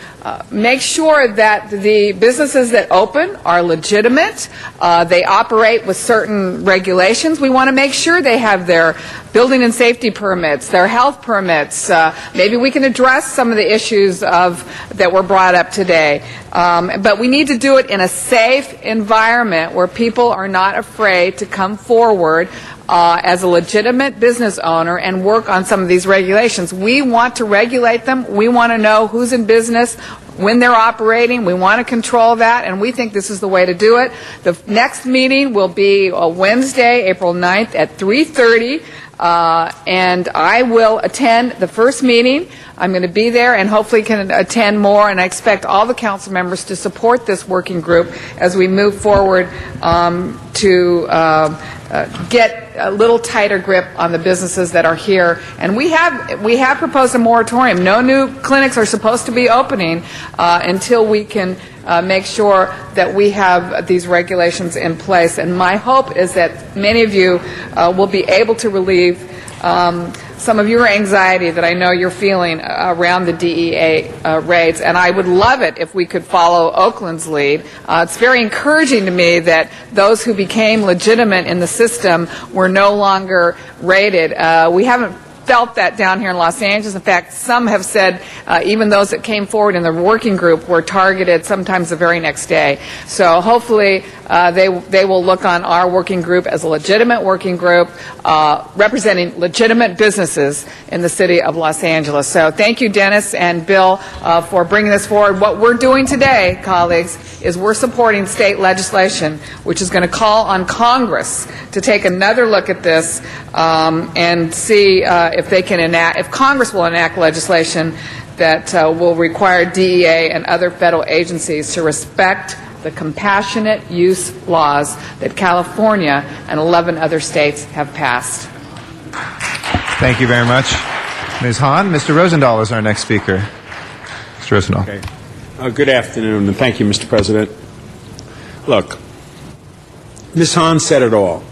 make sure that the businesses that open are legitimate. They operate with certain regulations. We want to make sure they have their building and safety permits, their health permits. Maybe we can address some of the issues that were brought up today. But we need to do it in a safe environment where people are not afraid to come forward as a legitimate business owner and work on some of these regulations. We want to regulate them. We want to know who's in business, when they're operating. We want to control that, and we think this is the way to do it. The next meeting will be Wednesday, April 9th at 3:30, and I will attend the first meeting. I'm going to be there and hopefully can attend more, and I expect all the council members to support this working group as we move forward to get a little tighter grip on the businesses that are here. And we have proposed a moratorium. No new clinics are supposed to be opening until we can make sure that we have these regulations in place. And my hope is that many of you will be able to relieve some of your anxiety that I know you're feeling around the DEA raids, and I would love it if we could follow Oakland's lead. It's very encouraging to me that those who became legitimate in the system were no longer raided. We haven't felt that down here in Los Angeles. In fact, some have said even those that came forward in the working group were targeted sometimes the very next day. So hopefully they will look on our working group as a legitimate working group representing legitimate businesses in the city of Los Angeles. So thank you, Dennis and Bill, for bringing this forward. What we're doing today, colleagues, is we're supporting state legislation which is going to call on Congress to take another look at this and see if Congress will enact legislation that will require DEA and other federal agencies to respect the compassionate use laws that California and 11 other states have passed. Thank you very much, Ms. Hahn. Mr. Rosendahl is our next speaker. Mr. Rosendahl. Okay. Good afternoon, and thank you, Mr. President. Look, Ms. Hahn said it all.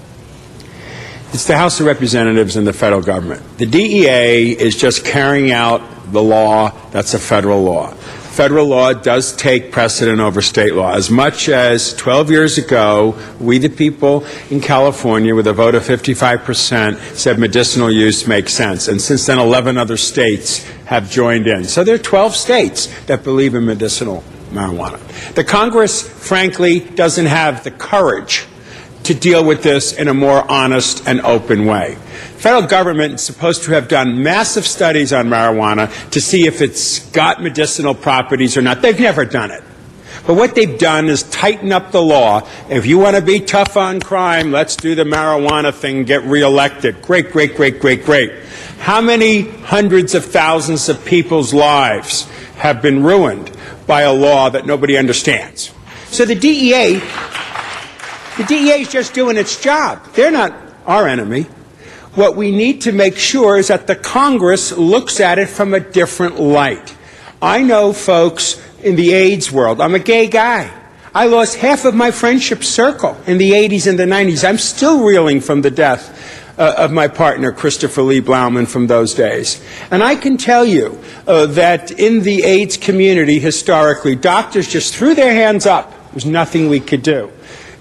It's the House of Representatives and the federal government. The DEA is just carrying out the law that's a federal law. Federal law does take precedent over state law. As much as 12 years ago, we the people in California, with a vote of 55%, said medicinal use makes sense. And since then, 11 other states have joined in. So there are 12 states that believe in medicinal marijuana. The Congress, frankly, doesn't have the courage to deal with this in a more honest and open way. The federal government is supposed to have done massive studies on marijuana to see if it's got medicinal properties or not. They've never done it. But what they've done is tighten up the law. If you want to be tough on crime, let's do the marijuana thing and get reelected. Great, great, great, great, great. How many hundreds of thousands of people's lives have been ruined by a law that nobody understands? So the DEA is just doing its job. They're not our enemy. What we need to make sure is that the Congress looks at it from a different light. I know folks in the AIDS world. I'm a gay guy. I lost half of my friendship circle in the 80s and the 90s. I'm still reeling from the death of my partner, Christopher Lee Blauman, from those days. And I can tell you that in the AIDS community, historically, doctors just threw their hands up. There's nothing we could do.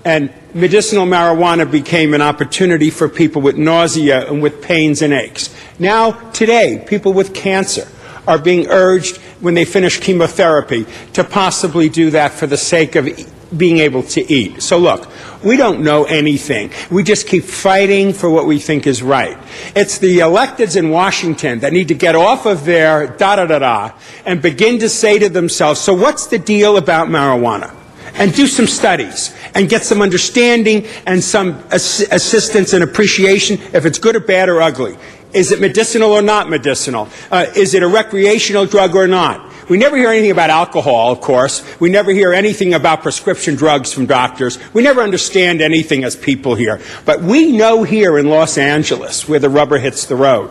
And medicinal marijuana became an opportunity for people with nausea and with pains and aches. Now, today, people with cancer are being urged, when they finish chemotherapy, to possibly do that for the sake of being able to eat. So look, we don't know anything. We just keep fighting for what we think is right. It's the electeds in Washington that need to get off of their da-da-da-da and begin to say to themselves, so what's the deal about marijuana? And do some studies and get some understanding and some assistance and appreciation if it's good or bad or ugly. Is it medicinal or not medicinal? Is it a recreational drug or not? We never hear anything about alcohol, of course. We never hear anything about prescription drugs from doctors. We never understand anything as people here. But we know here in Los Angeles, where the rubber hits the road,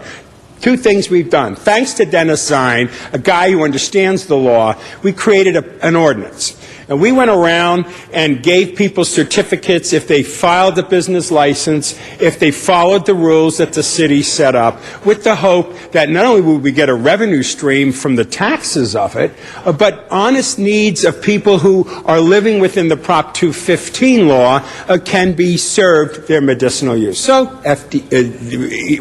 two things we've done. Thanks to Dennis Zine, a guy who understands the law, we created an ordinance. And we went around and gave people certificates if they filed a business license, if they followed the rules that the city set up, with the hope that not only would we get a revenue stream from the taxes of it, but honest needs of people who are living within the Prop 215 law can be served their medicinal use. So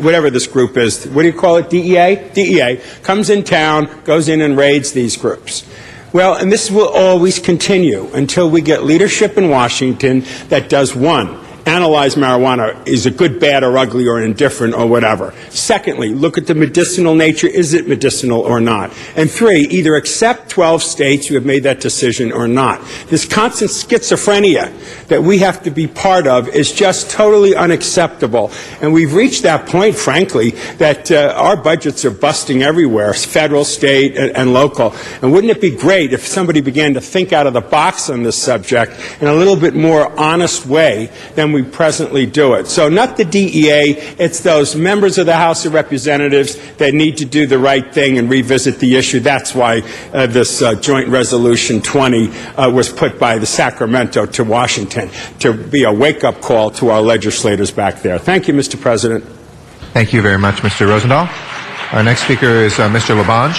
whatever this group is, what do you call it, DEA? DEA comes in town, goes in and raids these groups. Well, and this will always continue until we get leadership in Washington that does, one, analyze marijuana. Is it good, bad, or ugly, or indifferent, or whatever? Secondly, look at the medicinal nature. Is it medicinal or not? And three, either accept 12 states who have made that decision or not. This constant schizophrenia that we have to be part of is just totally unacceptable. And we've reached that point, frankly, that our budgets are busting everywhere, federal, state, and local. And wouldn't it be great if somebody began to think out of the box on this subject in a little bit more honest way than we presently do it. So not the DEA, it's those members of the House of Representatives that need to do the right thing and revisit the issue. That's why this Joint Resolution 20 was put by the Sacramento to Washington to be a wake-up call to our legislators back there. Thank you, Mr. President. Thank you very much, Mr. Rosendahl. Our next speaker is Mr. Labange,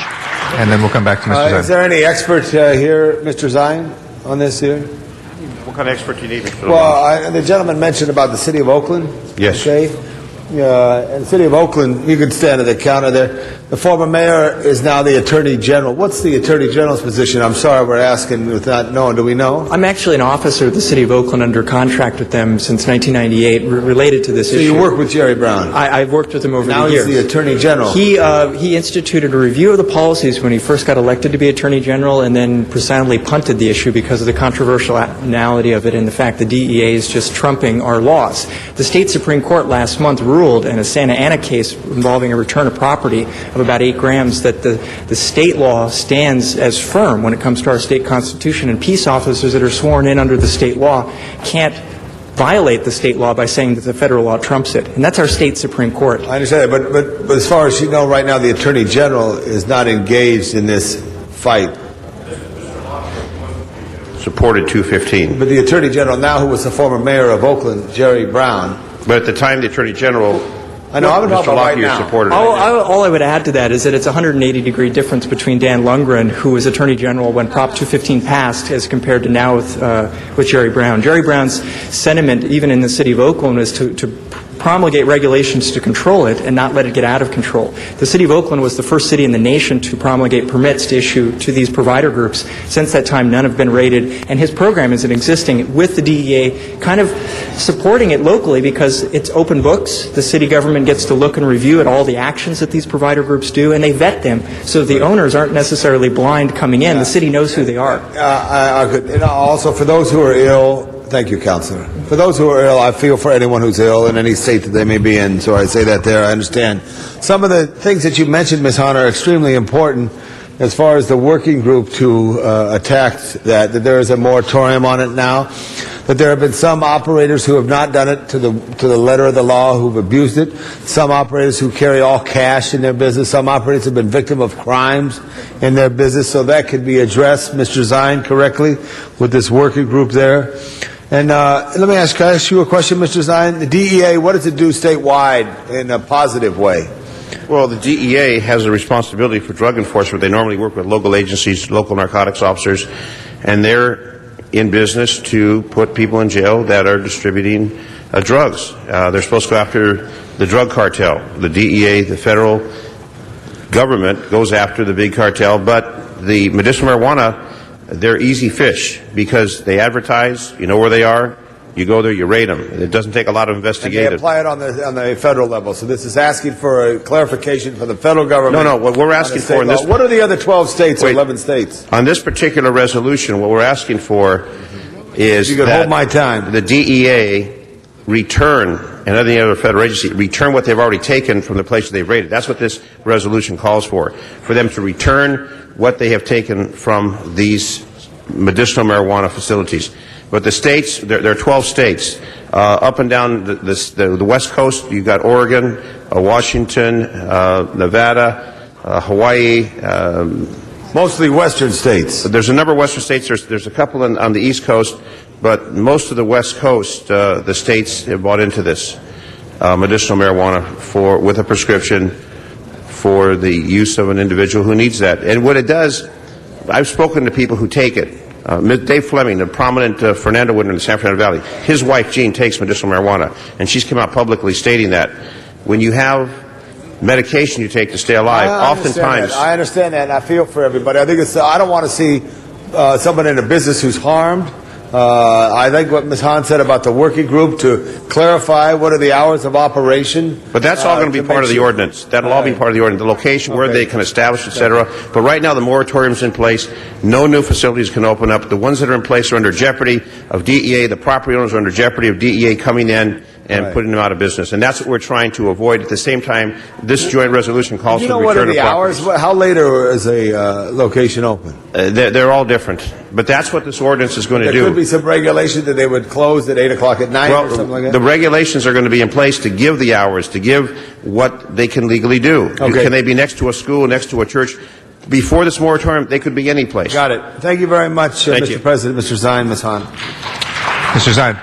and then we'll come back to Mr. Zine. Is there any expert here, Mr. Zine, on this here? What kind of expert do you need, Mr. Well, the gentleman mentioned about the city of Oakland. Yes. Okay. And the city of Oakland, you could stand at the counter there. The former mayor is now the Attorney General. What's the Attorney General's position? I'm sorry we're asking without knowing. Do we know? I'm actually an officer of the City of Oakland under contract with them since 1998 related to this issue. So you work with Jerry Brown? I've worked with him over now the years. Now he's the Attorney General. He instituted a review of the policies when he first got elected to be Attorney General and then profoundly punted the issue because of the controversiality of it and the fact the DEA is just trumping our laws. The state Supreme Court last month ruled in a Santa Ana case involving a return of property of about 8 grams that the state law stands as firm when it comes to our state constitution, and peace officers that are sworn in under the state law can't violate the state law by saying that the federal law trumps it. And that's our state Supreme Court. I understand that, but as far as you know, right now the Attorney General is not engaged in this fight. supported 215. But the Attorney General now, who was the former mayor of Oakland, Jerry Brown. But at the time, the Attorney General, I know, I'm talking Mr. about right Lockyer now. supported it. All I would add to that is that it's a 180-degree difference between Dan Lundgren, who was Attorney General when Prop 215 passed, as compared to now with Jerry Brown. Jerry Brown's sentiment, even in the city of Oakland, was to promulgate regulations to control it and not let it get out of control. The city of Oakland was the first city in the nation to promulgate permits to issue to these provider groups. Since that time, none have been rated, and his program is existing with the DEA kind of supporting it locally because it's open books. The city government gets to look and review at all the actions that these provider groups do, and they vet them so the owners aren't necessarily blind coming in. The city knows who they are. And also, for those who are ill, thank you, Counselor. For those who are ill, I feel for anyone who's ill in any state that they may be in, so I say that there. I understand. Some of the things that you mentioned, Ms. Hahn, are extremely important as far as the working group to attack that there is a moratorium on it now, that there have been some operators who have not done it to the letter of the law, who've abused it, some operators who carry all cash in their business, some operators have been victim of crimes in their business, so that could be addressed, Mr. Zine, correctly, with this working group there. And let me ask you a question, Mr. Zine. The DEA, what does it do statewide in a positive way? Well, the DEA has a responsibility for drug enforcement. They normally work with local agencies, local narcotics officers, and they're in business to put people in jail that are distributing drugs. They're supposed to go after the drug cartel. The DEA, the federal government, goes after the big cartel, but the medicinal marijuana, they're easy fish because they advertise, you know where they are, you go there, you rate them. It doesn't take a lot of investigative. And they apply it on the federal level. So this is asking for a clarification for the federal government. No, what we're asking for in this... What are the other 12 states or 11 states? On this particular resolution, what we're asking for is you can hold my time. The DEA return, and any other federal agency, return what they've already taken from the places they've raided. That's what this resolution calls for them to return what they have taken from these medicinal marijuana facilities. But the states, there are 12 states. Up and down the West Coast, you've got Oregon, Washington, Nevada, Hawaii. Mostly western states. There's a number of western states. There's a couple on the East Coast, but most of the West Coast, the states have bought into this medicinal marijuana with a prescription for the use of an individual who needs that. And what it does, I've spoken to people who take it. Dave Fleming, the prominent Fernando winner in the San Fernando Valley, his wife Jean takes medicinal marijuana, and she's come out publicly stating that when you have medication you take to stay alive, oftentimes... I understand that, and I feel for everybody. I think I don't want to see someone in a business who's harmed. I think what Ms. Hahn said about the working group to clarify what are the hours of operation. But that's all going to be part of the ordinance. That'll all be part of the ordinance. The location, where they can establish, etc. But right now the moratorium's in place. No new facilities can open up. The ones that are in place are under jeopardy of DEA. The property owners are under jeopardy of DEA coming in and putting them out of business. And that's what we're trying to avoid. At the same time, this joint resolution calls for the return of properties. Hours? How late is a location open? They're all different. But that's what this ordinance is going to do. There could be some regulation that they would close at 8 o'clock at night or something like that? The regulations are going to be in place to give the hours, to give what they can legally do. Okay. Can they be next to a school, next to a church? Before this moratorium, they could be any place. Got it. Thank you very much, Mr. President, Mr. Zine, Ms. Hahn. Mr. Zine.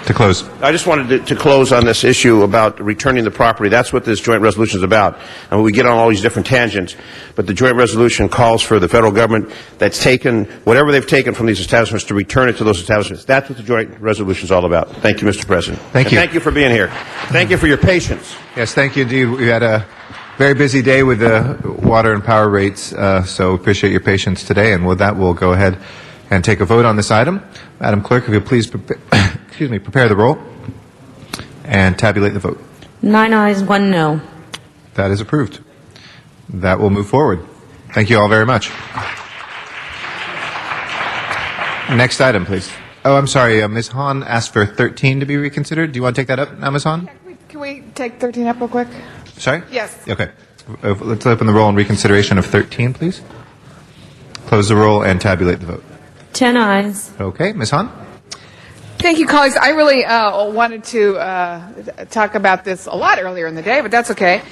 To close. I just wanted to close on this issue about returning the property. That's what this joint resolution is about. And we get on all these different tangents, but the joint resolution calls for the federal government that's taken whatever they've taken from these establishments to return it to those establishments. That's what the joint resolution is all about. Thank you, Mr. President. Thank you. Thank you for being here. Thank you for your patience. Yes, thank you indeed. We had a very busy day with the water and power rates, so appreciate your patience today. And with that, we'll go ahead and take a vote on this item. Madam Clerk, if you'll please prepare the roll and tabulate the vote. 9 ayes, 1 no. That is approved. That will move forward. Thank you all very much. Next item, please. Oh, I'm sorry. Ms. Hahn asked for 13 to be reconsidered. Do you want to take that up now, Ms. Hahn? Can we take 13 up real quick? Sorry? Yes. Okay. Let's open the roll on reconsideration of 13, please. Close the roll and tabulate the vote. 10 ayes. Okay. Ms. Hahn? Thank you, colleagues. I really wanted to talk about this a lot earlier in the day, but that's okay.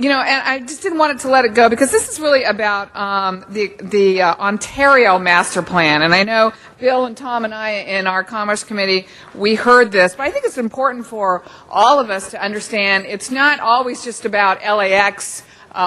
And I just didn't want it to let it go because this is really about the Ontario master plan. And I know Bill and Tom and I in our Commerce Committee, we heard this, but I think it's important for all of us to understand it's not always just about LAX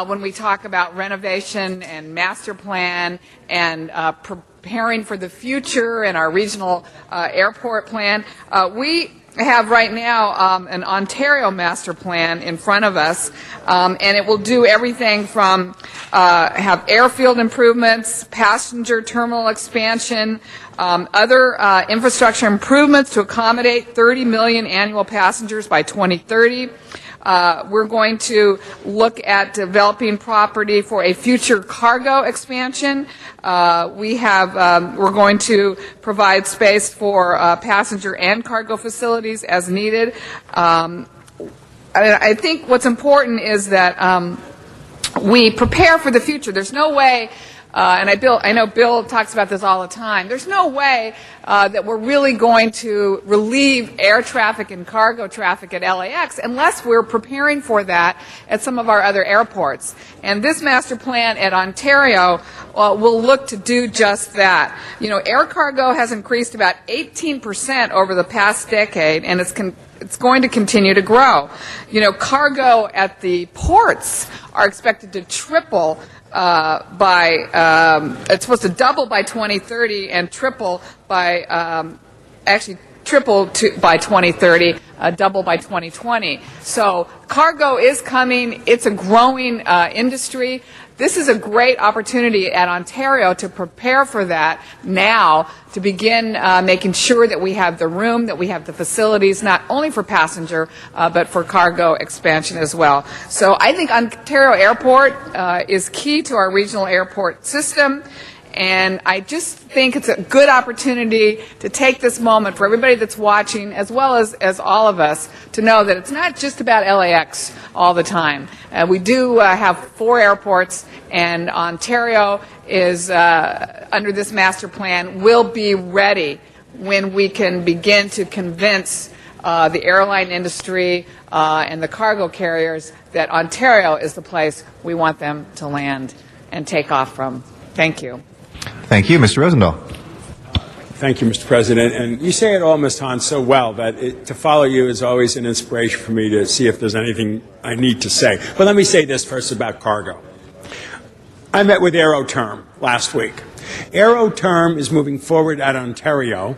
when we talk about renovation and master plan and preparing for the future and our regional airport plan. We have right now an Ontario master plan in front of us, and it will do everything from have airfield improvements, passenger terminal expansion, other infrastructure improvements to accommodate 30 million annual passengers by 2030. We're going to look at developing property for a future cargo expansion. We're going to provide space for passenger and cargo facilities as needed. I think what's important is that we prepare for the future. There's no way, and I know Bill talks about this all the time, there's no way that we're really going to relieve air traffic and cargo traffic at LAX unless we're preparing for that at some of our other airports. And this master plan at Ontario will look to do just that. Air cargo has increased about 18% over the past decade, and it's going to continue to grow. Cargo at the ports are expected to triple it's supposed to double by 2030 and triple by, by 2030, double by 2020. So cargo is coming. It's a growing industry. This is a great opportunity at Ontario to prepare for that now, to begin making sure that we have the room, that we have the facilities, not only for passenger, but for cargo expansion as well. So I think Ontario Airport is key to our regional airport system. And I just think it's a good opportunity to take this moment for everybody that's watching, as well as all of us, to know that it's not just about LAX all the time. We do have 4 airports, and Ontario is, under this master plan, will be ready when we can begin to convince the airline industry and the cargo carriers that Ontario is the place we want them to land and take off from. Thank you. Thank you. Mr. Rosendahl. Thank you, Mr. President. And you say it all, Ms. Hahn, so well that to follow you is always an inspiration for me to see if there's anything I need to say. But let me say this first about cargo. I met with Aeroterm last week. Aeroterm is moving forward at Ontario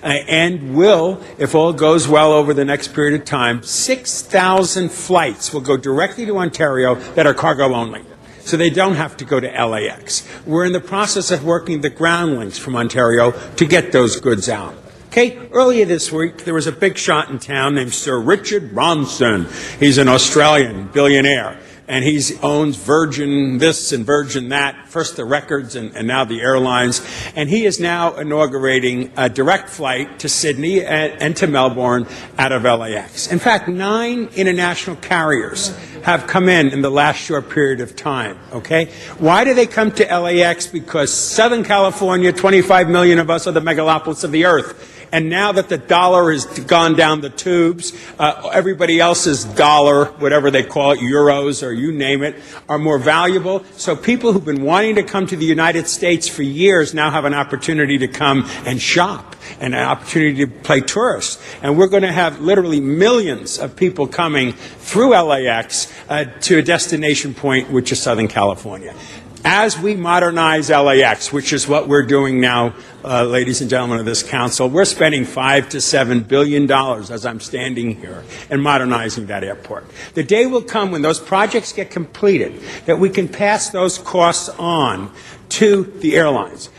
and will, if all goes well over the next period of time, 6,000 flights will go directly to Ontario that are cargo only. So they don't have to go to LAX. We're in the process of working the ground links from Ontario to get those goods out. Okay, earlier this week, there was a big shot in town named Sir Richard Branson. He's an Australian billionaire, and he owns Virgin this and Virgin that, first the records and now the airlines. And he is now inaugurating a direct flight to Sydney and to Melbourne out of LAX. In fact, 9 international carriers have come in the last short period of time, okay? Why do they come to LAX? Because Southern California, 25 million of us, are the megalopolis of the earth. And now that the dollar has gone down the tubes, everybody else's dollar, whatever they call it, euros or you name it, are more valuable. So people who've been wanting to come to the United States for years now have an opportunity to come and shop and an opportunity to play tourists. And we're going to have literally millions of people coming through LAX to a destination point, which is Southern California. As we modernize LAX, which is what we're doing now, ladies and gentlemen of this council, we're spending $5 to $7 billion as I'm standing here in modernizing that airport. The day will come when those projects get completed that we can pass those costs on to the airlines.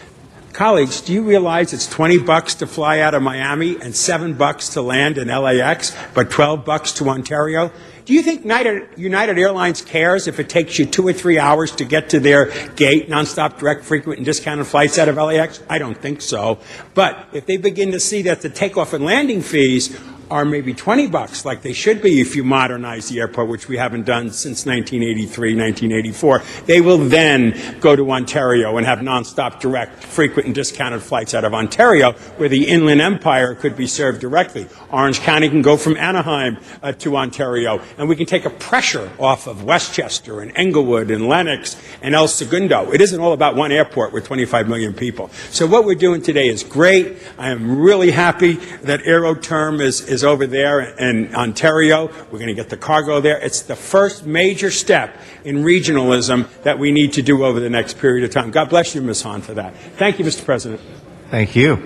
Colleagues, do you realize it's $20 to fly out of Miami and $7 to land in LAX, but $12 to Ontario? Do you think United Airlines cares if it takes you 2 or 3 hours to get to their gate, nonstop, direct, frequent, and discounted flights out of LAX? I don't think so. But if they begin to see that the takeoff and landing fees are maybe $20, like they should be if you modernize the airport, which we haven't done since 1983, 1984, they will then go to Ontario and have nonstop, direct, frequent, and discounted flights out of Ontario, where the Inland Empire could be served directly. Orange County can go from Anaheim to Ontario, and we can take a pressure off of Westchester and Englewood and Lenox and El Segundo. It isn't all about one airport with 25 million people. So what we're doing today is great. I am really happy that Aeroterm is over there in Ontario. We're going to get the cargo there. It's the first major step in regionalism that we need to do over the next period of time. God bless you, Ms. Hahn, for that. Thank you, Mr. President. Thank you.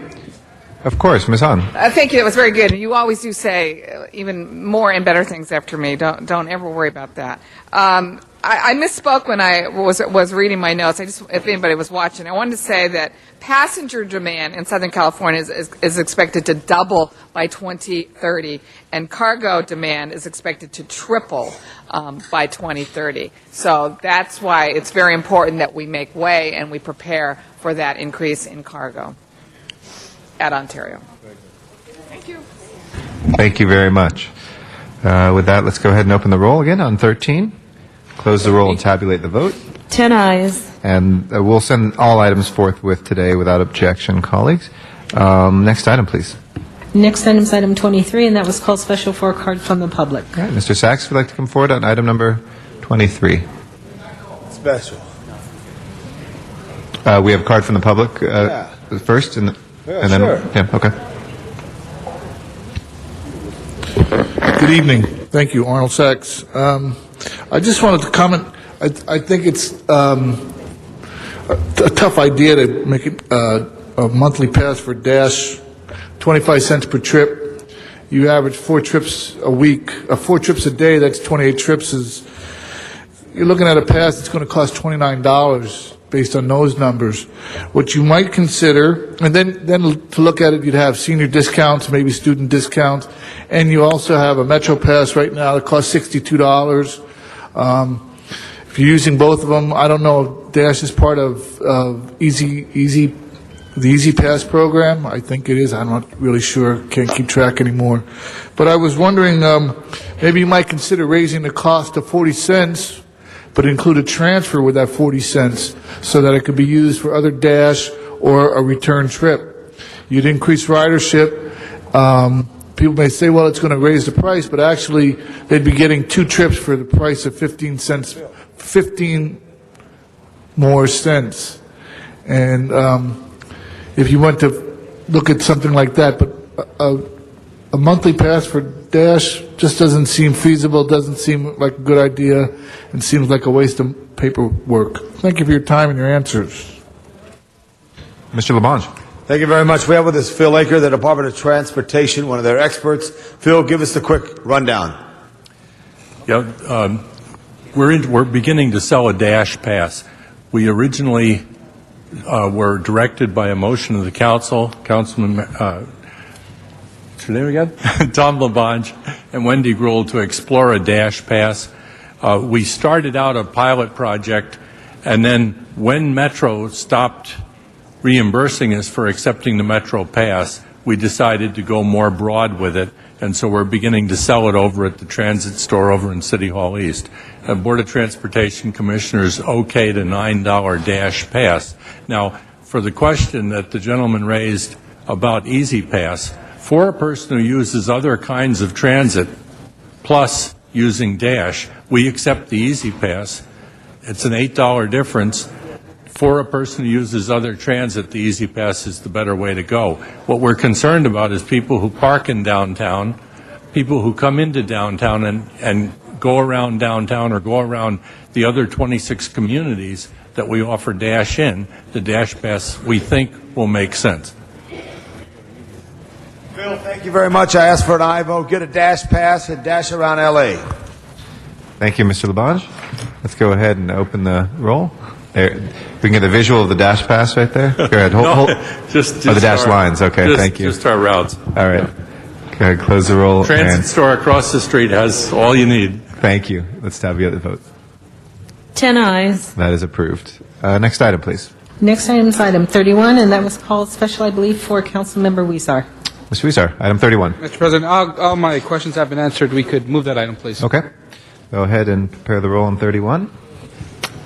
Of course, Ms. Hahn. Thank you. That was very good. You always do say even more and better things after me. Don't ever worry about that. I misspoke when I was reading my notes. If anybody was watching, I wanted to say that passenger demand in Southern California is expected to double by 2030, and cargo demand is expected to triple by 2030. So that's why it's very important that we make way and we prepare for that increase in cargo at Ontario. Thank you. Thank you very much. With that, let's go ahead and open the roll again on 13. Close the roll and tabulate the vote. 10 ayes. And we'll send all items forthwith today without objection, colleagues. Next item, please. Next item is item 23, and that was called special for a card from the public. All right, Mr. Sachs, would like to come forward on item number 23. Special. We have a card from the public first, and then sure. yeah, okay. Good evening. Thank you, Arnold Sachs. I just wanted to comment. I think it's a tough idea to make it a monthly pass for Dash, 25 cents per trip. You average 4 trips a week, 4 trips a day. That's 28 trips. You're looking at a pass that's going to cost $29 based on those numbers. What you might consider, and then to look at it, you'd have senior discounts, maybe student discounts, and you also have a Metro Pass right now that costs $62. If you're using both of them, I don't know if Dash is part of the Easy Pass program. I think it is. I'm not really sure. Can't keep track anymore. But I was wondering, maybe you might consider raising the cost to 40 cents, but include a transfer with that 40 cents so that it could be used for other Dash or a return trip. You'd increase ridership. People may say, well, it's going to raise the price, but actually they'd be getting 2 trips for the price of 15 cents, 15 more cents. And if you want to look at something like that, but a monthly pass for Dash just doesn't seem feasible, doesn't seem like a good idea, and seems like a waste of paperwork. Thank you for your time and your answers. Mr. Labange. Thank you very much. We have with us Phil Aker, the Department of Transportation, one of their experts. Phil, give us a quick rundown. Yeah, we're beginning to sell a Dash Pass. We originally were directed by a motion of the council, Councilman, what's your name again? Tom Labange and Wendy Gruhl, to explore a Dash Pass. We started out a pilot project, and then when Metro stopped reimbursing us for accepting the Metro Pass, we decided to go more broad with it, and so we're beginning to sell it over at the transit store over in City Hall East. The Board of Transportation Commissioners okayed a $9 Dash Pass. Now, for the question that the gentleman raised about Easy Pass, for a person who uses other kinds of transit, plus using Dash, we accept the Easy Pass. It's an $8 difference. For a person who uses other transit, the Easy Pass is the better way to go. What we're concerned about is people who park in downtown, people who come into downtown and go around downtown or go around the other 26 communities that we offer Dash in. The Dash Pass, we think, will make sense. Phil, thank you very much. I asked for an aye vote. Get a Dash Pass and dash around L.A. Thank you, Mr. Labange. Let's go ahead and open the roll. There, we can get a visual of the Dash Pass right there. Go ahead. Hold. Just the Dash lines. Okay, thank you. Just our routes. All right. Go ahead, close the roll. Transit store across the street has all you need. Thank you. Let's tabulate the vote. 10 ayes. That is approved. Next item, please. Next item is item 31, and that was called special, I believe, for Councilmember Weezer. Mr. Huizar, item 31. Mr. President, all my questions have been answered. We could move that item, please. Okay. Go ahead and prepare the roll on 31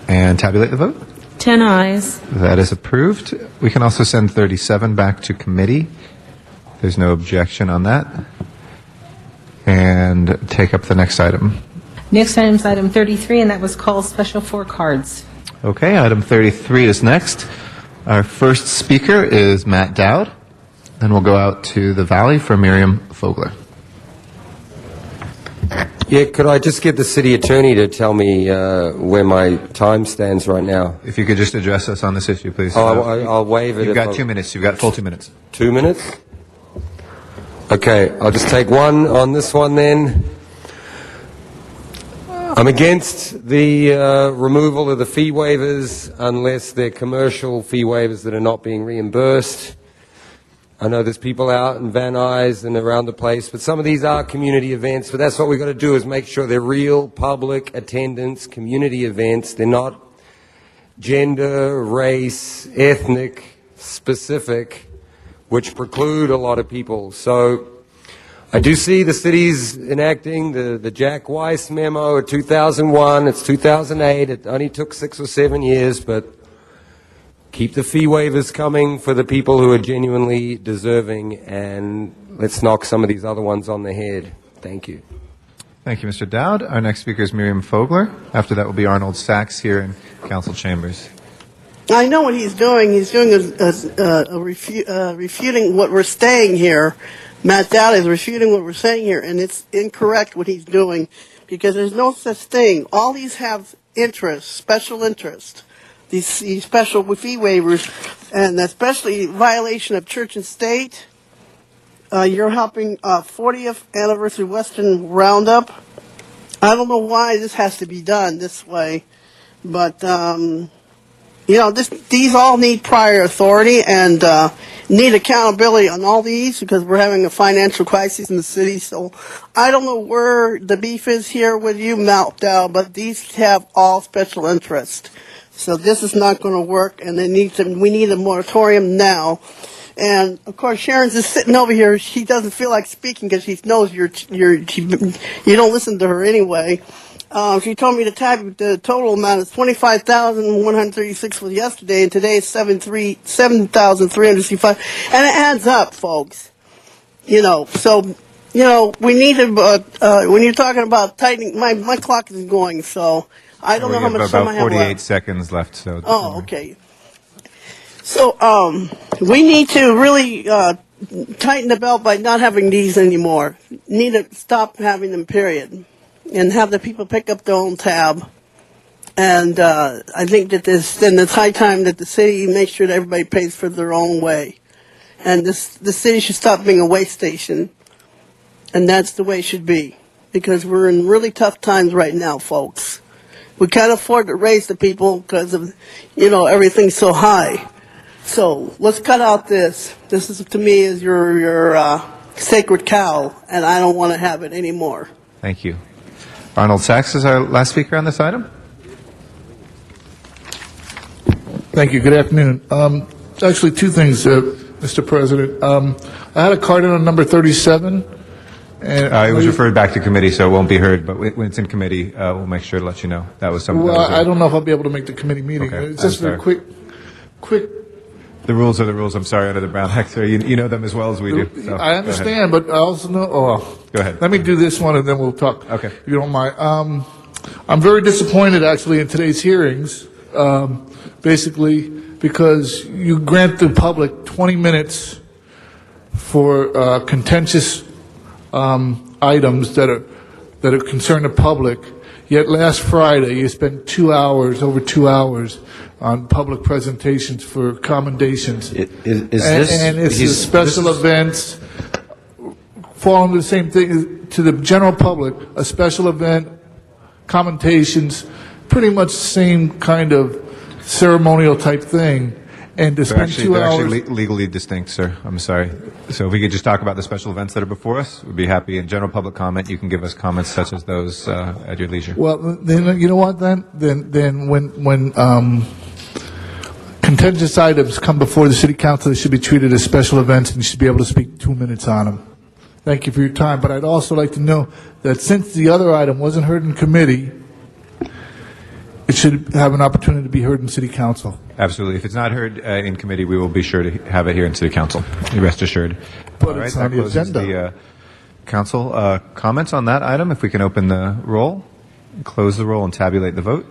and tabulate the vote. 10 ayes. That is approved. We can also send 37 back to committee. There's no objection on that. And take up the next item. Next item is item 33, and that was called Special 4 Cards. Okay, item 33 is next. Our first speaker is Matt Dowd. Then we'll go out to the Valley for Miriam Fogler. Yeah, could I just get the city attorney to tell me where my time stands right now? If you could just address us on this issue, please. I'll waive it. You've got 2 minutes. You've got full 2 minutes. 2 minutes? Okay, I'll just take one on this one then. I'm against the removal of the fee waivers unless they're commercial fee waivers that are not being reimbursed. I know there's people out in Van Nuys and around the place, but some of these are community events, but that's what we've got to do is make sure they're real public attendance community events. They're not gender, race, ethnic specific, which preclude a lot of people. So I do see the city's enacting the Jack Weiss memo of 2001. It's 2008. It only took 6 or 7 years, but keep the fee waivers coming for the people who are genuinely deserving, and let's knock some of these other ones on the head. Thank you. Thank you, Mr. Dowd. Our next speaker is Miriam Fogler. After that will be Arnold Sachs here in council chambers. I know what he's doing. He's doing refuting what we're saying here. Matt Dowd is refuting what we're saying here, and it's incorrect what he's doing because there's no such thing. All these have interest, special interest. These special fee waivers, and especially violation of church and state. You're helping 40th anniversary Western Roundup. I don't know why this has to be done this way, but these all need prior authority and need accountability on all these because we're having a financial crisis in the city. So I don't know where the beef is here with you, Matt Dowd, but these have all special interest. So this is not going to work, and we need a moratorium now. And of course, Sharon's just sitting over here. She doesn't feel like speaking because she knows you don't listen to her anyway. She told me the total amount is $25,136 for yesterday, and today is $7,365, and it adds up, folks. So we need to. When you're talking about tightening, my clock is going, so. I don't know how much time I have left. About 48 seconds left. So. Oh, okay. So we need to really tighten the belt by not having these anymore. Need to stop having them, period, and have the people pick up their own tab. And I think that it's high time that the city makes sure that everybody pays for their own way. And the city should stop being a waste station. And that's the way it should be. Because we're in really tough times right now, folks. We can't afford to raise the people because of, everything's so high. So let's cut out this. This is, to me, is your sacred cow, and I don't want to have it anymore. Thank you. Arnold Sachs is our last speaker on this item. Thank you. Good afternoon. Actually, two things, Mr. President. I had a card in on number 37. And it was referred back to committee, so it won't be heard. But when it's in committee, we'll make sure to let you know. That was something. Well, I don't know if I'll be able to make the committee meeting. Okay, it's just a quick. The rules are the rules. I'm sorry, under the Brown Act, sir. You know them as well as we do. So, I understand, but I also know. Go ahead. Let me do this one, and then we'll talk. Okay. If you don't mind. I'm very disappointed, actually, in today's hearings. Basically, because you grant the public 20 minutes for contentious items that are concern the public. Yet last Friday, you spent over 2 hours, on public presentations for commendations. And it's the special events fall under the same thing to the general public. A special event, commentations, pretty much the same kind of ceremonial type thing. And to spend 2 hours. They're actually legally distinct, sir. I'm sorry. So if we could just talk about the special events that are before us, we'd be happy. In general public comment, you can give us comments such as those at your leisure. Well, then you know what? Then when contentious items come before the city council, they should be treated as special events, and you should be able to speak 2 minutes on them. Thank you for your time, but I'd also like to know that since the other item wasn't heard in committee, it should have an opportunity to be heard in city council. Absolutely. If it's not heard in committee, we will be sure to have it here in City Council. Rest assured. But All right, it's that on the closes agenda. the council comments on that item. If we can open the roll, close the roll, and tabulate the vote.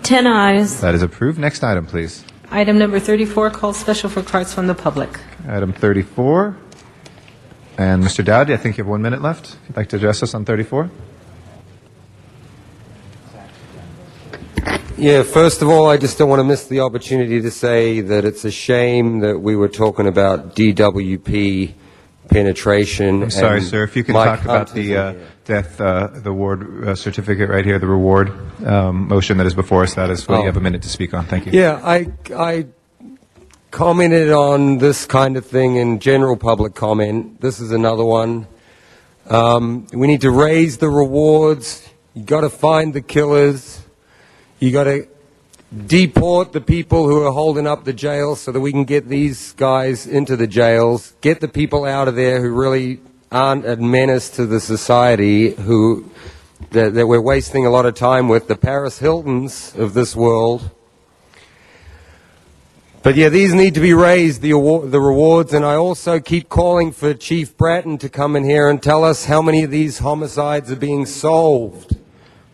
10 ayes. That is approved. Next item, please. Item number 34, call special for cards from the public. Item 34. And Mr. Dowd, I think you have 1 minute left. If you'd like to address us on 34. Yeah, first of all, I just don't want to miss the opportunity to say that it's a shame that we were talking about DWP penetration. I'm sorry, and sir. If you could Mike talk about Hunt is the death, the award certificate right here, the reward motion that is before us, that is what you have a minute to speak on. Thank you. Yeah, I commented on this kind of thing in general public comment. This is another one. We need to raise the rewards. You got to find the killers. You got to deport the people who are holding up the jails so that we can get these guys into the jails. Get the people out of there who really aren't a menace to the society, who that we're wasting a lot of time with, the Paris Hiltons of this world. But yeah, these need to be raised, the rewards, and I also keep calling for Chief Bratton to come in here and tell us how many of these homicides are being solved,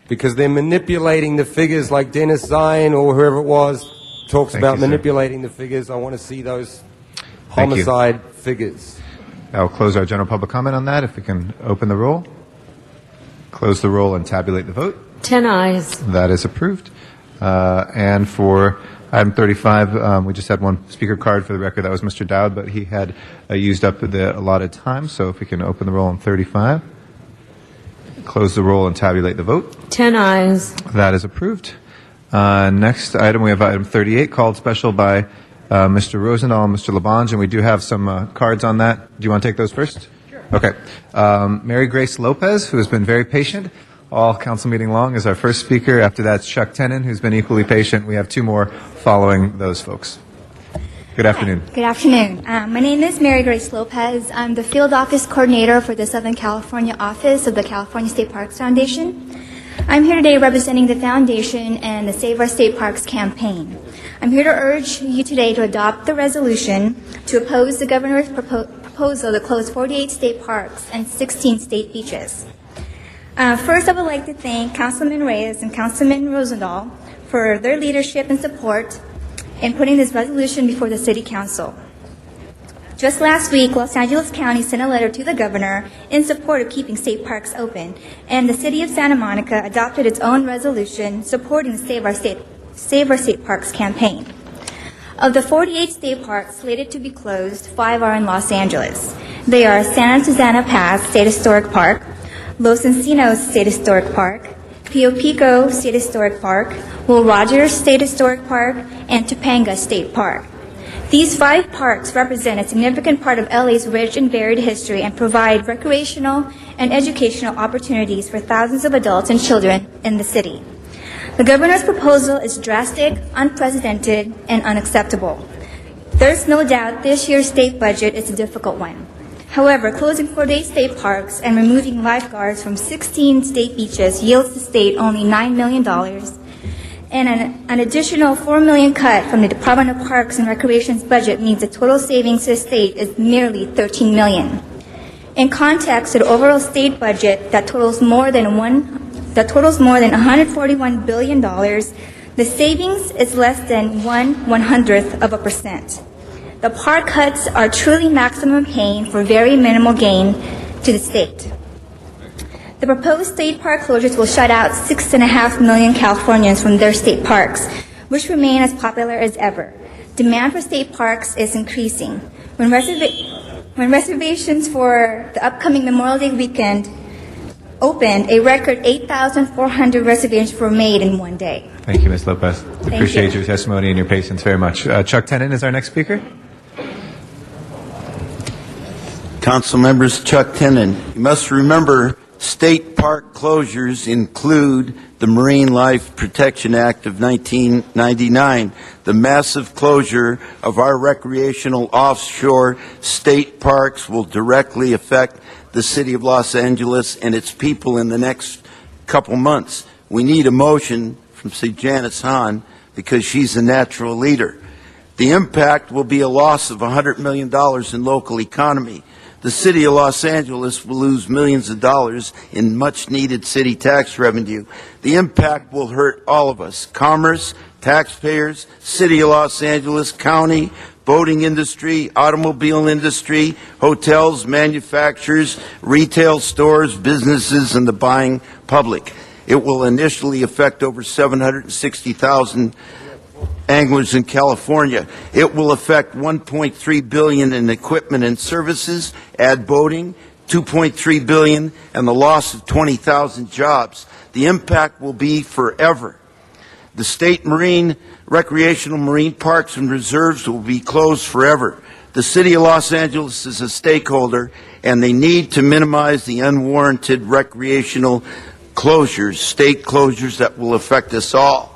because they're manipulating the figures, like Dennis Zion or whoever it was talks about manipulating the figures. I want to see those homicide figures. I'll close our general public comment on that. If we can open the roll, close the roll, and tabulate the vote. 10 ayes. That is approved. And for item 35, we just had one speaker card for the record. That was Mr. Dowd, but he had used up the allotted time. So if we can open the roll on 35, close the roll, and tabulate the vote. 10 ayes. That is approved. Next item, we have item 38, called special by Mr. Rosendahl and Mr. Labange, and we do have some cards on that. Do you want to take those first? Sure. Okay. Mary Grace Lopez, who has been very patient all council meeting long, is our first speaker. After that, Chuck Tenon, who's been equally patient. We have two more following those folks. Good afternoon. Good afternoon. My name is Mary Grace Lopez. I'm the field office coordinator for the Southern California office of the California State Parks Foundation. I'm here today representing the foundation and the Save Our State Parks campaign. I'm here to urge you today to adopt the resolution to oppose the governor's proposal to close 48 state parks and 16 state beaches. First, I would like to thank Councilman Reyes and Councilman Rosendahl for their leadership and support in putting this resolution before the City Council. Just last week, Los Angeles County sent a letter to the governor in support of keeping state parks open, and the City of Santa Monica adopted its own resolution supporting the Save Our State Parks campaign. Of the 48 state parks slated to be closed, 5 are in Los Angeles. They are Santa Susana Pass State Historic Park, Los Encinos State Historic Park, Pio Pico State Historic Park, Will Rogers State Historic Park, and Topanga State Park. These 5 parks represent a significant part of LA's rich and varied history and provide recreational and educational opportunities for thousands of adults and children in the city. The governor's proposal is drastic, unprecedented, and unacceptable. There's no doubt this year's state budget is a difficult one. However, closing 48 state parks and removing lifeguards from 16 state beaches yields the state only $9 million, and an additional $4 million cut from the Department of Parks and Recreation's budget means the total savings to the state is merely $13 million. In context to the overall state budget that totals more than $141 billion, the savings is less than 1/100%. The park cuts are truly maximum pain for very minimal gain to the state. The proposed state park closures will shut out 6.5 million Californians from their state parks, which remain as popular as ever. Demand for state parks is increasing. When reservations for the upcoming Memorial Day weekend opened, a record 8,400 reservations were made in one day. Thank you, Ms. Lopez. Thank Appreciate you. your testimony and your patience very much. Chuck Tenon is our next speaker. Council members, Chuck Tenon. You must remember State park closures include the Marine Life Protection Act of 1999, the massive closure of our recreational offshore state parks will directly affect the city of Los Angeles and its people in the next couple months. We need a motion from Janice Hahn because she's a natural leader. The impact will be a loss of $100 million in local economy. The city of Los Angeles will lose millions of dollars in much-needed city tax revenue. The impact will hurt all of us: commerce, taxpayers, city of Los Angeles, county, boating industry, automobile industry, hotels, manufacturers, retail stores, businesses, and the buying public. It will initially affect over 760,000 anglers in California. It will affect $1.3 billion in equipment and services, add boating, $2.3 billion, and the loss of 20,000 jobs. The impact will be forever. The state recreational marine parks and reserves will be closed forever. The city of Los Angeles is a stakeholder, and they need to minimize the unwarranted recreational closures, state closures that will affect us all.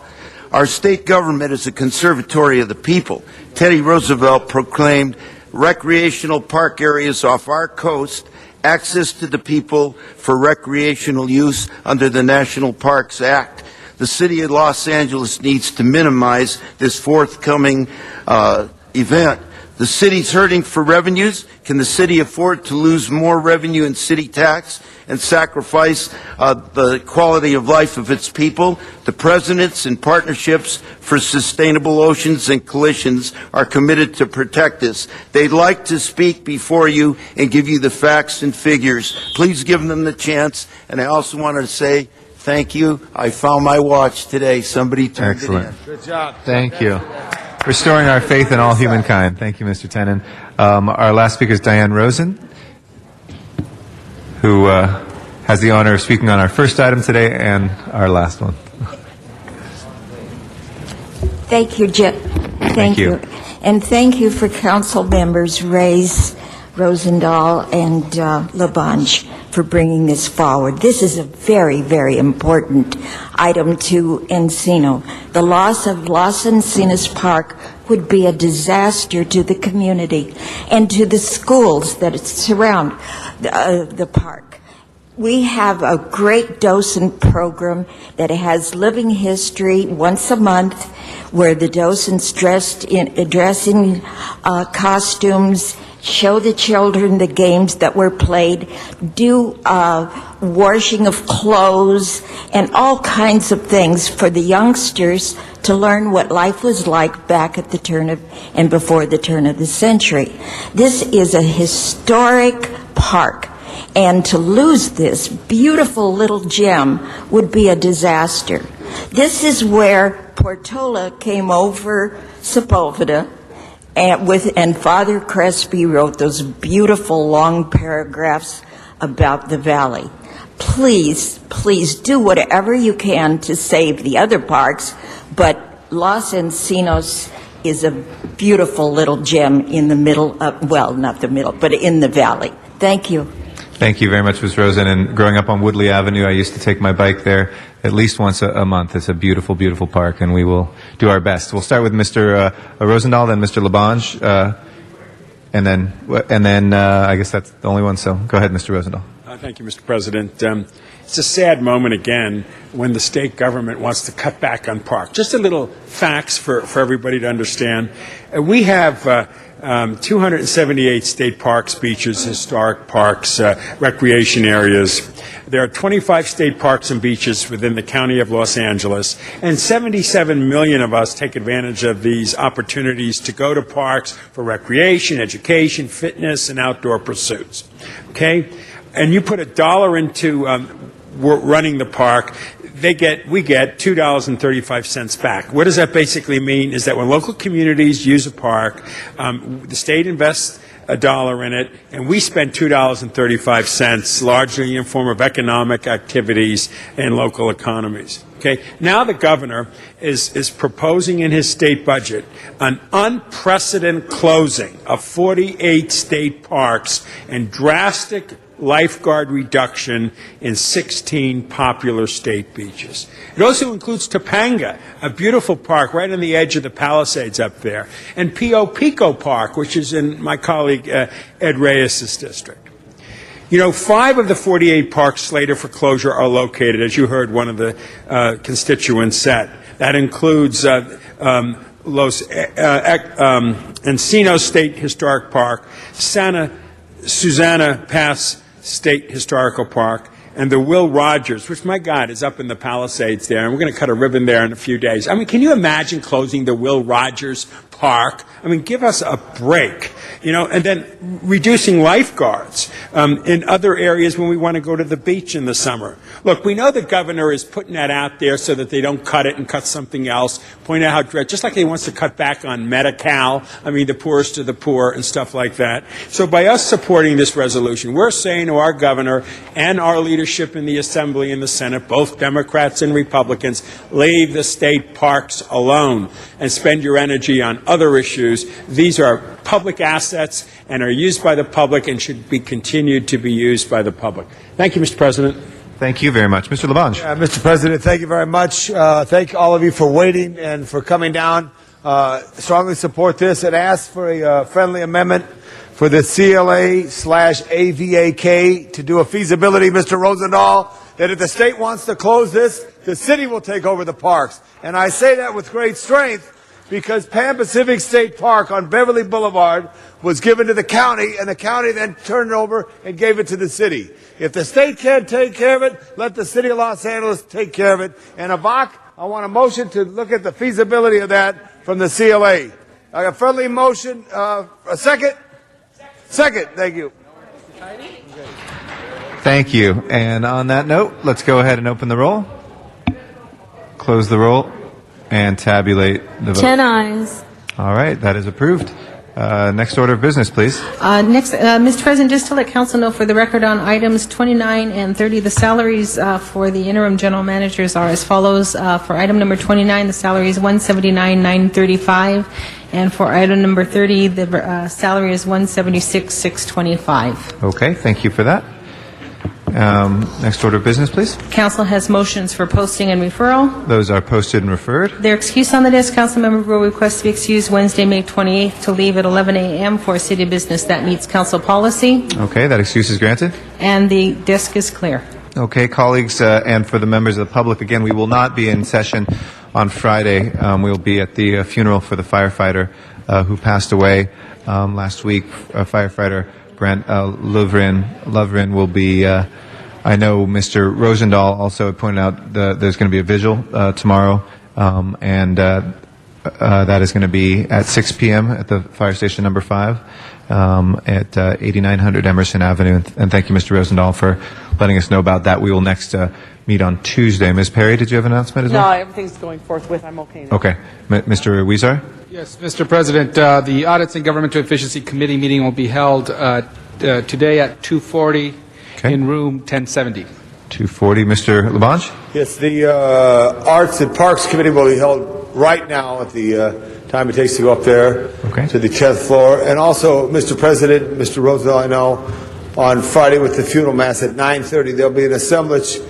Our state government is a conservatory of the people. Teddy Roosevelt proclaimed recreational park areas off our coast, access to the people for recreational use under the National Parks Act. The city of Los Angeles needs to minimize this forthcoming event. The city's hurting for revenues. Can the city afford to lose more revenue in city tax and sacrifice the quality of life of its people? The presidents and partnerships for sustainable oceans and collisions are committed to protect us. They'd like to speak before you and give you the facts and figures. Please give them the chance. And I also want to say thank you. I found my watch today. Somebody turned it in. Good job. Thank you. Restoring our faith in all humankind. Thank you, Mr. Tenen. Our last speaker is Diane Rosen, who has the honor of speaking on our first item today and our last one. Thank you, Jim. Thank you. And thank you for council members Reyes, Rosendahl, and Labange for bringing this forward. This is a very, very important item to Encino. The loss of Los Encinos Park would be a disaster to the community and to the schools that surround the park. We have a great docent program that has living history once a month where the docents dressed in dressing costumes, show the children the games that were played, do washing of clothes, and all kinds of things for the youngsters to learn what life was like back at the turn of and before the turn of the century. This is a historic park, and to lose this beautiful little gem would be a disaster. This is where Portola came over Sepulveda, and Father Crespi wrote those beautiful long paragraphs about the valley. Please, please do whatever you can to save the other parks, but Los Encinos is a beautiful little gem in the middle of, well, not the middle, but in the valley. Thank you. Thank you very much, Ms. Rosen. And growing up on Woodley Avenue, I used to take my bike there at least once a month. It's a beautiful, beautiful park, and we will do our best. We'll start with Mr. Rosendahl, then Mr. Labange, and then I guess that's the only one. So go ahead, Mr. Rosendahl. Thank you, Mr. President. It's a sad moment again when the state government wants to cut back on parks. Just a little facts for everybody to understand. We have 278 state parks, beaches, historic parks, recreation areas. There are 25 state parks and beaches within the county of Los Angeles, and 77 million of us take advantage of these opportunities to go to parks for recreation, education, fitness, and outdoor pursuits. Okay? And you put $1 into running the park, we get $2.35 back. What does that basically mean is that when local communities use a park, the state invests $1 in it, and we spend $2.35, largely in form of economic activities and local economies. Okay. Now the governor is proposing in his state budget an unprecedented closing of 48 state parks and drastic lifeguard reduction in 16 popular state beaches. It also includes Topanga, a beautiful park right on the edge of the Palisades up there, and Pio Pico Park, which is in my colleague Ed Reyes' district. You know, 5 of the 48 parks slated for closure are located, as you heard one of the constituents said. That includes Encino State Historic Park, Santa Susana Pass State Historical Park, and the Will Rogers, which, my God, is up in the Palisades there, and we're going to cut a ribbon there in a few days. I mean, can you imagine closing the Will Rogers Park? I mean, give us a break, you know, and then reducing lifeguards in other areas when we want to go to the beach in the summer. Look, we know the governor is putting that out there so that they don't cut it and cut something else, point out how just like he wants to cut back on Medi-Cal, I mean, the poorest of the poor and stuff like that. So by us supporting this resolution, we're saying to our governor and our leadership in the Assembly and the Senate, both Democrats and Republicans, leave the state parks alone and spend your energy on other issues. These are public assets and are used by the public and should be continued to be used by the public. Thank you, Mr. President. Thank you very much. Mr. Labange. Mr. President, thank you very much. Thank all of you for waiting and for coming down. Strongly support this and ask for a friendly amendment for the CLA/AVAK to do a feasibility, Mr. Rosendahl, that if the state wants to close this, the city will take over the parks. And I say that with great strength because Pan Pacific State Park on Beverly Boulevard was given to the county, and the county then turned it over and gave it to the city. If the state can't take care of it, let the city of Los Angeles take care of it. And Avak, I want a motion to look at the feasibility of that from the CLA. I got a friendly motion. A second? Second. Thank you. Thank you. And on that note, let's go ahead and open the roll, close the roll, and tabulate the vote. 10 ayes. All right, that is approved. Next order of business, please. Next, Mr. President, just to let council know for the record on items 29 and 30, the salaries for the interim general managers are as follows. For item number 29, the salary is $179,935, and for item number 30, the salary is $176,625. Okay, thank you for that. Next order of business, please. Council has motions for posting and referral. Those are posted and referred. Their excuse on the desk, Councilmember will request to be excused Wednesday, May 28th to leave at 11 a.m. for city business. That meets council policy, Okay, that excuse is granted. and the desk is clear. Okay, colleagues, and for the members of the public, again, we will not be in session on Friday. We'll be at the funeral for the firefighter who passed away last week. Firefighter Brent Lovren will be. I know Mr. Rosendahl also pointed out there's going to be a vigil tomorrow, and that is going to be at 6 p.m. at the fire station number 5 at 8900 Emerson Avenue. And thank you, Mr. Rosendahl, for letting us know about that. We will next meet on Tuesday. Ms. Perry, did you have an announcement as well? No, everything's going forthwith. I'm okay now. Okay. Mr. Weezer? Yes, Mr. President, the Audits and Governmental Efficiency Committee meeting will be held today at 2:40 in room 1070. 2:40. Mr. Labange? Yes, the Arts and Parks Committee will be held right now at the time it takes to go up there to the 10th floor. And also, Mr. President, Mr. Rosendahl, I know, on Friday with the funeral mass at 9:30, there'll be an assemblage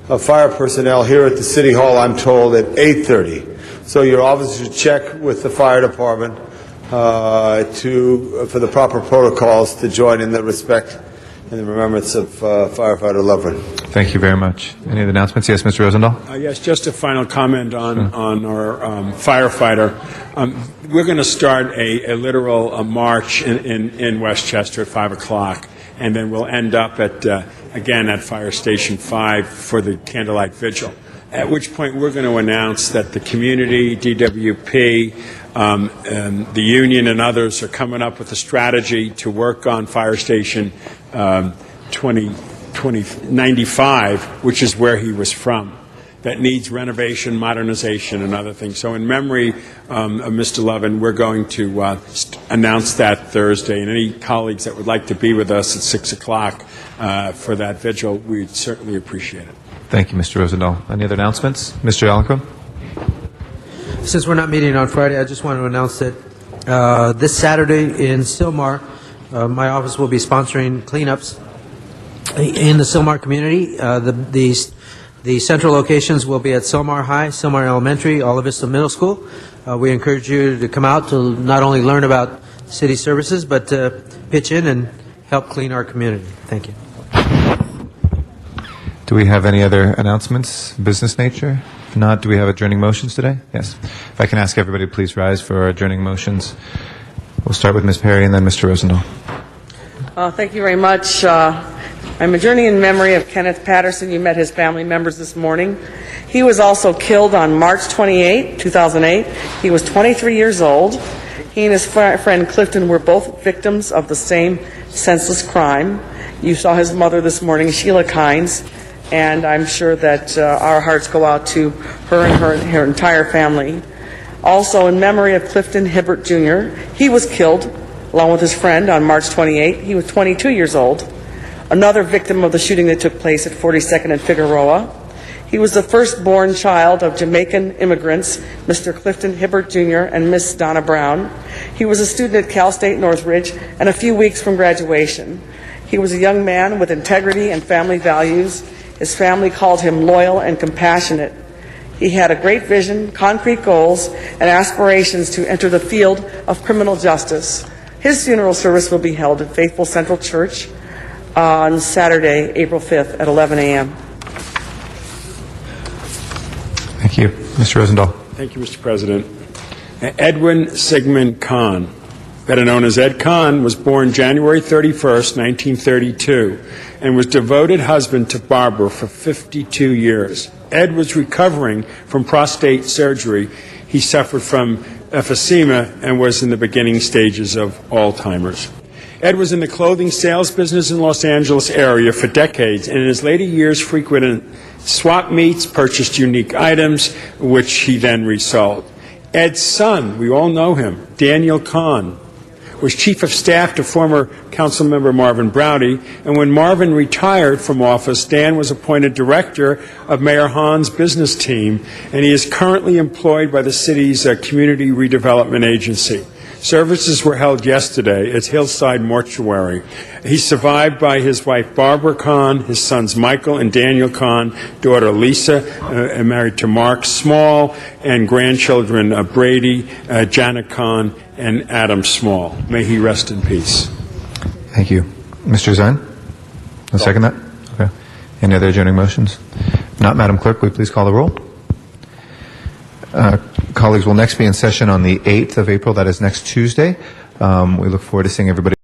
of fire personnel here at the City Hall, I'm told, at 8:30. So your officers should check with the fire department for the proper protocols to join in the respect and the remembrance of firefighter Lovren. Thank you very much. Any other announcements? Yes, Mr. Rosendahl? Yes, just a final comment on our firefighter. We're going to start a literal march in Westchester at 5 o'clock, and then we'll end up again at Fire Station 5 for the candlelight vigil, at which point we're going to announce that the community, DWP, the union and others are coming up with a strategy to work on Fire Station 2095, which is where he was from, that needs renovation, modernization, and other things. So in memory of Mr. Lovin, we're going to announce that Thursday, and any colleagues that would like to be with us at 6 o'clock for that vigil, we'd certainly appreciate it. Thank you, Mr. Rosendahl. Any other announcements? Mr. Alenco? Since we're not meeting on Friday, I just want to announce that this Saturday in Sylmar, my office will be sponsoring cleanups in the Sylmar community. The central locations will be at Sylmar High, Sylmar Elementary, Ala Vista Middle School. We encourage you to come out to not only learn about city services, but to pitch in and help clean our community. Thank you. Do we have any other announcements, business nature? If not, do we have adjourning motions today? Yes. If I can ask everybody to please rise for our adjourning motions. We'll start with Ms. Perry and then Mr. Rosendahl. Thank you very much. I'm adjourning in memory of Kenneth Patterson. You met his family members this morning. He was also killed on March 28, 2008. He was 23 years old. He and his friend Clifton were both victims of the same senseless crime. You saw his mother this morning, Sheila Kynes, and I'm sure that our hearts go out to her and her entire family. Also, in memory of Clifton Hibbert Jr., he was killed along with his friend on March 28. He was 22 years old, another victim of the shooting that took place at 42nd and Figueroa. He was the firstborn child of Jamaican immigrants, Mr. Clifton Hibbert Jr. and Miss Donna Brown. He was a student at Cal State Northridge and a few weeks from graduation. He was a young man with integrity and family values. His family called him loyal and compassionate. He had a great vision, concrete goals, and aspirations to enter the field of criminal justice. His funeral service will be held at Faithful Central Church on Saturday, April 5th at 11 a.m. Thank you. Mr. Rosendahl. Thank you, Mr. President. Edwin Sigmund Kahn, better known as Ed Kahn, was born January 31st, 1932, and was devoted husband to Barbara for 52 years. Ed was recovering from prostate surgery. He suffered from emphysema and was in the beginning stages of Alzheimer's. Ed was in the clothing sales business in Los Angeles area for decades, and in his later years frequented swap meets, purchased unique items, which he then resold. Ed's son, we all know him, Daniel Kahn, was chief of staff to former council member Marvin Browdy, and when Marvin retired from office, Dan was appointed director of Mayor Hahn's business team, and he is currently employed by the city's community redevelopment agency. Services were held yesterday at Hillside Mortuary. He's survived by his wife Barbara Kahn, his sons Michael and Daniel Kahn, daughter Lisa, married to Mark Small, and grandchildren Brady, Janet Kahn, and Adam Small. May he rest in peace. Thank you. Mr. Zine? I'll second that. Okay. Any other adjourning motions? If not, Madam Clerk, will you please call the roll? Colleagues, will next be in session on the 8th of April. That is next Tuesday. We look forward to seeing everybody.